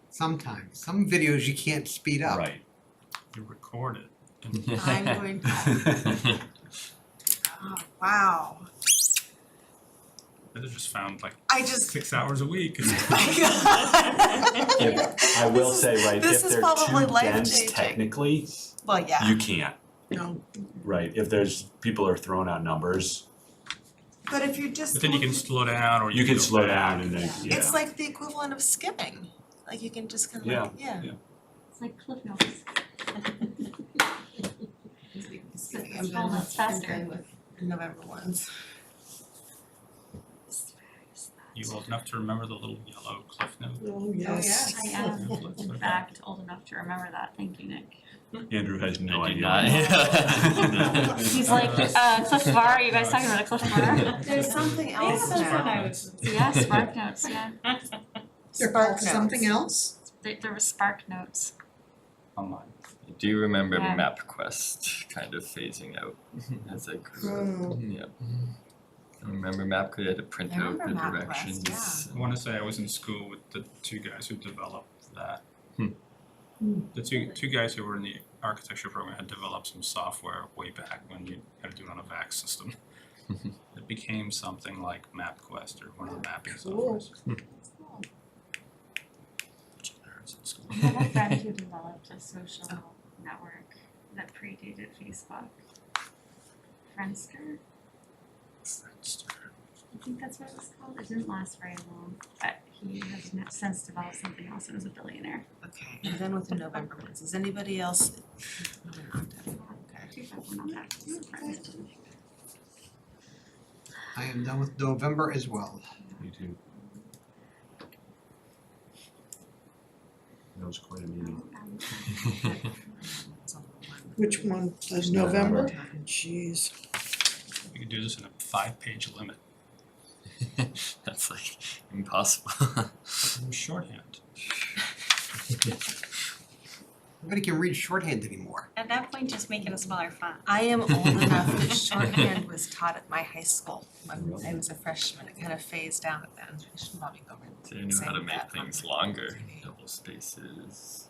Speaker 7: Sometimes, some videos you can't speed up.
Speaker 14: Right.
Speaker 5: You record it. And
Speaker 6: I'm going to, oh, wow.
Speaker 5: I just found like
Speaker 6: I just,
Speaker 5: 6 hours a week.
Speaker 14: I will say, right,
Speaker 6: This
Speaker 14: if
Speaker 6: is
Speaker 14: they're
Speaker 6: probably
Speaker 14: too dense
Speaker 6: life-changing.
Speaker 14: technically,
Speaker 6: well, yeah.
Speaker 14: you can't,
Speaker 1: No.
Speaker 14: right? If people are throwing out numbers,
Speaker 6: But if you're just.
Speaker 5: But then you can slow down or
Speaker 14: you can
Speaker 5: go
Speaker 14: slow
Speaker 5: back.
Speaker 14: down and then, yeah.
Speaker 6: It's like the equivalent of skimming. Like you can just kind of like, yeah.
Speaker 3: It's like Cliff Notes.
Speaker 6: I'm
Speaker 3: Well, that's faster.
Speaker 6: done with November ones.
Speaker 5: You old enough to remember the little yellow cliff note?
Speaker 1: Oh, yes.
Speaker 3: I am, in fact, old enough to remember that, thank you, Nick.
Speaker 14: Andrew has no
Speaker 2: I do
Speaker 14: idea.
Speaker 2: not.
Speaker 3: He's like, Cliff Bar, are you guys talking about a Cliff Bar?
Speaker 6: There's something else now.
Speaker 3: Yeah, Spark Notes, yeah.
Speaker 1: Spark something else?
Speaker 3: There was Spark Notes.
Speaker 5: Online.
Speaker 2: I do remember
Speaker 3: Yeah.
Speaker 2: MapQuest kind of phasing out as I grew
Speaker 1: Oh.
Speaker 2: up. Yep. I remember MapQuest had to print
Speaker 6: I
Speaker 2: out the
Speaker 6: remember MapQuest,
Speaker 2: directions.
Speaker 5: I wanna say I was in school with the 2 guys who developed that. The two guys who were in the architecture program had developed some software way back when you had to do it on a VAX system. It became something like MapQuest or one of the mapping softwares. Nerds in school.
Speaker 3: I have a friend who developed a social network that predated Facebook. Friendster? I think that's what it was called. It didn't last very long, but he has since developed something else and is a billionaire.
Speaker 6: Okay, I'm done with the November ones. Is anybody else? No, we're not done. Okay.
Speaker 3: Too bad we're not that close of friends.
Speaker 7: I am done with November as well.
Speaker 14: Me too. That was quite a meeting.
Speaker 1: Which one? November? Jeez.
Speaker 5: We could do this in a 5-page limit.
Speaker 2: That's like impossible.
Speaker 5: Shorthand.
Speaker 7: Nobody can read shorthand anymore.
Speaker 18: At that point, just make it a smaller font.
Speaker 6: I am old enough that shorthand was taught at my high school when I was a freshman. It kind of phased out then. I should probably go
Speaker 2: So you know how to make things longer, double spaces,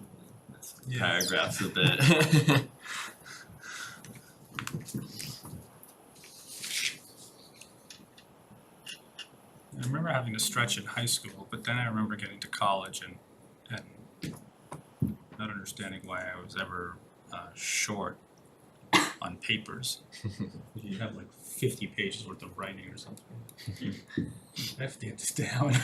Speaker 5: Yeah.
Speaker 2: paragraphs a bit.
Speaker 5: I remember having to stretch in high school, but then I remember getting to college and not understanding why I was ever short on papers. You have like 50 pages worth of writing or something. I have to get this down.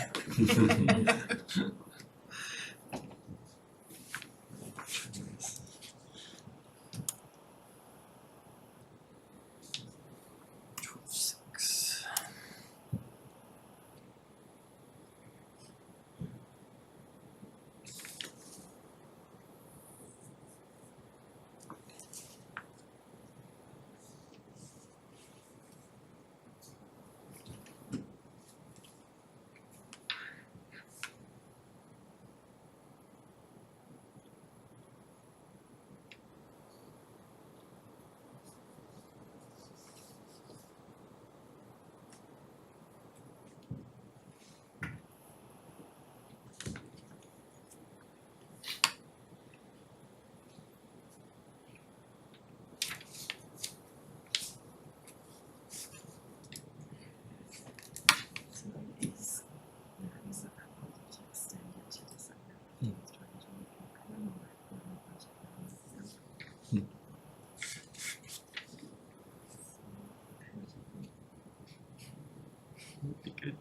Speaker 2: Be good.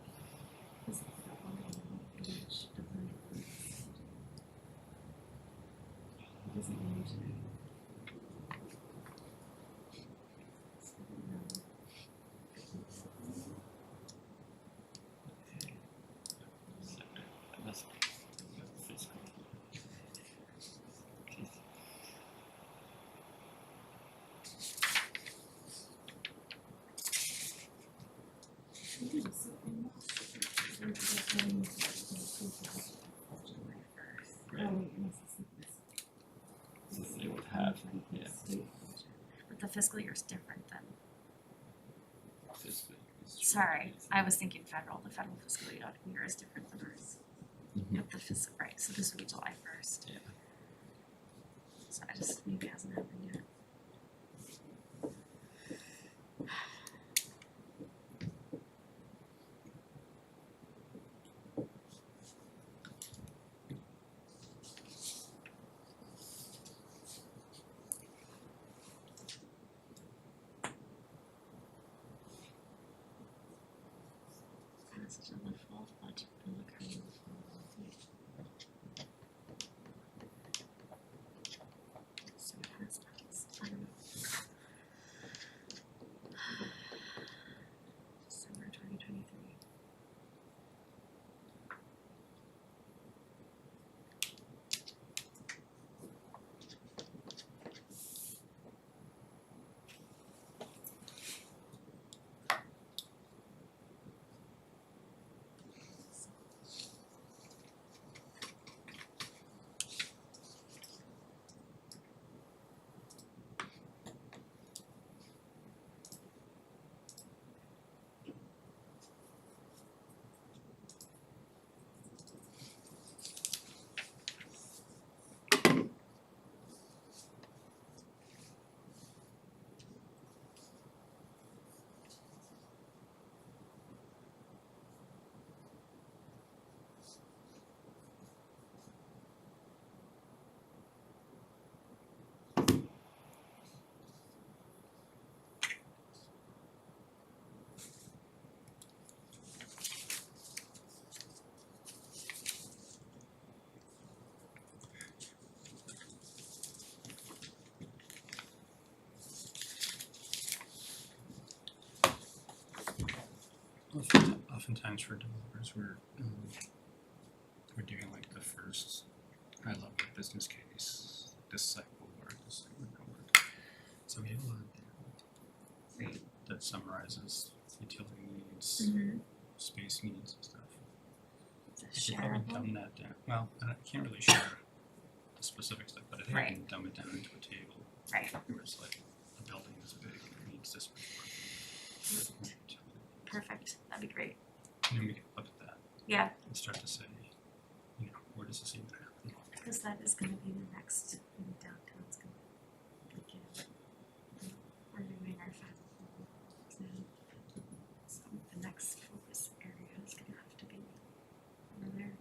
Speaker 2: They would have, yeah.
Speaker 3: But the fiscal year is different than,
Speaker 2: Fiscal year is true.
Speaker 3: sorry, I was thinking federal, the federal fiscal year is different than ours. With the fiscal, right, so this will be July 1st.
Speaker 2: Yeah.
Speaker 3: So I just, maybe it hasn't happened yet. Passage of the fall budget bill occurring in the fall budget. So it has passed. I don't know. December 2023.
Speaker 5: Oftentimes for developers, we're doing like the first high level business case, this site will work, this site will not work. So we have a lot of data that summarizes utility needs, space needs and stuff.
Speaker 3: Is it
Speaker 5: You could probably
Speaker 3: shareable?
Speaker 5: dumb that down. Well, I can't really share the specific stuff, but I think I
Speaker 3: Right.
Speaker 5: can dumb it down into a table.
Speaker 3: Right.
Speaker 5: Where it's like, a building is big, it needs this much work.
Speaker 3: Perfect, that'd be great.
Speaker 5: And then we can look at that
Speaker 3: Yeah.
Speaker 5: and start to say, you know, where does this even happen?
Speaker 3: Facade is gonna be the next in downtown's gonna begin. We're doing our final plan. So the next focus area is gonna have to be over there.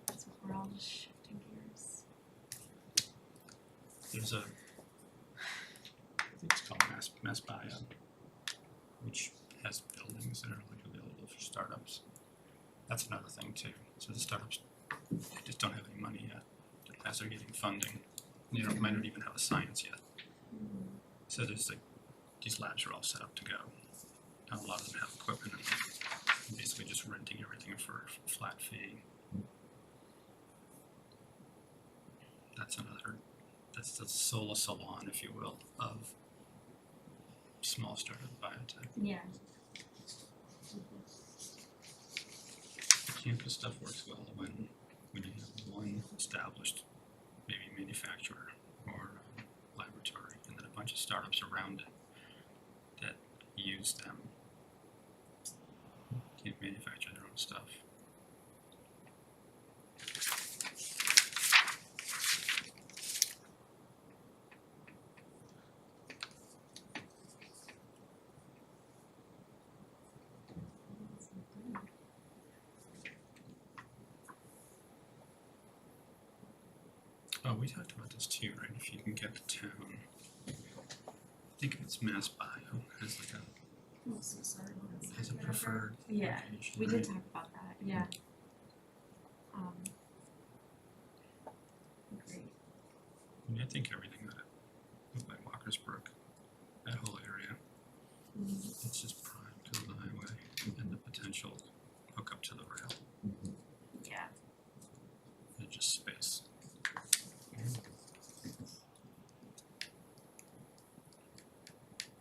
Speaker 3: That's what we're all just shifting gears.
Speaker 5: There's a, I think it's called Mass Bio, which has buildings that are like available for startups. That's another thing too. So the startups just don't have any money yet, as they're getting funding. They might not even have a science yet. So there's like, these labs are all set up to go. Not a lot of them have equipment and they're basically just renting everything for a flat fee. That's the solar salon, if you will, of small startup biotech.
Speaker 3: Yeah.
Speaker 5: Campus stuff works well when you have one established, maybe manufacturer or laboratory, and then a bunch of startups around it that use them. Can't manufacture their own stuff. Oh, we talked about this too, right? If you can get the town, I think it's Mass Bio has like a,
Speaker 3: Oh, so sorry.
Speaker 5: has a preferred
Speaker 3: Yeah,
Speaker 5: location,
Speaker 3: we
Speaker 5: right?
Speaker 3: did talk about that, yeah. Great.
Speaker 5: I mean, I think everything that looked like Walkersburg, that whole area, it's just prime to the highway and the potential hook up to the rail.
Speaker 3: Yeah.
Speaker 5: And just space.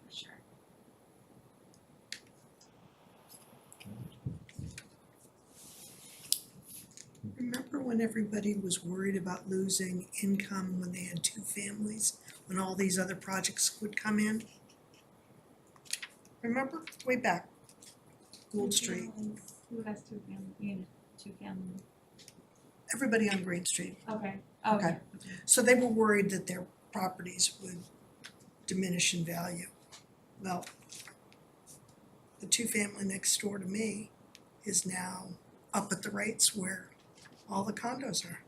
Speaker 3: For sure.
Speaker 1: Remember when everybody was worried about losing income when they had two families, when all these other projects would come in? Remember, way back, Gould Street,
Speaker 3: Who has two family, two family?
Speaker 1: everybody on Green Street.
Speaker 3: Okay,
Speaker 1: Okay. So they were worried that their properties would diminish in value. Well, the two-family next door to me is now up at the rates where all the condos are,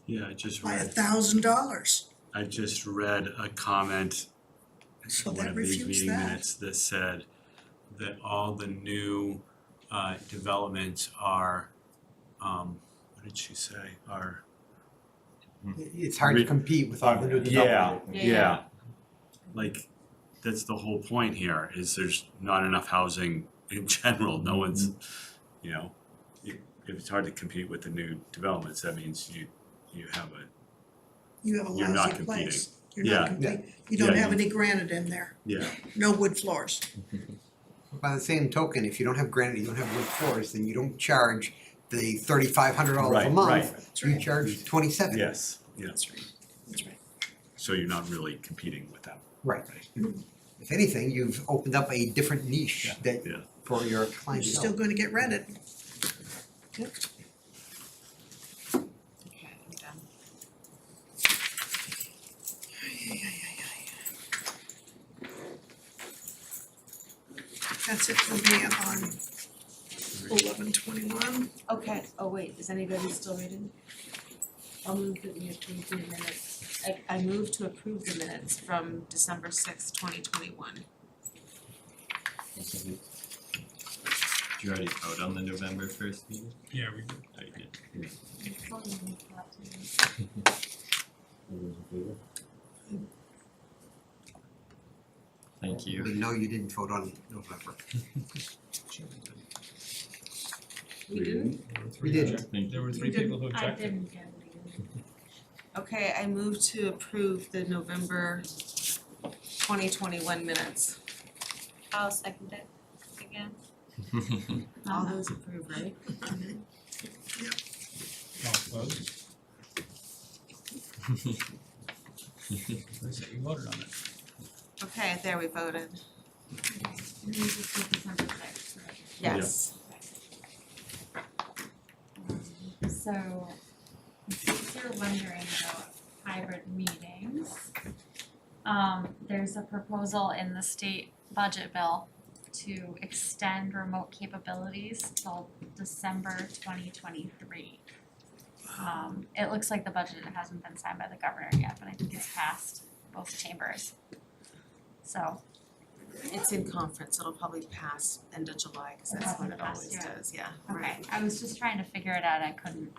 Speaker 14: Yeah, I just
Speaker 1: by
Speaker 14: read,
Speaker 1: $1,000.
Speaker 14: I just read a comment
Speaker 1: So
Speaker 14: in one
Speaker 1: that
Speaker 14: of these
Speaker 1: refutes
Speaker 14: meeting
Speaker 1: that.
Speaker 14: minutes that said that all the new developments are, what did she say, are
Speaker 7: It's hard to compete with all the new development.
Speaker 14: Yeah. Like, that's the whole point here, is there's not enough housing in general, no one's, you know, if it's hard to compete with the new developments, that means you have a,
Speaker 1: You have a
Speaker 14: you're not
Speaker 1: lousy place.
Speaker 14: competing.
Speaker 1: You're not
Speaker 14: Yeah.
Speaker 1: competing. You don't
Speaker 14: Yeah,
Speaker 1: have
Speaker 14: you-
Speaker 1: any granite in there,
Speaker 14: yeah.
Speaker 1: no wood floors.
Speaker 7: By the same token, if you don't have granite, you don't have wood floors, then you don't charge the $3,500 a
Speaker 14: Right,
Speaker 7: month.
Speaker 14: right.
Speaker 7: You charge $27.
Speaker 14: Yes, yeah.
Speaker 1: That's right, that's right.
Speaker 14: So you're not really competing with them.
Speaker 7: Right. If anything, you've opened up a different niche that,
Speaker 14: Yeah.
Speaker 7: for your
Speaker 1: You're
Speaker 7: clientele.
Speaker 1: still gonna get rented.
Speaker 6: Okay, I'm done.
Speaker 1: That's it for me on 11/21.
Speaker 6: Okay, oh wait, is anybody still reading? I'll move that we approve the minutes. I move to approve the minutes from December 6th, 2021.
Speaker 2: Did you already vote on the November 1st meeting?
Speaker 5: Yeah, we did.
Speaker 2: Oh, you did. Thank you.
Speaker 7: But no, you didn't vote on November.
Speaker 6: We didn't?
Speaker 7: We did.
Speaker 5: There were three people who
Speaker 3: I
Speaker 5: objected.
Speaker 3: didn't get it either.
Speaker 6: Okay, I move to approve the November 2021 minutes.
Speaker 18: I'll second it again.
Speaker 6: All those approve, right?
Speaker 5: All opposed? What is it? We voted on it.
Speaker 6: Okay, there we voted.
Speaker 3: And this is for December 6th, right?
Speaker 6: Yes.
Speaker 3: So, in case you're wondering about hybrid meetings, there's a proposal in the state budget bill to extend remote capabilities till December 2023. It looks like the budget hasn't been signed by the governor yet, but I think it's passed both chambers. So,
Speaker 6: It's in conference, it'll probably pass end of July, cause that's when it always does, yeah.
Speaker 3: okay, I was just trying to figure it out, I couldn't.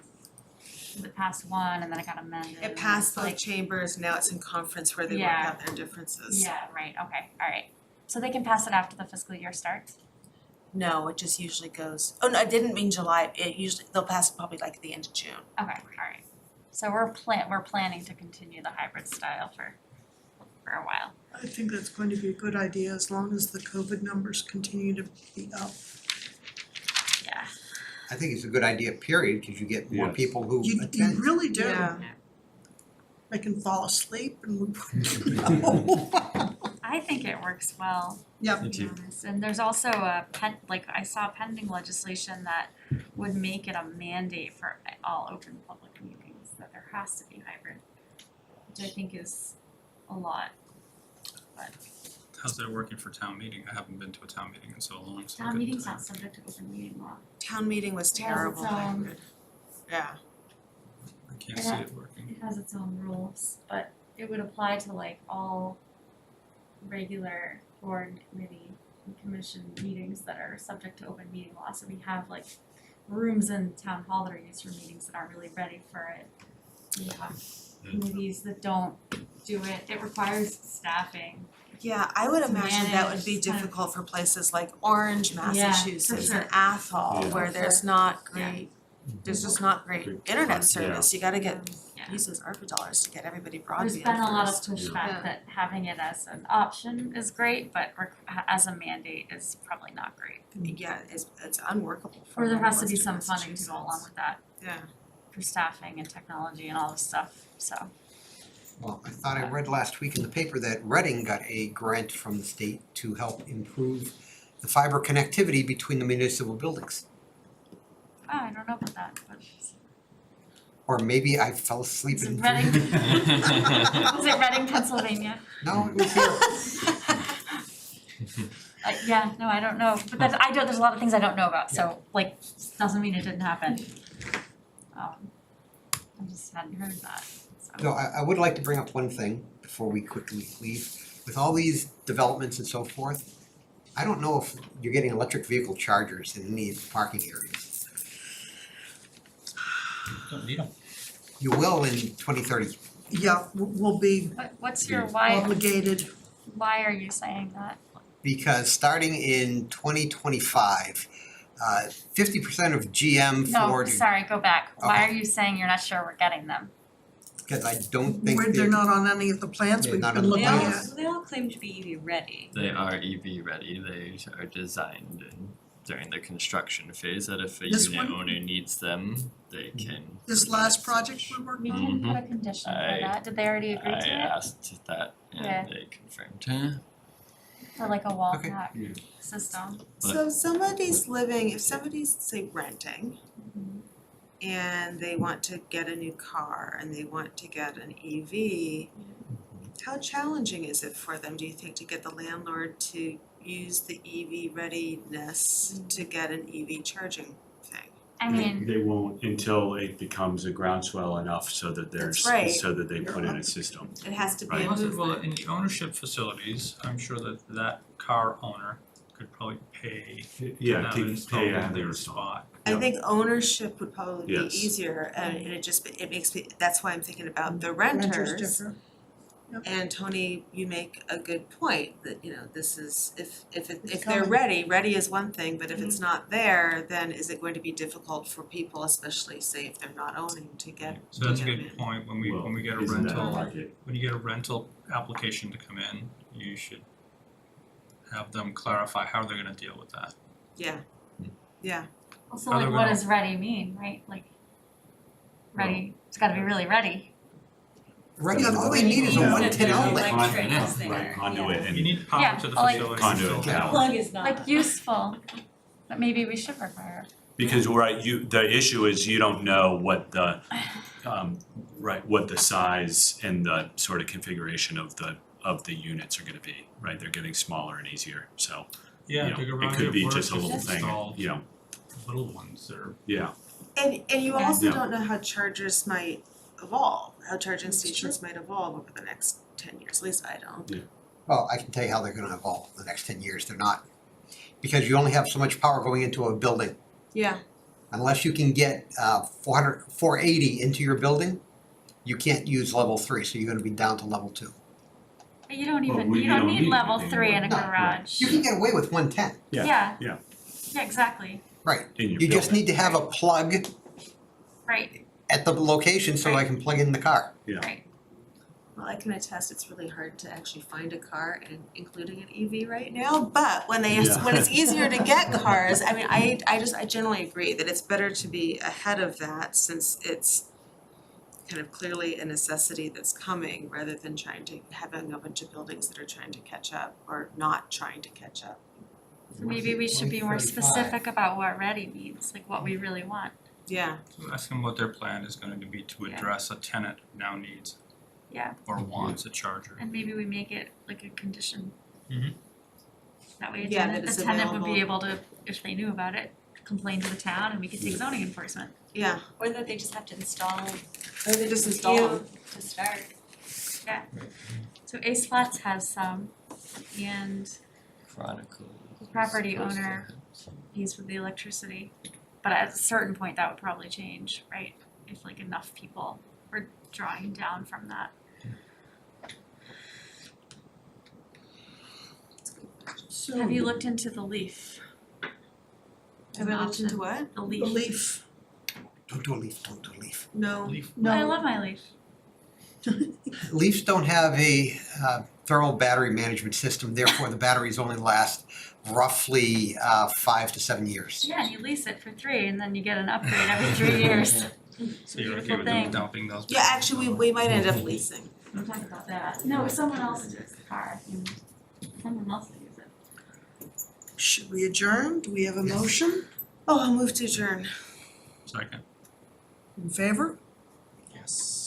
Speaker 3: It passed one and then it got amended.
Speaker 6: It passed both chambers, now it's in conference where they work
Speaker 3: Yeah.
Speaker 6: out their differences.
Speaker 3: Yeah, right, okay, alright. So they can pass it after the fiscal year starts?
Speaker 6: No, it just usually goes, oh no, I didn't mean July, it usually, they'll pass it probably like the end of June.
Speaker 3: Okay, alright. So we're planning to continue the hybrid style for a while.
Speaker 1: I think that's going to be a good idea as long as the COVID numbers continue to be up.
Speaker 3: Yeah.
Speaker 7: I think it's a good idea, period, because you get more
Speaker 14: Yes.
Speaker 7: people who
Speaker 1: You
Speaker 7: attend.
Speaker 1: really do.
Speaker 6: Yeah.
Speaker 1: I can fall asleep and we wouldn't know.
Speaker 3: I think it works well,
Speaker 1: Yep.
Speaker 3: to be honest. And there's also a I saw pending legislation that would make it a mandate for all open public meetings, that there has to be hybrid, which I think is a lot. But
Speaker 5: How's that working for town meeting? I haven't been to a town meeting in so long, so I
Speaker 3: town
Speaker 5: couldn't
Speaker 3: meeting's
Speaker 5: tell
Speaker 3: not subject to open meeting law.
Speaker 6: Town meeting was terrible, hybrid. Yeah.
Speaker 5: I can't see it working.
Speaker 3: It has its own rules, but it would apply to like all regular board, committee, and commission meetings that are subject to open meeting law. So we have like rooms in town hall that are used for meetings that aren't really ready for it. We have committees that don't do it. It requires staffing.
Speaker 6: Yeah, I would
Speaker 3: To
Speaker 6: imagine that would
Speaker 3: manage
Speaker 6: be
Speaker 3: kind of-
Speaker 6: difficult for places like Orange, Massachusetts,
Speaker 3: sure.
Speaker 6: and Athol,
Speaker 14: Yeah.
Speaker 6: where
Speaker 3: For
Speaker 6: there's
Speaker 3: sure.
Speaker 6: not great, there's just not great
Speaker 14: Good
Speaker 6: internet
Speaker 14: point,
Speaker 6: service, you gotta get,
Speaker 3: Yeah.
Speaker 6: use those ARPA dollars to get everybody broadband
Speaker 3: There's been a lot of
Speaker 6: first.
Speaker 3: pushback
Speaker 6: Yeah.
Speaker 3: that having it as an option is great, but as a mandate is probably not great.
Speaker 6: Yeah, it's unworkable
Speaker 3: Or there has to be
Speaker 6: most
Speaker 3: some
Speaker 6: of
Speaker 3: funding to go along
Speaker 6: Massachusetts.
Speaker 3: with that
Speaker 6: Yeah.
Speaker 3: for staffing and technology and all this stuff, so.
Speaker 7: Well, I thought I read last week in the paper that Reading got a grant from the state to help improve the fiber connectivity between the municipal buildings.
Speaker 3: I don't know about that, but
Speaker 7: Or maybe I fell asleep
Speaker 3: is it
Speaker 7: and
Speaker 3: Reading?
Speaker 7: dreamed.
Speaker 3: Was it Reading, Pennsylvania?
Speaker 7: No, it was here.
Speaker 3: Yeah, no, I don't know, but there's a lot of things I don't know about, so like, doesn't mean it didn't happen. I just hadn't heard that, so.
Speaker 7: No, I would like to bring up one thing before we quickly leave. With all these developments and so forth, I don't know if you're getting electric vehicle chargers in any of the parking areas.
Speaker 5: Don't need them.
Speaker 7: You will in 2030.
Speaker 1: Yeah, we'll be
Speaker 3: What's your, why
Speaker 1: obligated.
Speaker 3: are you saying that?
Speaker 7: Because starting in 2025, 50% of GM,
Speaker 3: No,
Speaker 7: Ford,
Speaker 3: sorry, go back. Why
Speaker 7: Okay.
Speaker 3: are you saying you're not sure we're getting them?
Speaker 7: because I don't think
Speaker 1: They're not on any of the plans
Speaker 7: Yeah,
Speaker 1: we've
Speaker 7: not
Speaker 1: been
Speaker 7: on the
Speaker 1: looking
Speaker 7: plans.
Speaker 1: at.
Speaker 18: They all claim to be EV ready.
Speaker 2: They are EV ready, they are designed during the construction phase that if a
Speaker 1: This
Speaker 2: unit
Speaker 1: one?
Speaker 2: owner needs them, they can.
Speaker 1: This last project we're
Speaker 3: We
Speaker 1: working
Speaker 3: can
Speaker 1: on,
Speaker 3: put a condition for
Speaker 2: I-
Speaker 3: that. Did they already agree to it?
Speaker 2: I asked that
Speaker 3: Yeah.
Speaker 2: and they confirmed.
Speaker 3: For like a wall
Speaker 7: Okay.
Speaker 3: pack system?
Speaker 6: So somebody's living, if somebody's say renting and they want to get a new car and they want to get an EV, how challenging is it for them, do you think, to get the landlord to use the EV readiness to get an EV charging thing?
Speaker 3: I mean,
Speaker 14: They won't until it becomes a groundswell enough so that
Speaker 6: That's right.
Speaker 14: so that they put in a system.
Speaker 6: It has to be
Speaker 14: Right.
Speaker 6: a
Speaker 5: Well,
Speaker 6: movement.
Speaker 5: in the ownership facilities, I'm sure that car owner could probably pay
Speaker 14: Yeah,
Speaker 5: have
Speaker 14: to
Speaker 5: it installed
Speaker 14: pay
Speaker 5: in
Speaker 14: and
Speaker 5: their
Speaker 14: they're
Speaker 5: spot.
Speaker 6: I think ownership would probably be
Speaker 14: Yes.
Speaker 6: easier and it just, it makes me, that's why I'm thinking about the
Speaker 1: renters
Speaker 6: renters.
Speaker 1: differ.
Speaker 6: And Tony, you make a good point that, you know, this is, if
Speaker 1: It's
Speaker 6: they're
Speaker 1: coming.
Speaker 6: ready is one thing, but if it's not there, then is it going to be difficult for people, especially say if they're not owning, to get
Speaker 5: So that's a
Speaker 6: get
Speaker 5: good
Speaker 6: in?
Speaker 5: point, when we get a
Speaker 14: Isn't that a
Speaker 5: rental,
Speaker 14: market?
Speaker 5: when you get a rental application to come in, you should have them clarify how they're gonna deal with that.
Speaker 6: Yeah, yeah.
Speaker 3: also
Speaker 5: Are
Speaker 3: like
Speaker 5: they
Speaker 3: what
Speaker 5: gonna-
Speaker 3: does ready mean, right? Like, ready, it's gotta be really ready.
Speaker 7: Right, all we need is a
Speaker 18: Yeah.
Speaker 7: 110 outlet.
Speaker 11: Right,
Speaker 9: conduit and.
Speaker 5: You need power
Speaker 3: Yeah,
Speaker 5: to the
Speaker 3: like-
Speaker 5: facility.
Speaker 9: Conduit
Speaker 5: still.
Speaker 9: power.
Speaker 18: Plug is not.
Speaker 3: Like useful, but maybe we should require.
Speaker 9: Because, right, the issue is you don't know what the, what the size and the sort of configuration of the units are gonna be, right? They're getting smaller and easier, so, you
Speaker 5: Yeah,
Speaker 9: know,
Speaker 5: the
Speaker 9: it
Speaker 5: garage
Speaker 9: could
Speaker 5: at
Speaker 9: be
Speaker 5: work
Speaker 9: just a
Speaker 5: is
Speaker 9: little thing,
Speaker 5: installed.
Speaker 9: you know,
Speaker 5: Little ones are.
Speaker 9: yeah.
Speaker 6: And you also
Speaker 9: Yeah.
Speaker 6: don't know how chargers might evolve, how charging stations might evolve over the next 10 years, at least I don't.
Speaker 7: Well, I can tell you how they're gonna evolve in the next 10 years, they're not. Because you only have so much power going into a building.
Speaker 6: Yeah,
Speaker 7: Unless you can get 480 into your building, you can't use level 3, so you're gonna be down to level 2.
Speaker 3: But you don't
Speaker 9: Well,
Speaker 3: even,
Speaker 9: we
Speaker 3: you don't
Speaker 9: don't
Speaker 3: need
Speaker 9: need
Speaker 3: level
Speaker 9: anything
Speaker 3: 3 in a
Speaker 7: more. No,
Speaker 3: garage.
Speaker 7: You can get away with 110,
Speaker 3: Yeah.
Speaker 9: Yeah.
Speaker 3: Yeah, exactly,
Speaker 7: right.
Speaker 9: In your
Speaker 7: You just
Speaker 9: building.
Speaker 7: need to have a plug
Speaker 3: right,
Speaker 7: at the location so I can plug in the car.
Speaker 3: right.
Speaker 6: well, I can attest it's really hard to actually find a car and including an EV right now, but when
Speaker 9: Yeah.
Speaker 6: when it's easier to get cars, I mean, I generally agree that it's better to be ahead of that since it's kind of clearly a necessity that's coming rather than having a bunch of buildings that are trying to catch up or not trying to catch up.
Speaker 3: So maybe we should be more specific about what ready means, like what we really want.
Speaker 6: Yeah.
Speaker 5: So ask them what their plan is going to be to address a tenant now needs
Speaker 3: Yeah,
Speaker 5: or wants a charger.
Speaker 3: and maybe we make it like a condition.
Speaker 5: Mhm.
Speaker 3: That way a
Speaker 6: Yeah,
Speaker 3: tenant,
Speaker 6: that
Speaker 3: the
Speaker 6: it's
Speaker 3: tenant would be
Speaker 6: available.
Speaker 3: able to, if they knew about it, complain to the town and we could take zoning enforcement.
Speaker 6: Yeah,
Speaker 18: Or that they just have to install
Speaker 6: or they just
Speaker 18: a
Speaker 6: install them.
Speaker 18: few to start.
Speaker 3: Yeah. So Ace Flats has some, and
Speaker 2: Chronicle.
Speaker 3: the property owner pays for the electricity. But at a certain point, that would probably change, right? If like enough people were drawing down from that.
Speaker 1: So
Speaker 3: Have you looked into the leaf?
Speaker 6: Have I looked into what?
Speaker 3: The
Speaker 1: the
Speaker 3: leaf.
Speaker 1: leaf,
Speaker 7: Don't do a leaf, don't do a leaf.
Speaker 6: No.
Speaker 3: I
Speaker 1: no,
Speaker 3: love my leaf.
Speaker 7: Leafs don't have a thermal battery management system, therefore the batteries only last roughly 5 to 7 years.
Speaker 3: Yeah, and you lease it for 3 and then you get an upgrade every 3 years.
Speaker 5: So you're okay
Speaker 3: Beautiful
Speaker 5: with
Speaker 3: thing.
Speaker 5: them dumping those?
Speaker 6: Yeah, actually, we might end up leasing.
Speaker 3: We'll talk about that. No, someone else uses the car and someone else will use it.
Speaker 1: should we adjourn? Do we have a motion?
Speaker 6: Oh, I'll move to adjourn.
Speaker 5: Second.
Speaker 1: In favor?
Speaker 19: Yes.